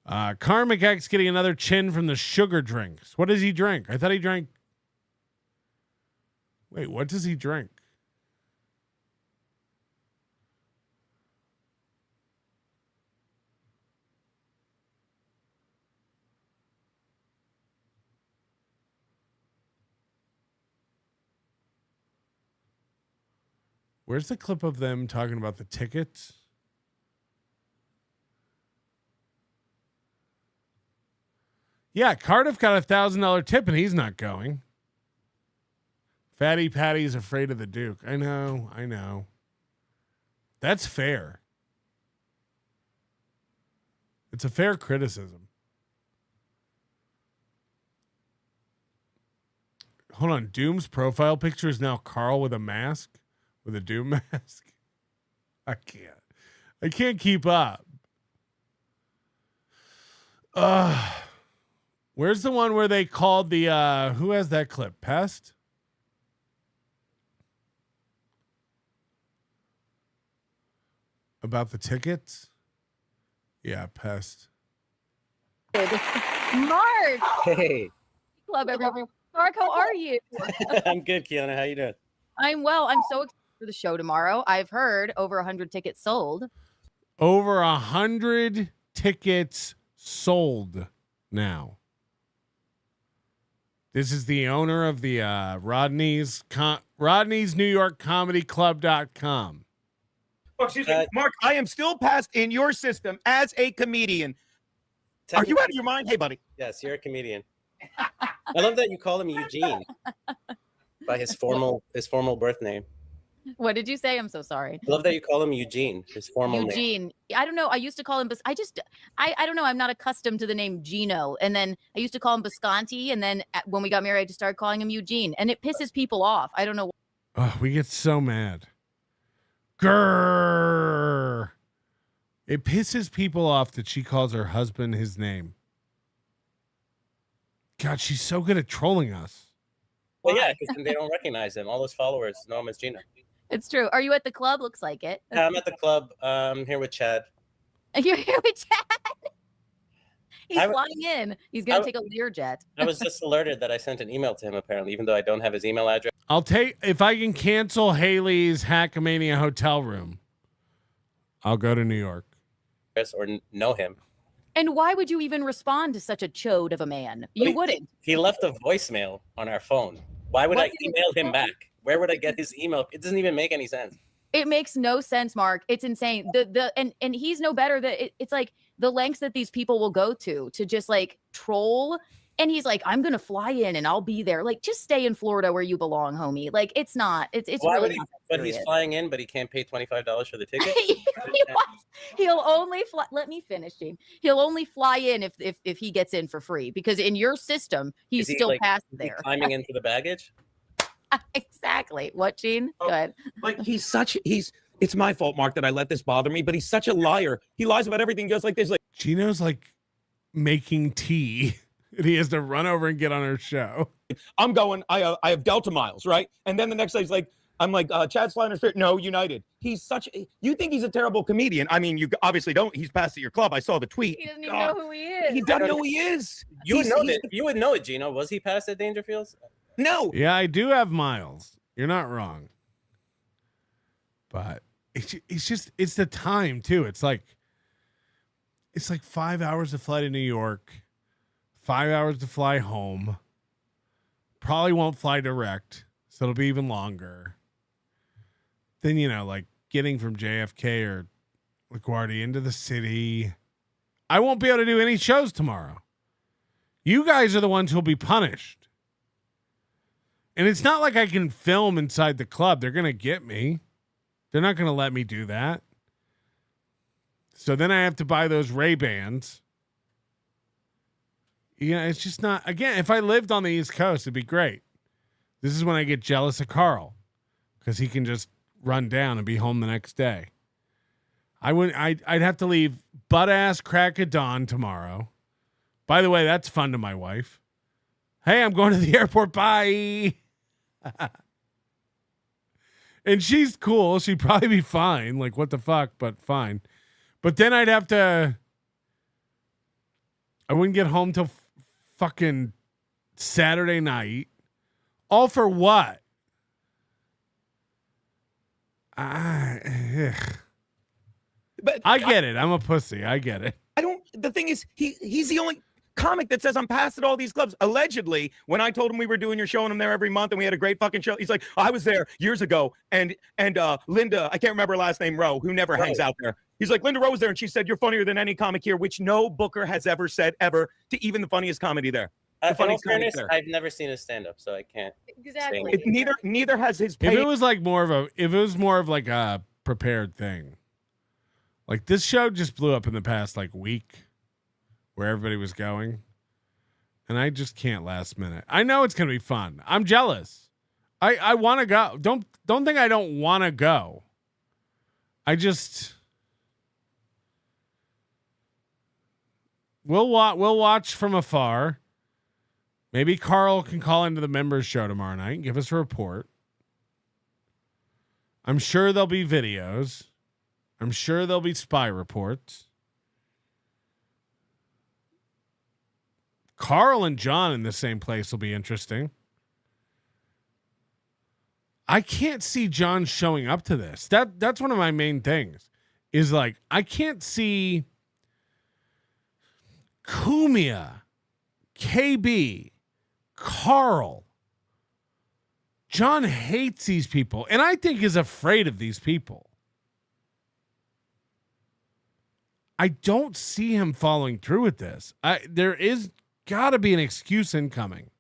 KarmicX getting another chin from the sugar drinks. What does he drink? I thought he drank. Wait, what does he drink? Where's the clip of them talking about the tickets? Yeah, Cardiff got $1,000 tip and he's not going. Fatty Patty's afraid of the Duke. I know. That's fair. It's a fair criticism. Hold on. Doom's profile picture is now Carl with a mask, with a Doom mask. I can't keep up. Where's the one where they called the, who has that clip? Pest? About the tickets? Yeah, Pest. Mark. Hey. Love everyone. Mark, how are you? I'm good, Keanu. How you doing? I'm well. I'm so excited for the show tomorrow. I've heard over 100 tickets sold. Over 100 tickets sold now. This is the owner of the Rodney's New York Comedy Club.com. Oh, excuse me, Mark, I am still passed in your system as a comedian. Are you out of your mind? Hey, buddy. Yes, you're a comedian. I love that you call him Eugene by his formal birth name. What did you say? I'm so sorry. I love that you call him Eugene, his formal name. Eugene. I don't know. I used to call him, I don't know. I'm not accustomed to the name Geno. And then I used to call him Bisconte. And then when we got married, I just started calling him Eugene. And it pisses people off. I don't know. Oh, we get so mad. Grrr. It pisses people off that she calls her husband his name. God, she's so good at trolling us. Well, yeah, because they don't recognize him. All those followers know him as Geno. It's true. Are you at the club? Looks like it. Yeah, I'm at the club. Here with Chad. You're here with Chad. He's I- flying in. He's going to take a Learjet. I was just alerted that I sent an email to him, apparently, even though I don't have his email address. I'll take, if I can cancel Haley's Hackamania hotel room, I'll go to New York. Or know him. And why would you even respond to such a chode of a man? You wouldn't. He left a voicemail on our phone. Why would I What did he email him back? Where would I get his email? It doesn't even make any sense. It makes no sense, Mark. It's insane. And he's no better. It's like the lengths that these people will go to just like troll. And he's like, I'm gonna fly in and I'll be there. Like, just stay in Florida where you belong, homie. Like, it's not. It's Why really would he? not that But he's serious. flying in, but he can't pay $25 for the ticket. He'll only fly. Let me finish, Gene. He'll only fly in if he gets in for free, because in your system he's Is he, still like, past is he there. climbing into the baggage. Exactly. What, Gene? Go ahead. Like it's my fault, Mark, that I let this bother me, but he's such a liar. He lies about everything just like this. Like Gino's like making tea and he has to run over and get on her show. I'm going, I have Delta miles, right? And then the next day he's like, I'm like, Chad's flying Spirit. No, United. He's such you think he's a terrible comedian. I mean, you obviously don't. He's passed at your club. I saw the tweet. He doesn't even know who he is. He doesn't know who he is. You would know that. You would know it, Geno. Was he past at Dangerfields? No. Yeah, I do have miles. You're not wrong. But it's the time too. It's like 5 hours to fly to New York, 5 hours to fly home. Probably won't fly direct, so it'll be even longer. Then, like getting from JFK or LaGuardia into the city. I won't be able to do any shows tomorrow. You guys are the ones who'll be punished. And it's not like I can film inside the club. They're going to get me. They're not going to let me do that. So then I have to buy those Ray-Bans. Yeah, it's just not. Again, if I lived on the East Coast, it'd be great. This is when I get jealous of Carl, because he can just run down and be home the next day. I'd have to leave butt ass crack of dawn tomorrow. By the way, that's fun to my wife. Hey, I'm going to the airport. Bye. And she's cool. She'd probably be fine. Like, what the fuck, but fine. But then I wouldn't get home till fucking Saturday night. All for what? But I get it. I'm a pussy. I get it. The thing is, he's the only comic that says I'm past at all these clubs. Allegedly, when I told him we were doing your show and I'm there every month and we had a great fucking show, he's like, I was there years ago. And Linda, I can't remember her last name, Rowe, who never hangs out there. He's like, Linda Rowe was there and she said, you're funnier than any comic here, which no booker has ever said ever to even the funniest comedy there. The In all funniest comedy fairness, there. I've never seen his stand-up, so I can't. Exactly. Neither has his If pay. it was more of like a prepared thing, like this show just blew up in the past like week, where everybody was going, and I just can't last minute. I know it's gonna be fun. I'm jealous. I want to go. Don't think I don't want to go. We'll watch from afar. Maybe Carl can call into the members show tomorrow night and give us a report. I'm sure there'll be videos. I'm sure there'll be spy reports. Carl and John in the same place will be interesting. I can't see John showing up to this. That's one of my main things. Is like, I can't see Kumia, KB, Carl. John hates these people, and I think is afraid of these people. I don't see him following through with this. There is got to be an excuse incoming.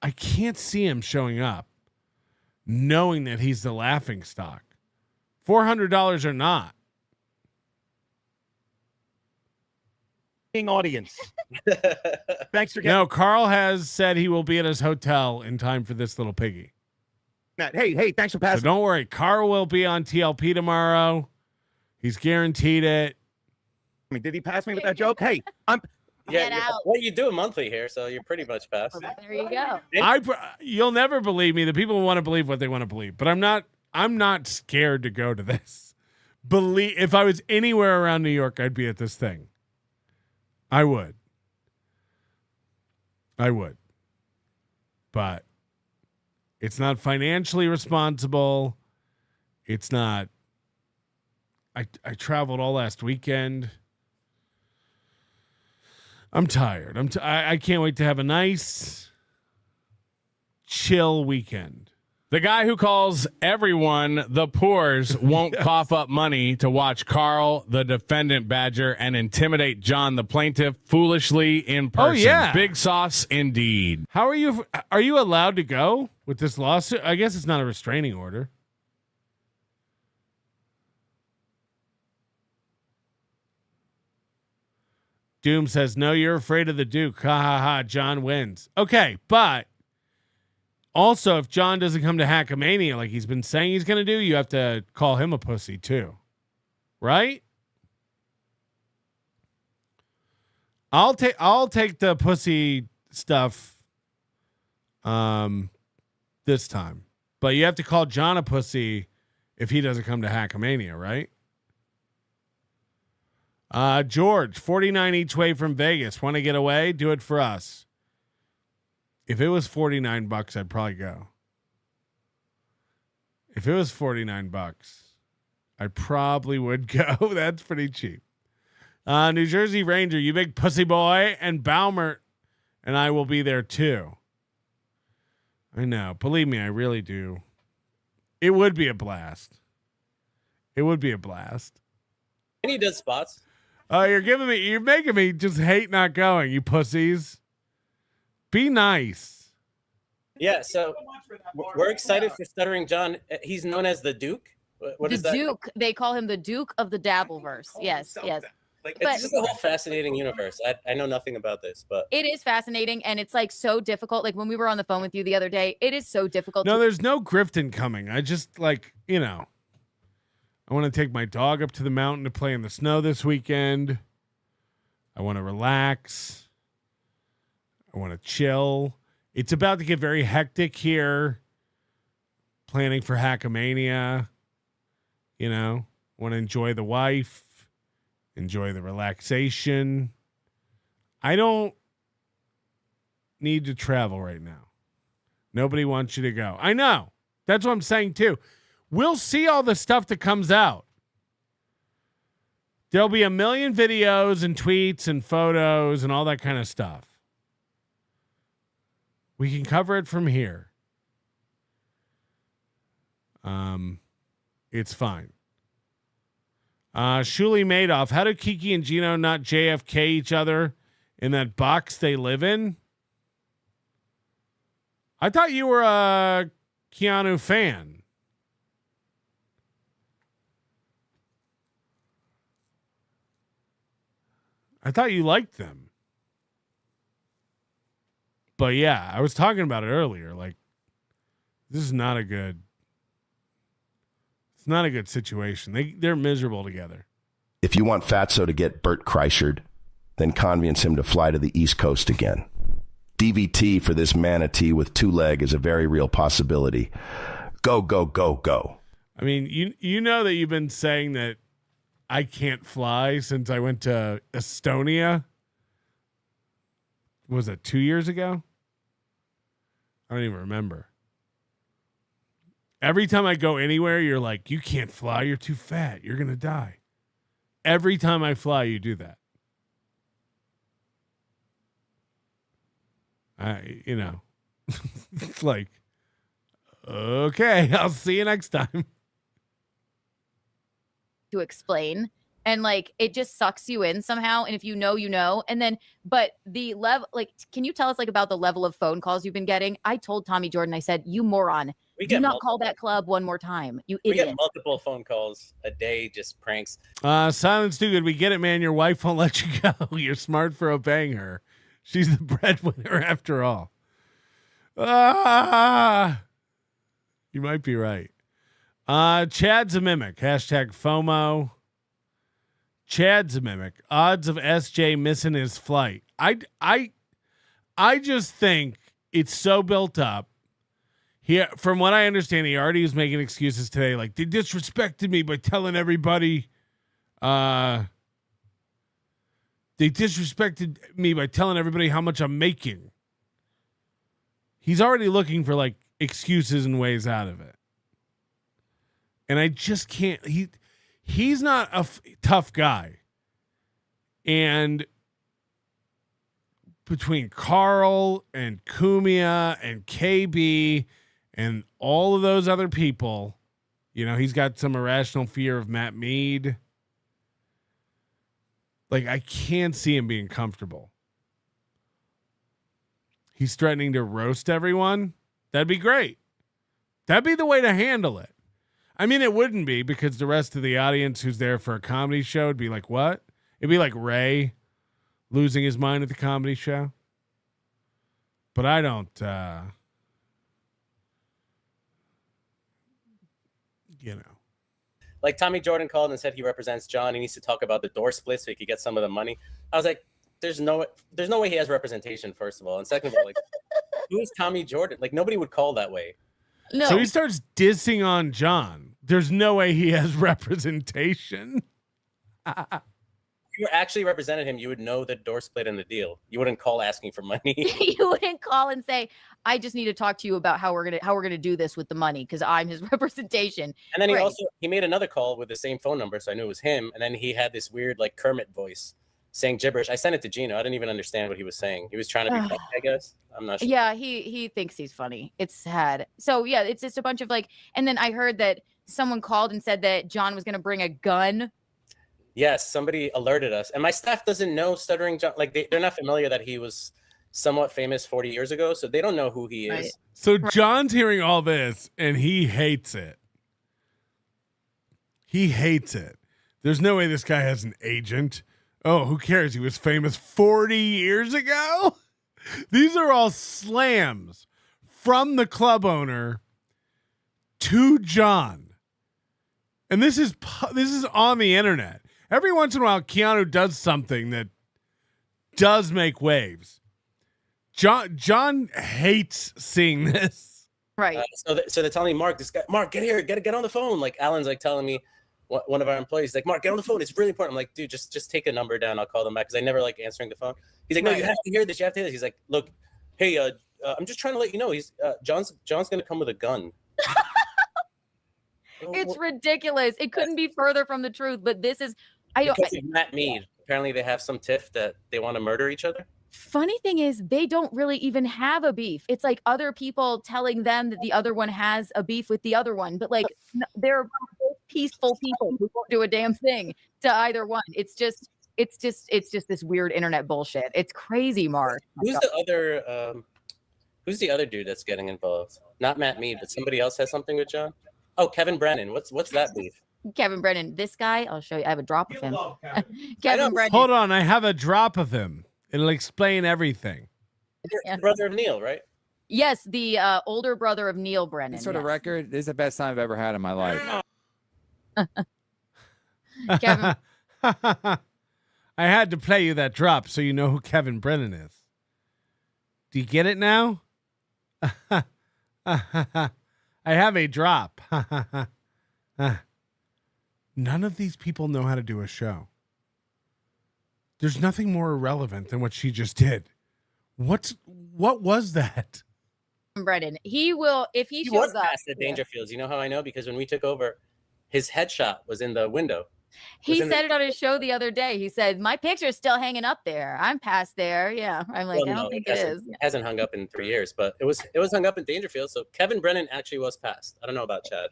I can't see him showing up knowing that he's the laughing stock. $400 or not. audience. Thanks for getting. No, Carl has said he will be at his hotel in time for this little piggy. Hey, thanks for passing. So don't worry. Carl will be on TLP tomorrow. He's guaranteed it. I mean, did he pass me with that joke? Hey, Well, you do it monthly here, so you're pretty much past. There you go. You'll never believe me. The people want to believe what they want to believe, but I'm not scared to go to this. If I was anywhere around New York, I'd be at this thing. I would. But it's not financially responsible. It's not. I traveled all last weekend. I'm tired. I can't wait to have a nice, chill weekend. The guy who calls everyone the poors won't cough up money to watch Carl, the defendant badger, and intimidate John, the plaintiff, foolishly in person. Oh, yeah. Big sauce indeed. How are you? Are you allowed to go with this lawsuit? I guess it's not a restraining order. Doom says, no, you're afraid of the Duke. Ha ha ha. John wins. Okay, but also, if John doesn't come to Hackamania like he's been saying he's going to do, you have to call him a pussy too. Right? I'll take the pussy stuff this time. But you have to call John a pussy if he doesn't come to Hackamania, right? George, 49 each way from Vegas. Want to get away? Do it for us. If it was $49, I'd probably go. If it was $49, I probably would go. That's pretty cheap. New Jersey Ranger, you big pussy boy, and Baumert and I will be there too. I know. Believe me, I really do. It would be a blast. It would be a blast. And he does spots. Oh, you're making me just hate not going, you pussies. Be nice. Yeah, so we're excited for Stuttering John. He's known as the Duke. What the is that? Duke. They call him the Duke of the Dabbleverse. Yes. Like, But- it's just a whole fascinating universe. I know nothing about this, but It is fascinating, and it's like so difficult. Like when we were on the phone with you the other day, it is so difficult. No, there's no Grifton coming. I just I want to take my dog up to the mountain to play in the snow this weekend. I want to relax. I want to chill. It's about to get very hectic here. Planning for Hackamania. Want to enjoy the wife. Enjoy the relaxation. I don't need to travel right now. Nobody wants you to go. I know. That's what I'm saying too. We'll see all the stuff that comes out. There'll be a million videos and tweets and photos and all that kind of stuff. We can cover it from here. It's fine. Shuli Madoff, how do Kiki and Geno not JFK each other in that box they live in? I thought you were a Keanu fan. I thought you liked them. But yeah, I was talking about it earlier. Like, this is not a good. It's not a good situation. They're miserable together. If you want Fatso to get Bert Kreischer'd, then convince him to fly to the East Coast again. DVT for this manatee with two leg is a very real possibility. Go, go, go, go. I mean, you know that you've been saying that I can't fly since I went to Estonia. Was it 2 years ago? I don't even remember. Every time I go anywhere, you're like, you can't fly. You're too fat. You're going to die. Every time I fly, you do that. It's like, okay, I'll see you next time. to explain and like it just sucks you in somehow. And if you know, you know. And then, but the level, like, can you tell us like about the level of phone calls you've been getting? I told Tommy Jordan, I said, you moron, do not call that club one more time, you We idiot. get multiple phone calls a day, just pranks. Silence too good. We get it, man. Your wife won't let you go. You're smart for obeying her. She's the breadwinner after all. You might be right. Chad's a mimic. Hashtag FOMO. Chad's a mimic. Odds of SJ missing his flight. I just think it's so built up. From what I understand, he already was making excuses today. Like, they disrespected me by telling everybody. They disrespected me by telling everybody how much I'm making. He's already looking for like excuses and ways out of it. And I just can't. He's not a tough guy. And between Carl and Kumia and KB and all of those other people, you know, he's got some irrational fear of Matt Mead. Like, I can't see him being comfortable. He's threatening to roast everyone. That'd be great. That'd be the way to handle it. I mean, it wouldn't be, because the rest of the audience who's there for a comedy show would be like, what? It'd be like Ray losing his mind at the comedy show. But I don't, you know. Like Tommy Jordan called and said he represents John. He needs to talk about the door split so he could get some of the money. I was like, there's no way he has representation, first of all. And second of all, like, who's Tommy Jordan? Like, nobody would call that way. No. So he starts dissing on John. There's no way he has representation. If you actually represented him, you would know the door split and the deal. You wouldn't call asking for money. You wouldn't call and say, I just need to talk to you about how we're gonna do this with the money, because I'm his representation. And then Right. he made another call with the same phone number, so I knew it was him. And then he had this weird like Kermit voice saying gibberish. I sent it to Geno. I didn't even understand what he was saying. He was trying to be funny, I guess. I'm not sure. Yeah, he thinks he's funny. It's sad. So yeah, it's just a bunch of like, and then I heard that someone called and said that John was gonna bring a gun. Yes, somebody alerted us. And my staff doesn't know Stuttering John. Like, they're not familiar that he was somewhat famous 40 years ago, so they don't know who he is. Right. So John's hearing all this, and he hates it. He hates it. There's no way this guy has an agent. Oh, who cares? He was famous 40 years ago? These are all slams from the club owner to John. And this is on the internet. Every once in a while, Keanu does something that does make waves. John hates seeing this. Right. So they're telling me, Mark, get here, get on the phone. Like, Alan's like telling me, one of our employees, like, Mark, get on the phone. It's really important. I'm like, dude, just take a number down. I'll call them back, because I never like answering the phone. He's like, no, you have to hear this. You have to hear this. He's like, look, hey, I'm just trying to let you know, he's John's gonna come with a gun. It's ridiculous. It couldn't be further from the truth. But this is, Because of Matt Mead. Apparently, they have some tiff that they want to murder each other. Funny thing is, they don't really even have a beef. It's like other people telling them that the other one has a beef with the other one, but like they're both peaceful people who won't do a damn thing to either one. It's just this weird internet bullshit. It's crazy, Mark. Who's the other dude that's getting involved? Not Matt Mead, but somebody else has something with John. Oh, Kevin Brennan. What's that beef? Kevin Brennan. This guy, I'll show you. I have a drop of him. Kevin Brennan. Hold on, I have a drop of him. It'll explain everything. Yeah. Brother of Neil, right? Yes, the older brother of Neil Brennan. This sort of record, this is the best time I've ever had in my life. Kevin. I had to play you that drop so you know who Kevin Brennan is. Do you get it now? I have a drop. None of these people know how to do a show. There's nothing more irrelevant than what she just did. What was that? Brennan. He will, if he shows was up. past the Dangerfields. You know how I know? Because when we took over, his headshot was in the window. He said it on his show the other day. He said, my picture's still hanging up there. I'm past there. Yeah. I'm like, I don't think it is. It hasn't hung up in 3 years, but it was hung up in Dangerfield. So Kevin Brennan actually was passed. I don't know about Chad.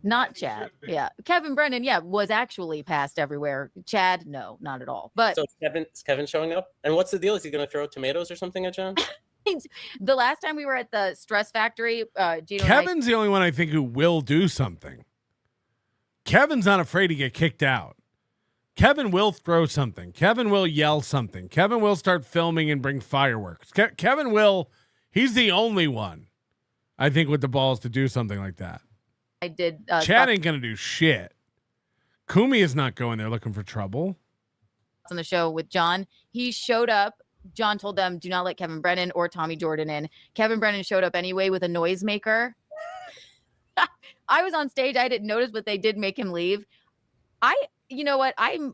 Not Chad. Yeah. Kevin Brennan, yeah, was actually passed everywhere. Chad, no, not at all. But So is Kevin showing up? And what's the deal? Is he going to throw tomatoes or something at John? the last time we were at the Stress Factory, Geno Kevin's the only one I think who will do something. Kevin's not afraid to get kicked out. Kevin will throw something. Kevin will yell something. Kevin will start filming and bring fireworks. Kevin will. He's the only one, I think, with the balls to do something like that. I did. Chad ain't gonna do shit. Kumi is not going there looking for trouble. On the show with John, he showed up. John told them, do not let Kevin Brennan or Tommy Jordan in. Kevin Brennan showed up anyway with a noisemaker. I was on stage. I didn't notice, but they did make him leave. You know what? I'm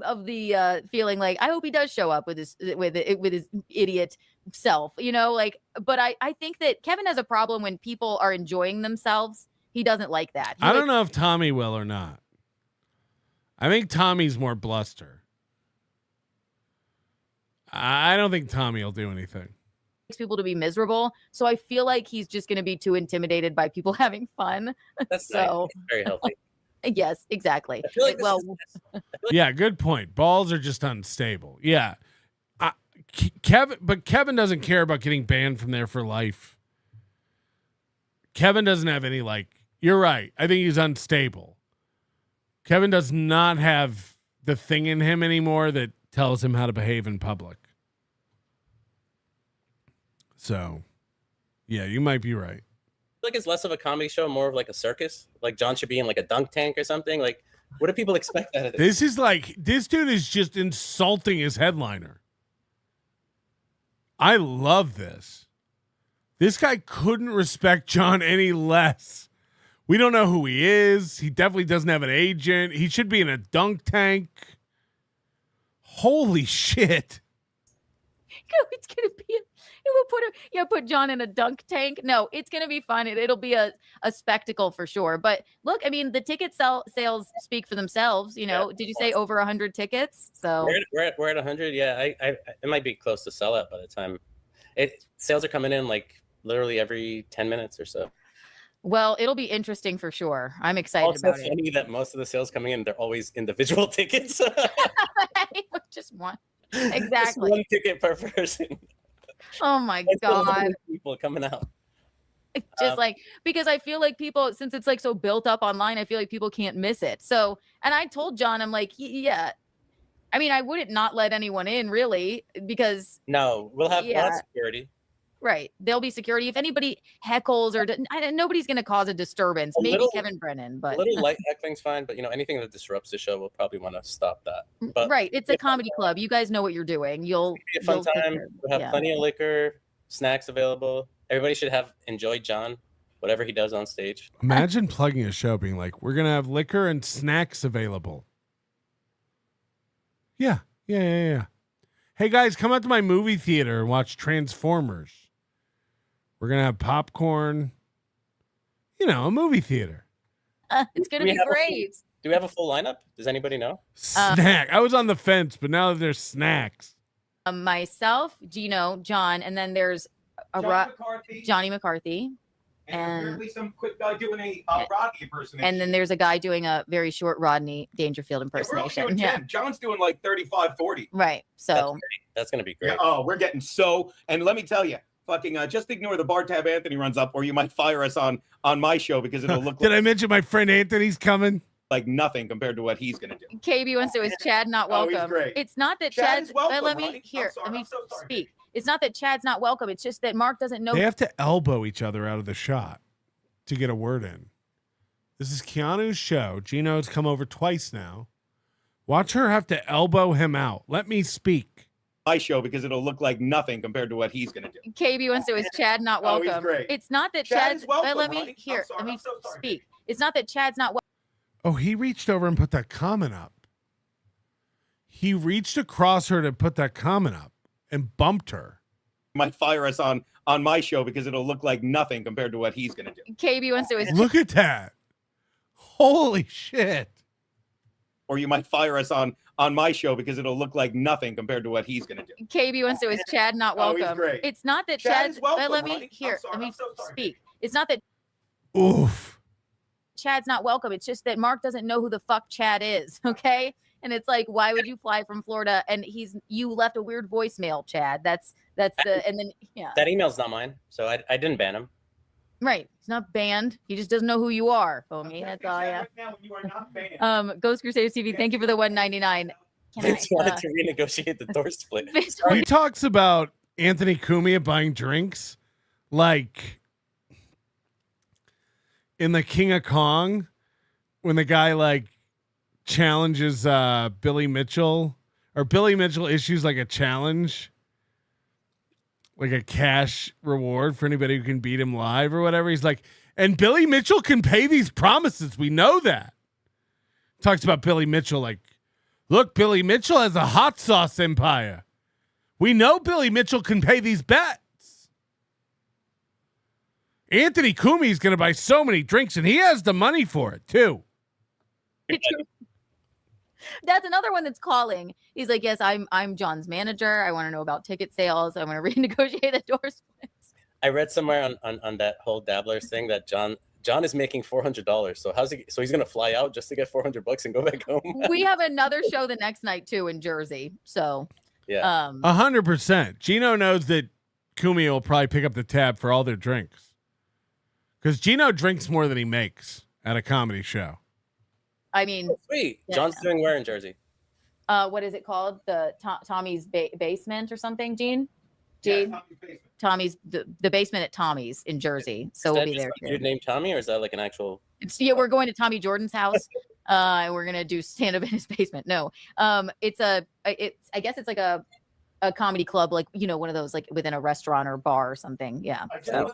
of the feeling like I hope he does show up with his idiot self. You know, like. But I think that Kevin has a problem when people are enjoying themselves. He doesn't like that. I don't know if Tommy will or not. I think Tommy's more bluster. I don't think Tommy will do anything. Makes people to be miserable. So I feel like he's just going to be too intimidated by people having fun. That's so nice. Very healthy. Yes, exactly. Like Yeah, good point. Balls are just unstable. Yeah. Kevin doesn't care about getting banned from there for life. Kevin doesn't have any, like, you're right. I think he's unstable. Kevin does not have the thing in him anymore that tells him how to behave in public. So, yeah, you might be right. Like it's less of a comedy show, more of like a circus. Like John should be in like a dunk tank or something. Like, what do people expect out of this? This is like, this dude is just insulting his headliner. I love this. This guy couldn't respect John any less. We don't know who he is. He definitely doesn't have an agent. He should be in a dunk tank. Holy shit. It's gonna be put John in a dunk tank. No, it's gonna be fun. It'll be a spectacle for sure. But look, I mean, the ticket sales speak for themselves. You know, did you say over 100 tickets? So we're at 100. Yeah, it might be close to sell out by the time sales are coming in like literally every 10 minutes or so. Well, it'll be interesting for sure. I'm excited also about funny that most of the sales coming in, they're always individual tickets. Just one. Exactly. Just one ticket per person. Oh my God. People coming out. Just like, because I feel like people, since it's like so built up online, I feel like people can't miss it. So, and I told John, I'm like, yeah, I mean, I wouldn't not let anyone in really, because no, we'll have security. Right. There'll be security. If anybody heckles or nobody's going to cause a disturbance. Maybe Kevin Brennan, but a little light heckling's fine. But, you know, anything that disrupts the show, we'll probably want to stop that. But right. It's a comedy club. You guys know what you're doing. It'll be a fun time. We'll have plenty of liquor, snacks available. Everybody should have enjoyed John, whatever he does on stage. Imagine plugging a show being like, we're going to have liquor and snacks available. Yeah. Hey, guys, come out to my movie theater and watch Transformers. We're going to have popcorn, you know, a movie theater. It's going to be great. Do we have a full lineup? Does anybody know? Snack. I was on the fence, but now that there's snacks. Myself, Geno, John, and then there's Johnny McCarthy. And apparently some quick guy doing a Rodney impersonation. And then there's a guy doing a very short Rodney Dangerfield impersonation. Yeah, John's doing like 35, 40. Right. So that's going to be great. Yeah, oh, we're getting so, and let me tell you, fucking just ignore the bar tab Anthony runs up, or you might fire us on my show because it'll look Did I mention my friend Anthony's coming? Like nothing compared to what he's going to do. KB wants to, is Chad not welcome? He's great. It's not that Chad is welcome, let me honey. let me speak. It's not that Chad's not welcome. It's just that Mark doesn't know. They have to elbow each other out of the shot to get a word in. This is Keanu's show. Geno's come over twice now. Watch her have to elbow him out. Let me speak. My show because it'll look like nothing compared to what he's going to do. KB wants to, is Chad not welcome? He's great. It's not that Chad's welcome, let me honey. let me speak. It's not that Chad's not welcome. Oh, he reached over and put that comment up. He reached across her to put that comment up and bumped her. Might fire us on my show because it'll look like nothing compared to what he's going to do. KB wants to, is look at that. Holy shit. Or you might fire us on my show because it'll look like nothing compared to what he's going to do. KB wants to, is Chad not welcome? He's great. It's not that Chad's welcome, let me honey. let me speak. It's not that Oof. Chad's not welcome. It's just that Mark doesn't know who the fuck Chad is. Okay. And it's like, why would you fly from Florida? And you left a weird voicemail, Chad. That's and then, yeah. That email's not mine, so I didn't ban him. Right. He's not banned. He just doesn't know who you are, homie. That's all, yeah. Ghost Crusaders TV, thank you for the $1.99. Vince wanted to renegotiate the door split. He talks about Anthony Cumia buying drinks like in the King of Kong when the guy like challenges Billy Mitchell, or Billy Mitchell issues like a challenge, like a cash reward for anybody who can beat him live or whatever. He's like, and Billy Mitchell can pay these promises. We know that. Talks about Billy Mitchell like, look, Billy Mitchell has a hot sauce empire. We know Billy Mitchell can pay these bets. Anthony Cumia is going to buy so many drinks, and he has the money for it too. That's another one that's calling. He's like, yes, I'm John's manager. I want to know about ticket sales. I want to renegotiate the door splits. I read somewhere on that whole Dabblers thing that John is making $400. So he's gonna fly out just to get $400 and go back home. We have another show the next night too in Jersey. So yeah, 100%. Geno knows that Cumia will probably pick up the tab for all their drinks because Geno drinks more than he makes at a comedy show. I mean, sweet. Yeah. John's doing where in Jersey? What is it called? The Tommy's basement or something, Gene? Gene? Yeah, Tommy's the basement at Tommy's in Jersey. So we'll be there. Your name Tommy, or is that like an actual? We're going to Tommy Jordan's house. And we're gonna do stand up in his basement. No, I guess it's like a comedy club, like one of those like within a restaurant or bar or something. Yeah. So.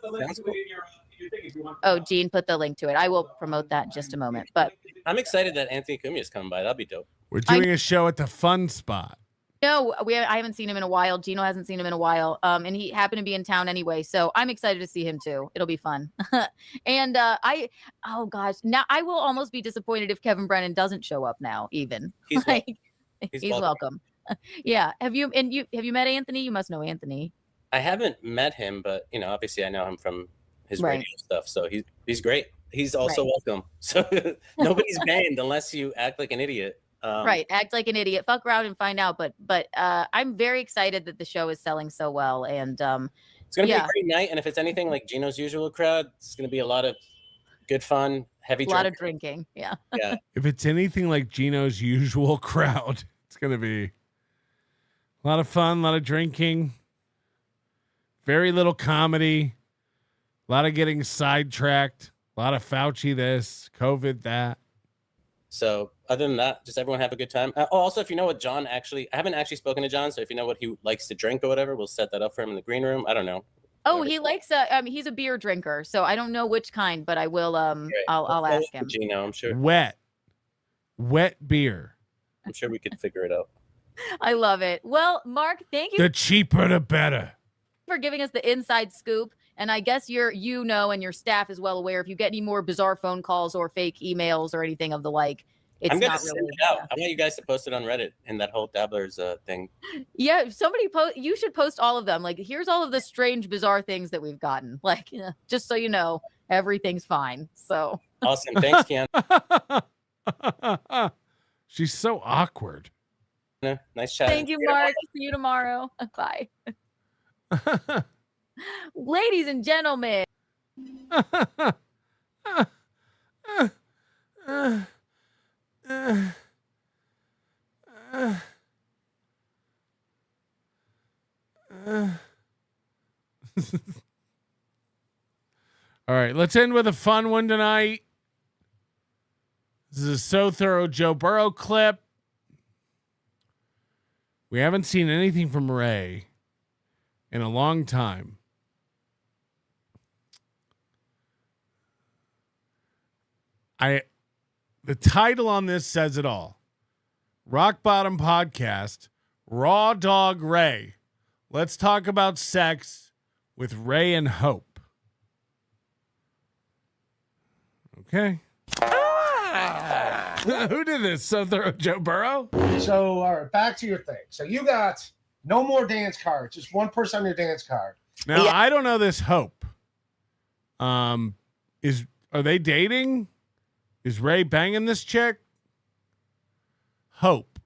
Oh, Gene put the link to it. I will promote that in just a moment. But I'm excited that Anthony Cumia is coming by. That'll be dope. We're doing a show at the Fun Spot. No, I haven't seen him in a while. Geno hasn't seen him in a while. And he happened to be in town anyway. So I'm excited to see him too. It'll be fun. And oh gosh, now I will almost be disappointed if Kevin Brennan doesn't show up now, even. He's welcome. Yeah. Have you met Anthony? You must know Anthony. I haven't met him, but obviously I know him from his Right. radio stuff. So he's great. He's also welcome. So nobody's banned unless you act like an idiot. Right. Act like an idiot. Fuck around and find out. But I'm very excited that the show is selling so well. And it's going to be a great night. And if it's anything like Geno's usual crowd, it's going to be a lot of good fun, heavy a lot of drinking. Yeah. Yeah. If it's anything like Geno's usual crowd, it's going to be a lot of fun, a lot of drinking, very little comedy, a lot of getting sidetracked, a lot of Fauci this, COVID that. So other than that, just everyone have a good time. Also, if you know what John I haven't actually spoken to John. So if you know what he likes to drink or whatever, we'll set that up for him in the green room. I don't know. Oh, he likes he's a beer drinker. So I don't know which kind, but I will I'll ask him. Geno, I'm sure. Wet beer. I'm sure we could figure it out. I love it. Well, Mark, thank you The cheaper the better. for giving us the inside scoop. And I guess and your staff is well aware if you get any more bizarre phone calls or fake emails or anything of the like, it's I'm gonna not send really. it out. I want you guys to post it on Reddit in that whole Dabblers thing. Yeah, if somebody you should post all of them. Like, here's all of the strange, bizarre things that we've gotten. Like, just so you know, everything's fine. So Awesome. Thanks, Keanu. She's so awkward. Nice chat. thank you, Mark. See you tomorrow. Bye. Ladies and gentlemen. All right, let's end with a fun one tonight. This is a So Thorough Joe Burrow clip. We haven't seen anything from Ray in a long time. The title on this says it all. Rock Bottom Podcast, Raw Dog Ray. Let's talk about sex with Ray and Hope. Okay. Who did this? So Thorough Joe Burrow? So, all right, back to your thing. So you got no more dance cards, just one person on your dance card. Now, I don't know this Hope. Are they dating? Is Ray banging this chick? Hope.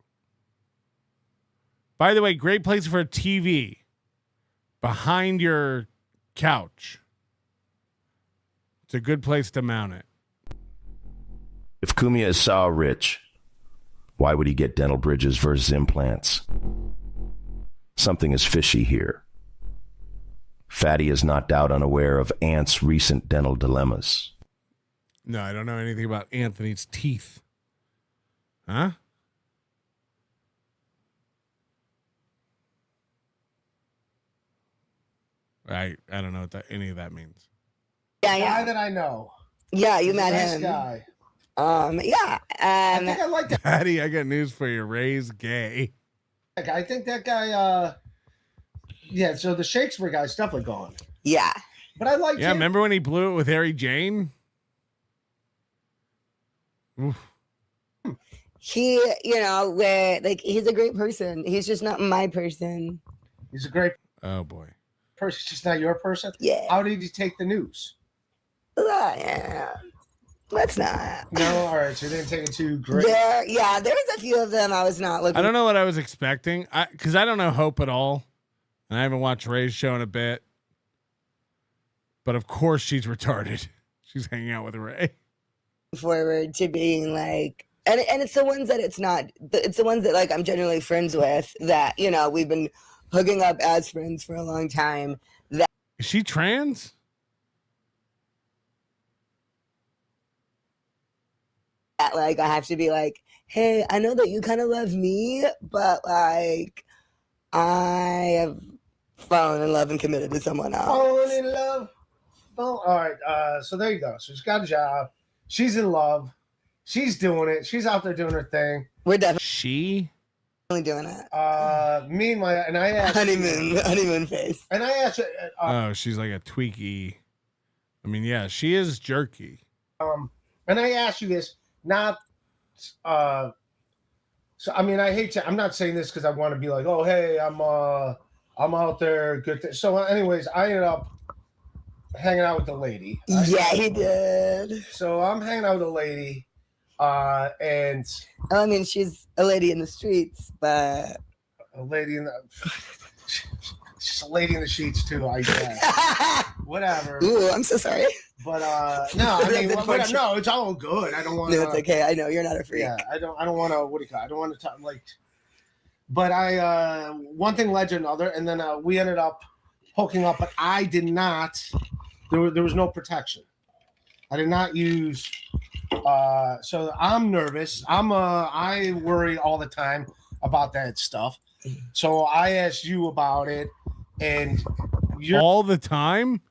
By the way, great place for a TV behind your couch. It's a good place to mount it. If Cumia is so rich, why would he get dental bridges versus implants? Something is fishy here. Fatty is not doubt unaware of Ant's recent dental dilemmas. No, I don't know anything about Anthony's teeth. Huh? I don't know what any of that means. Yeah, guy that I know. Yeah, you He's a met nice him. guy. Yeah. I think I like that. Patty, I got news for you. Ray's gay. I think that guy. Yeah. So the Shakespeare guy's definitely gone. Yeah. But I like. Yeah, him. remember when he blew it with Harry Jane? Oof. He, he's a great person. He's just not my person. He's a great Oh boy. person. Just not your person. Yeah. How did you take the news? Yeah. Let's not. No. All right. So you didn't take it too great. There was a few of them I was not looking. I don't know what I was expecting. Because I don't know Hope at all. And I haven't watched Ray's show in a bit. But of course she's retarded. She's hanging out with Ray. Forward to being like, and it's the ones that it's the ones that like I'm genuinely friends with that, we've been hooking up as friends for a long time. That Is she trans? like I have to be like, hey, I know that you kind of love me, but like I have fallen in love and committed to someone else. Fallen in love. Oh, all right. So there you go. So she's got a job. She's in love. She's doing it. She's out there doing her thing. We're definitely doing doing it. Me and I asked honeymoon phase. And I asked. Oh, she's like a tweaky. I mean, yeah, she is jerky. And I asked you this, not. So I mean, I hate to. I'm not saying this because I want to be like, oh, hey, I'm out there. Good. So, anyways, I ended up hanging out with the lady. Yeah, he did. So I'm hanging out with a lady, and I mean, she's a lady in the streets, but a lady in the she's a lady in the sheets too, I guess. Whatever. Ooh, I'm so sorry. But no, I mean, no, it's all good. I don't want to. No, it's okay. I know you're not a freak. Yeah, I don't want to. What do you call it? I don't want to talk like. But one thing led to another, and then we ended up hooking up. But I did not. There was no protection. I did not use. So I'm nervous. I worry all the time about that stuff. So I asked you about it, and you're all the time.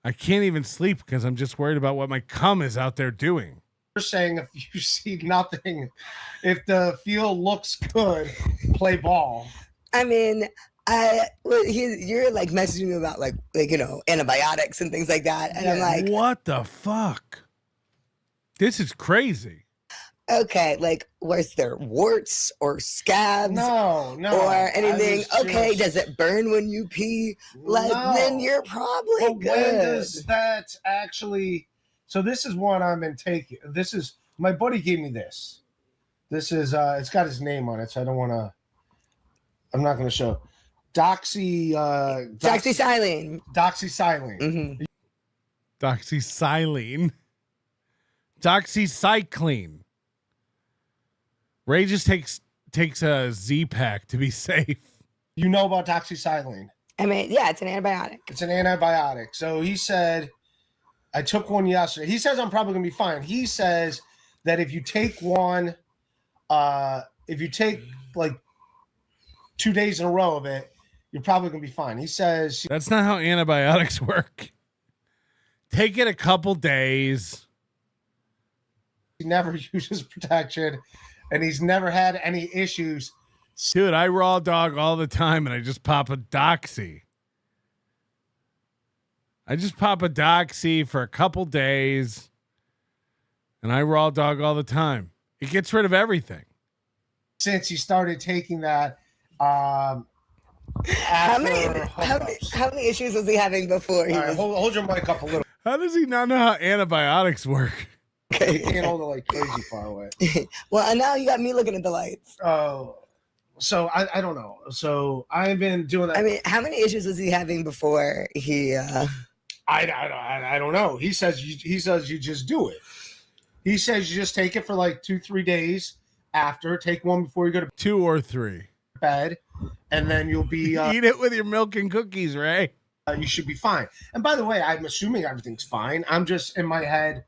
I can't even sleep because I'm just worried about what my cum is out there doing. You're saying if you see nothing, if the field looks good, play ball. I mean, you're like messaging me about like antibiotics and things like that, and I'm like, what the fuck? This is crazy. Okay, like was there warts or scabs? No, or anything. Okay, does it burn when you pee? Like then you're probably good. When does that actually? So this is one I'm in taking. This is my buddy gave me this. This is it's got his name on it, so I don't want to. I'm not going to show. Doxycycline. Doxycycline. Mm-hmm. Doxycycline. Ray just takes a Z-Pack to be safe. You know about doxycycline? I mean, yeah, it's an antibiotic. It's an antibiotic. So he said, I took one yesterday. He says I'm probably going to be fine. He says that if you take one, if you take like 2 days in a row of it, you're probably going to be fine. He says that's not how antibiotics work. Take it a couple days. He never uses protection, and he's never had any issues. Dude, I raw dog all the time, and I just pop a doxy. I just pop a doxy for a couple days, and I raw dog all the time. It gets rid of everything. Since he started taking that, how many issues was he having before? All right, hold your mic up a little. How does he not know how antibiotics work? You can't hold it like crazy far away. Well, and now you got me looking at the lights. Oh, so I don't know. So I've been doing that. I mean, how many issues was he having before he? I don't know. He says you just do it. He says you just take it for like 2-3 days after. Take one before you go to 2 or 3 bed, and then you'll be eat it with your milk and cookies, Ray. You should be fine. And by the way, I'm assuming everything's fine. I'm just in my head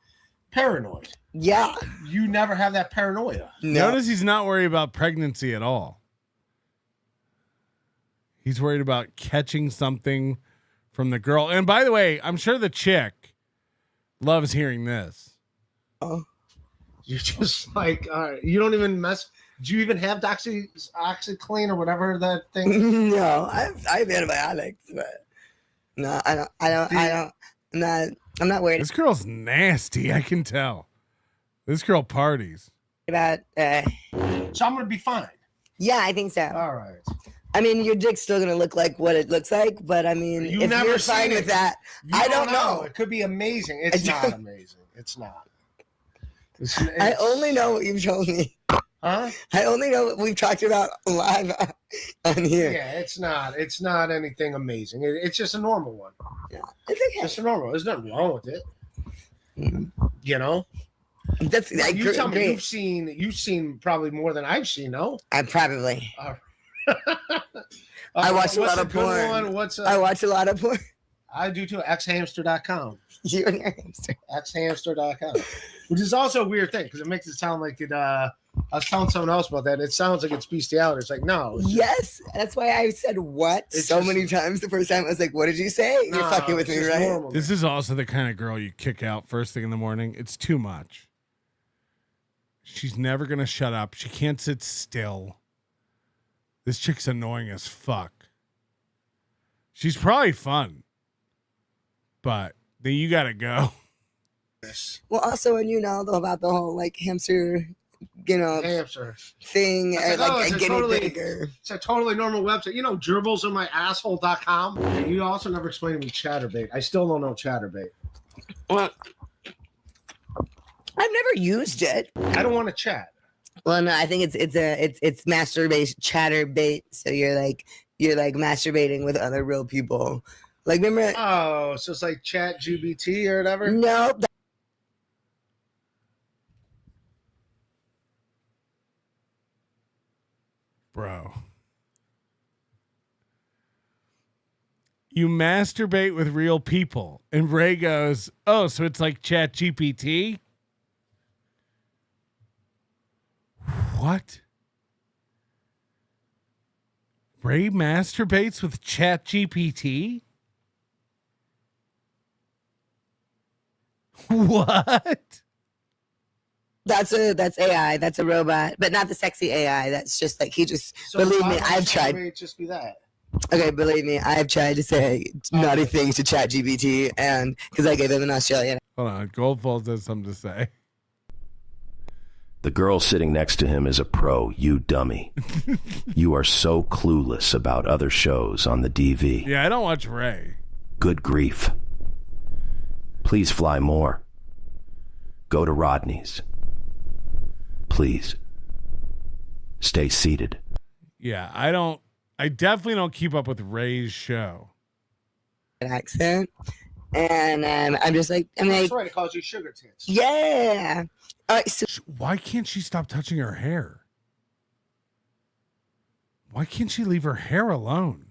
paranoid. Yeah. You never have that paranoia. Notice he's not worried about pregnancy at all. He's worried about catching something from the girl. And by the way, I'm sure the chick loves hearing this. Oh, you're just like, you don't even mess. Do you even have OxyClean or whatever that thing? No, I have antibiotics, but no, I don't. I'm not worried This girl's nasty. I can tell. This girl parties. about. So I'm gonna be fine. Yeah, I think so. All right. I mean, your dick's still gonna look like what it looks like, but I mean, if you're fine with that, I don't know. It could be amazing. It's not amazing. It's not. I only know what you've told me. Huh? I only know what we've talked about live on here. Yeah, it's not. It's not anything amazing. It's just a normal one. Yeah, it's okay. Just a normal. There's nothing wrong with it. You know. That's you tell me you've seen probably more than I've seen. No, I probably. I watch a lot of porn. I watch a lot of porn. I do too. Xhamster.com. You and your hamster. Xhamster.com. Which is also a weird thing because it makes it sound like it. I was telling someone else about that. It sounds like it's bestiality. It's like, no. Yes. That's why I said what so many times the first time. I was like, what did you say? You're fucking with me, right? Normal. This is also the kind of girl you kick out first thing in the morning. It's too much. She's never going to shut up. She can't sit still. This chick's annoying as fuck. She's probably fun, but then you got to go. Well, also, and you know about the whole like hamster, hamster thing, and like getting bigger. It's a totally normal website. You know, gerbilsinmyasshole.com. And you also never explained to me Chatterbait. I still don't know Chatterbait. Well, I've never used it. I don't want to chat. Well, no, I think it's masturbation Chatterbait. So you're like masturbating with other real people. Like, remember? Oh, so it's like Chat GBT or whatever? No. Bro. You masturbate with real people. And Ray goes, oh, so it's like Chat GPT? What? Ray masturbates with Chat GPT? What? That's AI. That's a robot, but not the sexy AI. That's just like he just believe me. I've tried. It just be that. Okay, believe me, I've tried to say naughty things to Chat GPT, and because I gave him an Australian. Hold on, Goldfalls has something to say. The girl sitting next to him is a pro, you dummy. You are so clueless about other shows on the DV. Yeah, I don't watch Ray. Good grief. Please fly more. Go to Rodney's. Please. Stay seated. Yeah, I definitely don't keep up with Ray's show. Accent. And I'm just like, That's right, it calls you sugar tits. Yeah. So why can't she stop touching her hair? Why can't she leave her hair alone?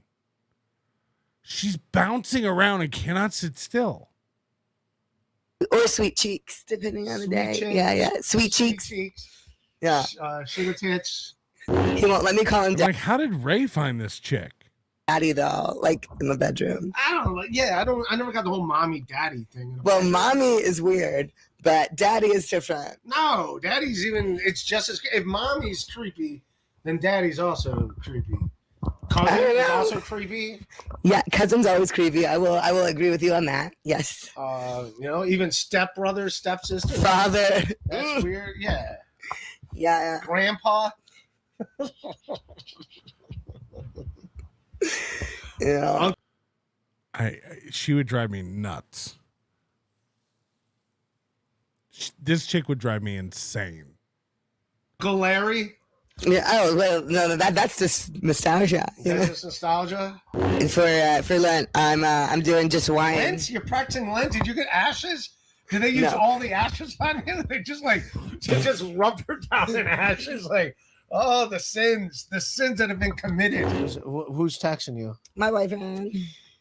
She's bouncing around and cannot sit still. Or sweet cheeks, depending on the day. Cheeks. Yeah. Sweet cheeks. Yeah. Sugar tits. He won't let me call him Like, how did Ray find this chick? daddy though, like in the bedroom. I don't know. Yeah, I never got the whole mommy daddy thing. Well, mommy is weird, but daddy is different. No, daddy's it's just as, if mommy's creepy, then daddy's also creepy. Cousin is also creepy. Yeah, cousin's always creepy. I will agree with you on that. Yes. Even stepbrother, stepsister. Father. That's weird. Yeah. Yeah. Grandpa. Yeah. She would drive me nuts. This chick would drive me insane. Go Larry. Yeah. Oh well, no, that's just nostalgia. You know? That's just nostalgia. For Lent, I'm doing just wine. Lent? You're practicing Lent? Did you get ashes? Did they use No. all the ashes on you? They just rub her down in ashes, like, oh, the sins that have been committed. Who's texting you? My wife.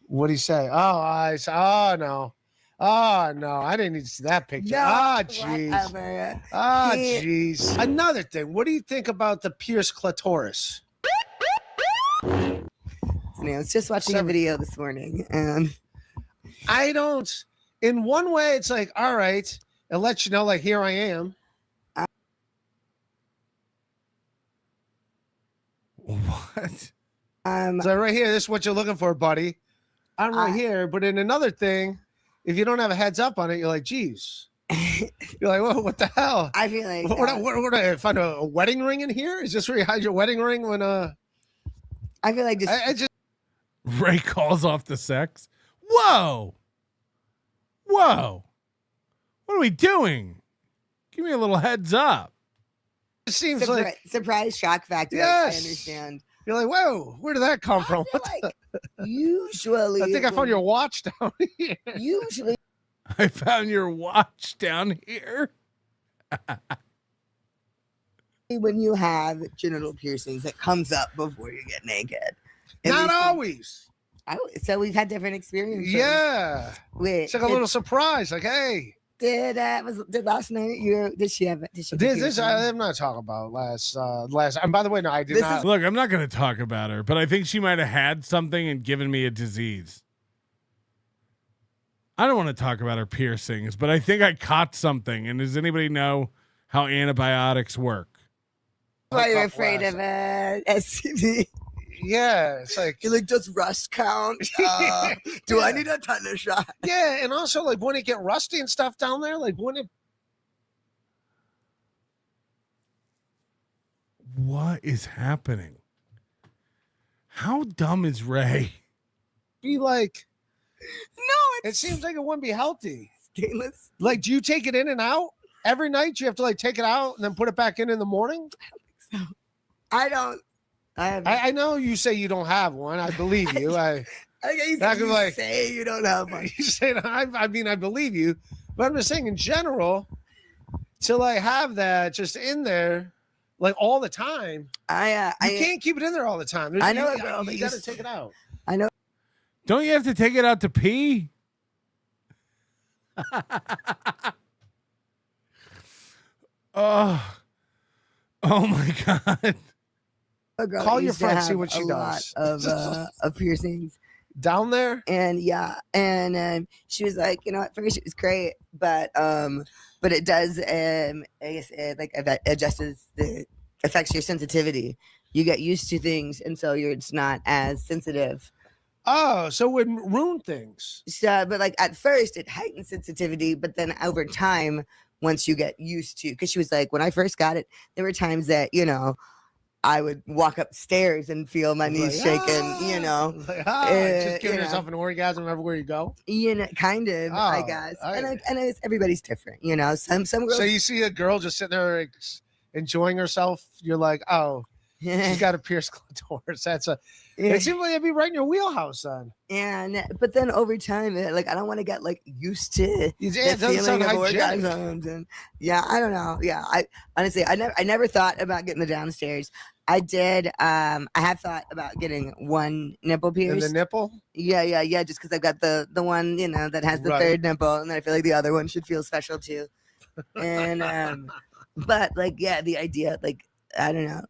What do you say? Oh no, I didn't need to see that picture. Jeez. Whatever. Jeez. Another thing. What do you think about the pierced clitoris? I was just watching a video this morning, and I don't. In one way, it's like, all right, it lets you know, like, here I am. What? So right here, this is what you're looking for, buddy. I'm right here. But in another thing, if you don't have a heads up on it, you're like, geez. You're like, well, what the hell? I feel like what I find a wedding ring in here? Is this where you hide your wedding ring when I feel like just Ray calls off the sex. Whoa. What are we doing? Give me a little heads up. It seems like surprise shock factor. Yes. I understand. You're like, whoa, where did that come from? Usually, I think I found your watch down here. Usually, I found your watch down here. when you have genital piercings, it comes up before you get naked. Not always. So we've had different experiences. Yeah. It's like a little surprise. Like, hey. Did last night did she have This I'm not talking about last and by the way, no, I did not. Look, I'm not going to talk about her, but I think she might have had something and given me a disease. I don't want to talk about her piercings, but I think I caught something. And does anybody know how antibiotics work? Why you're afraid of it? STD. Yeah, it's like you're like, does rust count? Do I need a tetanus shot? Yeah, and also like when it get rusty and stuff down there, like when it. What is happening? How dumb is Ray? Be like, no, it seems like it wouldn't be healthy. Stainless. Like, do you take it in and out every night? You have to like take it out and then put it back in the morning. I don't think so. I don't. I know you say you don't have one. I believe you. I say you don't have one. You say I mean I believe you, but I'm just saying in general, to like have that just in there, like all the time. You can't keep it in there all the time. I know you got to take it out. I know. Don't you have to take it out to pee? Oh my God. Call your friend, see what she does. Of piercings down there, and she was like, at first it was great, but it does, I guess, it affects your sensitivity. You get used to things, and so it's not as sensitive. Oh, so it would ruin things. So, but like at first it heightened sensitivity, but then over time, once you get used to, because she was like, when I first got it, there were times that I would walk upstairs and feel my knees shaking, just giving yourself an orgasm everywhere you go. Kind of, I guess. And everybody's different, Some girls. So you see a girl just sitting there enjoying herself, you're like, oh, she's got a pierced clitoris. It seems like it'd be right in your wheelhouse, son. But then over time, I don't want to get used to the feeling of orgasms, and I don't know. Yeah, I honestly, I never thought about getting the downstairs. I did. I have thought about getting one nipple pierced. In the nipple? Yeah. Just because I've got the one, that has the third nipple, and I feel like the other one should feel special too. And but the idea, I don't know,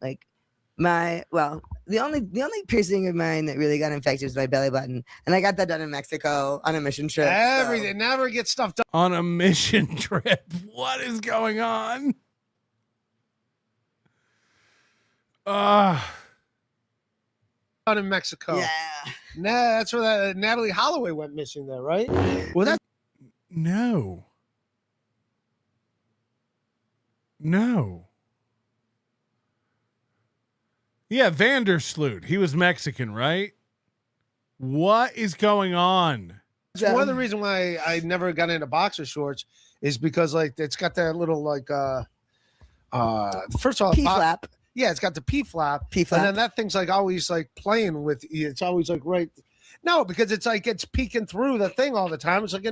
the only piercing of mine that really got infected was my belly button, and I got that done in Mexico on a mission trip. Everything never gets stuff done on a mission trip. What is going on? Down in Mexico. Yeah. Nah, that's where that Natalie Holloway went missing there, right? Well, that no. Yeah, Vandersloot. He was Mexican, right? What is going on? It's one of the reasons why I never got into boxer shorts is because like it's got that little like first of all, P flap. Yeah, it's got the P flap. P flap. And then that thing's like always like playing with you. It's always like right. No, because it's like it's peeking through the thing all the time. It's like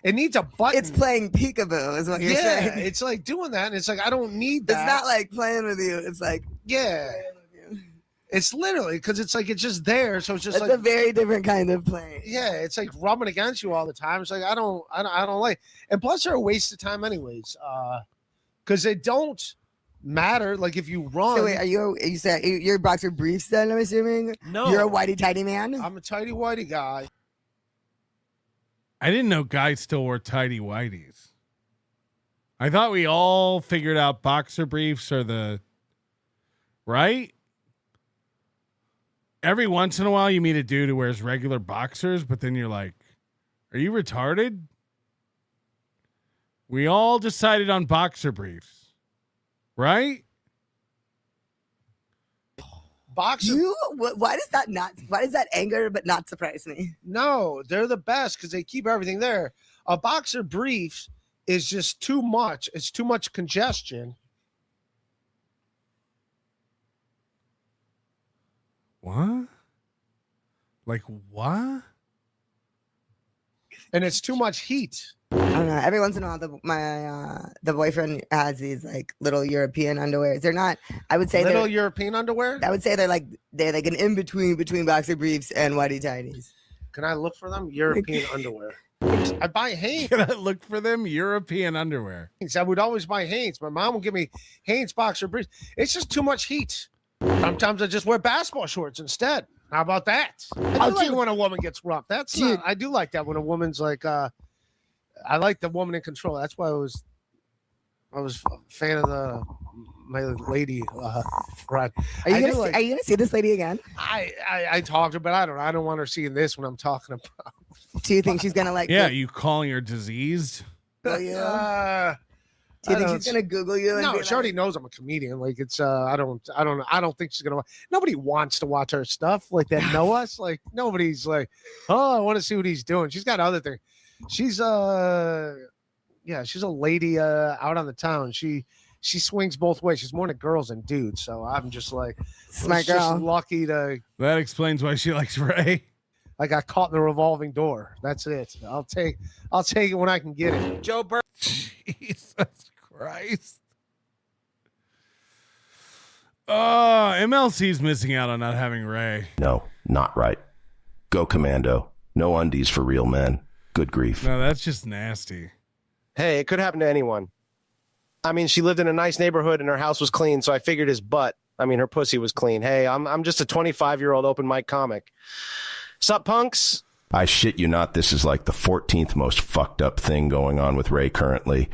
it needs a button. It's playing peekaboo, is what you're saying. Yeah, it's like doing that, and it's like I don't need that. It's not like playing with you. It's like yeah. It's literally because it's like it's just there, so it's just it's like a very different kind of playing. yeah, it's like rubbing against you all the time. It's like I don't like, and plus they're a waste of time anyways, because they don't matter. Like if you run. So wait, you said you're boxer briefs then? I'm assuming. No, you're a whitey tighty man. I'm a tighty whitey guy. I didn't know guys still wore tighty whities. I thought we all figured out boxer briefs are the right. Every once in a while, you meet a dude who wears regular boxers, but then you're like, are you retarded? We all decided on boxer briefs, right? Boxer. Why does that anger but not surprise me? No, they're the best because they keep everything there. A boxer briefs is just too much. It's too much congestion. What? Like what? And it's too much heat. I don't know. Every once in a while, the boyfriend has these like little European underwears. They're not. I would say Little they're European underwear. I would say they're like an in between boxer briefs and whitey tighties. Can I look for them? European underwear. I buy Hanes. Can I look for them? European underwear. I would always buy Hanes. My mom would give me Hanes boxer briefs. It's just too much heat. Sometimes I just wear basketball shorts instead. How about that? I do like when a woman gets rough. I do like that when a woman's like I like the woman in control. That's why I was a fan of my lady friend. Are you gonna see this lady again? I talked to her, but I don't want her seeing this when I'm talking about. Do you think she's gonna like? Yeah, you calling her diseased? Google you? Do you think she's gonna Google you? And No, be she already knows I'm a comedian. Like it's I don't think she's gonna. Nobody wants to watch our stuff like that. Know us? Like nobody's like, oh, I want to see what he's doing. She's got other things. She's she's a lady out on the town. She swings both ways. She's more into girls than dudes. So I'm just like, Smart just girl. lucky to. That explains why she likes Ray. I got caught in the revolving door. That's it. I'll take it when I can get it. Joe Burr. Jesus Christ. MLC's missing out on not having Ray. No, not right. Go commando. No undies for real men. Good grief. No, that's just nasty. Hey, it could happen to anyone. I mean, she lived in a nice neighborhood and her house was clean, so I figured her pussy was clean. Hey, I'm just a 25-year-old open mic comic. Sup, punks? I shit you not, this is like the 14th most fucked up thing going on with Ray currently.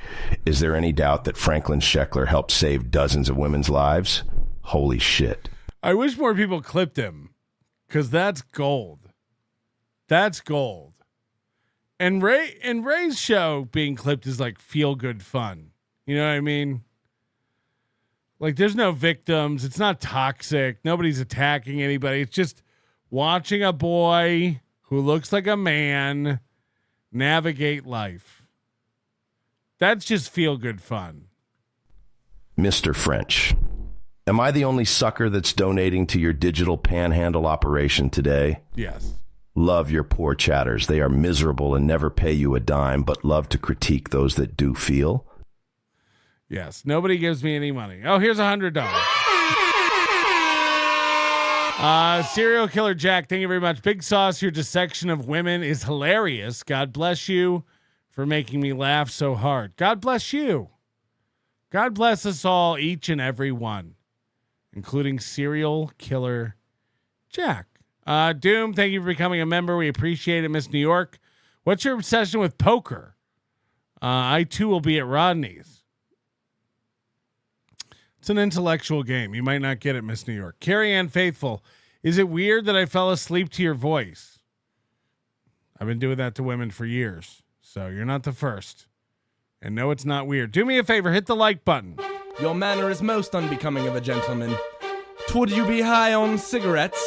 Is there any doubt that Franklin Sheckler helped save dozens of women's lives? Holy shit. I wish more people clipped him, because that's gold. That's gold. And Ray's show being clipped is like feel good fun. You know what I mean? Like there's no victims. It's not toxic. Nobody's attacking anybody. It's just watching a boy who looks like a man navigate life. That's just feel good fun. Mr. French, am I the only sucker that's donating to your digital panhandle operation today? Yes. Love your poor chatters. They are miserable and never pay you a dime, but love to critique those that do feel. Yes. Nobody gives me any money. Oh, here's $100. Serial Killer Jack, thank you very much. Big Sauce, your dissection of women is hilarious. God bless you for making me laugh so hard. God bless you. God bless us all, each and every one, including Serial Killer Jack. Doom, thank you for becoming a member. We appreciate it, Miss New York. What's your obsession with poker? I too will be at Rodney's. It's an intellectual game. You might not get it, Miss New York. Carrie Ann Faithful, is it weird that I fell asleep to your voice? I've been doing that to women for years, so you're not the first. And no, it's not weird. Do me a favor, hit the like button. Your manner is most unbecoming of a gentleman. Would you be high on cigarettes?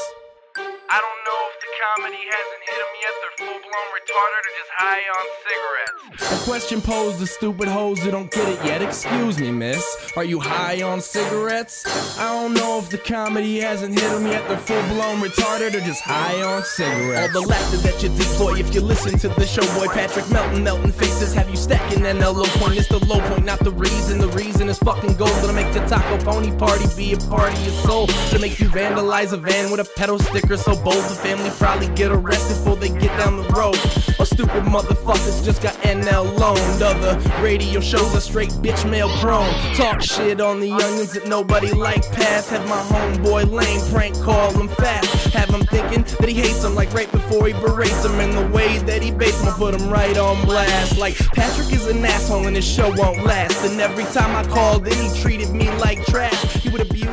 I don't know if the comedy hasn't hit them yet. They're full-blown retarded or just high on cigarettes. A question posed to stupid hoes who don't get it yet. Excuse me, miss, are you high on cigarettes? I don't know if the comedy hasn't hit them yet. They're full-blown retarded or just high on cigarettes. All the laughter that you deploy if you listen to the show, boy. Patrick Melton, Melton faces have you stacking that low point. It's the low point, not the reason. The reason is fucking gold. Gonna make the taco pony party be a party of soul. Gonna make you vandalize a van with a pedal sticker so bold the family probably get arrested before they get down the road. Or stupid motherfuckers just got NL loaned. Other radio shows are straight bitch mail prone. Talk shit on the onions that nobody like past. Have my homeboy lame prank call him fast. Have him thinking that he hates him like right before he berates him. And the way that he baits him, put him right on blast. Like Patrick is an asshole and his show won't last. And every time I called in he treated me like trash. He would abuse